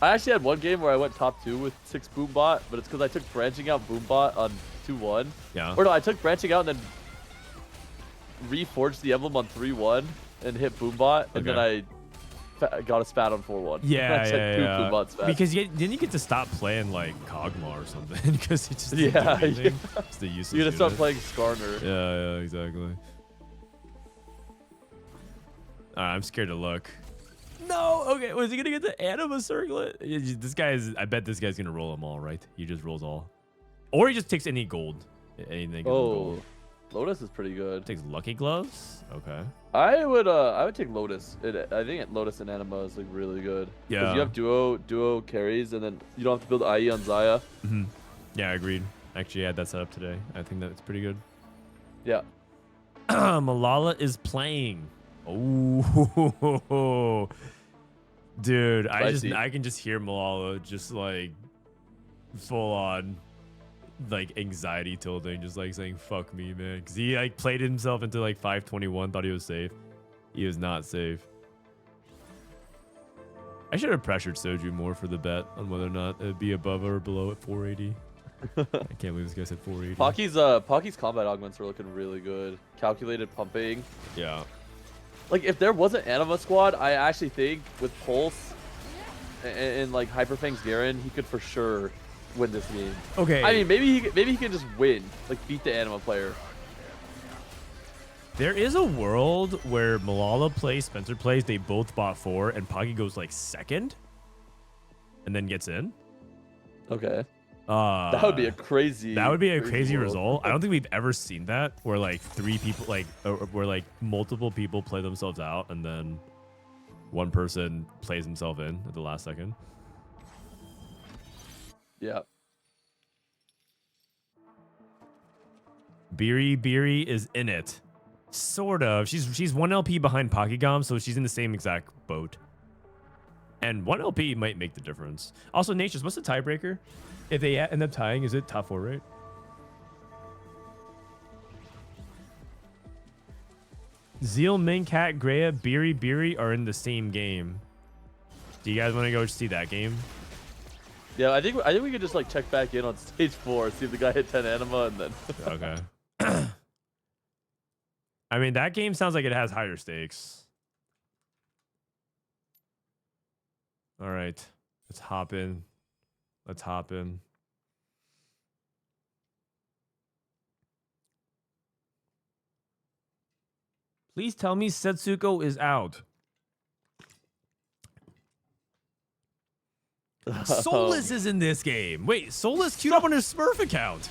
I actually had one game where I went top 2 with 6 Boombot, but it's because I took branching out Boombot on 2-1. Yeah. Or no, I took branching out and then reforged the emblem on 3-1 and hit Boombot, and then I got a spat on 4-1. Yeah, because then you get to stop playing like Kog'Maw or something because it's just it's the useless. You gotta start playing Skarner. Yeah, exactly. Alright, I'm scared to look. No, okay, was he gonna get the Anima Circlet? This guy's, I bet this guy's gonna roll them all, right? He just rolls all, or he just takes any gold, anything. Oh, Lotus is pretty good. Takes Lucky Gloves. Okay. I would take Lotus. I think Lotus and Anima is like really good. Yeah. Because you have duo carries, and then you don't have to build IE on Xayah. Mm-hmm. Yeah, agreed. Actually, I had that set up today. I think that's pretty good. Yeah. Milala is playing. Oh, dude, I can just hear Milala just like full on like anxiety tilting, just like saying fuck me, man, because he like played himself into like 521, thought he was safe. He was not safe. I should have pressured Soju more for the bet on whether or not it'd be above or below at 480. I can't believe this guy said 480. Pocky's combat augments are looking really good. Calculated pumping. Yeah. Like if there was an Anima squad, I actually think with Pulse and like Hyperfang's Garen, he could for sure win this game. Okay. I mean, maybe he can just win, like beat the Anima player. There is a world where Milala plays, Spencer plays, they both bought 4, and Poggy goes like second, and then gets in. Okay. That would be a crazy. That would be a crazy result. I don't think we've ever seen that where like 3 people, like where like multiple people play themselves out, and then one person plays himself in at the last second. Yeah. Beery is in it. Sort of. She's 1 LP behind Pockygom, so she's in the same exact boat. And 1 LP might make the difference. Also, Nature's, what's the tiebreaker? If they end up tying, is it top 4, right? Zeal, Mincat, Grea, Beery are in the same game. Do you guys want to go see that game? Yeah, I think we could just like check back in on stage 4, see if the guy hit 10 Anima, and then. Okay. I mean, that game sounds like it has higher stakes. All right, let's hop in. Let's hop in. Please tell me Setsuko is out. Soulless is in this game. Wait, Soulless queued up on his Smurf account.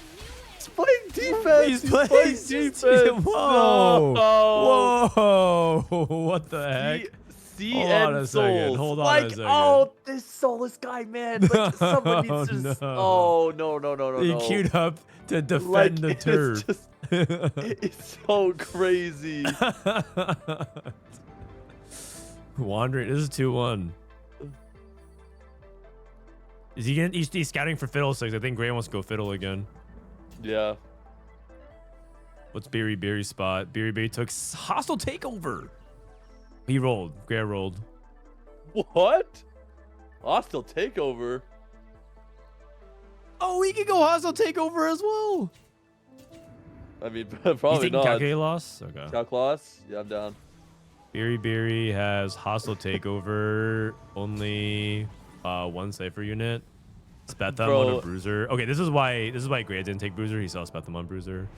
He's playing defense. He's playing defense. Whoa. No. Whoa. What the heck? Hold on a second. Hold on a second. Oh, this Soulless guy, man. Like, somebody needs to just... Oh, no. He queued up to defend the turf. It's so crazy. Wandering. This is 2-1. Is he gonna? He's scouting for Fiddle, so I think Gray wants to go Fiddle again. Yeah. What's Beery's spot? Beery took hostile takeover. He rolled. Gray rolled. What? Hostile takeover? Oh, he can go hostile takeover as well. I mean, probably not. Calculate loss? Okay. Calc loss? Yeah, I'm down. Beery has hostile takeover. Only 1 Cypher unit. Spetham on a Bruiser. Okay, this is why Gray didn't take Bruiser. He saw Spetham on Bruiser.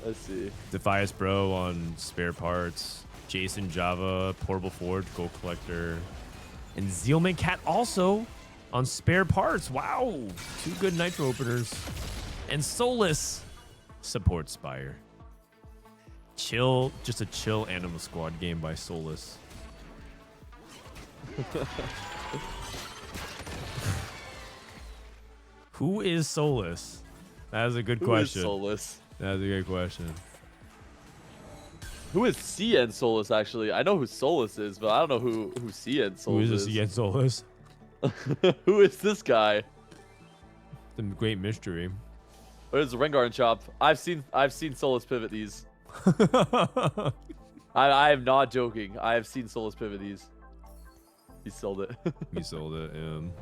Let's see. Defias Bro on spare parts. Jason Java, Portable Forge, Gold Collector. And Zealman Cat also on spare parts. Wow. 2 good Nitro openers. And Soulless support Spire. Chill, just a chill Anima Squad game by Soulless. Who is Soulless? That is a good question. Who is Soulless? That's a good question. Who is CN Soulless, actually? I know who Soulless is, but I don't know who CN Soulless is. Who is this CN Soulless? Who is this guy? The great mystery. Where's the Rengar and Chop? I've seen Solus pivot these. I am not joking. I have seen Solus pivot these. He sold it. He sold it. And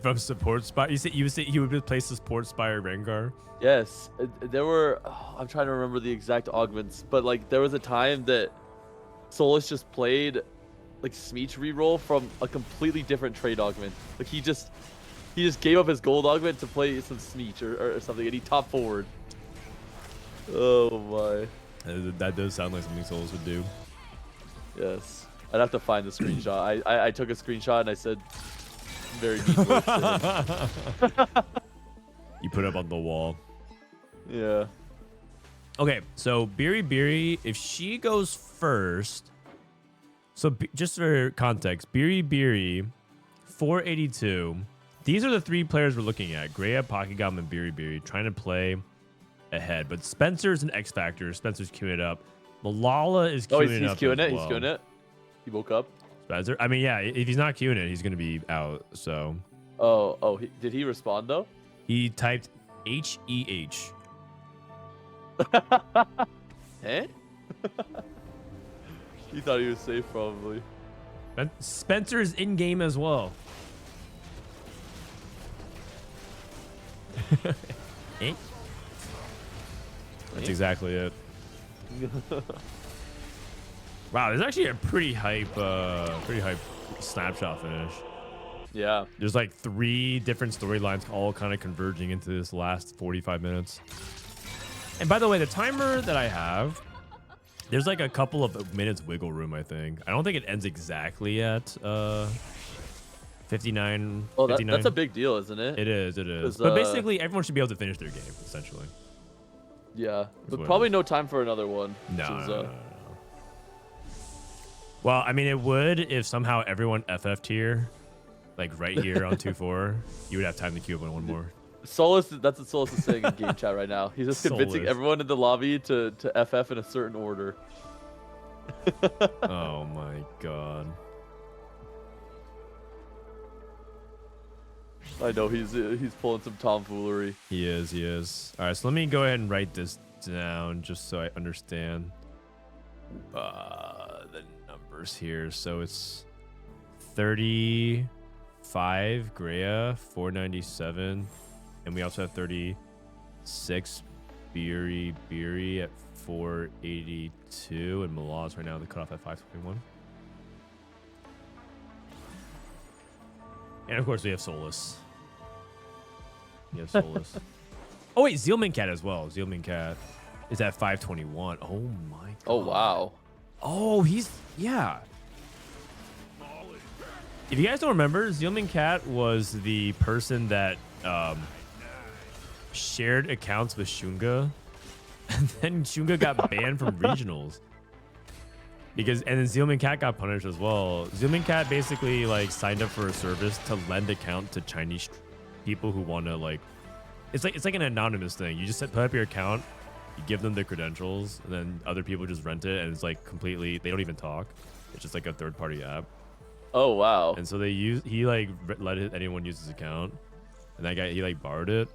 from support spot, you said you would replace the support spire Rengar. Yes, there were. Oh, I'm trying to remember the exact augments, but like there was a time that Solus just played like Smeech reroll from a completely different trade augment. Like he just gave up his gold augment to play some Smeech or something, and he top forward. Oh my. That does sound like something Solus would do. Yes. I'd have to find the screenshot. I took a screenshot and I said very deep words to him. You put it up on the wall. Yeah. Okay, so Biri, if she goes first, so just for context, Biri, 482. These are the three players we're looking at: Grea, Pockygom, and Biri, trying to play ahead. But Spencer's an X factor. Spencer's queuing it up. Malala is queuing it up. He's queuing it. Well. He's queuing it. He woke up. Spencer. I mean, yeah. If he's not queuing it, he's gonna be out. So. Oh. Did he respond though? He typed HEH. Eh? He thought he was safe, probably. Spencer's in game as well. Eh? That's exactly it. Wow, there's actually a pretty hype snapshot finish. Yeah. There's like 3 different storylines all kind of converging into this last 45 minutes. And by the way, the timer that I have, there's like a couple of minutes wiggle room, I think. I don't think it ends exactly at 59. Oh, 59. that's a big deal, isn't it? It is. But basically, everyone should be able to finish their game, essentially. Yeah. But probably no time for another one. No. Well, I mean, it would if somehow everyone FF'd here, like right here on 2-4, you would have time to queue up on one more. Solus, that's what Solus is saying in game chat right now. He's just convincing everyone in the lobby to FF in a certain order. Oh my god. I know he's pulling some tomfoolery. He is. All right, so let me go ahead and write this down just so I understand the numbers here. So it's 35 Grea, 497, and we also have 36 Biri at 482, and Milala's right now the cutoff at 521. And of course we have Solus. Oh wait, Zealman Cat as well. Zealman Cat is at 521. Oh my god. Oh wow. Oh, yeah. If you guys don't remember, Zealman Cat was the person that shared accounts with Shunga, and then Shunga got banned from regionals. And then Zealman Cat got punished as well. Zealman Cat basically like signed up for a service to lend account to Chinese people who want to like, it's like an anonymous thing. You just put up your account, you give them the credentials, and then other people just rent it, and it's like completely, they don't even talk. It's just like a third-party app. Oh wow. And so he like let anyone use his account, and that guy, he like borrowed it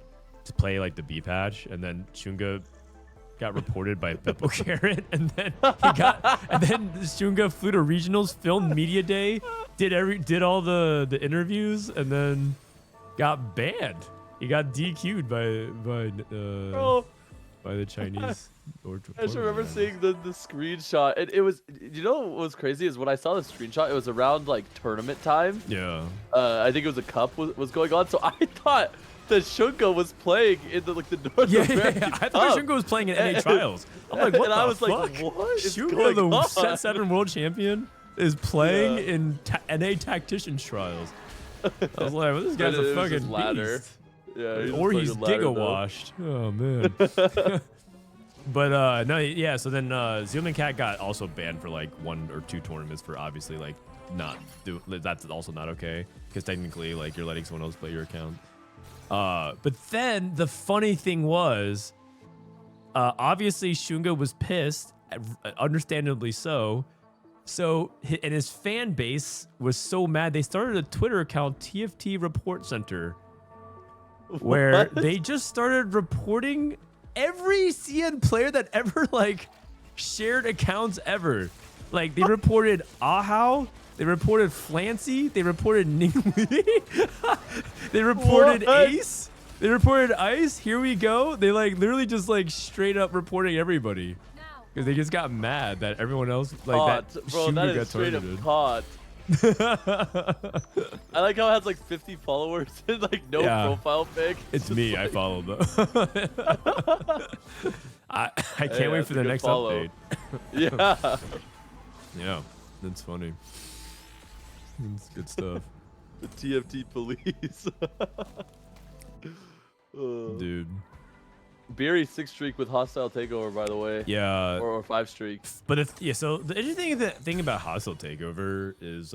to play like the B patch, and then Shunga got reported by Pipple Garen, and then Shunga flew to regionals, filmed media day, did all the interviews, and then got banned. He got DQ'd by the Chinese. I just remember seeing the screenshot, and it was, you know what was crazy is when I saw the screenshot, it was around like tournament time. Yeah. I think it was a cup was going on, so I thought that Shunga was playing in the North American I thought Shunga was playing in NA trials. I'm like, what and the I was fuck? like, what is Shunga, going the on? Set 7 world champion, is playing in NA tactician trials. I was like, well, this guy's a fucking ladder. beast. Yeah, Or he's giga washed. Oh man. But no, yeah. So then Zealman Cat got also banned for like 1 or 2 tournaments for obviously like not do. That's also not okay because technically like you're letting someone else play your account. But then the funny thing was, obviously Shunga was pissed, understandably so. And his fan base was so mad they started a Twitter account, TFT Report Center. where What? they just started reporting every CN player that ever like shared accounts ever. Like they reported Ahau, they reported Flancy, they reported Ningli, they reported What? Ace, they reported Ice. Here we go. They like literally just like straight up reporting everybody because they just got mad that everyone else like Caught. that Bro, shooter that got is straight targeted. up caught. I like how it has like 50 followers and like no Yeah. profile pic. It's just me. like- I followed them. I can't Hey, wait that's for a the good next follow. update. Yeah. Yeah, that's funny. It's good stuff. The TFT police. Dude. Beery 6 streak with hostile takeover, by the way. Yeah. Or 5 streak. But yeah, so the interesting thing about hostile takeover is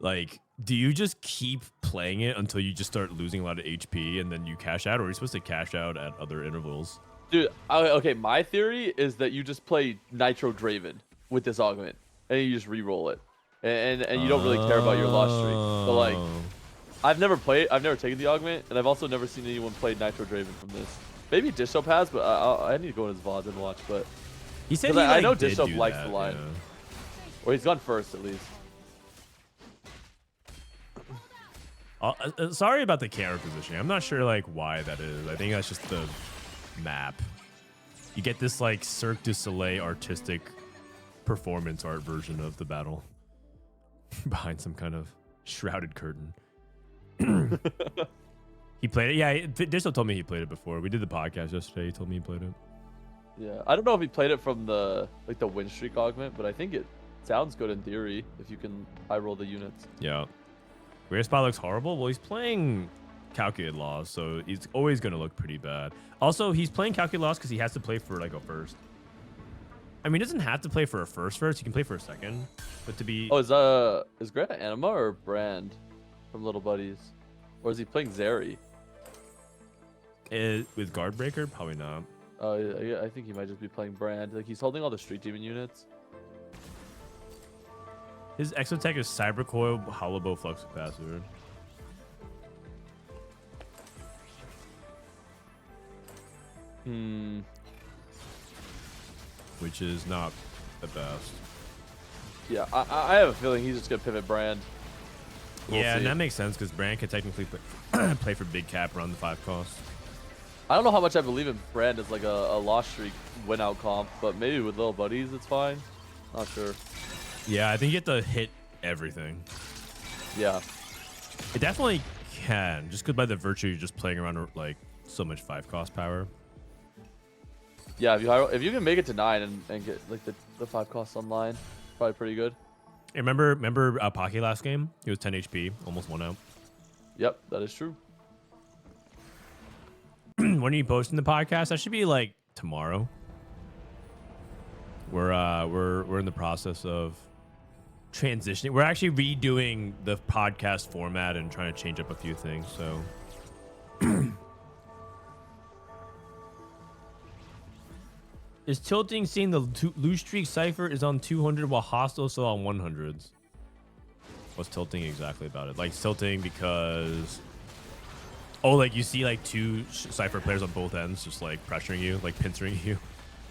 like, do you just keep playing it until you just start losing a lot of HP and then you cash out, or are you supposed to cash out at other intervals? Dude, okay, my theory is that you just play Nitro Draven with this augment, and you just re-roll it. And you don't really care about your loss streak. But like, I've never taken the augment, and I've also never seen anyone play Nitro Draven from this. Maybe Dishop has, but I need to go in his VODs and watch. But He said I know did Dishop do likes that, the line. yeah. Or he's gone first at least. Sorry about the camera positioning. I'm not sure like why that is. I think that's just the map. You get this like Cirque du Soleil artistic performance art version of the battle behind some kind of shrouded curtain. He played it. Yeah, Disso told me he played it before. We did the podcast yesterday. He told me he played it. Yeah, I don't know if he played it from the win streak augment, but I think it sounds good in theory if you can high roll the units. Yeah. Grea spot looks horrible. Well, he's playing calculated loss, so he's always going to look pretty bad. Also, he's playing calculated loss because he has to play for like a first. I mean, he doesn't have to play for a first. He can play for a second, but to be... Oh, is Grea Anima or Brand from Little Buddies? Or is he playing Zeri? With Guard Breaker? Probably not. Yeah, I think he might just be playing Brand. Like, he's holding all the Street Demon units. His Exotech is Cyber Coil, Hollow Bow, Flux Capacitor. Which is not the best. Yeah, I have a feeling he's just going to pivot Brand. We'll yeah, see. and that makes sense because Brand can technically play for big cap around the 5 cost. I don't know how much I believe in Brand as like a loss streak win out comp, but maybe with Little Buddies it's fine. Not sure. Yeah, I think you have to hit everything. Yeah. It definitely can, just because by the virtue you're just playing around like so much 5 cost power. Yeah, if you can make it to 9 and get like the 5 costs online, probably pretty good. Hey, remember Pocky last game? He was 10 HP, almost 1 out. Yep, that is true. When are you posting the podcast? That should be like tomorrow. We're in the process of transitioning. We're actually redoing the podcast format and trying to change up a few things. So, is tilting seeing the loose streak cipher is on 200 while hostile still on 100s? What's tilting exactly about it? Like tilting because like you see like 2 cipher players on both ends just like pressuring you, like pincering you.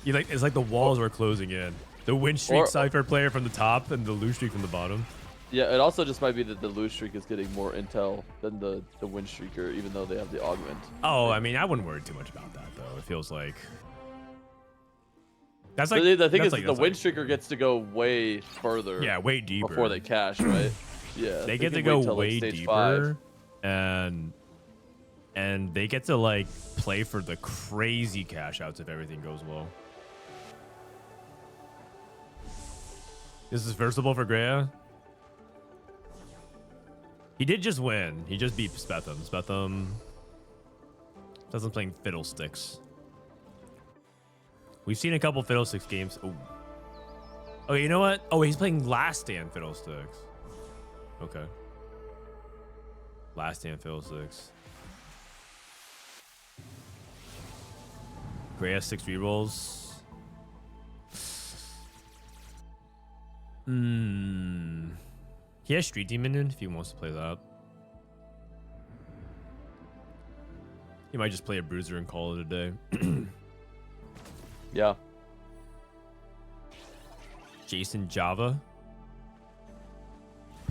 You like it's like the walls are closing in. The win streak cipher player from the top and the lose streak from the bottom. Yeah, it also just might be that the lose streak is getting more intel than the win streaker, even though they have the augment. Oh, I mean, I wouldn't worry too much about that though. It feels like that's like the thing is like, that the win streaker gets to go way further. Yeah, way deeper before they cash, right? Yeah, they get to can go wait till, like, way stage deeper, 5. and they get to like play for the crazy cash outs if everything goes well. This is versatile for Grea. He did just win. He just beat Spetham. Spetham playing Fiddlesticks. We've seen a couple Fiddlesticks games. Oh. Okay, you know what? Oh, he's playing Last Stand Fiddlesticks. Okay. Last Stand Fiddlesticks. Grea 6 rerolls. He has Street Demon in if he wants to play that. He might just play a bruiser and call it a day. Yeah. Jason Java.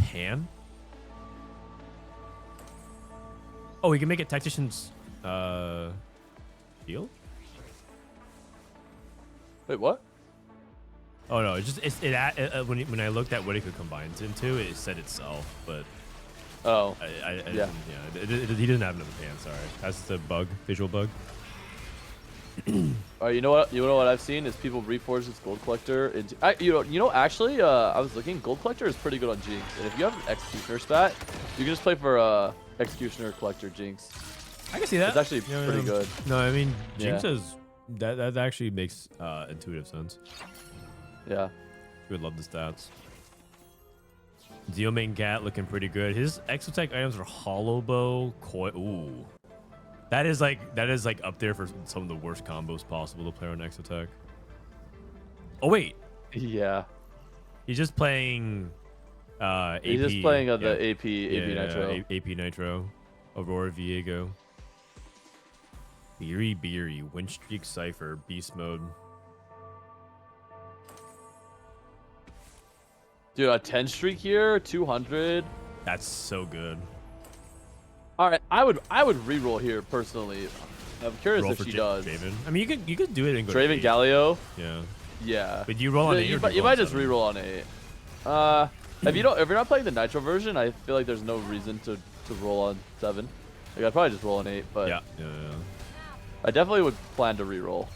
Pan. Oh, we can make it tactician's shield. Wait, what? Oh no, when I looked at what it could combine into, it said itself, but Oh. yeah, he doesn't have another pan. Sorry, that's the bug, visual bug. All right, you know what I've seen is people reforge this gold collector into. Actually, I was looking. Gold collector is pretty good on Jinx, and if you have an executioner spat, you can just play for executioner collector Jinx. I can see that. It's actually pretty good. No, I mean Jinx Yeah. is that actually makes intuitive sense. Yeah. You would love the stats. Zeomain Gat looking pretty good. His exotech items are hollow bow, coil. Ooh. That is like up there for some of the worst combos possible to play on exotech. Oh wait. Yeah. He's just playing AP. He's just playing the AP Nitro. AP Nitro. Aurora Viego. Beery, Windstreak Cypher, Beast Mode. Dude, a 10 streak here, 200. That's so good. All right, I would reroll here personally. I'm curious Roll if for she does. Draven. I mean, you could do it and go Draven to Galio. Yeah. Yeah. But you roll on 8. You might just reroll on 8. If you're not playing the Nitro version, I feel like there's no reason to roll on 7. Like I'd probably just roll on 8, but Yeah. I definitely would plan to reroll.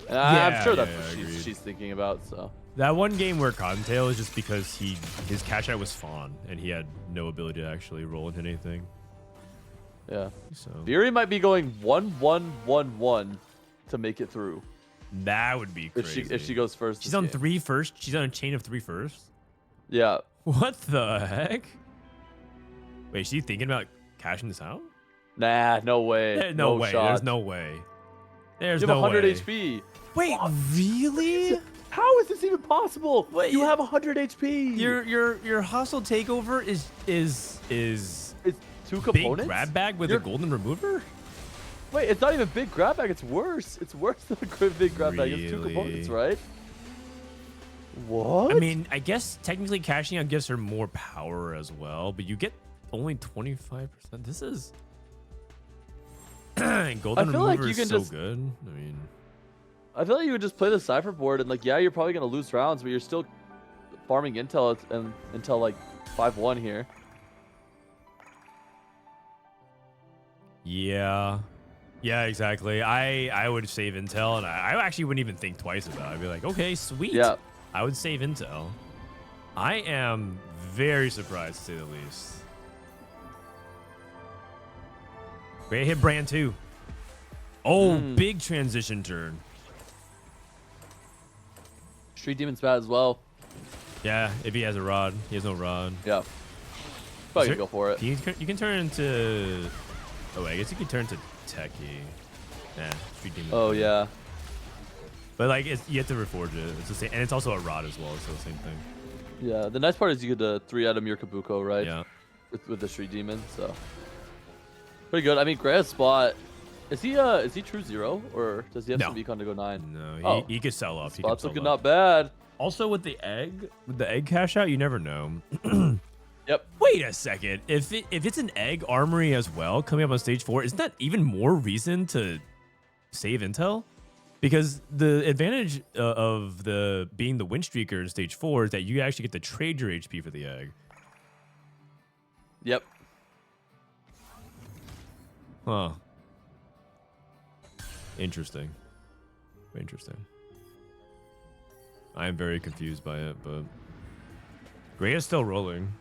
And I'm sure that's what she's thinking about. So that one game where Cottontail is just because his cash out was Fawn and he had no ability to actually roll into anything. yeah. So Fury might be going 1-1-1-1 to make it through. that would be crazy. If she goes first. She's this on game. 3 first. She's on a chain of 3 first. Yeah. What the heck? Wait, is she thinking about cashing this out? Nah, no way. No way. Shot. There's no way. There's You have no 100 way. HP. Wait, really? How is this even possible? Wait, you have 100 HP. Your hostile takeover is It's 2 big components. grab bag with a golden remover? Wait, it's not even big grab bag. It's worse. It's worse than a big grab bag. It's 2 components, right? What? I mean, I guess technically cashing out gives her more power as well, but you get only 25%. This is golden I feel like remover you is can so just- good. I mean, I feel like you would just play the Cypher board and like, yeah, you're probably gonna lose rounds, but you're still farming intel until like 5-1 here. yeah, exactly. I would save intel, and I actually wouldn't even think twice about it. I'd be like, okay, sweet. Yeah. I would save intel. I am very surprised, to say the least. Great hit brand too. Oh, big transition turn. Street Demon's bad as well. Yeah, if he has a rod. He has no rod. Yeah. Probably gonna go for it. You can turn into... Oh, wait, I guess you can turn to Techie. Yeah, Street Demon. Oh yeah. But like, you have to reforge it. It's the same, and it's also a rod as well, so the same thing. Yeah. The nice part is you could 3-item your Kabuko, right? Yeah. With the Street Demon, so pretty good. I mean, Grea's spot. Is he true 0 or does he have some econ to go 9? No, he could sell up. Spot's looking not bad. Also, with the egg cash out, you never know. Yep. Wait a second. If it's an egg armory as well coming up on stage 4, isn't that even more reason to save intel? Because the advantage of being the win streaker in stage 4 is that you actually get to trade your HP for the egg. Yep. Huh. Interesting. I am very confused by it, but Grea is still rolling.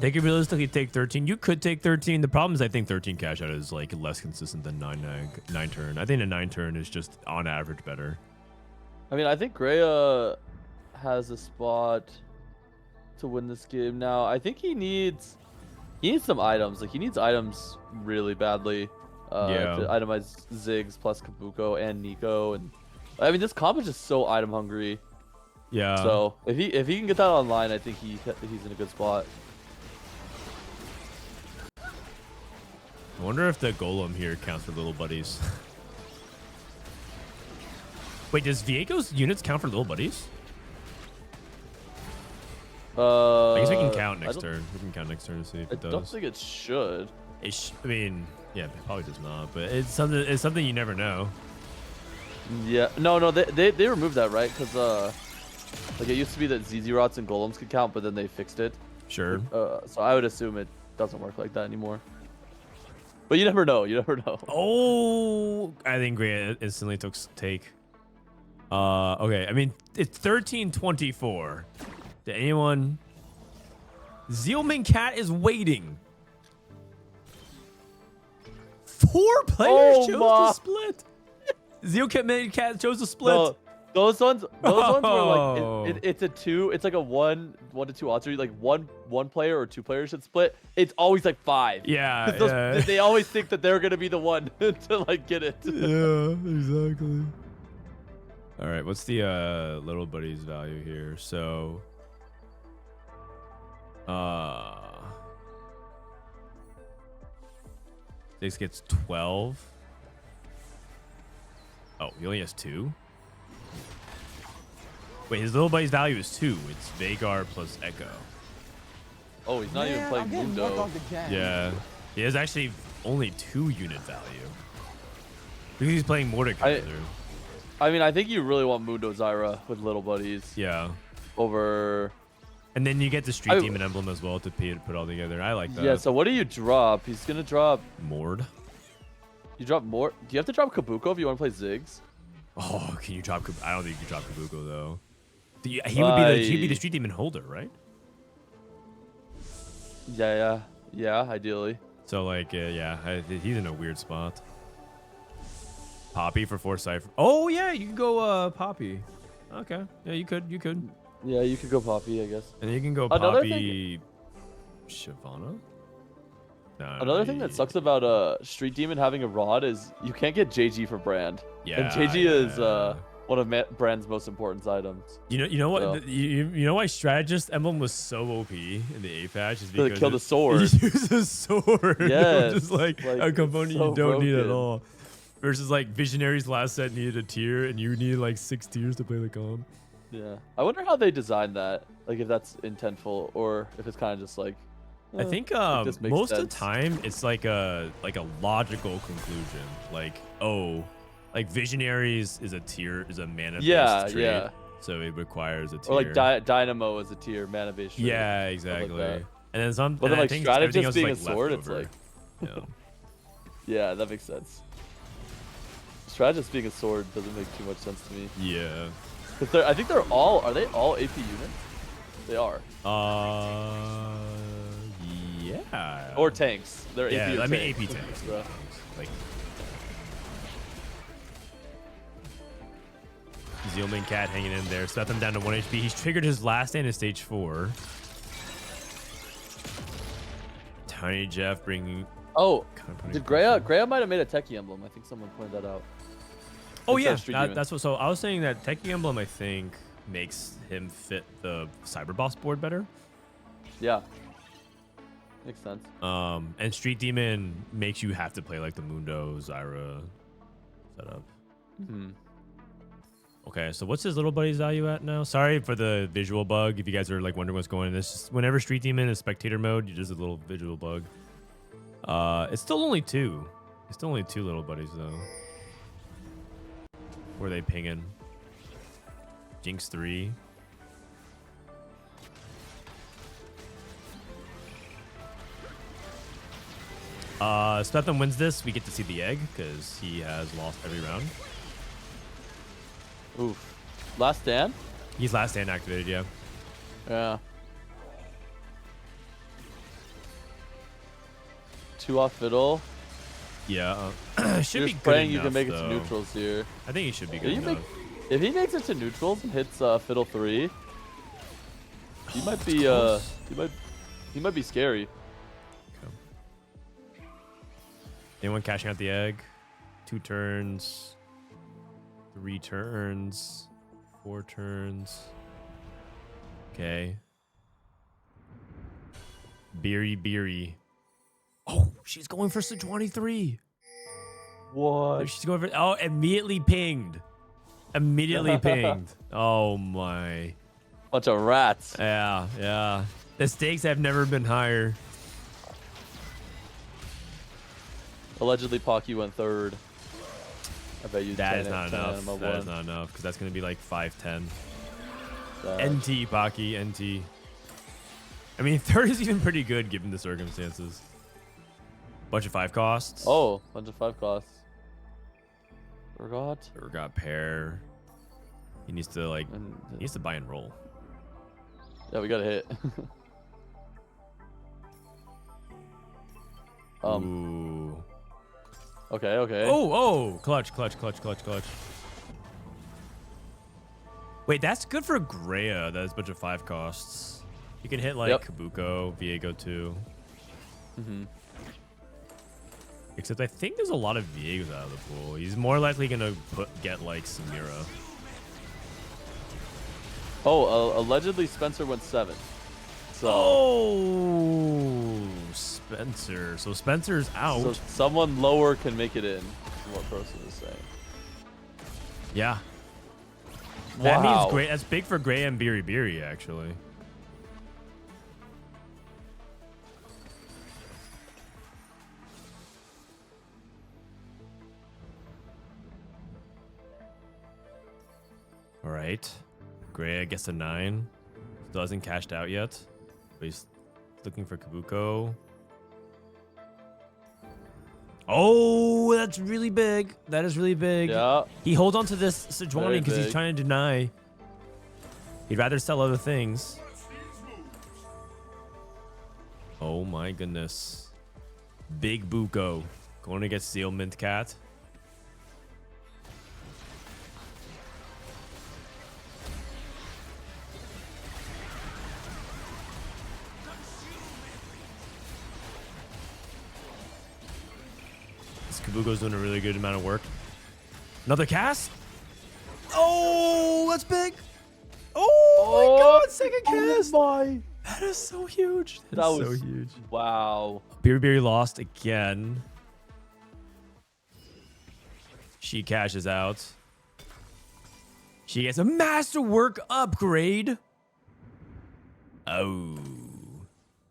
They could realistically take 13. You could take 13. The problem is I think 13 cash out is like less consistent than 9 turn. I think a 9 turn is just on average better. I mean, I think Grea has a spot to win this game now. I think he needs some items. Like he needs items really badly to itemize Ziggs plus Kabuko and Nico. And I mean, this comp is just so item hungry. Yeah. So if he can get that online, I think he's in a good spot. I wonder if the golem here counts for little buddies. Wait, does Viego's units count for little buddies? I guess we can count next turn. We can count next turn to see if it does. I don't think it should. I mean, yeah, it probably does not, but it's something. It's something you never know. Yeah, no, they removed that, right? Because like it used to be that ZZ-Rots and Golems could count, but then they fixed it. Sure. So I would assume it doesn't work like that anymore. But you never know. You never know. Oh, I think Grea instantly took take. Okay. I mean, it's 13-24. Did anyone? Zealman Cat is waiting. 4 players chose to split. Zealman Cat chose to split. No, those ones were like it's a 2. It's like a 1 to 2 odds. Like one player or 2 players should split. It's always like 5. Yeah, They always think that they're gonna be the one to like get it. Yeah, exactly. All right, what's the little buddy's value here? So, this gets 12. Oh, he only has 2. Wait, his little buddy's value is 2. It's Vagar plus Echo. Oh, he's not even playing Mundo. Yeah, he has actually only 2 unit value. Because he's playing Mordecai. I mean, I think you really want Mundo Zyra with little buddies. Yeah. Over. And then you get the Street Demon emblem as well to put all together. I like that. Yeah. So what do you drop? He's gonna drop Mord. You drop more. Do you have to drop Kabuko if you want to play Ziggs? Oh, can you drop? I don't think you can drop Kabuko though. He would be the Street Demon holder, right? Yeah. Ideally. So like, yeah, he's in a weird spot. Poppy for 4 Cypher. Oh yeah, you can go Poppy. Okay, yeah, you could. Yeah, you could go Poppy, I guess. And then you can go Poppy. Shyvana. Another thing that sucks about Street Demon having a rod is you can't get JG for Brand. Yeah, and JG is one of Brand's most important items. You know what? So. You know why Strategist emblem was so OP in the A patch is because it killed the sword. You use a sword. Yes, just like a component so you don't need broken. at all. Versus like Visionary's last set needed a tier, and you needed like 6 tiers to play the comp. Yeah, I wonder how they designed that. Like if that's intentful or if it's kind of just like. I think most of the time it's like a logical conclusion. Like Visionaries is a tier, is a mana based trait. Yeah. So it requires a tier. Or like Dynamo is a tier, mana based trait. Yeah, exactly. Like and then some. But then like Strategist being like a sword, leftover. it's like. Yeah, that makes sense. Strategist being a sword doesn't make too much sense to me. Yeah. Because I think they're all. Are they all AP units? They are. Yeah. Or tanks. They're AP. Yeah, or I mean tanks. AP tanks. So. Like. Zealman Cat hanging in there. Set them down to 1 HP. He's triggered his last stand in stage 4. Tiny Jeff bringing. Oh, did Grea might have made a Techie emblem. I think someone pointed that out. Oh yeah, that's what. So I was saying that Techie emblem I think makes him fit the Cyber Boss board better. Yeah, makes sense. And Street Demon makes you have to play like the Mundo Zyra setup. Okay, so what's his little buddy's value at now? Sorry for the visual bug. If you guys are like wondering what's going on, this just, whenever Street Demon is spectator mode, you just a little visual bug. It's still only 2. It's still only 2 little buddies though. Where are they pinging? Jinx 3. Stefan wins this. We get to see the egg because he has lost every round. Oof. Last stand? He's last stand activated, yeah. Yeah. 2 off Fiddle. Yeah. Should You're be good praying enough, you can make it though. to neutrals here. I think he should be good enough. If he makes it to neutrals and hits Fiddle 3, he might be he might be scary. Okay. Anyone cashing out the egg? 2 turns. 3 turns. 4 turns. Okay. Beery. Oh, she's going for 23. What? She's going for, oh, immediately pinged. Immediately pinged. Oh my. Bunch of rats. Yeah, yeah. The stakes have never been higher. Allegedly, Pocky went third. I bet you that is not enough. That is not enough because that's going to be like 5-10. NT, Pocky, NT. I mean, third is even pretty good given the circumstances. Bunch of 5 costs. Oh, bunch of 5 costs. Forgot pair. He needs to like. He needs to buy and roll. Yeah, we got a hit. Ooh. Okay, okay. Oh, clutch. Wait, that's good for Grea. That's a bunch of 5 costs. You can hit like Kabuko, Viego too. Mm-hmm. Except I think there's a lot of Viegos out of the pool. He's more likely gonna get like Samira. Oh, allegedly Spencer went 7th. So. Oh, Spencer. So Spencer's out. So someone lower can make it in. Is what person is saying. Yeah. That means great. That's big for Grea and Biri actually. All right. Grea gets a 9. Still hasn't cashed out yet. But he's looking for Kabuko. Oh, that's really big. That is really big. Yeah. He holds on to this Sejuani because he's trying to deny. He'd rather sell other things. Oh my goodness. Big Buko. Going to get Seal Mint Cat. Kabuko's doing a really good amount of work. Another cast? Oh, that's big. Oh my god, second cast. My. That is so huge. That was so huge. Wow. Biri lost again. She cashes out. She gets a masterwork upgrade. Oh.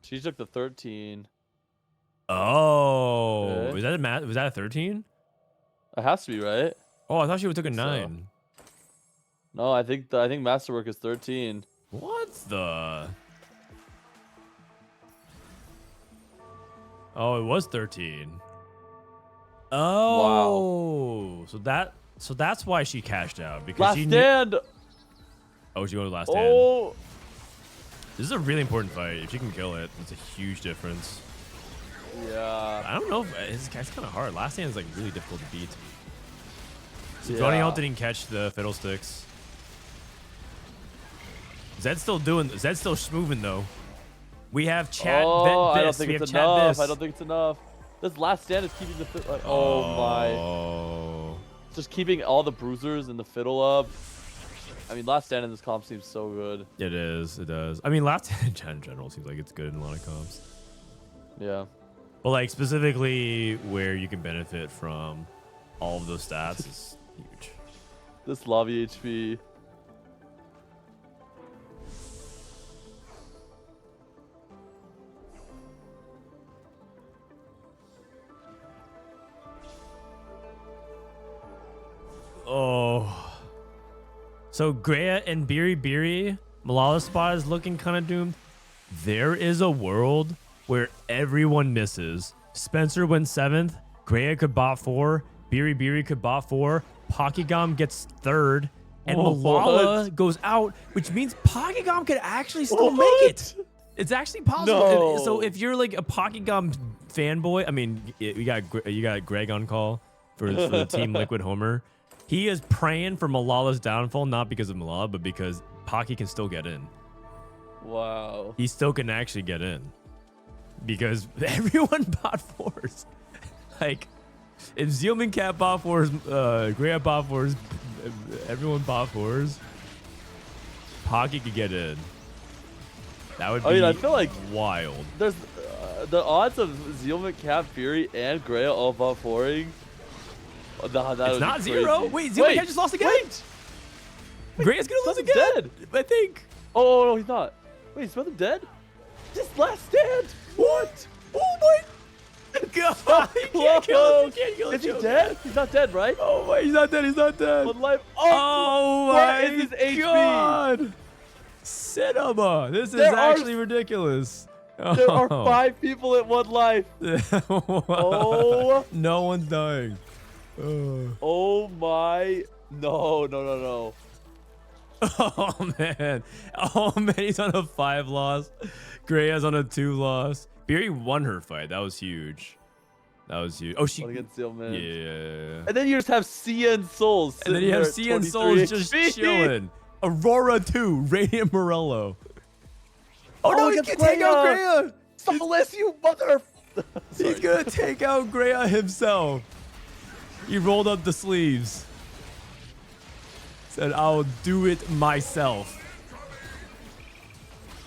She took the 13. Oh, okay. Was that a 13? It has to be, right? Oh, I thought she took a 9. No, I think Masterwork is 13. What the? Oh, it was 13. Oh, wow. So that's why she cashed out because last stand. Oh, she goes last stand. Oh, this is a really important fight. If she can kill it, it's a huge difference. yeah. I don't know. It's kind of hard. Last stand is like really difficult to beat. So Johnny Holt didn't catch the fiddlesticks. Zed's still moving though. We have chat. Oh, this. I don't think it's enough. I don't think it's enough. This last stand is keeping the oh my. Just keeping all the bruisers and the fiddle up. I mean, last stand in this comp seems so good. It is. It does. I mean, last stand in general seems like it's good in a lot of comps. Yeah. But like specifically where you can benefit from all of those stats is huge. This lobby HP. Oh. So Grea and Biri, Milala spot is looking kind of doomed. There is a world where everyone misses. Spencer went 7th. Grea could bot 4. Biri could bot 4. Pockygom gets 3rd. And Milala goes out, which means Pockygom could actually still make it. It's actually possible. No. So if you're like a Pockygom fanboy, I mean, you got Greg on call for the Team Liquid Homer. He is praying for Milala's downfall, not because of Milala, but because Pocky can still get in. Wow. He still can actually get in. Because everyone bot 4s. Like, if Zealman Cat bot 4s, Grea bot 4s, everyone bot 4s, Pocky could get in. That would be I feel like wild. There's the odds of Zealman, Cap, Fury, and Grea all bot 4ing. Nah, that It's not crazy. 0. Wait, Zealman Cap just lost again. Wait. Grea's gonna lose Spethem's again. dead. I think. Oh, no, he's not. Wait, is Spetham dead? Just last stand. What? Oh my God. You can't kill him. You can't kill him. Is he dead? He's not dead, right? Oh my, he's not dead. He's not dead. One life. Oh what my is his HP? God. Cinema. This is There are- actually ridiculous. There are 5 people at 1 life. Oh. No one's dying. Oh my. No. Oh man. Oh man, he's on a 5 loss. Grea's on a 2 loss. Beery won her fight. That was huge. That was huge. Oh, she. Against Zealman. Yeah. And then you just have Cia and Souls. And then you have Cia and Souls just chilling. Aurora 2, Radiant Morello. Oh no, he's gonna take out Grea! Soulless, you mother! He's gonna take out Grea himself. He rolled up the sleeves. Said, I'll do it myself.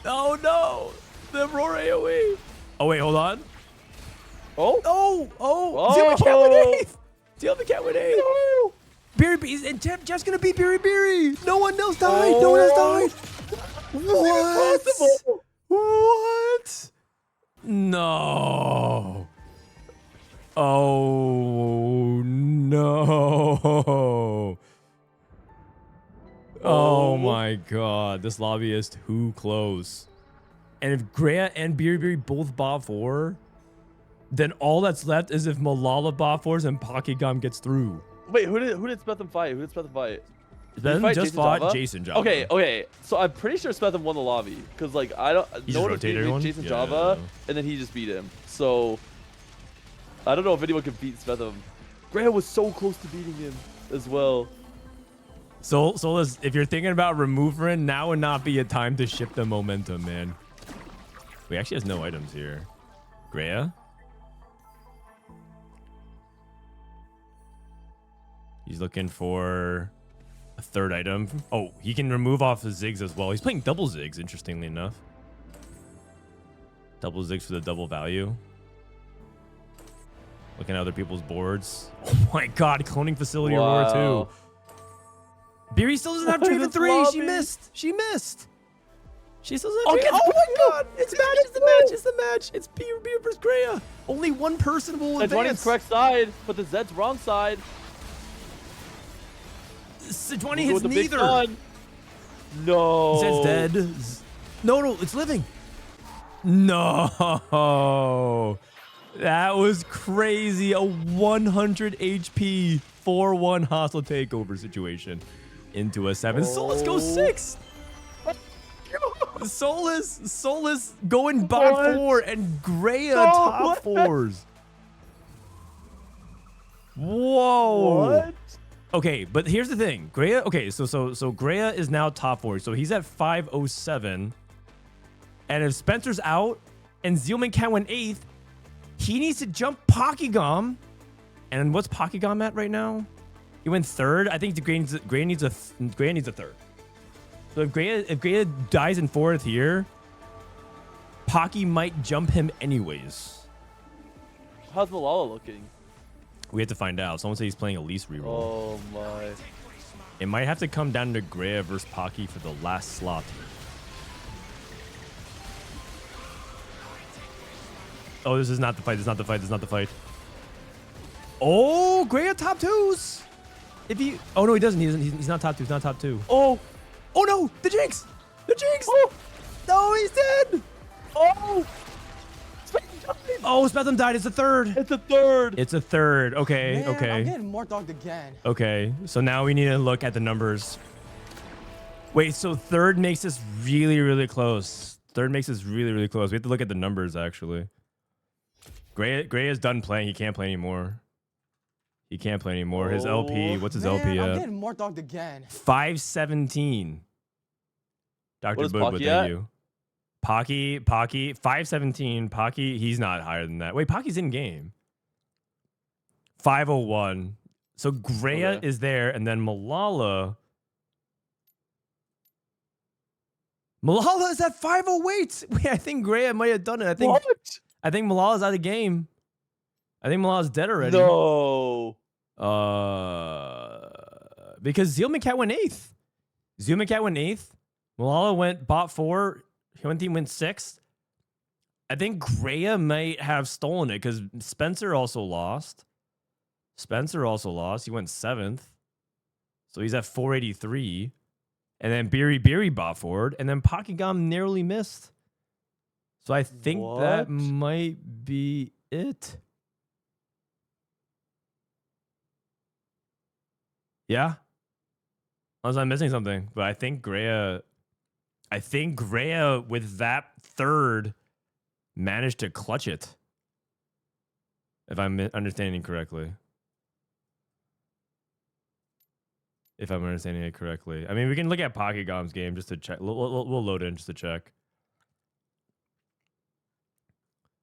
Oh no! The Aurora AoE! Oh wait, hold on. Oh! Oh! Zealman can't win 8th! Zealman can't win 8th! No! Beery, and Jeff's gonna beat Beery! No one else died! No one else died! What? Impossible! What? No. Oh no. Oh my God. This lobby is too close. And if Grea and Beery both bot 4, then all that's left is if Milala bot 4s and Pockygom gets through. Wait, who did Spetham fight? Then fight just Jason fought Java? Jason Java. Okay. So I'm pretty sure Spetham won the lobby because like I don't. He no just one rotated beat everyone? Jason Yeah. Java, and then he just beat him. So I don't know if anyone can beat Spetham. Grea was so close to beating him as well. So if you're thinking about removing, now would not be a time to ship the momentum, man. We actually has no items here. Grea? He's looking for a 3rd item. Oh, he can remove off his Ziggs as well. He's playing double Ziggs, interestingly enough. Double Ziggs for the double value. Looking at other people's boards. Oh my God, cloning facility Aurora 2. Beery still doesn't have Draven 3. She missed. She still doesn't have Draven. Oh my God. It's the match. It's Beery versus Grea. Only one person will advance. Sejuani's correct side, but the Zed's wrong side. Sejuani hits neither. No. Zed's dead. No, it's living. No. That was crazy. A 100 HP 4-1 hostile takeover situation into a 7. Solus goes 6. Solus going bot 4 and Grea top 4s. Whoa. What? Okay, but here's the thing. Grea, okay, so Grea is now top 4. So he's at 507. And if Spencer's out and Zealman can't win 8th, he needs to jump Pockygom. And what's Pockygom at right now? He went 3rd. I think Grea needs a 3rd. So if Grea dies in 4th here, Pocky might jump him anyways. How's Milala looking? We have to find out. Someone said he's playing Elise reroll. Oh my. It might have to come down to Grea versus Pocky for the last slot. Oh, this is not the fight. This is not the fight. This is not the fight. Oh, Grea top 2s. If he, oh no, he doesn't. He's not top 2. He's not top 2. Oh no, the Jinx. The Jinx. Oh. No, he's dead. Oh. Oh, Spetham died. It's a 3rd. It's a 3rd. It's a 3rd. Okay, Man, okay. I'm getting more dogged again. Okay, so now we need to look at the numbers. Wait, so 3rd makes this really, really close. 3rd makes this really, really close. We have to look at the numbers, actually. Grea is done playing. He can't play anymore. His LP, what's his LP I'm at? getting more dogged again. 517. Dr. What is Boog, Pocky thank at? you. Pocky, 517. Pocky, he's not higher than that. Wait, Pocky's in game. 501. So Grea is there, and then Milala. Milala is at 508. Wait, I think Grea might have done it. I think Milala's out of the game. I think Milala's dead already. No. Because Zealman went 8th. Zealman went 8th. Milala went bot 4. Huanti went 6th. I think Grea might have stolen it because Spencer also lost. He went 7th. So he's at 483. And then Beery bot forward. And then Pockygom narrowly missed. So I think that might be it. Yeah. Unless I'm missing something. But I think Grea with that third managed to clutch it. If I'm understanding correctly. I mean, we can look at Pockygom's game just to check. We'll load in just to check.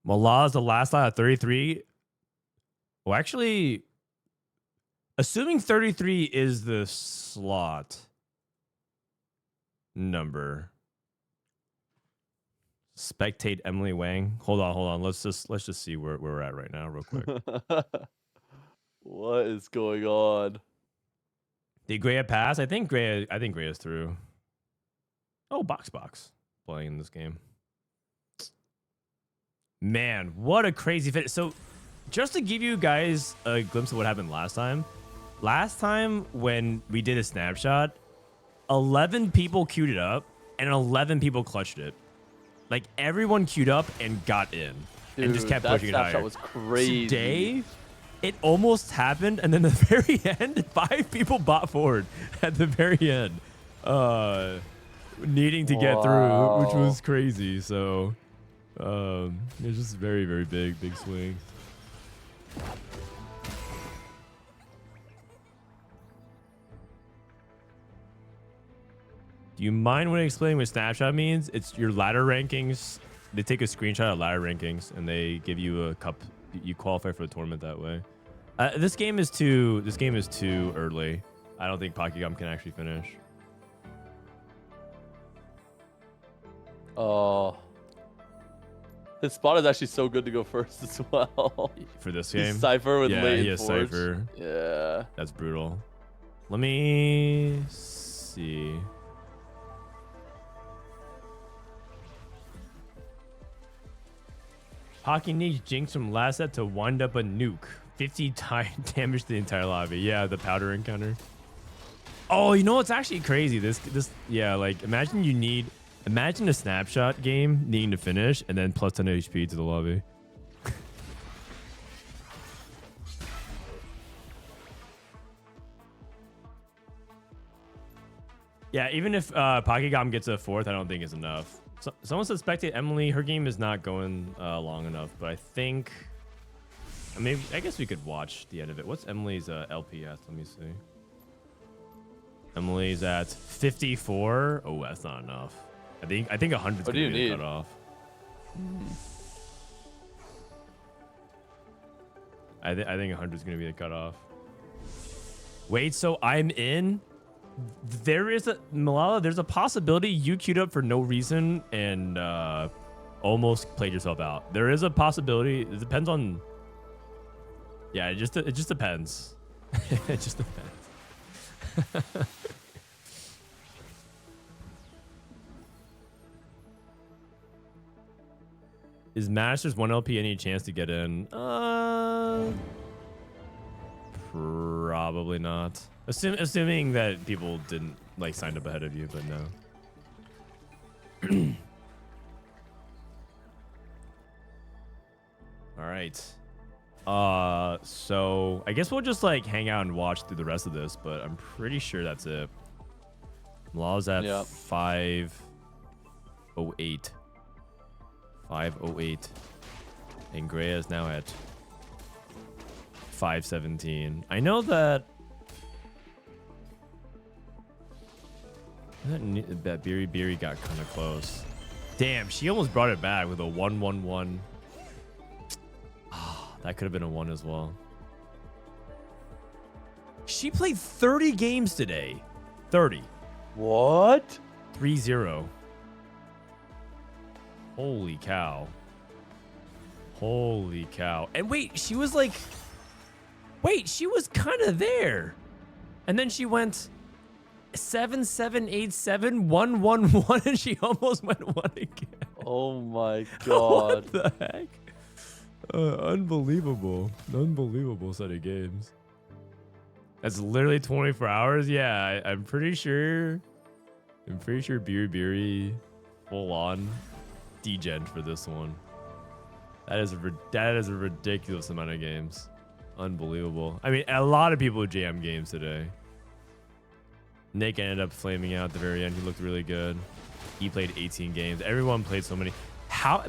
Milala's the last out of 33. Well, actually, assuming 33 is the slot number. Spectate Emily Wang. Hold on. Let's just see where we're at right now, real quick. What is going on? Did Grea pass? I think Grea's through. Oh, Box playing in this game. Man, what a crazy fit. So, just to give you guys a glimpse of what happened last time. Last time when we did a snapshot, 11 people queued it up and 11 people clutched it. Like everyone queued up and got in. Dude, and just kept pushing it higher. That was crazy. Today, it almost happened, and then the very end, 5 people bot forward at the very end, needing to get through, which was crazy. So, it's just very, very big swings. Do you mind when I explain what Snapshot means? It's your ladder rankings. They take a screenshot of ladder rankings and they give you a cup. You qualify for the tournament that way. This game is too early. I don't think Pockygom can actually finish. Oh, his spot is actually so good to go first as well. For this game, Cypher with late he has forge. Cypher. Yeah, that's brutal. Let me see. Pocky needs Jinx from last set to wind up a nuke. 50 damage to the entire lobby. Yeah, the powder encounter. Oh, you know what's actually crazy? Yeah, like imagine a snapshot game needing to finish and then plus 10 HP to the lobby. Yeah, even if Pockygom gets a 4th, I don't think it's enough. So, someone suspected Emily. Her game is not going long enough, but I think I guess we could watch the end of it. What's Emily's LPS? Let me see. Emily's at 54. Oh, that's not enough. I think 100's gonna be the cutoff. I think 100's gonna be the cutoff. Wait, so I'm in. There's a possibility you queued up for no reason and almost played yourself out. There is a possibility. It depends on. Yeah, it just depends. It just depends. Is Masters 1 LP any chance to get in? Probably not. Assuming that people didn't like sign up ahead of you, but no. All right. So I guess we'll just like hang out and watch through the rest of this, but I'm pretty sure that's it. Milala's at 508. 508. And Grea is now at 517. I know that that Beery got kind of close. Damn, she almost brought it back with a 1-1-1. Oh, that could have been a 1 as well. She played 30 games today. 30. What? 3-0. Holy cow. Holy cow. And wait, she was like, wait, she was kind of there. And then she went 7, 7, 8, 7, 1, 1, 1, and she almost went 1 again. Oh my god. What the heck? Unbelievable. Unbelievable set of games. That's literally 24 hours? Yeah, I'm pretty sure. I'm pretty sure Beery full on degen for this one. That is a ridiculous amount of games. Unbelievable. I mean, a lot of people jam games today. Nick ended up flaming out at the very end. He looked really good. He played 18 games. Everyone played so many. A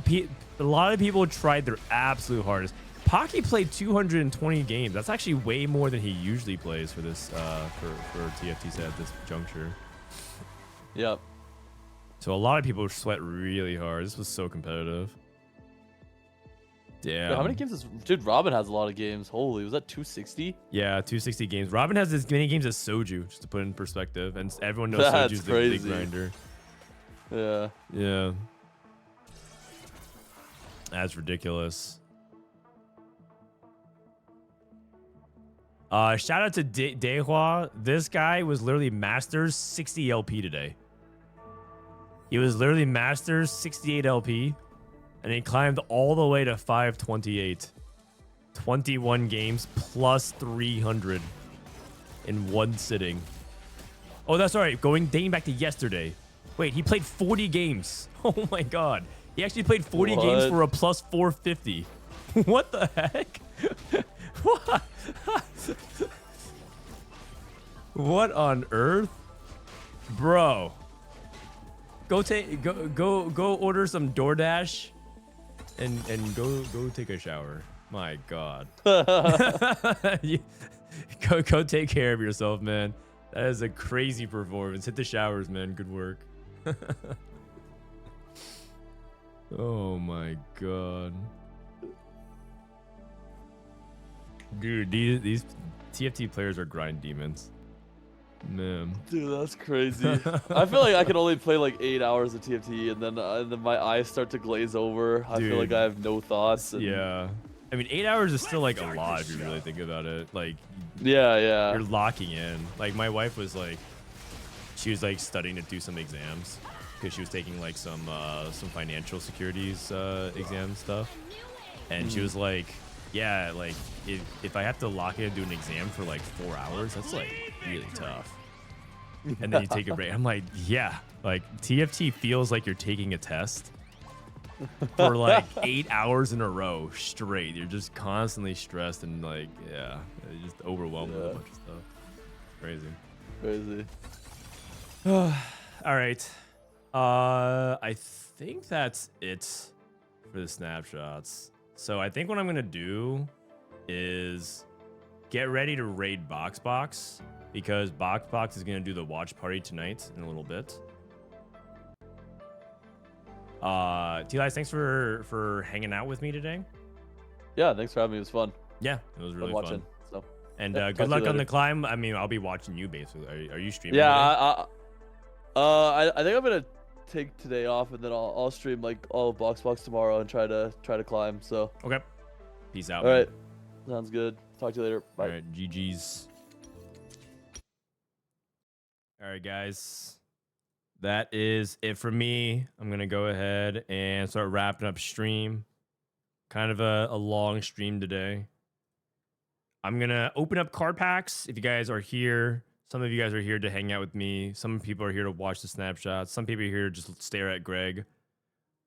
lot of people tried their absolute hardest. Pocky played 220 games. That's actually way more than he usually plays for this for TFT set at this juncture. Yep. So a lot of people sweat really hard. This was so competitive. Damn. Wait, how many games is... Dude, Robin has a lot of games. Holy, was that 260? Yeah, 260 games. Robin has as many games as Soju, just to put it in perspective. And everyone knows That's Soju's the crazy. big grinder. Yeah. Yeah. That's ridiculous. Shout out to Dehua. This guy was literally Masters 60 LP today. He was literally Masters 68 LP. And he climbed all the way to 528. 21 games plus 300 in one sitting. Oh, that's all right. Dating back to yesterday. Wait, he played 40 games. Oh my god. He actually played 40 games for a plus 450. What the heck? What? What on earth? Bro. Go order some DoorDash and go take a shower. My god. Go take care of yourself, man. That is a crazy performance. Hit the showers, man. Good work. Oh my god. Dude, these TFT players are grind demons. Man. Dude, that's crazy. I feel like I can only play like 8 hours of TFT and then my eyes start to glaze over. I feel like I have no thoughts. Yeah. I mean, 8 hours is still like a lot if you really think about it. Like, yeah. You're locking in. Like, my wife was like, she was like studying to do some exams because she was taking like some financial securities exam stuff. And she was like, yeah, like if I have to lock in and do an exam for like 4 hours, that's like really tough. And then you take a break. I'm like, yeah, like TFT feels like you're taking a test for like 8 hours in a row straight. You're just constantly stressed and like, yeah, you're just overwhelmed with a bunch of stuff. Crazy. All right. I think that's it for the snapshots. So I think what I'm gonna do is get ready to raid Box because Box is gonna do the watch party tonight in a little bit. Tleyds, thanks for hanging out with me today. Yeah, thanks for having me. It was fun. Yeah, it was really watching, fun. So. And Yeah, good luck on the climb. I mean, I'll be watching you basically. Are you streaming? Yeah, I think I'm gonna take today off and then I'll stream like all of Box tomorrow and try to climb. So. Okay. Peace out. All right. Sounds good. Talk to you later. Bye. All right. GG's. All right, guys. That is it for me. I'm going to go ahead and start wrapping up stream. Kind of a long stream today. I'm going to open up card packs. If you guys are here, some of you guys are here to hang out with me. Some people are here to watch the snapshots. Some people are here to just stare at Greg.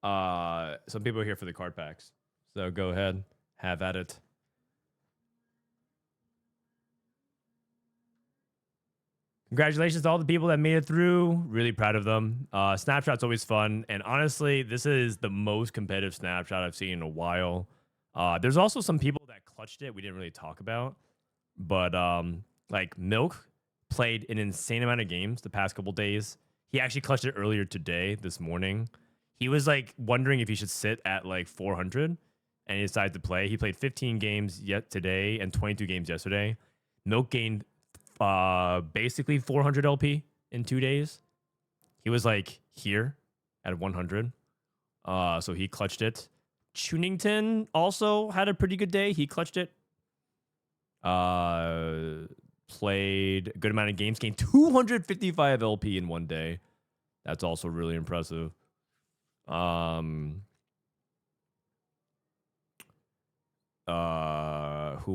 Some people are here for the card packs. So go ahead. Have at it. Congratulations to all the people that made it through. Really proud of them. Snapshot's always fun. And honestly, this is the most competitive snapshot I've seen in a while. There's also some people that clutched it we didn't really talk about. But like Milk played an insane amount of games the past couple days. He actually clutched it earlier today, this morning. He was like wondering if he should sit at like 400. And he decided to play. He played 15 games yet today and 22 games yesterday. Milk gained basically 400 LP in 2 days. He was like here at 100. So he clutched it. Tunington also had a pretty good day. He clutched it. Played a good amount of games. Gained 255 LP in one day. That's also really impressive. Who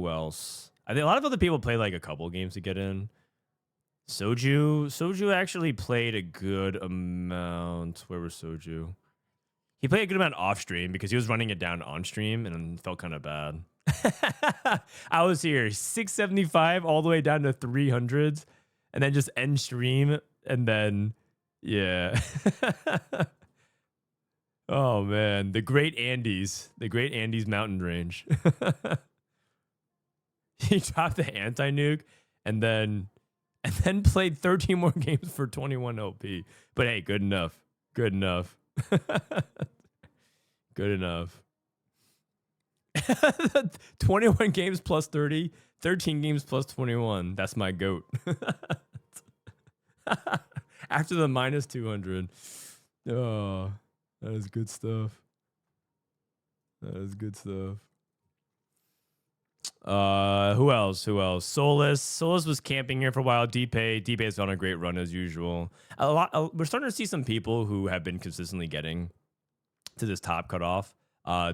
else? I think a lot of other people play like a couple games to get in. Soju actually played a good amount. Where was Soju? He played a good amount off stream because he was running it down on stream and felt kind of bad. I was here 675 all the way down to 300s and then just end stream and then yeah. Oh man, the great Andes mountain range. He dropped the anti-nuke and then played 13 more games for 21 LP. But hey, good enough. Good enough. Good enough. 21 games plus 30, 13 games plus 21. That's my GOAT. After the minus 200. Oh, that is good stuff. That is good stuff. Who else? Solus was camping here for a while. D-Pay's on a great run as usual. We're starting to see some people who have been consistently getting to this top cutoff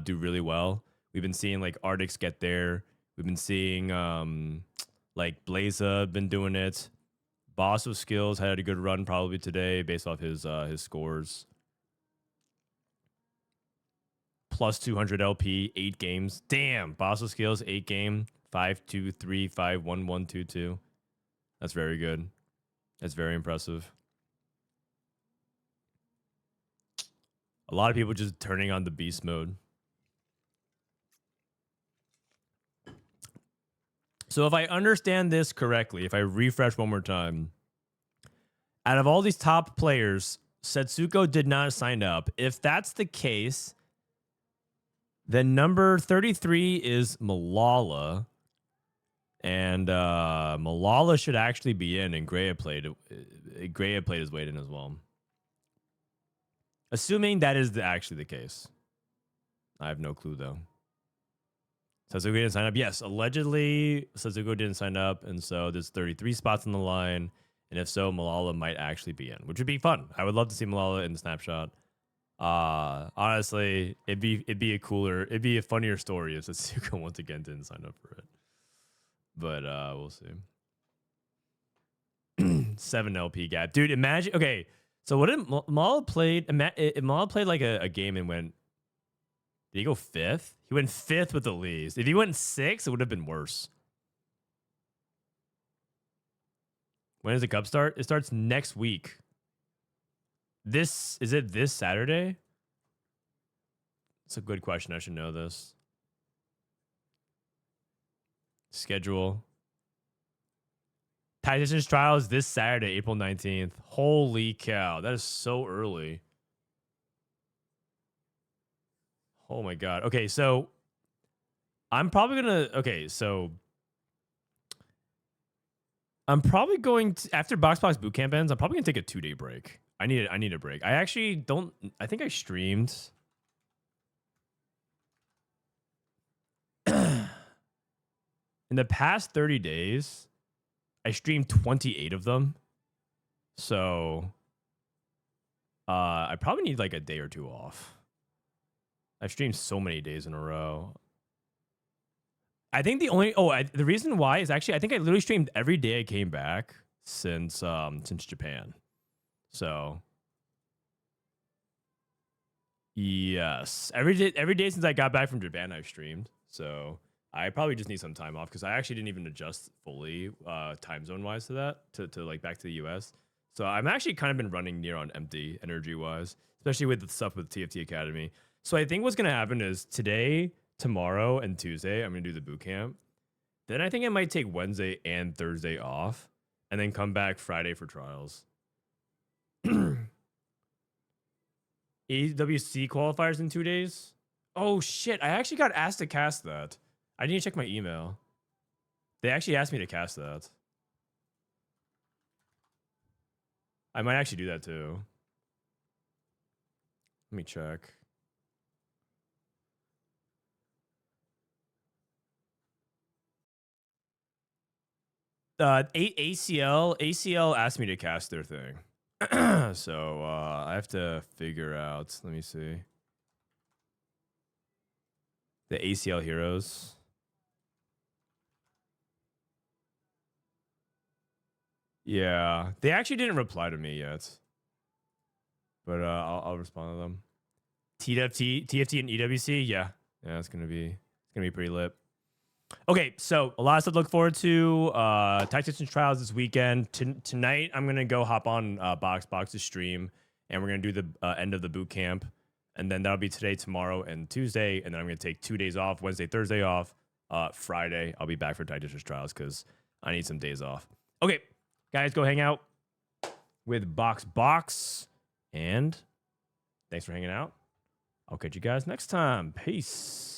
do really well. We've been seeing like Arctics get there. We've been seeing like Blaza been doing it. Boss of Skills had a good run probably today based off his scores. Plus 200 LP, 8 games. Damn, Boss of Skills, 8 game, 5-2-3, 5-1-1-2-2. That's very good. That's very impressive. A lot of people just turning on the beast mode. So if I understand this correctly, if I refresh one more time, out of all these top players, Setsuko did not sign up. If that's the case, then number 33 is Milala. And Milala should actually be in, and Grea played his weight in as well. Assuming that is actually the case. I have no clue, though. Setsuko didn't sign up. Yes, allegedly, Setsuko didn't sign up, and so there's 33 spots on the line. And if so, Milala might actually be in, which would be fun. I would love to see Milala in the Snapshot. Honestly, it'd be a funnier story if Setsuko once again didn't sign up for it. But we'll see. 7 LP gap, dude. Imagine. Okay, so what if Milala played? Milala played like a game and went. Did he go 5th? He went 5th with the Tleyds. If he went 6th, it would have been worse. When does the cup start? It starts next week. Is it this Saturday? It's a good question. I should know this. Schedule. Titans trial is this Saturday, April 19th. Holy cow. That is so early. Oh my God. Okay, so I'm probably going to... I'm probably going to... After Box Bootcamp ends, I'm probably going to take a 2-day break. I need a break. I actually don't... I think I streamed... In the past 30 days, I streamed 28 of them. So... I probably need like a day or two off. I've streamed so many days in a row. I think the only... the reason why is actually... I think I literally streamed every day I came back since Japan. So... Yes. Every day since I got back from Japan, I've streamed. So I probably just need some time off because I actually didn't even adjust fully time zone wise to that, to like back to the US. So I'm actually kind of been running near on empty energy wise, especially with the stuff with TFT Academy. So I think what's going to happen is today, tomorrow, and Tuesday, I'm going to do the boot camp. Then I think I might take Wednesday and Thursday off and then come back Friday for trials. AWC qualifiers in 2 days? Oh shit, I actually got asked to cast that. I need to check my email. They actually asked me to cast that. I might actually do that too. Let me check. ACL asked me to cast their thing. So I have to figure out. Let me see. The ACL heroes. Yeah, they actually didn't reply to me yet, but I'll respond to them. TFT and EWC, yeah, it's gonna be pretty lit. Okay, so a lot of stuff to look forward to. Tactician Trials this weekend. Tonight, I'm gonna go hop on Box's stream, and we're gonna do the end of the boot camp, and then that'll be today, tomorrow, and Tuesday, and then I'm gonna take 2 days off: Wednesday, Thursday off. Friday, I'll be back for Tactician Trials because I need some days off. Okay, guys, go hang out with Box, and thanks for hanging out. I'll catch you guys next time. Peace.